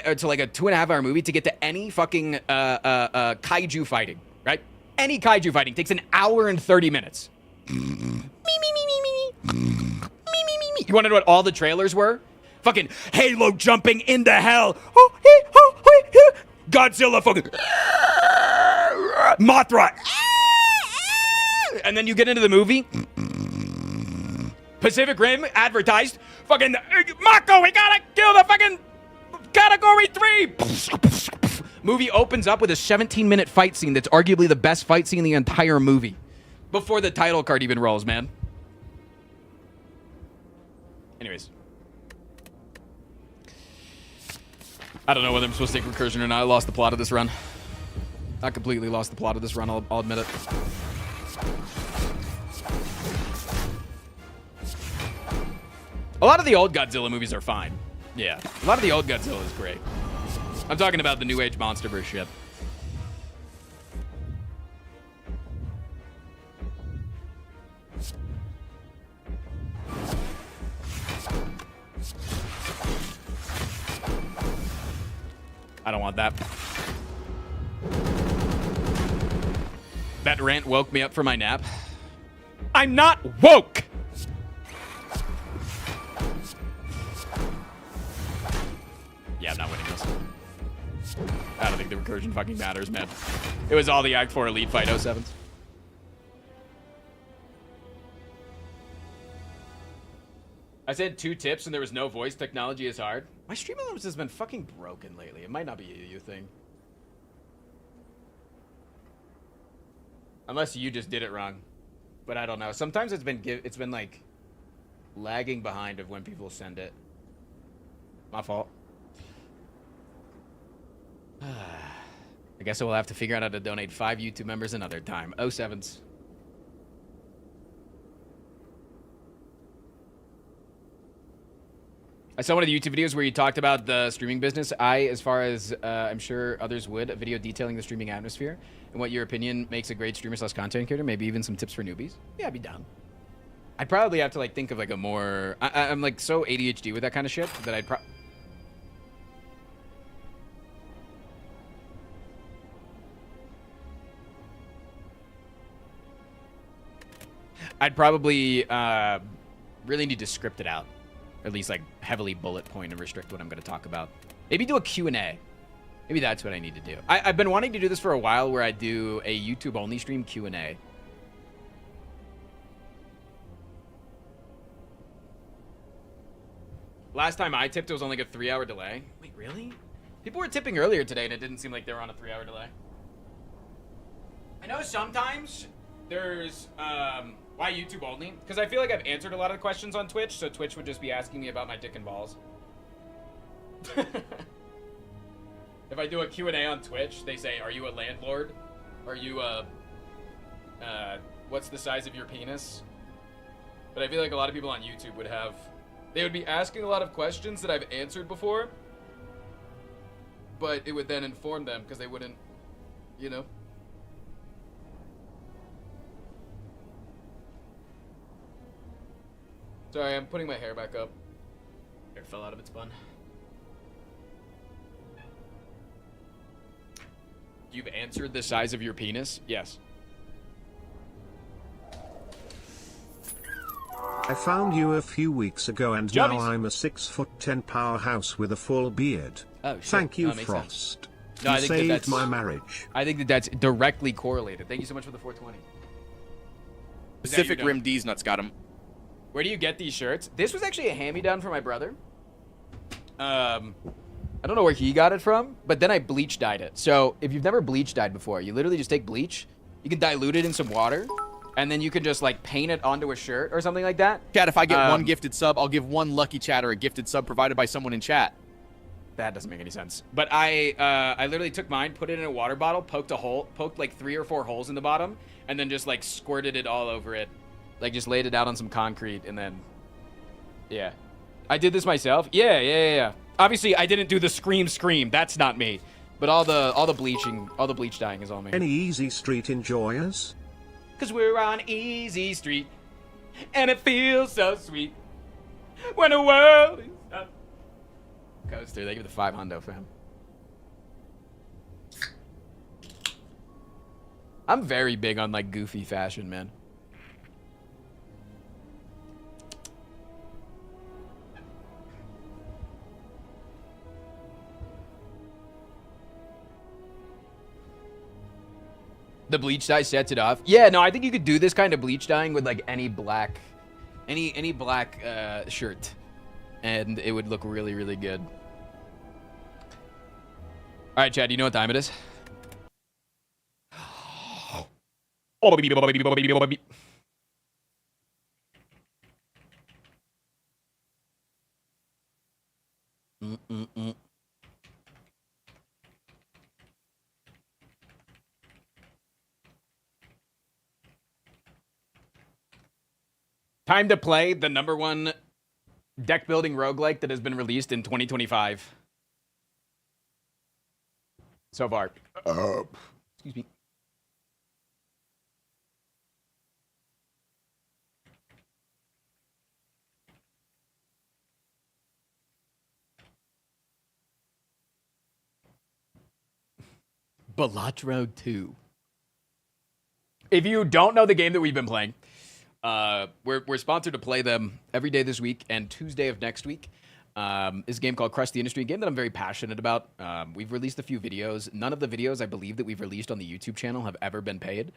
Speaker 1: or to like a 2.5-hour movie to get to any fucking kaiju fighting, right? Any kaiju fighting takes 1 hour and 30 minutes. You want to know what all the trailers were? Fucking Halo jumping into hell. Godzilla fucking Mothra. And then you get into the movie. Pacific Rim advertised. Fucking Mako, we gotta kill the fucking Category 3. Movie opens up with a 17-minute fight scene that's arguably the best fight scene in the entire movie. Before the title card even rolls, man. Anyways. I don't know whether I'm supposed to take recursion or not. I lost the plot of this run. I completely lost the plot of this run, I'll admit it. A lot of the old Godzilla movies are fine. Yeah, a lot of the old Godzilla is great. I'm talking about the New Age MonsterVerse shit. I don't want that. That rant woke me up from my nap. I'm not woke! Yeah, I'm not winning this. I don't think the recursion fucking matters, man. It was all the Act 4 Elite Fight 07s. I said 2 tips and there was no voice. Technology is hard. My Streamlabs has been fucking broken lately. It might not be a you thing. Unless you just did it wrong. But I don't know. Sometimes it's been like lagging behind of when people send it. My fault. I guess I will have to figure out how to donate 5 YouTube members another time. 07s. I saw one of the YouTube videos where you talked about the streaming business. As far as I'm sure others would, a video detailing the streaming atmosphere and what your opinion makes a great streamer / content creator, maybe even some tips for newbies. Yeah, I'd be down. I'd probably have to like think of like a more... I'm like so ADHD with that kind of shit that I'd probably really need to script it out. Or at least like heavily bullet point and restrict what I'm going to talk about. Maybe do a Q&A. Maybe that's what I need to do. I've been wanting to do this for a while where I do a YouTube only stream Q&A. Last time I tipped, it was only like a 3-hour delay. Wait, really? People were tipping earlier today and it didn't seem like they were on a 3-hour delay. I know sometimes there's, why YouTube only? Because I feel like I've answered a lot of questions on Twitch, so Twitch would just be asking me about my dick and balls. If I do a Q&A on Twitch, they say, are you a landlord? Are you what's the size of your penis? But I feel like a lot of people on YouTube would have, they would be asking a lot of questions that I've answered before, but it would then inform them because they wouldn't, you know? Sorry, I'm putting my hair back up. It fell out of its bun. You've answered the size of your penis? Yes.
Speaker 3: I found you a few weeks ago and now I'm a 6'10" powerhouse with a full beard.
Speaker 1: Oh, shit.
Speaker 3: Thank you,
Speaker 1: That makes
Speaker 3: Frost.
Speaker 1: No, I
Speaker 3: You
Speaker 1: think that
Speaker 3: saved
Speaker 1: that's-
Speaker 3: my marriage.
Speaker 1: I think that that's directly correlated. Thank you so much for the 420.
Speaker 13: Pacific Rim D's nuts got him.
Speaker 1: Where do you get these shirts? This was actually a hand-me-down for my brother. I don't know where he got it from, but then I bleach dyed it. So if you've never bleach dyed before, you literally just take bleach, you can dilute it in some water, and then you can just like paint it onto a shirt or something like that.
Speaker 13: Chat, if I get one gifted sub, I'll give one lucky chatter a gifted sub provided by someone in chat.
Speaker 1: That doesn't make any sense. But I literally took mine, put it in a water bottle, poked like 3 or 4 holes in the bottom, and then just like squirted it all over it. Like just laid it out on some concrete and then, yeah. I did this myself. Yeah. Obviously, I didn't do the scream. That's not me. But all the bleach dyeing is all me.
Speaker 3: Any easy street enjoyers?
Speaker 1: Cause we're on easy street, and it feels so sweet when the world is up. Coaster, they give the 5 hundo, fam. I'm very big on like goofy fashion, man. The bleach dye sets it off. Yeah, no, I think you could do this kind of bleach dyeing with like any black shirt, and it would look really, really good. All right, Chad, do you know what time it is? Time to play the #1 deck building roguelike that has been released in 2025. So far. Excuse me. Balatro 2. If you don't know the game that we've been playing, we're sponsored to play them every day this week and Tuesday of next week. Is a game called Crush the Industry, a game that I'm very passionate about. We've released a few videos. None of the videos I believe that we've released on the YouTube channel have ever been paid.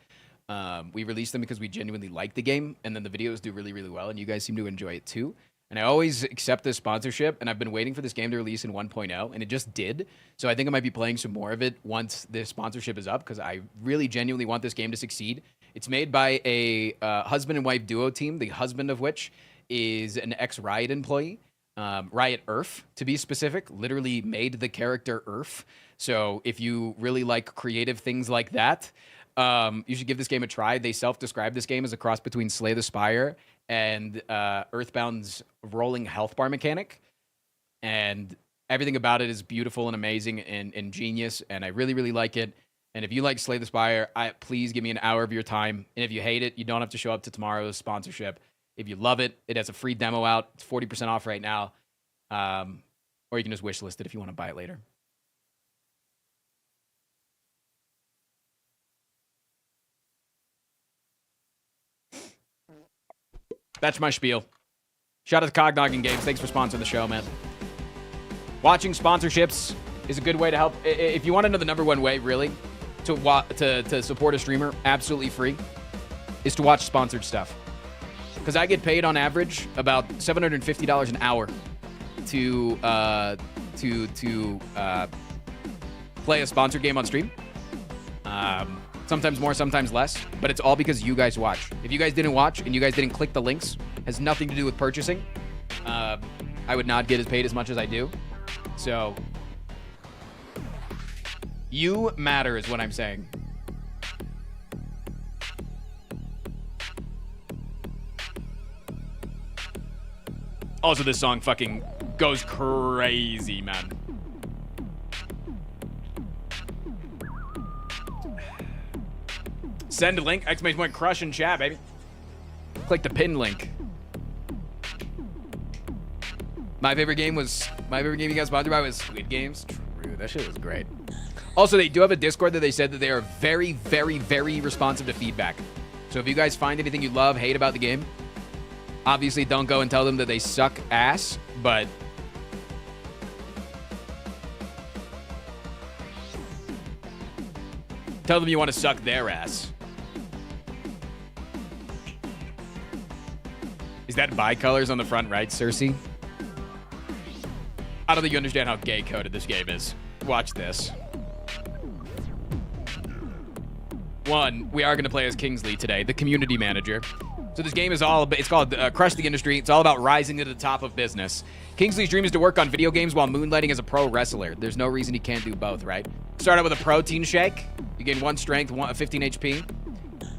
Speaker 1: We released them because we genuinely like the game, and then the videos do really, really well, and you guys seem to enjoy it too. And I always accept this sponsorship, and I've been waiting for this game to release in 1.0, and it just did. So I think I might be playing some more of it once this sponsorship is up, because I really genuinely want this game to succeed. It's made by a husband and wife duo team, the husband of which is an ex-Riot employee. Riot Earth, to be specific, literally made the character Earth. So if you really like creative things like that, you should give this game a try. They self-describe this game as a cross between Slay the Spire and Earthbound's rolling health bar mechanic. And everything about it is beautiful and amazing and genius, and I really, really like it. And if you like Slay the Spire, please give me an hour of your time. And if you hate it, you don't have to show up to tomorrow's sponsorship. If you love it, it has a free demo out. It's 40% off right now. Or you can just wishlist it if you want to buy it later. That's my spiel. Shout out to Cognogging Games. Thanks for sponsoring the show, man. Watching sponsorships is a good way to help. If you want to know the #1 way, really, to support a streamer, absolutely free, is to watch sponsored stuff. Because I get paid on average about $750 an hour to play a sponsored game on stream. Sometimes more, sometimes less, but it's all because you guys watch. If you guys didn't watch and you guys didn't click the links, has nothing to do with purchasing. I would not get as paid as much as I do. So you matter is what I'm saying. Also, this song fucking goes crazy, man. Send a link, ! Crush in chat, baby. Click the pin link. My favorite game you guys sponsored by was Squid Games. True, that shit was great. Also, they do have a Discord that they said that they are very, very, very responsive to feedback. So if you guys find anything you love, hate about the game, obviously don't go and tell them that they suck ass, but tell them you want to suck their ass. Is that bicolors on the front right, Cersei? I don't think you understand how gay-coded this game is. Watch this. One, we are going to play as Kingsley today, the community manager. So this game is it's called Crush the Industry. It's all about rising to the top of business. Kingsley's dream is to work on video games while moonlighting as a pro wrestler. There's no reason he can't do both, right? Start out with a protein shake. You gain 1 strength, 15 HP.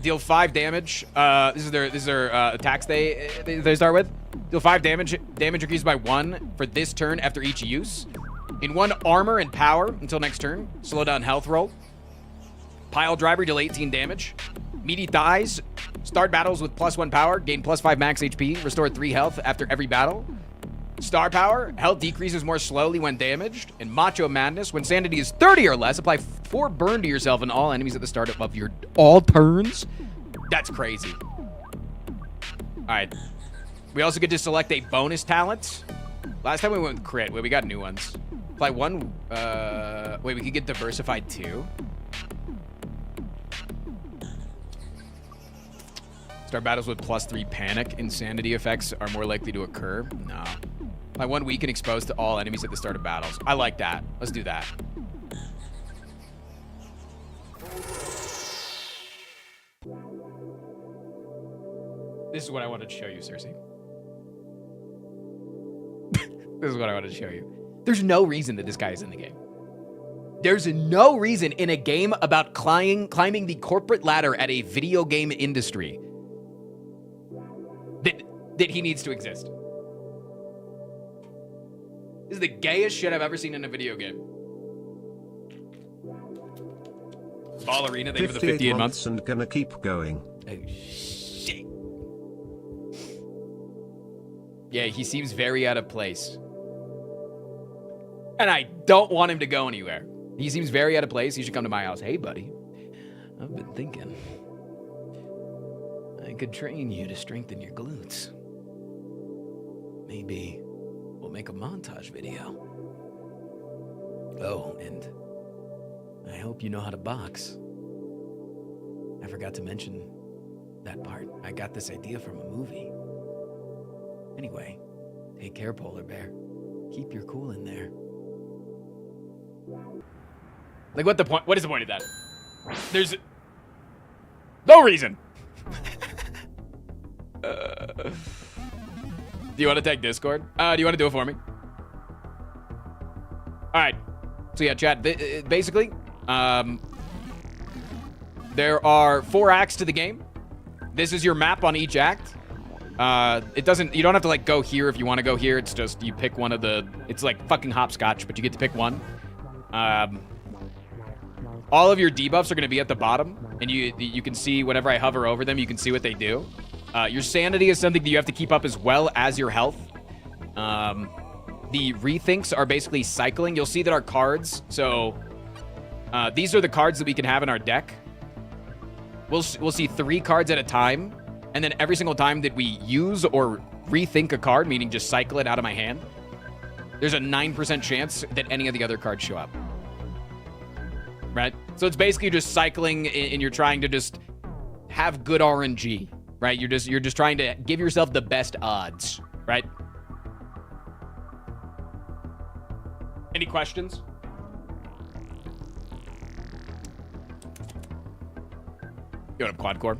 Speaker 1: Deal 5 damage. This is their attacks they start with. Deal 5 damage. Damage increases by 1 for this turn after each use. In 1 armor and power until next turn. Slow down health roll. Pile driver, deal 18 damage. Meaty thighs. Start battles with +1 power. Gain +5 max HP. Restore 3 health after every battle. Star power. Health decreases more slowly when damaged. And Macho Madness. When sanity is 30 or less, apply 4 burn to yourself and all enemies at the start of your all turns. That's crazy. Alright. We also get to select a bonus talent. Last time we went with crit. Wait, we got new ones. Apply 1. Wait, we could get diversified too. Start battles with +3 panic. Insanity effects are more likely to occur. No. Apply 1 weaken exposed to all enemies at the start of battles. I like that. Let's do that. This is what I wanted to show you, Cersei. This is what I wanted to show you. There's no reason that this guy is in the game. There's no reason in a game about climbing the corporate ladder at a video game industry that he needs to exist. This is the gayest shit I've ever seen in a video game. Ballerina, thank you for the 58 months.
Speaker 3: And gonna keep going.
Speaker 1: Oh, shit. Yeah, he seems very out of place. And I don't want him to go anywhere. He seems very out of place. He should come to my house. Hey, buddy. I've been thinking. I could train you to strengthen your glutes. Maybe we'll make a montage video. Oh, and I hope you know how to box. I forgot to mention that part. I got this idea from a movie. Anyway, take care, Polar Bear. Keep your cool in there. Like, what is the point of that? There's no reason. Do you want to take Discord? Do you want to do it for me? All right. So yeah, chat. Basically, there are 4 acts to the game. This is your map on each act. You don't have to like go here if you want to go here. It's just you pick one of the. It's like fucking hopscotch, but you get to pick one. All of your debuffs are going to be at the bottom, and you can see whenever I hover over them, you can see what they do. Your sanity is something that you have to keep up as well as your health. The rethinks are basically cycling. You'll see that our cards, so these are the cards that we can have in our deck. We'll see 3 cards at a time, and then every single time that we use or rethink a card, meaning just cycle it out of my hand, there's a 9% chance that any of the other cards show up. Right? So it's basically just cycling, and you're trying to just have good RNG. Right? You're just trying to give yourself the best odds, right? Any questions? You want a quad core?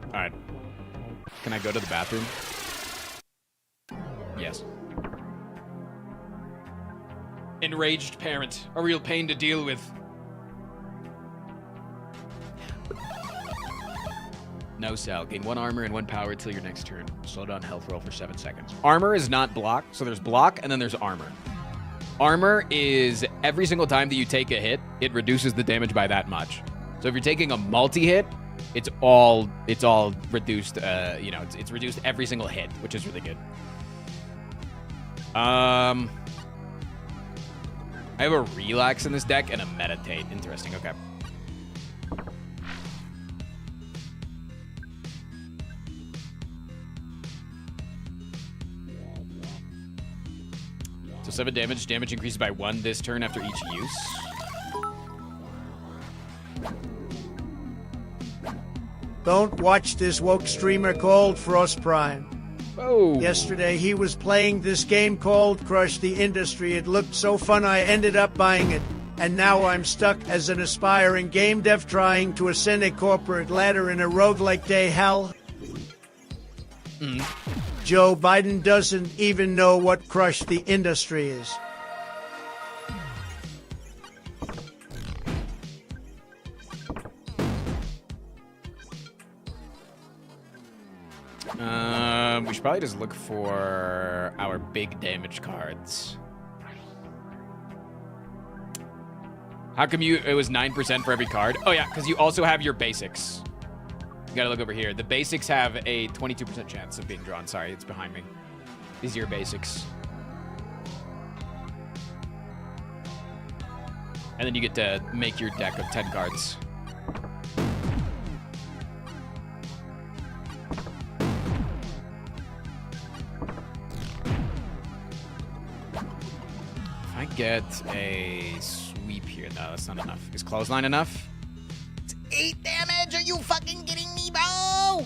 Speaker 1: All right. Can I go to the bathroom? Yes. Enraged parent, a real pain to deal with. No cell. Gain 1 armor and 1 power until your next turn. Slow down health roll for 7 seconds. Armor is not block, so there's block and then there's armor. Armor is every single time that you take a hit, it reduces the damage by that much. So if you're taking a multi-hit, it's all reduced. It's reduced every single hit, which is really good. I have a relax in this deck and a meditate. Interesting. Okay. So 7 damage. Damage increases by 1 this turn after each use.
Speaker 6: Don't watch this woke streamer called Frost Prime.
Speaker 1: Oh.
Speaker 6: Yesterday he was playing this game called Crush the Industry. It looked so fun I ended up buying it. And now I'm stuck as an aspiring game dev trying to ascend a corporate ladder in a roguelike day hell. Joe Biden doesn't even know what Crush the Industry is.
Speaker 1: We should probably just look for our big damage cards. How come it was 9% for every card? Oh yeah, because you also have your basics. You gotta look over here. The basics have a 22% chance of being drawn. Sorry, it's behind me. These are your basics. And then you get to make your deck of 10 cards. If I get a sweep here, no, that's not enough. Is clothesline enough? It's 8 damage. Are you fucking kidding me, bro?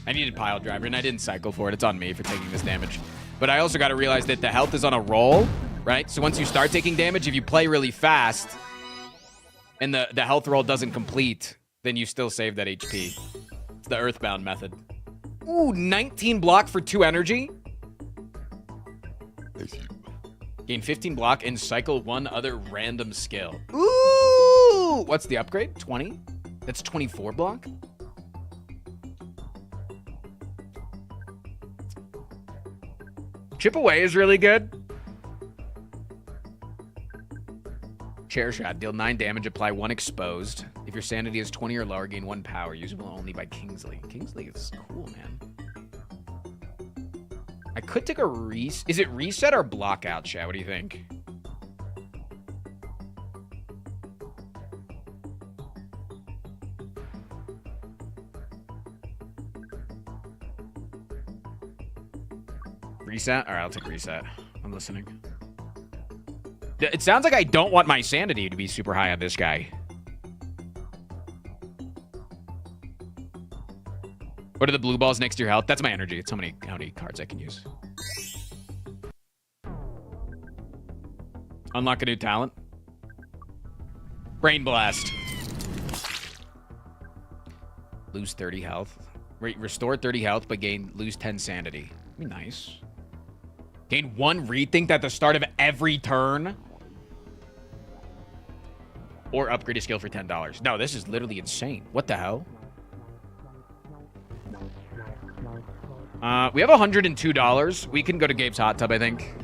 Speaker 1: I needed pile driver, and I didn't cycle for it. It's on me for taking this damage. But I also got to realize that the health is on a roll, right? So once you start taking damage, if you play really fast and the health roll doesn't complete, then you still save that HP. It's the Earthbound method. Ooh, 19 block for 2 energy. Gain 15 block and cycle 1 other random skill. Ooh! What's the upgrade? 20? That's 24 block? Chip away is really good. Chair shot. Deal 9 damage. Apply 1 exposed. If your sanity is 20 or lower, gain 1 power. Usable only by Kingsley. Kingsley is cool, man. I could take a reset. Is it reset or block out, chat? What do you think? Reset? All right, I'll take reset. I'm listening. It sounds like I don't want my sanity to be super high on this guy. What are the blue balls next to your health? That's my energy. It's how many cards I can use. Unlock a new talent. Brain Blast. Lose 30 health. Restore 30 health, but lose 10 sanity. That'd be nice. Gain 1 rethink at the start of every turn. Or upgrade a skill for $10. No, this is literally insane. What the hell? We have $102. We can go to Gabe's Hot Tub, I think.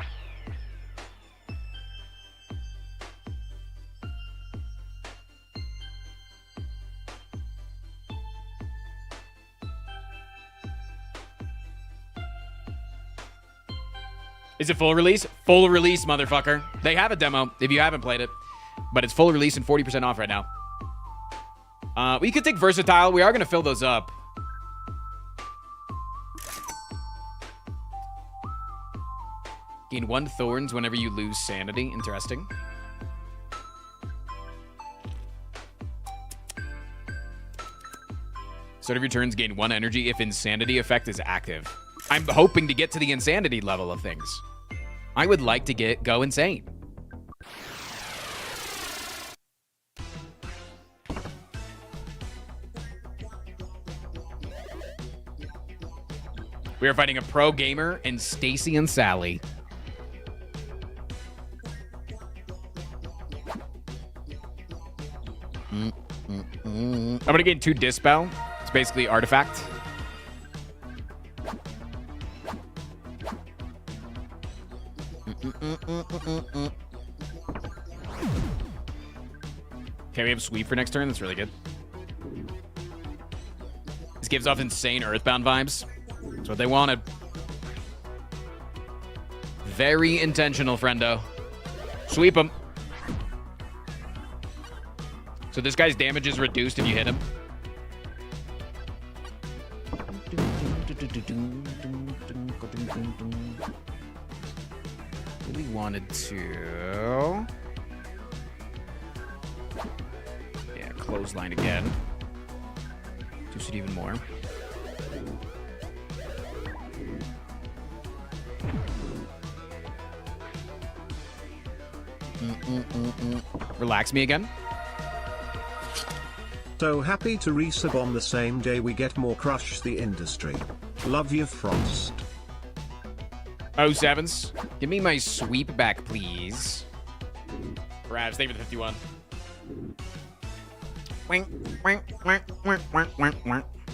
Speaker 1: Is it full release? Full release, motherfucker. They have a demo if you haven't played it. But it's full release and 40% off right now. We could take Versatile. We are going to fill those up. Gain 1 Thorns whenever you lose Sanity. Interesting. Start of your turns, gain 1 energy if Insanity effect is active. I'm hoping to get to the Insanity level of things. I would like to go insane. We are fighting a pro gamer and Stacy and Sally. I'm gonna gain 2 Dispel. It's basically Artifact. Okay, we have Sweep for next turn. That's really good. This gives off insane Earthbound vibes. That's what they wanted. Very intentional, friendo. Sweep him. So this guy's damage is reduced if you hit him. Really wanted to... Yeah, clothesline again. boost it even more. Relax me again.
Speaker 3: So happy to resub on the same day we get more crush the industry. Love you, Frost.
Speaker 1: Oh, Sevens. Give me my sweep back, please. Ravs, thank you for the 51.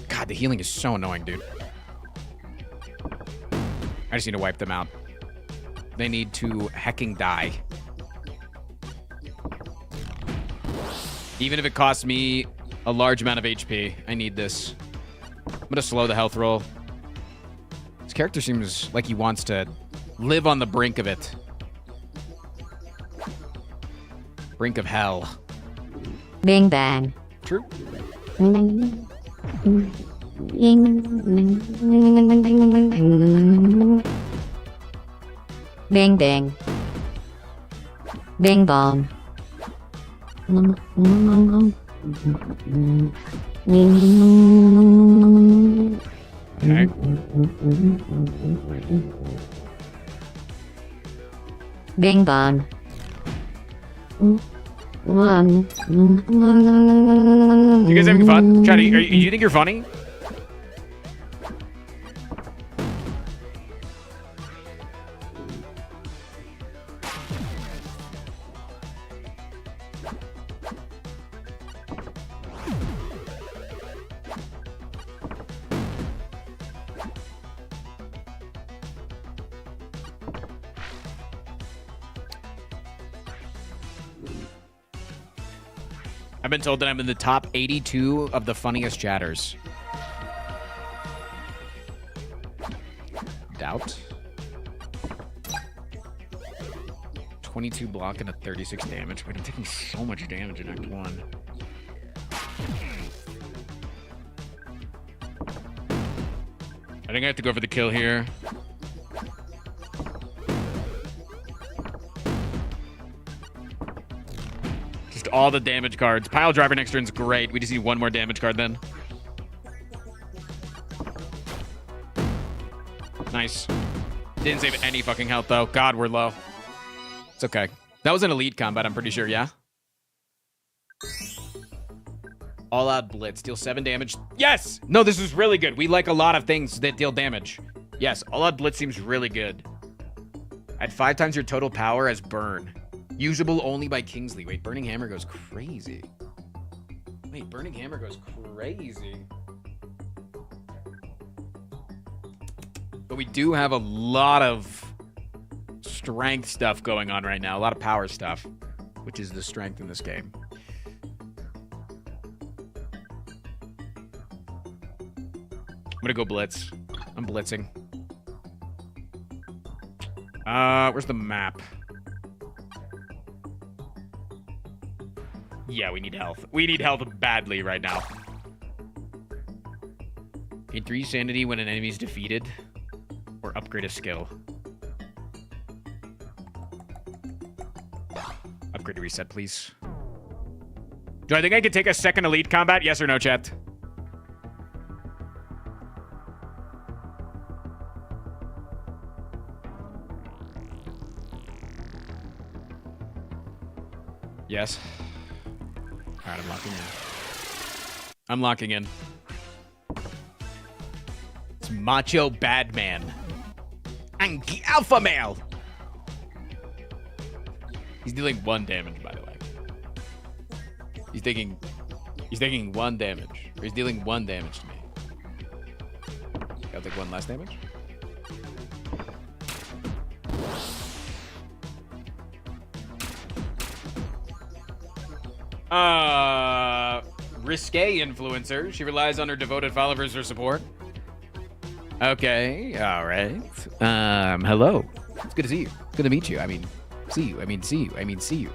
Speaker 1: God, the healing is so annoying, dude. I just need to wipe them out. They need to hecking die. Even if it costs me a large amount of HP, I need this. I'm gonna slow the health roll. This character seems like he wants to live on the brink of it. Brink of hell.
Speaker 5: Bing bang.
Speaker 1: True.
Speaker 5: Bing bang. Bing bong.
Speaker 1: Okay.
Speaker 5: Bing bong.
Speaker 1: You guys having fun? Chatty, you think you're funny? I've been told that I'm in the top 82 of the funniest chatters. Doubt. 22 block and a 36 damage. Wait, I'm taking so much damage in Act 1. I think I have to go for the kill here. Just all the damage cards. Pile driver next turn's great. We just need one more damage card then. Nice. Didn't save any fucking health though. God, we're low. It's okay. That was an elite combat, I'm pretty sure, yeah? All out blitz. Deal 7 damage. Yes! No, this is really good. We like a lot of things that deal damage. Yes, all out blitz seems really good. At 5 times your total power as burn. Usable only by Kingsley. Wait, Burning Hammer goes crazy. Wait, Burning Hammer goes crazy. But we do have a lot of strength stuff going on right now. A lot of power stuff, which is the strength in this game. I'm gonna go blitz. I'm blitzing. Where's the map? Yeah, we need health. We need health badly right now. Gain 3 sanity when an enemy is defeated. Or upgrade a skill. Upgrade to reset, please. Do I think I could take a second elite combat? Yes or no, chat? Yes. Alright, I'm locking in. I'm locking in. It's Macho Badman. Anki Alpha Male! He's dealing 1 damage, by the way. He's taking 1 damage. Or he's dealing 1 damage to me. I'll take 1 less damage. Risque influencer. She relies on her devoted followers for support. Okay, all right. Hello. It's good to see you. Good to meet you. I mean, see you. I mean, see you. I mean, see you.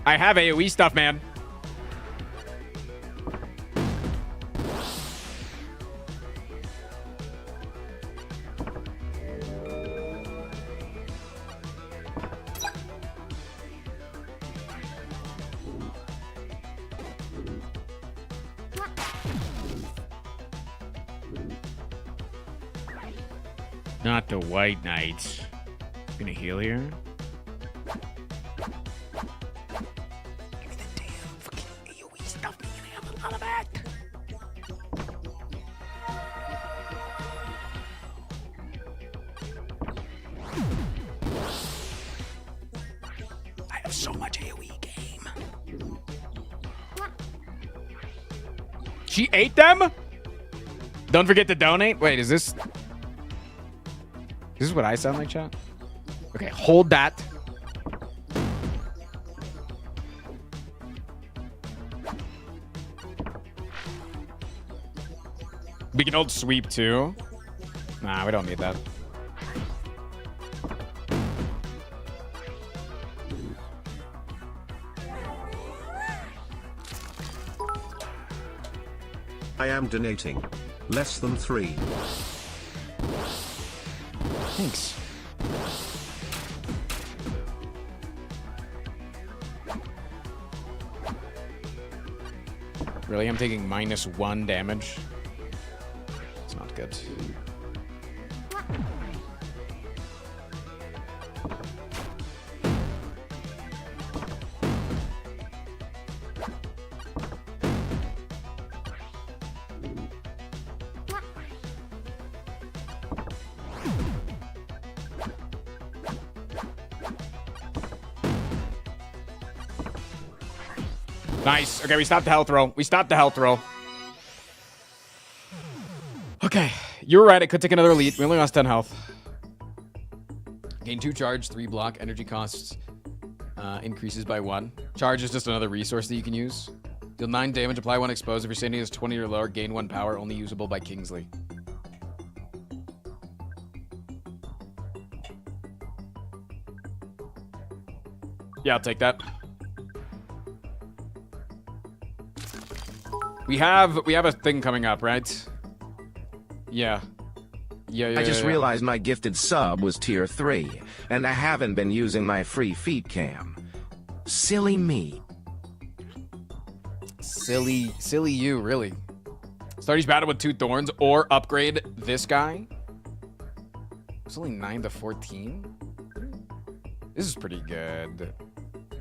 Speaker 1: I have AoE stuff, man. Not the White Knights. Gonna heal here. Give me the damn fucking AoE stuff. You're gonna have a lot of it. I have so much AoE game. She ate them? Don't forget to donate. Wait, is this what I sound like, chat? Okay, hold that. We can hold sweep too. Nah, we don't need that.
Speaker 3: I am donating. Less than 3.
Speaker 1: Thanks. Really? I'm taking -1 damage? It's not good. Nice. Okay, we stopped the health roll. We stopped the health roll. Okay, you were right. It could take another lead. We only lost 10 health. Gain 2 charge, 3 block. Energy costs increases by 1. Charge is just another resource that you can use. Deal 9 damage. Apply 1 exposed. If your standing is 20 or lower, gain 1 power. Only usable by Kingsley. Yeah, I'll take that. We have a thing coming up, right? Yeah. Yeah.
Speaker 2: I just realized my gifted sub was tier 3, and I haven't been using my free feed cam. Silly me.
Speaker 1: Silly you, really. Start each battle with 2 thorns or upgrade this guy. It's only 9 to 14. This is pretty good.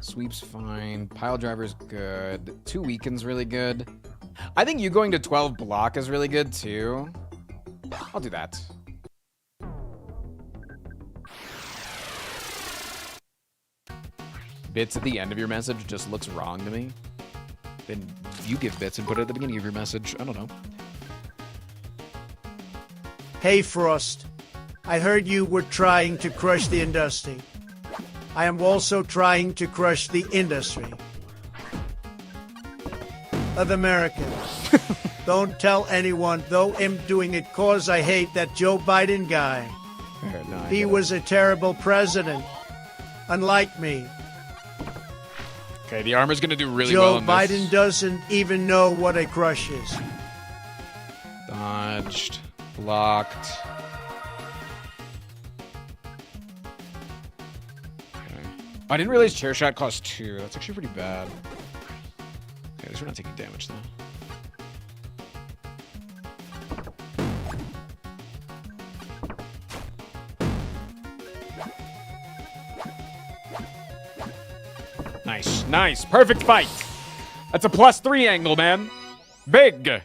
Speaker 1: Sweep's fine. Pile driver's good. 2 weakens really good. I think you going to 12 block is really good too. I'll do that. Bits at the end of your message just looks wrong to me. Then you give bits and put it at the beginning of your message. I don't know.
Speaker 6: Hey, Frost. I heard you were trying to crush the industry. I am also trying to crush the industry of America. Don't tell anyone, though I'm doing it cause I hate that Joe Biden guy. He was a terrible president, unlike me.
Speaker 1: Okay, the armor's gonna do really well in
Speaker 6: Joe
Speaker 1: this.
Speaker 6: Biden doesn't even know what a crush is.
Speaker 1: Dodged. Blocked. Okay. I didn't realize chair shot cost 2. That's actually pretty bad. Okay, at least we're not taking damage though. Nice, nice, perfect fight. That's a +3 angle, man. Big.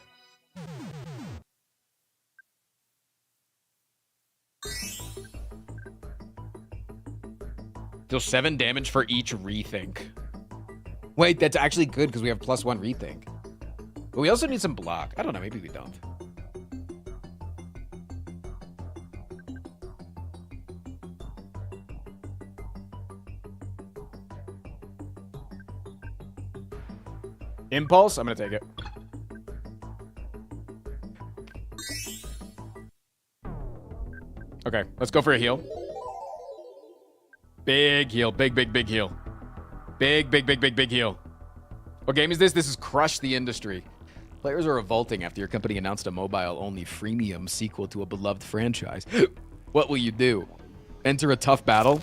Speaker 1: Deal 7 damage for each rethink. Wait, that's actually good because we have +1 rethink. But we also need some block. I don't know, maybe we don't. Impulse? I'm gonna take it. Okay, let's go for a heal. Big heal. Big heal. Big heal. What game is this? This is Crush the Industry. Players are revolting after your company announced a mobile-only freemium sequel to a beloved franchise. What will you do? Enter a tough battle?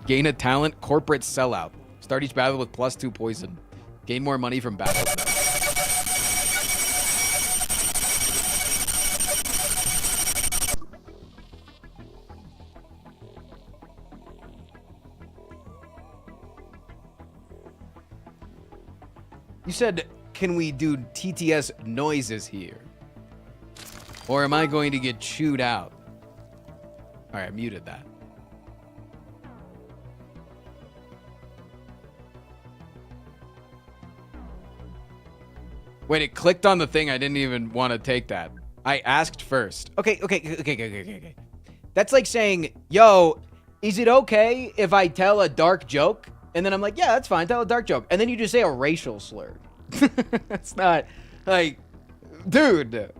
Speaker 1: Gain a talent? Corporate sellout. Start each battle with +2 poison. Gain more money from battles. You said, can we do TTS noises here? Or am I going to get chewed out? All right, I muted that. Wait, it clicked on the thing. I didn't even want to take that. I asked first. Okay. That's like saying, yo, is it okay if I tell a dark joke? And then I'm like, yeah, that's fine. Tell a dark joke. And then you just say a racial slur. That's not like, dude.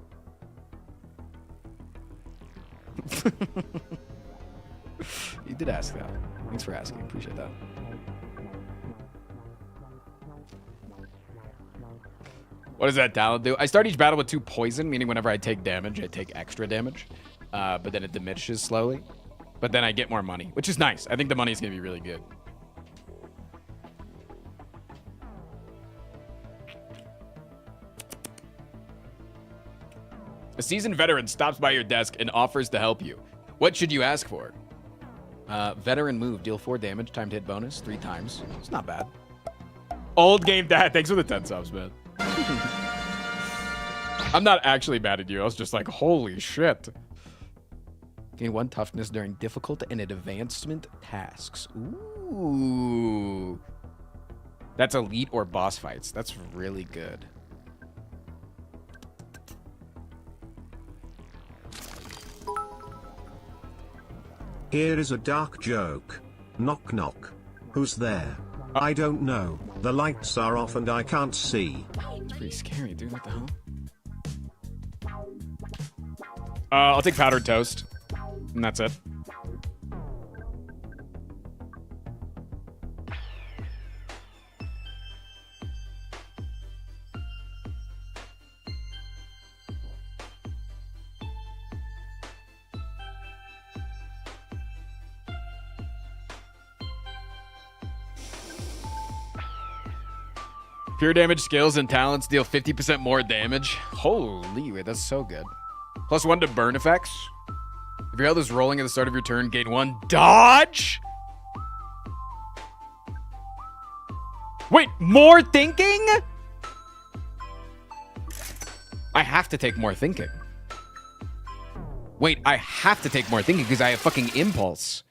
Speaker 1: You did ask that. Thanks for asking. Appreciate that. What does that talent do? I start each battle with 2 poison, meaning whenever I take damage, I take extra damage. But then it diminishes slowly. But then I get more money, which is nice. I think the money is going to be really good. A seasoned veteran stops by your desk and offers to help you. What should you ask for? Veteran move. Deal 4 damage. Timed hit bonus 3 times. It's not bad. Old game dad. Thanks for the 10 subs, man. I'm not actually mad at you. I was just like, holy shit. Gain 1 toughness during difficult and advancement tasks. Ooh. That's elite or boss fights. That's really good.
Speaker 3: Here is a dark joke. Knock knock. Who's there? I don't know. The lights are off and I can't see.
Speaker 1: It's pretty scary, dude. What the hell? I'll take powdered toast. And that's it. Pure damage skills and talents deal 50% more damage. Holy, that's so good. +1 to burn effects. If your health is rolling at the start of your turn, gain 1 dodge. Wait, more thinking? I have to take more thinking. Wait, I have to take more thinking because I have fucking impulse.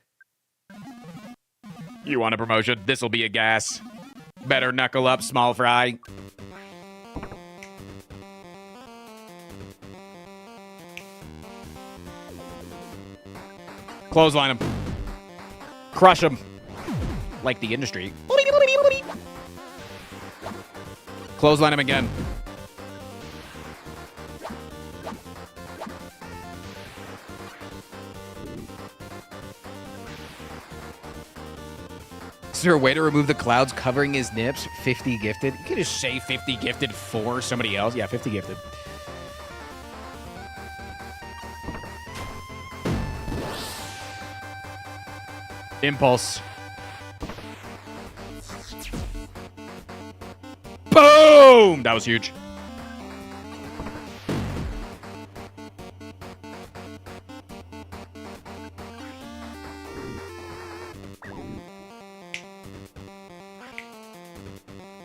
Speaker 1: You want a promotion? This'll be a gas. Better knuckle up, small fry. Clothesline him. Crush him. Like the industry. Clothesline him again. Is there a way to remove the clouds covering his nips? 50 gifted. You can just say 50 gifted for somebody else. Yeah, 50 gifted. Impulse. Boom! That was huge.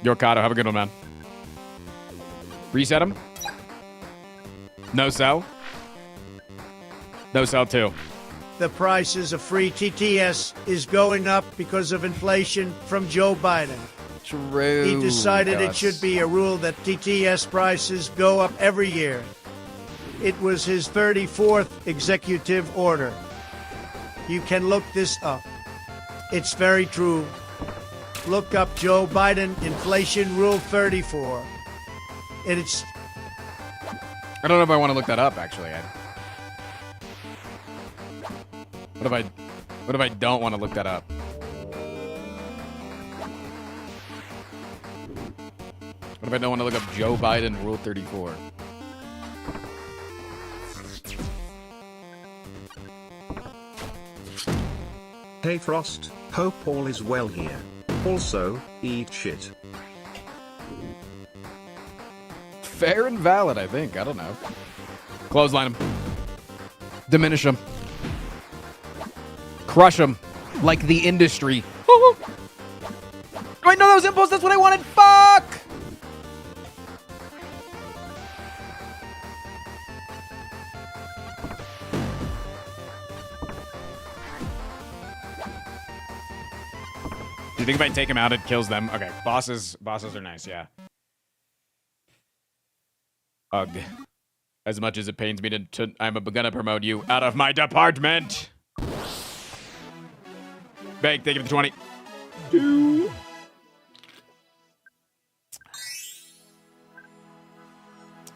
Speaker 1: Yorkato, have a good one, man. Reset him. No sell. No sell, too.
Speaker 6: The prices of free TTS is going up because of inflation from Joe Biden.
Speaker 1: True.
Speaker 6: He decided it should be a rule that TTS prices go up every year. It was his 34th executive order. You can look this up. It's very true. Look up Joe Biden Inflation Rule 34. And it's...
Speaker 1: I don't know if I want to look that up, actually. What if I don't want to look that up? What if I don't want to look up Joe Biden Rule 34?
Speaker 3: Hey Frost, hope all is well here. Also, eat shit.
Speaker 1: Fair and valid, I think. I don't know. Clothesline him. Diminish him. Crush him. Like the industry. Wait, no, that was impulse. That's what I wanted. Fuck! You think if I take him out, it kills them? Okay, bosses are nice, yeah. Ugh. As much as it pains me to I'm gonna promote you out of my department. Bang, thank you for the 20.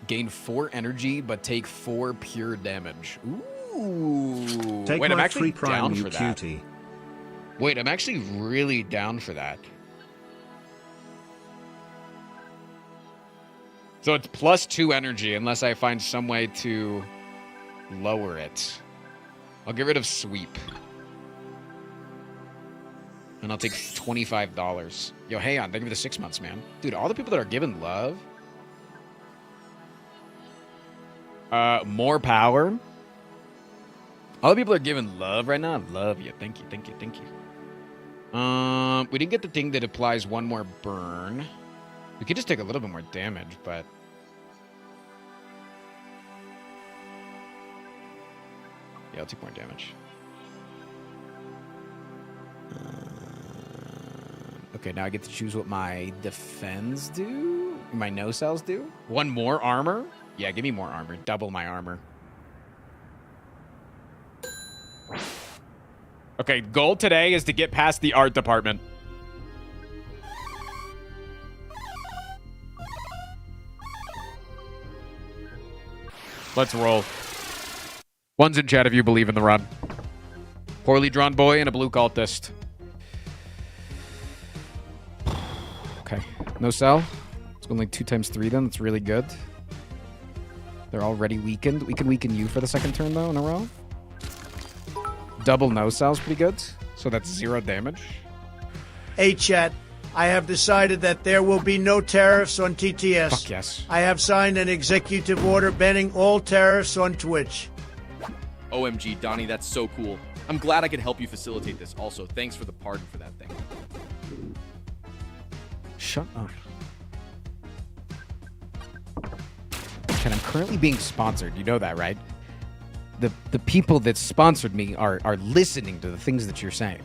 Speaker 1: Gain 4 energy, but take 4 pure damage. Ooh.
Speaker 3: Take
Speaker 1: Wait,
Speaker 3: my
Speaker 1: I'm actually
Speaker 3: free prime,
Speaker 1: down
Speaker 3: you
Speaker 1: for that.
Speaker 3: cutie.
Speaker 1: Wait, I'm actually really down for that. So it's +2 energy unless I find some way to lower it. I'll get rid of sweep. And I'll take $25. Yo, hey on, thank you for the 6 months, man. Dude, all the people that are giving love. More power. All the people that are giving love right now. I love you. Thank you, thank you, thank you. We didn't get the thing that applies 1 more burn. We could just take a little bit more damage, but... yeah, I'll take more damage. Okay, now I get to choose what my defense do? My no-cells do? 1 more armor? Yeah, give me more armor. Double my armor. Okay, goal today is to get past the art department. Let's roll. One's in chat if you believe in the run. Poorly drawn boy and a blue cultist. Okay, no cell. It's going like 2 times 3 then. That's really good. They're already weakened. We can weaken you for the 2nd turn though in a row. Double no cell's pretty good. So that's 0 damage.
Speaker 6: Hey, chat. I have decided that there will be no tariffs on TTS.
Speaker 1: Fuck yes.
Speaker 6: I have signed an executive order banning all tariffs on Twitch.
Speaker 13: OMG, Donnie, that's so cool. I'm glad I could help you facilitate this. Also, thanks for the pardon for that thing.
Speaker 1: Shut up. And I'm currently being sponsored. You know that, right? The people that sponsored me are listening to the things that you're saying.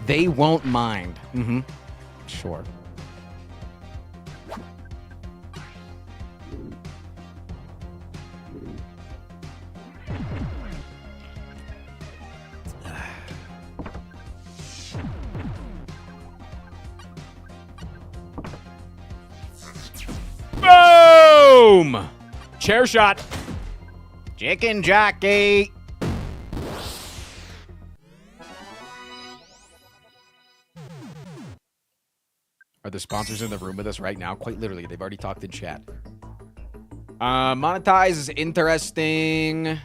Speaker 1: They won't mind. Mm-hmm. Sure. Boom! Chair shot. Chicken jockey. Are the sponsors in the room with us right now? Quite literally. They've already talked in chat. Monetize is interesting.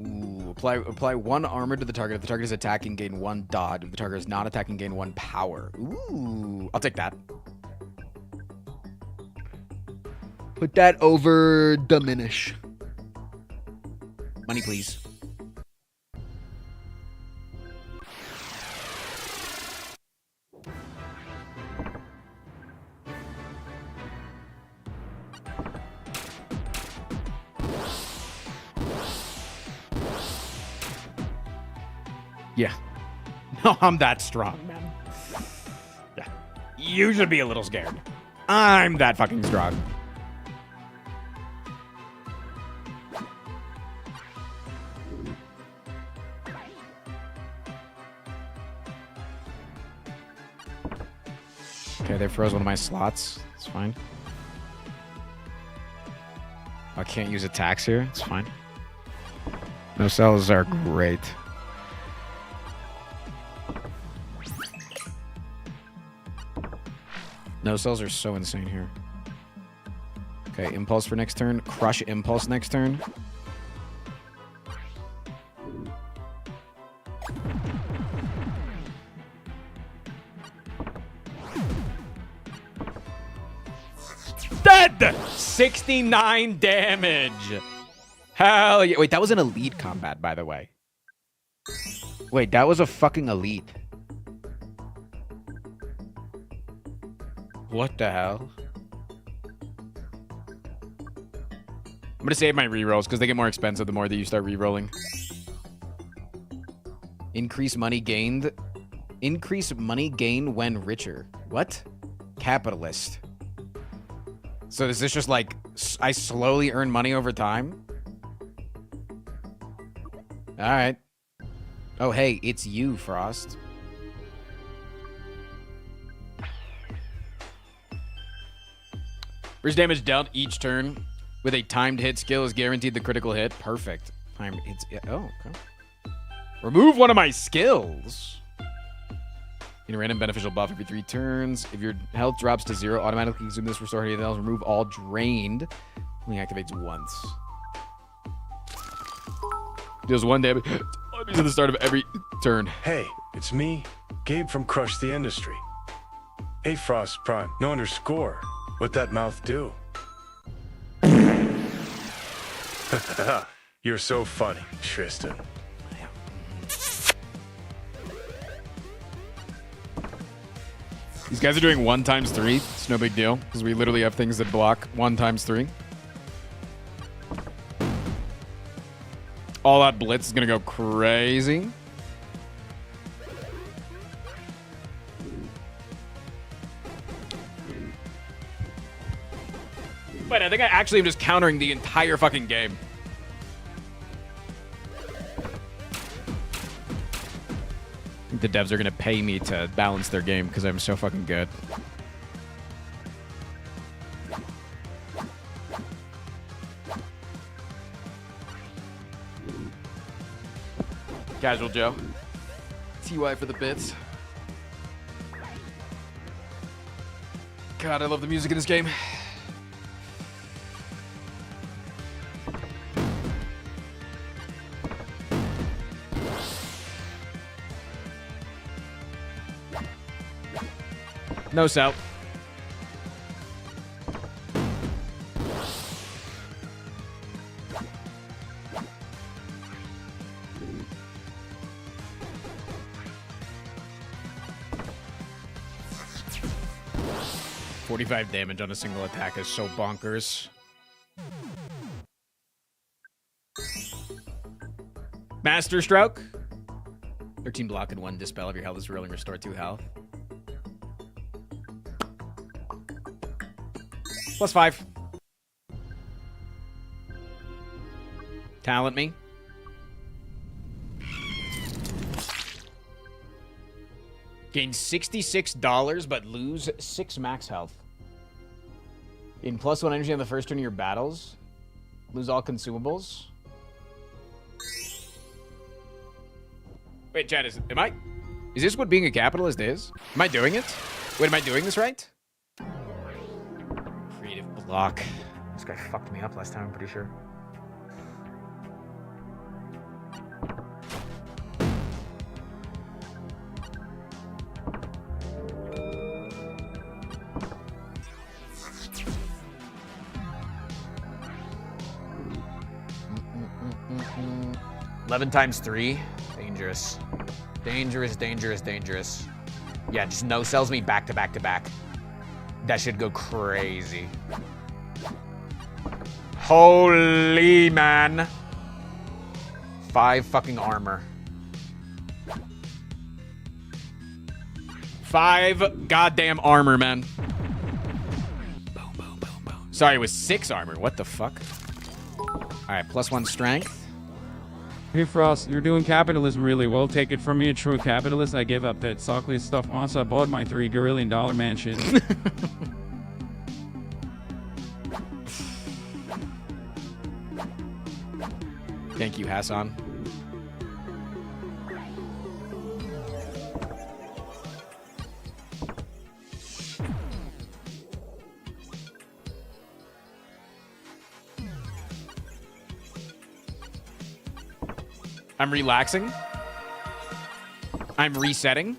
Speaker 1: Ooh, apply 1 armor to the target. If the target is attacking, gain 1 dodge. If the target is not attacking, gain 1 power. Ooh, I'll take that. Put that over diminish. Money, please. Yeah. No, I'm that strong, man. Yeah. You should be a little scared. I'm that fucking strong. Okay, they froze one of my slots. It's fine. I can't use attacks here. It's fine. No cells are great. No cells are so insane here. Okay, impulse for next turn. Crush impulse next turn. Dead! 69 damage. Hell yeah. Wait, that was an elite combat, by the way. Wait, that was a fucking elite. What the hell? I'm gonna save my rerolls because they get more expensive the more that you start rerolling. Increase money gained. Increase money gain when richer. What? Capitalist. So is this just like I slowly earn money over time? All right. Oh, hey, it's you, Frost. Burst damage dealt each turn with a timed hit skill is guaranteed the critical hit. Perfect. Timed hits. Oh, okay. Remove one of my skills. Get a random beneficial buff every 3 turns. If your health drops to 0, automatically consume this, restore anything else. Remove all drained. Only activates once. Deals 1 damage at the start of every turn.
Speaker 17: Hey, it's me, Gabe from Crush the Industry. Hey, Frost Prime, no underscore. What that mouth do? You're so funny, Tristan.
Speaker 1: These guys are doing 1 times 3. It's no big deal because we literally have things that block 1 times 3. All out blitz is gonna go crazy. Wait, I think I actually am just countering the entire fucking game. I think the devs are gonna pay me to balance their game because I'm so fucking good. Casual Joe. TY for the bits. God, I love the music in this game. No sell. $45 damage on a single attack is so bonkers. Master Stroke. 13 block and 1 dispel. If your health is rolling, restore 2 health. +5. Talent me. Gain $66, but lose 6 max health. Gain +1 energy on the first turn of your battles. Lose all consumables. Wait, Chad, is this what being a capitalist is? Am I doing it? Wait, am I doing this right? Creative block. This guy fucked me up last time, I'm pretty sure. Mm-mm. 11 times 3. Dangerous. Dangerous, dangerous, dangerous. Yeah, just no sells me back to back to back. That should go crazy. Holy man. 5 fucking armor. 5 goddamn armor, man. Boom, boom, boom, boom. Sorry, it was 6 armor. What the fuck? Alright, +1 strength.
Speaker 18: Hey Frost, you're doing capitalism really well. Take it from me, a true capitalist. I gave up that Sockley stuff once I bought my $3 billion mansion.
Speaker 1: Thank you, Hassan. I'm relaxing. I'm resetting.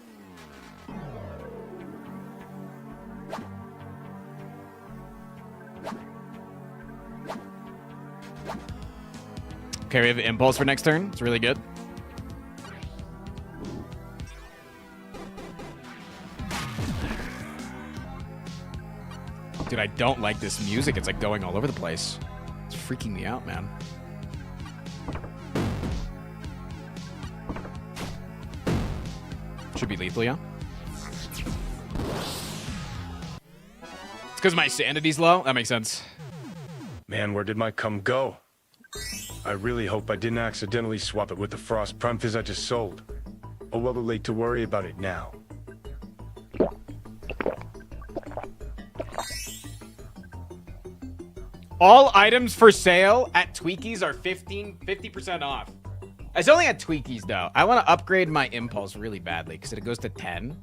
Speaker 1: Okay, we have impulse for next turn. It's really good. Dude, I don't like this music. It's like going all over the place. It's freaking me out, man. Should be lethal, yeah? It's because my sanity's low? That makes sense.
Speaker 17: Man, where did my cum go? I really hope I didn't accidentally swap it with the Frost Prime Fizz I just sold. Oh, well, too late to worry about it now.
Speaker 1: All items for sale at Tweakies are 50% off. It's only at Tweakies, though. I want to upgrade my Impulse really badly because it goes to 10.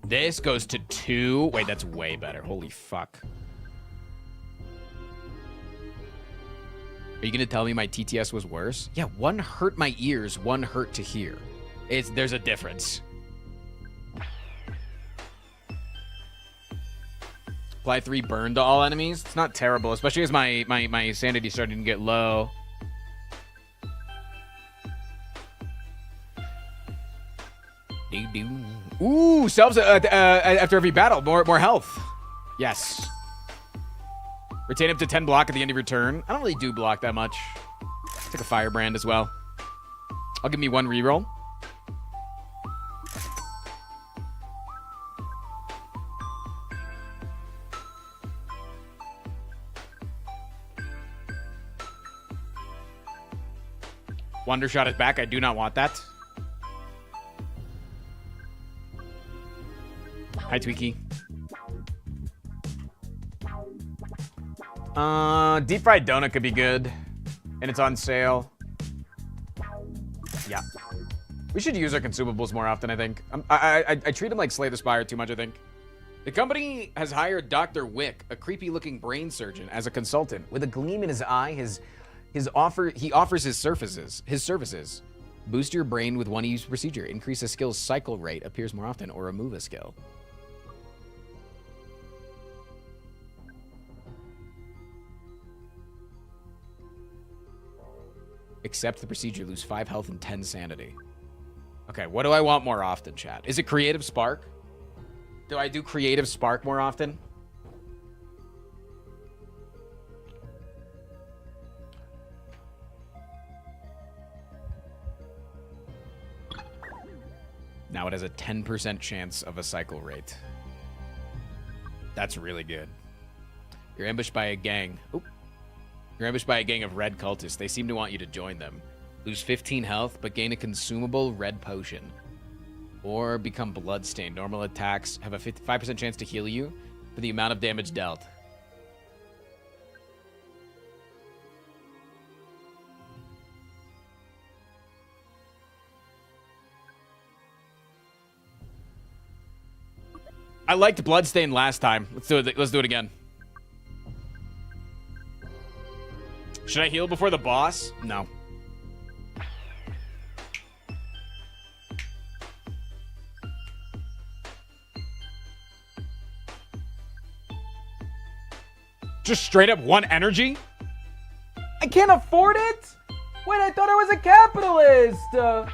Speaker 1: This goes to 2. Wait, that's way better. Holy fuck. Are you going to tell me my TTS was worse? Yeah, one hurt my ears, one hurt to hear. There's a difference. Apply 3 burn to all enemies. It's not terrible, especially as my sanity's starting to get low. Ooh, selves after every battle. More health. Yes. Retain up to 10 block at the end of your turn. I don't really do block that much. Take a firebrand as well. I'll give me 1 reroll. Wonder Shot is back. I do not want that. Hi, Tweaky. Deep fried donut could be good. And it's on sale. Yeah. We should use our consumables more often, I think. I treat them like Slay the Spire too much, I think. The company has hired Dr. Wick, a creepy-looking brain surgeon, as a consultant. With a gleam in his eye, he offers his services. Boost your brain with one easy procedure. Increase a skill's cycle rate, appears more often, or remove a skill. Accept the procedure, lose 5 health and 10 sanity. Okay, what do I want more often, chat? Is it Creative Spark? Do I do Creative Spark more often? Now it has a 10% chance of a cycle rate. That's really good. You're ambushed by a gang. Oop. You're ambushed by a gang of red cultists. They seem to want you to join them. Lose 15 health, but gain a consumable red potion. Or become bloodstained. Normal attacks have a 5% chance to heal you for the amount of damage dealt. I liked Bloodstain last time. Let's do it again. Should I heal before the boss? No. Just straight up 1 energy? I can't afford it? Wait, I thought I was a capitalist!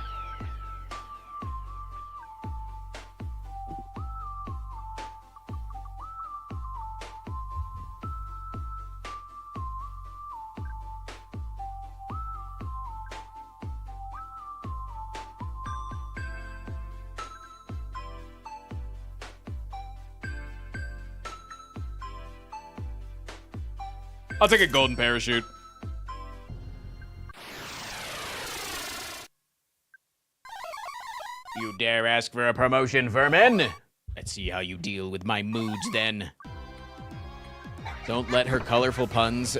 Speaker 1: I'll take a golden parachute. You dare ask for a promotion, vermin? Let's see how you deal with my moods, then. Don't let her colorful puns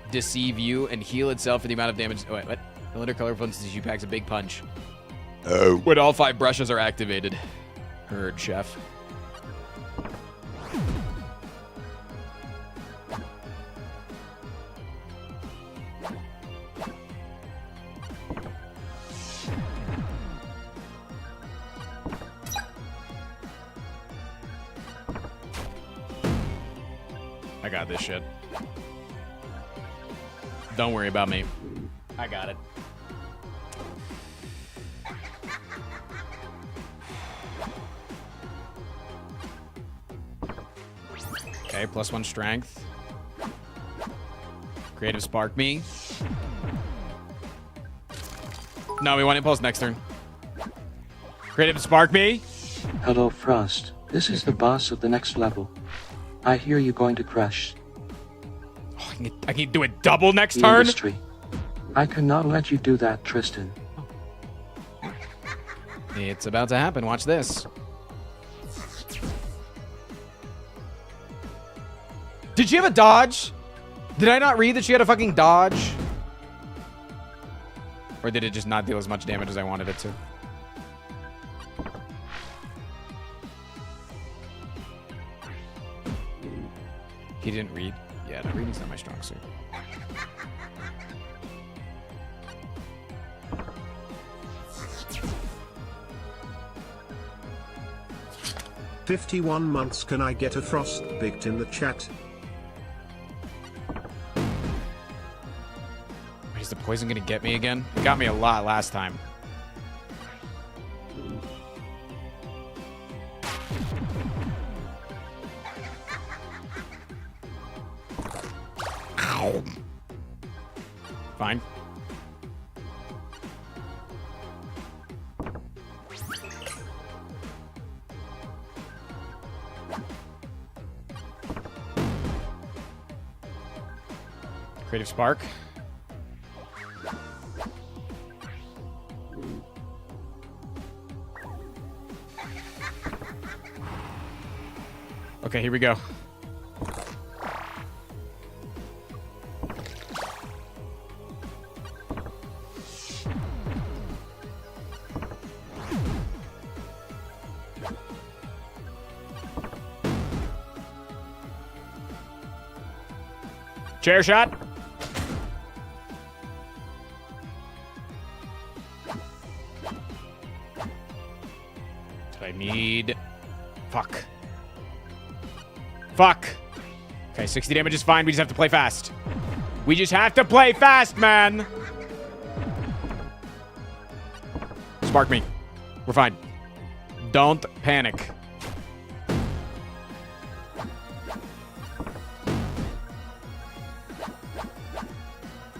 Speaker 1: deceive you and heal itself for the amount of damage. Oh, wait, what? Don't let her colorful puns deceive you. Packs a big punch. Oh. When all 5 brushes are activated. Heard, chef. I got this shit. Don't worry about me. I got it. Okay, +1 strength. Creative spark me. No, we want impulse next turn. Creative spark me.
Speaker 19: Hello, Frost. This is the boss of the next level. I hear you're going to crush.
Speaker 1: Oh, I can do a double next
Speaker 19: the
Speaker 1: turn?
Speaker 19: Industry. I cannot let you do that, Tristan.
Speaker 1: It's about to happen. Watch this. Did she have a dodge? Did I not read that she had a fucking dodge? Or did it just not deal as much damage as I wanted it to? He didn't read. Yeah, no, reading's not my strong suit.
Speaker 3: "51 months. Can I get a frost baked in the chat?"
Speaker 1: Wait, is the poison gonna get me again? It got me a lot last time. Ow. Fine. Creative spark. Okay, here we go. Chair shot. I need... Fuck. Fuck. Okay, 60 damage is fine. We just have to play fast. We just have to play fast, man. Spark me. We're fine. Don't panic.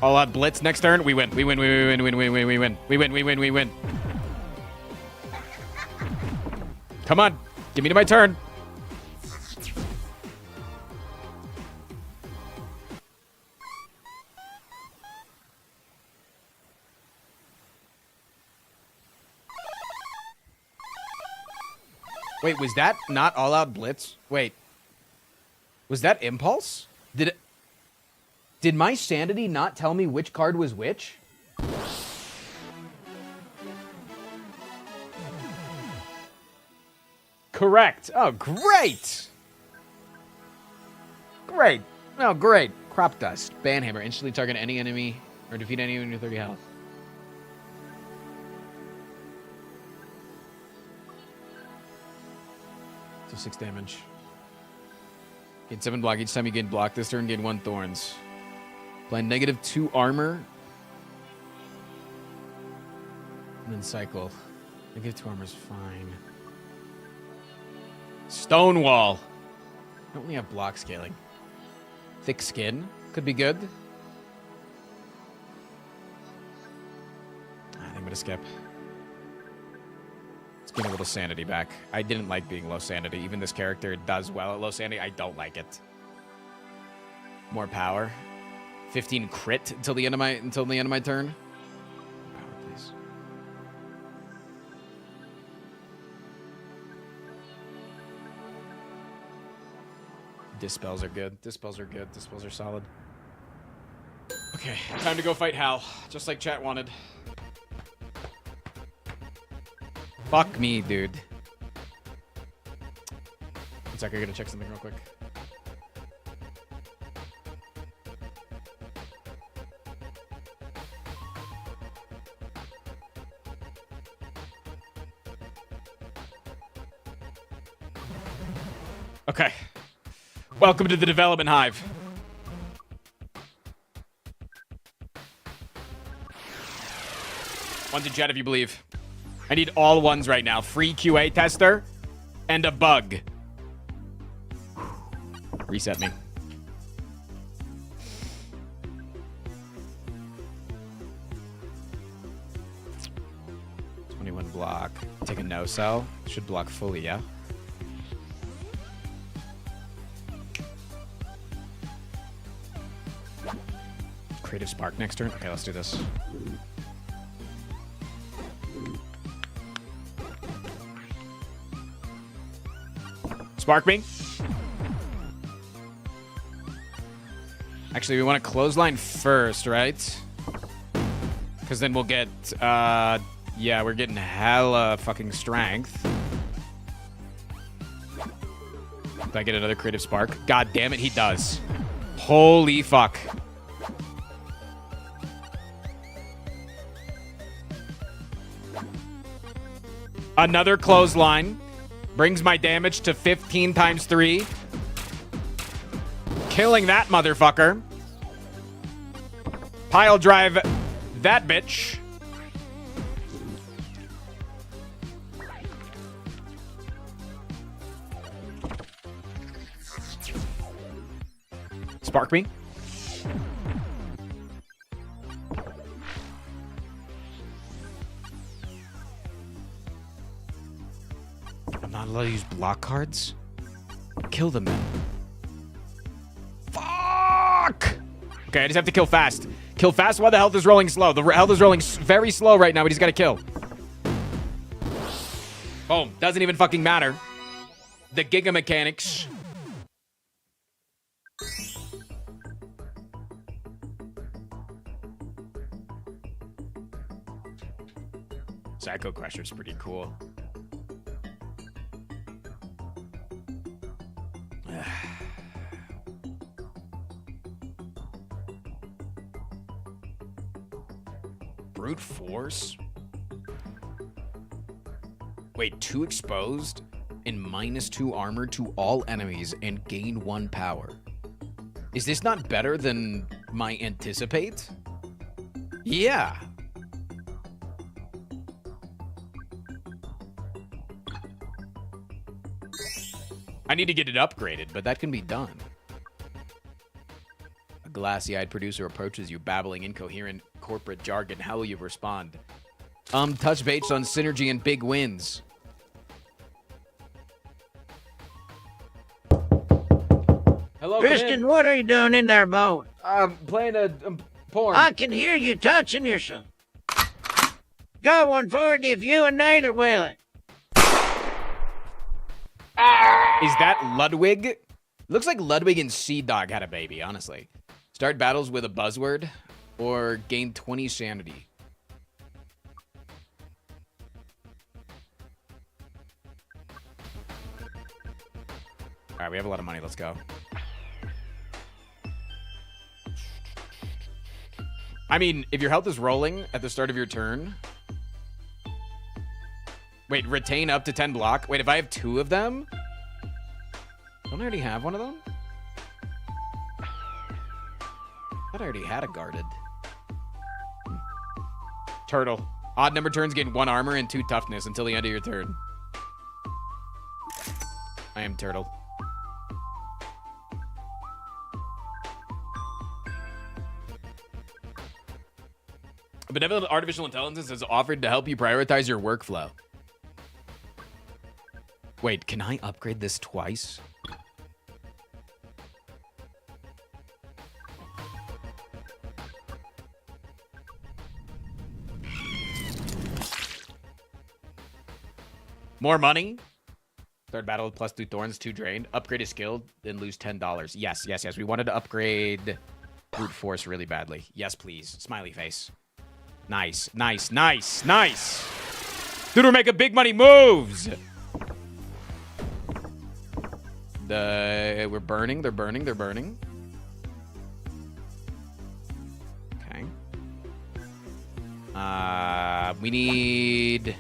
Speaker 1: All out blitz next turn. We win. We win. We win. We win. We win. We win. We win. We win. We win. Come on. Give me to my turn. Wait, was that not all out blitz? Wait. Was that impulse? Did my sanity not tell me which card was which? Correct. Oh, great. Great. Oh, great. Crop dust. Banhammer. Instantly target any enemy or defeat any enemy with 30 health. So 6 damage. Gain 7 block. Each time you gain block this turn, gain 1 thorns. Apply -2 armor. And then cycle. -2 armor is fine. Stonewall. I only have block scaling. Thick skin. Could be good. I think I'm going to skip. Let's get a little sanity back. I didn't like being low sanity. Even this character does well at low sanity. I don't like it. More power. 15 crit until the end of my turn. Power, please. Dispels are good. Dispels are good. Dispels are solid. Okay, time to go fight Hal. Just like chat wanted. Fuck me, dude. One sec, I gotta check something real quick. Okay. Welcome to the development hive. One's in chat if you believe. I need all ones right now. Free QA tester and a bug. Reset me. Block. Take a no cell. Should block fully, yeah? Creative Spark next turn? Okay, let's do this. Spark me. Actually, we want to clothesline first, right? Because then we'll get, yeah, we're getting hella fucking strength. Do I get another creative spark? God damn it, he does. Holy fuck. Another clothesline. Brings my damage to 15 times 3. Killing that motherfucker. Pile drive that bitch. Spark me. I'm not allowed to use block cards. Kill them then. Fuck! Okay, I just have to kill fast. Kill fast while the health is rolling slow. The health is rolling very slow right now. We just gotta kill. Boom. Doesn't even fucking matter. The Giga mechanics. Psycho Crusher's pretty cool. Brute Force? Wait, 2 exposed and -2 armor to all enemies and gain 1 power. Is this not better than my anticipate? Yeah. I need to get it upgraded, but that can be done. A glassy-eyed producer approaches you, babbling incoherent corporate jargon. How will you respond? Touch base on synergy and big wins. Hello,
Speaker 20: Kristen, what are you doing in there, Bo?
Speaker 1: I'm playing a porn.
Speaker 20: I can hear you touching yourself. Got one for it if you and Nate are willing.
Speaker 1: Is that Ludwig? Looks like Ludwig and Sea Dog had a baby, honestly. Start battles with a buzzword or gain 20 sanity. All right, we have a lot of money. Let's go. I mean, if your health is rolling at the start of your turn... Wait, retain up to 10 block? Wait, if I have 2 of them? Don't I already have one of them? I thought I already had a guarded. Turtle. Odd number turns gain 1 armor and 2 toughness until the end of your turn. I am Turtle. Benevolent artificial intelligence has offered to help you prioritize your workflow. Wait, can I upgrade this twice? More money? Third battle with +2 thorns, 2 drained. Upgrade a skill, then lose $10. Yes, yes, yes. We wanted to upgrade brute force really badly. Yes, please. Smiley face. Nice, nice, nice, nice. Dude, we're making big money moves. We're burning. They're burning. They're burning. Okay. We need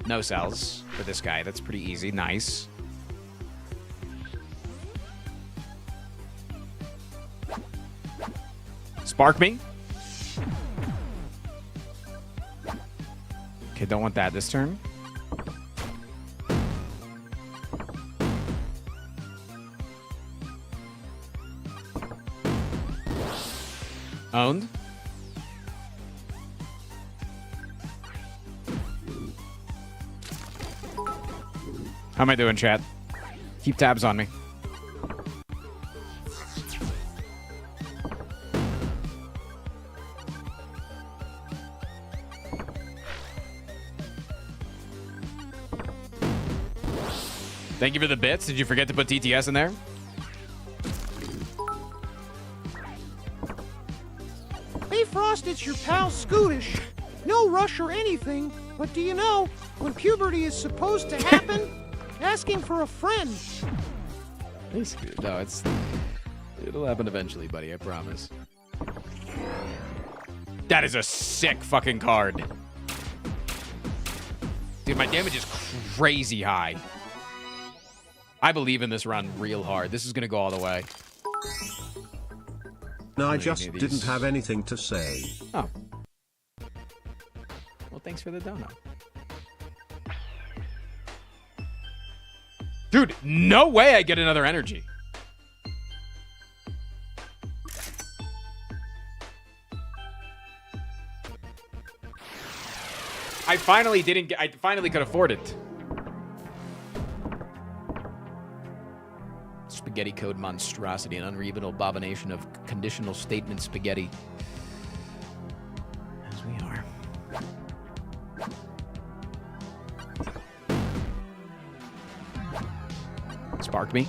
Speaker 1: no cells for this guy. That's pretty easy. Nice. Spark me. Okay, don't want that this turn. owned. How am I doing, chat? Keep tabs on me. Thank you for the bits. Did you forget to put TTS in there?
Speaker 8: Hey, Frost, it's your pal Scootish. No rush or anything, but do you know, when puberty is supposed to happen, asking for a friend.
Speaker 1: No, it'll happen eventually, buddy, I promise. That is a sick fucking card. Dude, my damage is crazy high. I believe in this run real hard. This is gonna go all the way.
Speaker 3: No, I just didn't have anything to say.
Speaker 1: Oh. Well, thanks for the donut. Dude, no way I get another energy. I finally could afford it. Spaghetti code monstrosity, an unreasonable abomination of conditional statement spaghetti. As we are. Sparked me.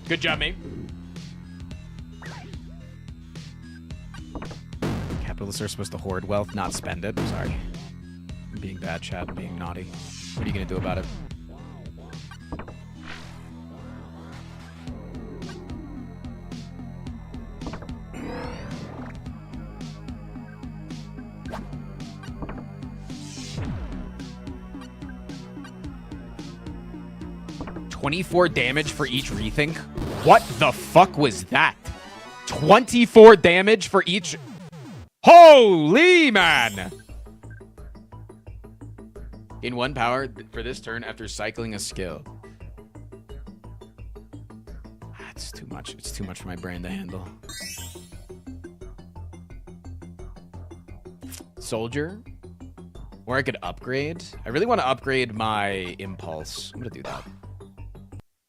Speaker 1: Good job, mate. Capitalists are supposed to hoard wealth, not spend it. Sorry. I'm being bad, chat. I'm being naughty. What are you going to do about it? $24 damage for each rethink? What the fuck was that? 24 damage for each... Holy man! In 1 power for this turn after cycling a skill. That's too much. It's too much for my brain to handle. Soldier? Or I could upgrade. I really want to upgrade my impulse. I'm going to do that.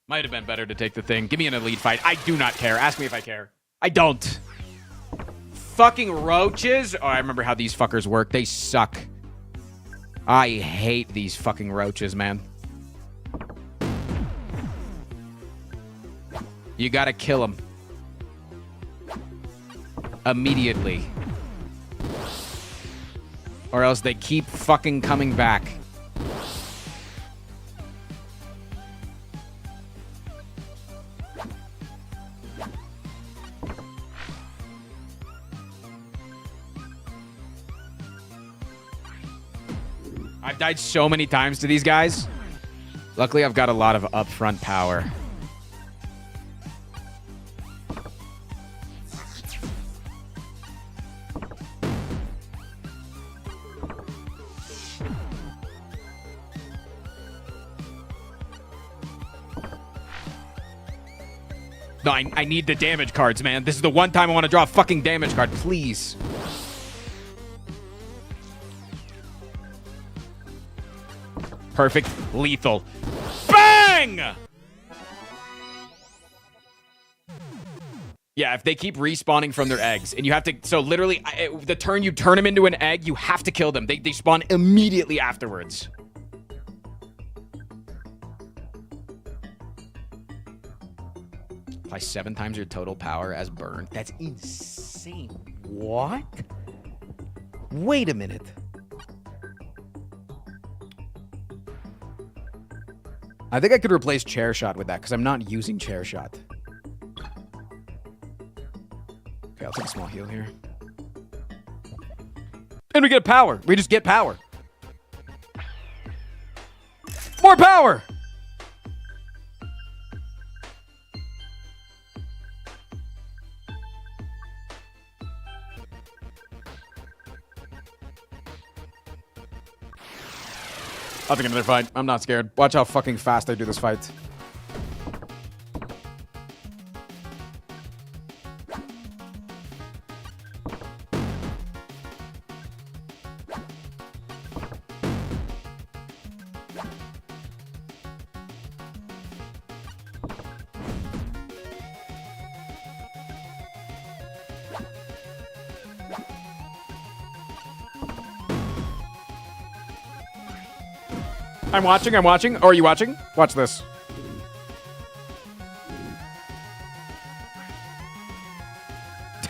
Speaker 1: Might have been better to take the thing. Give me an elite fight. I do not care. Ask me if I care. I don't. Fucking roaches. Oh, I remember how these fuckers work. They suck. I hate these fucking roaches, man. You gotta kill them. Immediately. Or else they keep fucking coming back. I've died so many times to these guys. Luckily, I've got a lot of upfront power. No, I need the damage cards, man. This is the one time I want to draw a fucking damage card, please. Perfect. Lethal. Bang! Yeah, if they keep respawning from their eggs, and you have to... So literally, the turn you turn them into an egg, you have to kill them. They spawn immediately afterwards. Apply 7 times your total power as burn. That's insane. What? Wait a minute. I think I could replace chair shot with that because I'm not using chair shot. Okay, I'll take a small heal here. And we get power. We just get power. More power! I'll take another fight. I'm not scared. Watch how fucking fast I do this fight. I'm watching. Oh, are you watching? Watch this.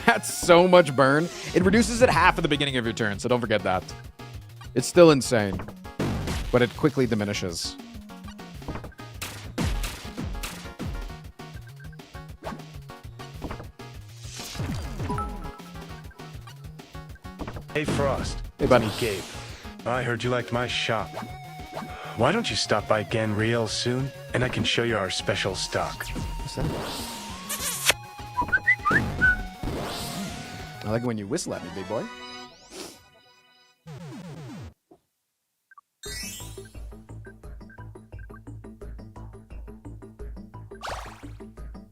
Speaker 1: That's so much burn. It reduces it half at the beginning of your turn, so don't forget that. It's still insane, but it quickly diminishes.
Speaker 17: Hey, Frost.
Speaker 1: Hey, buddy.
Speaker 17: It's me, Gabe. I heard you liked my shop. Why don't you stop by again real soon, and I can show you our special stock.
Speaker 1: What's that? I like it when you whistle at me, big boy.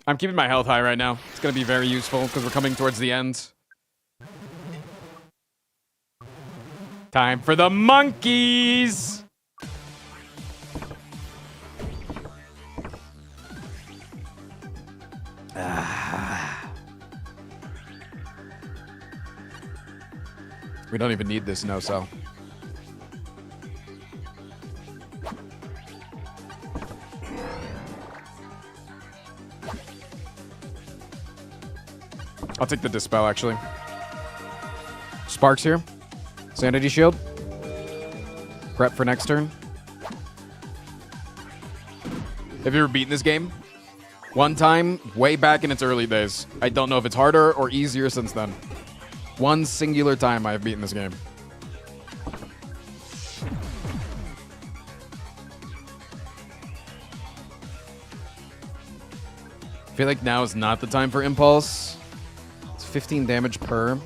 Speaker 1: I'm keeping my health high right now. It's going to be very useful because we're coming towards the end. Time for the monkeys! We don't even need this no-sell. I'll take the dispel, actually. Sparks here. Sanity shield. Prep for next turn. Have you ever beaten this game? One time, way back in its early days. I don't know if it's harder or easier since then. One singular time I have beaten this game. I feel like now is not the time for Impulse. It's 15 damage per.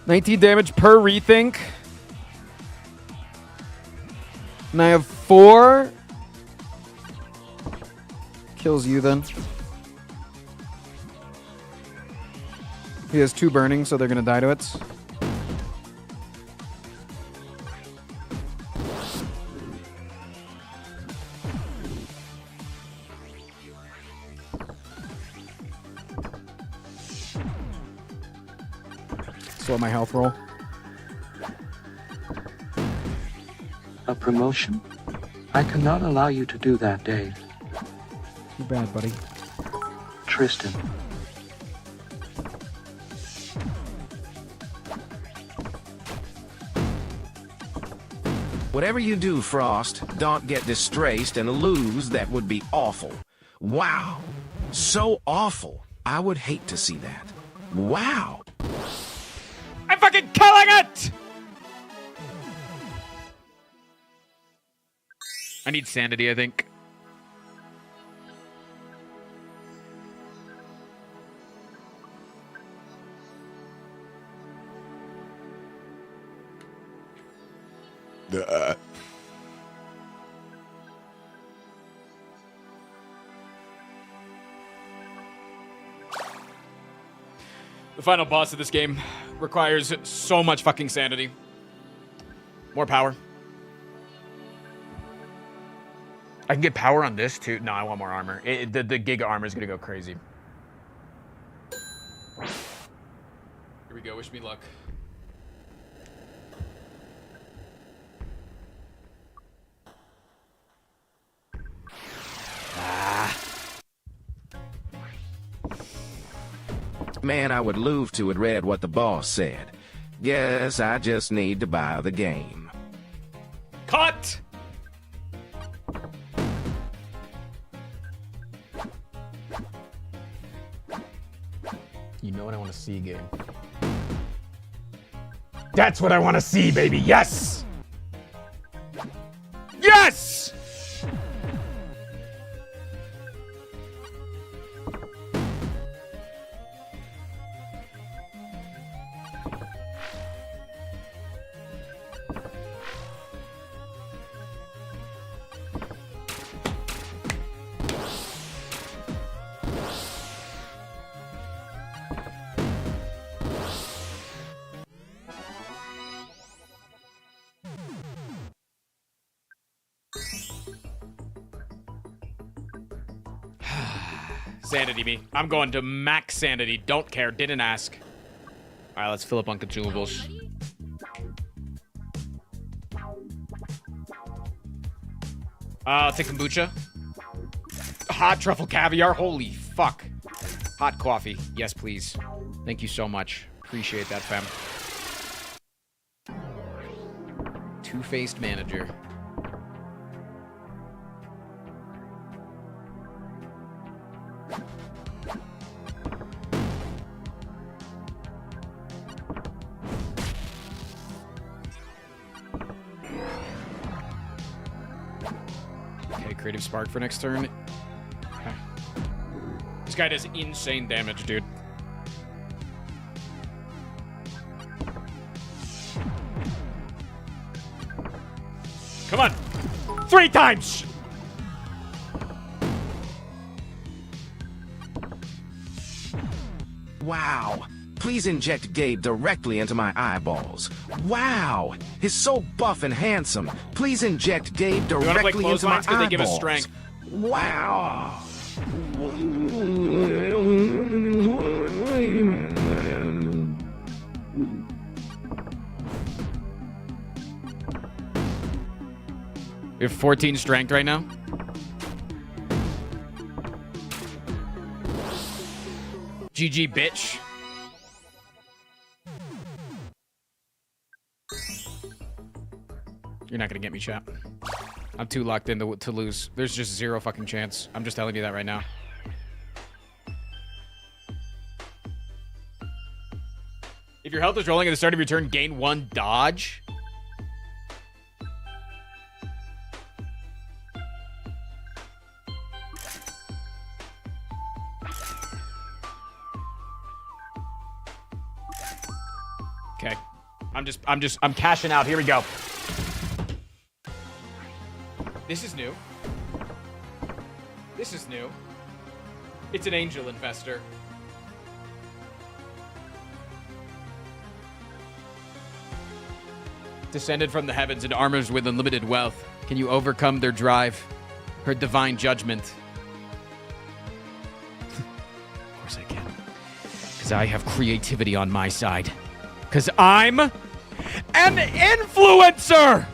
Speaker 1: $19 damage per rethink. And I have 4. Kills you then. He has 2 burning, so they're going to die to it. Slow my health roll.
Speaker 19: A promotion? I cannot allow you to do that, Dave.
Speaker 1: Too bad, buddy.
Speaker 19: Tristan.
Speaker 2: Whatever you do, Frost, don't get distraced and lose. That would be awful. Wow. So awful. I would hate to see that. Wow.
Speaker 1: I'm fucking killing it! I need sanity, I think. The final boss of this game requires so much fucking sanity. More power. I can get power on this too. No, I want more armor. The Giga armor is gonna go crazy. Here we go. Wish me luck.
Speaker 2: Man, I would love to have read what the boss said. Guess I just need to buy the game.
Speaker 1: Cut! You know what I want to see, game. That's what I want to see, baby. Yes! Yes! Sanity me. I'm going to max sanity. Don't care. Didn't ask. All right, let's fill up on consumables. Thick kombucha. Hot truffle caviar. Holy fuck. Hot coffee. Yes, please. Thank you so much. Appreciate that, fam. Two-faced manager. Creative spark for next turn. Okay. This guy does insane damage, dude. Come on! 3 times!
Speaker 2: Wow. Please inject Gabe directly into my eyeballs. Wow. He's so buff and handsome. Please inject Gabe directly into my eyeballs.
Speaker 1: Because they give us strength.
Speaker 2: Wow.
Speaker 1: We have 14 strength right now. GG, bitch. You're not gonna get me, chat. I'm too locked in to lose. There's just zero fucking chance. I'm just telling you that right now. If your health is rolling at the start of your turn, gain 1 dodge. Okay. I'm cashing out. Here we go. This is new. This is new. It's an angel investor. Descended from the heavens in armors with unlimited wealth. Can you overcome their drive? Her divine judgment. Of course I can. Because I have creativity on my side. Because I'm an influencer!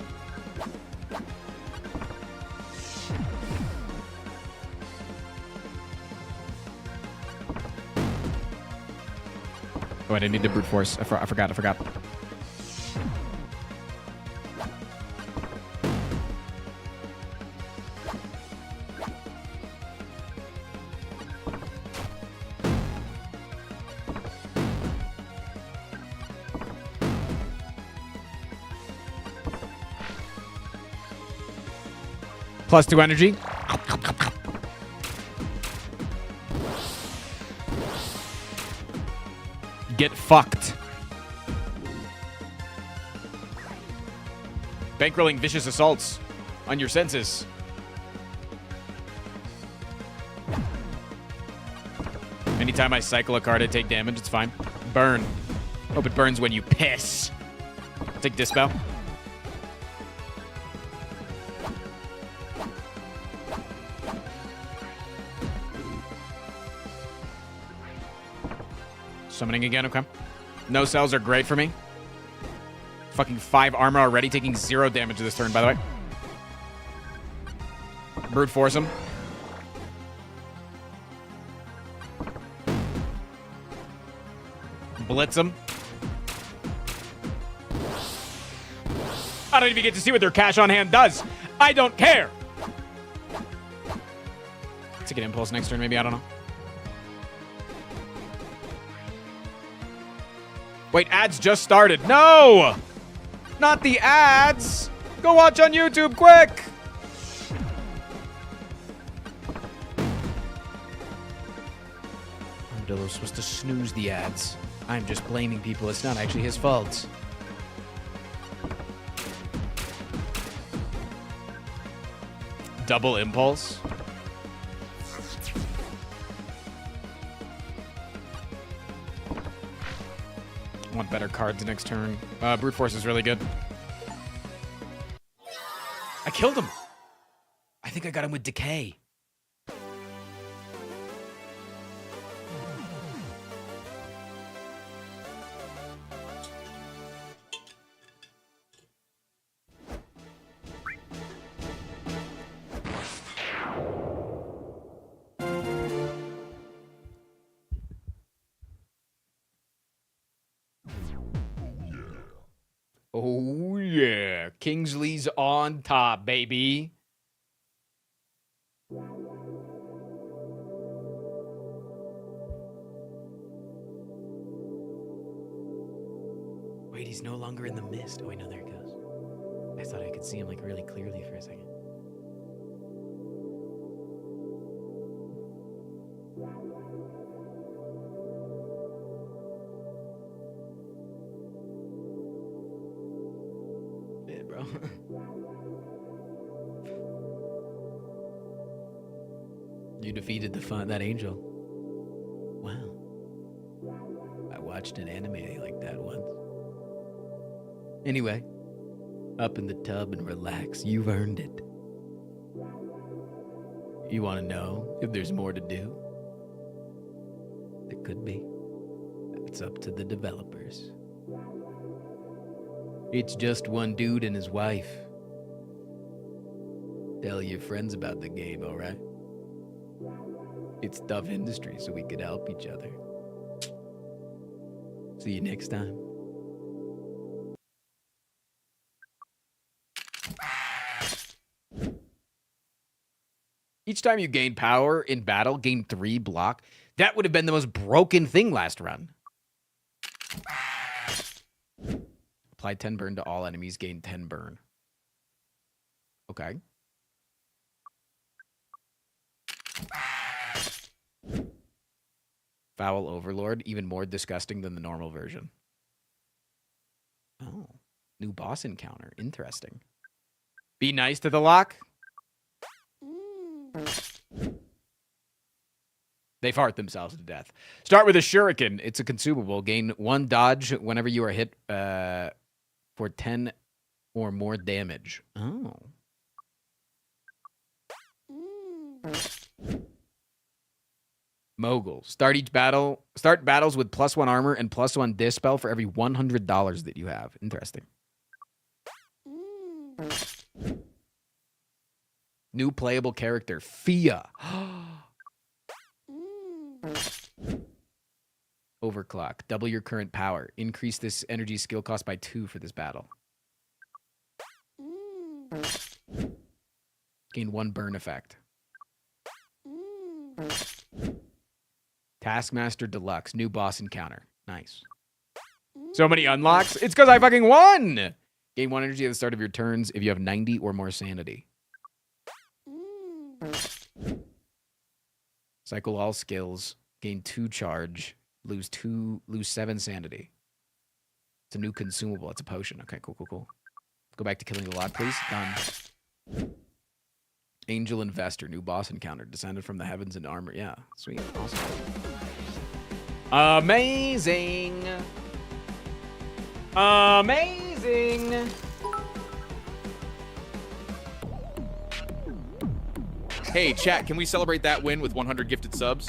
Speaker 1: Oh, I didn't need to brute force. I forgot. +2 energy. Get fucked. Bankrolling vicious assaults on your senses. Anytime I cycle a card, I take damage. It's fine. Burn. Hope it burns when you piss. Take Dispel. Summoning again, okay. No cells are great for me. Fucking 5 armor already, taking 0 damage this turn, by the way. Brute force him. Blitz him. I don't even get to see what their cash on hand does. I don't care. Take an impulse next turn, maybe, I don't know. Wait, ads just started. No! Not the ads! Go watch on YouTube, quick! Armadillo's supposed to snooze the ads. I'm just blaming people. It's not actually his fault. Double impulse. I want better cards next turn. Brute Force is really good. I killed him. I think I got him with Decay. Oh, yeah. Kingsley's on top, baby. Wait, he's no longer in the mist. Oh, wait, no, there he goes. I thought I could see him, like, really clearly for a second. Yeah, bro. You defeated that angel. Wow. I watched an anime like that once. Anyway, up in the tub and relax. You've earned it. You want to know if there's more to do? There could be. It's up to the developers. It's just one dude and his wife. Tell your friends about the game, alright? It's tough industry, so we could help each other. See you next time. Each time you gain power in battle, gain 3 block. That would have been the most broken thing last run. Apply 10 burn to all enemies, gain 10 burn. Okay. Foul Overlord, even more disgusting than the normal version. Oh, new boss encounter. Interesting. Be nice to the lock. They fart themselves to death. Start with a shuriken. It's a consumable. Gain 1 dodge whenever you are hit for 10 or more damage. Oh. Mogul. Start battles with +1 armor and +1 dispel for every $100 that you have. Interesting. New playable character, Fia. Overclock. Double your current power. Increase this energy skill cost by 2 for this battle. Gain 1 burn effect. Taskmaster Deluxe. New boss encounter. Nice. So many unlocks. It's because I fucking won. Gain 1 energy at the start of your turns if you have 90 or more sanity. Cycle all skills. Gain 2 charge. Lose 7 sanity. It's a new consumable. It's a potion. Okay, cool. Go back to killing the lot, please. Done. Angel Investor. New boss encounter. Descended from the heavens in armor. Yeah, sweet. Awesome. Amazing. Amazing.
Speaker 13: Hey, chat, can we celebrate that win with 100 gifted subs?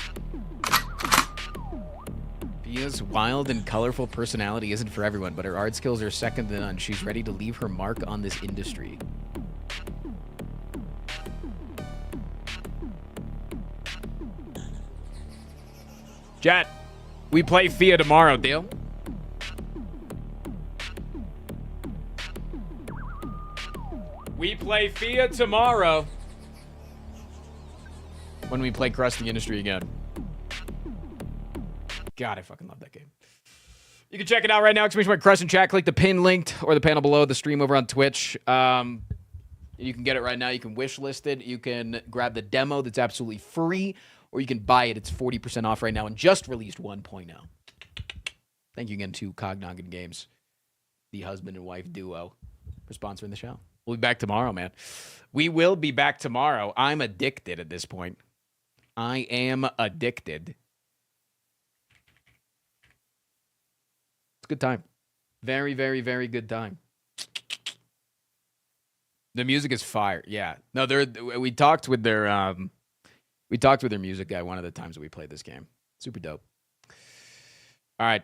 Speaker 1: Fia's wild and colorful personality isn't for everyone, but her art skills are second to none. She's ready to leave her mark on this industry. Chat, we play Fia tomorrow, deal? We play Fia tomorrow. When we play Crush the Industry again. God, I fucking love that game. You can check it out right now. Exclamation mark Crush in chat. Click the pin linked or the panel below the stream over on Twitch. You can get it right now. You can wish list it. You can grab the demo that's absolutely free, or you can buy it. It's 40% off right now and just released 1.0. Thank you again to Cognoggin Games, the husband and wife duo, for sponsoring the show. We'll be back tomorrow, man. We will be back tomorrow. I'm addicted at this point. I am addicted. Good time. Very, very, very good time. The music is fire. Yeah. No, we talked with their music guy one of the times that we played this game. Super dope. All right.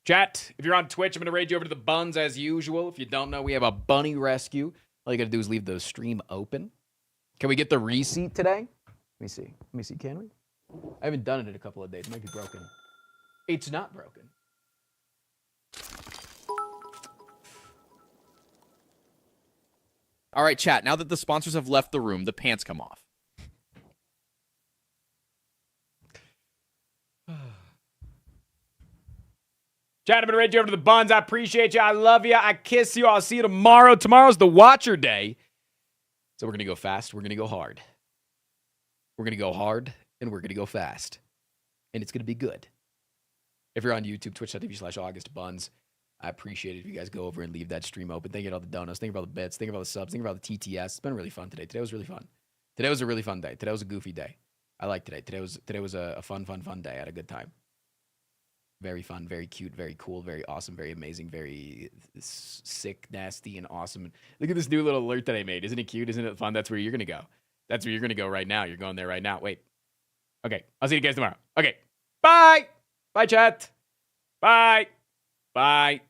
Speaker 1: Chat, if you're on Twitch, I'm going to raid you over to the buns as usual. If you don't know, we have a bunny rescue. All you got to do is leave the stream open. Can we get the receipt today? Let me see. Can we? I haven't done it in a couple of days. It might be broken. It's not broken.
Speaker 13: All right, chat. Now that the sponsors have left the room, the pants come off.
Speaker 1: Chat, I'm going to raid you over to the buns. I appreciate you. I love you. I kiss you. I'll see you tomorrow. Tomorrow's the Watcher Day. So we're going to go fast. We're going to go hard. We're going to go hard, and we're going to go fast. And it's going to be good. If you're on YouTube, twitch.tv/AugustBuns, I appreciate it if you guys go over and leave that stream open. Thank you for all the donuts. Thank you for all the bits. Thank you for all the subs. Thank you for all the TTS. It's been really fun today. Today was really fun. Today was a really fun day. Today was a goofy day. I like today. Today was a fun day. I had a good time. Very fun, very cute, very cool, very awesome, very amazing, very sick, nasty, and awesome. Look at this new little alert that I made. Isn't it cute? Isn't it fun? That's where you're going to go. That's where you're going to go right now. You're going there right now. Wait. Okay. I'll see you guys tomorrow. Okay. Bye. Bye, chat. Bye. Bye.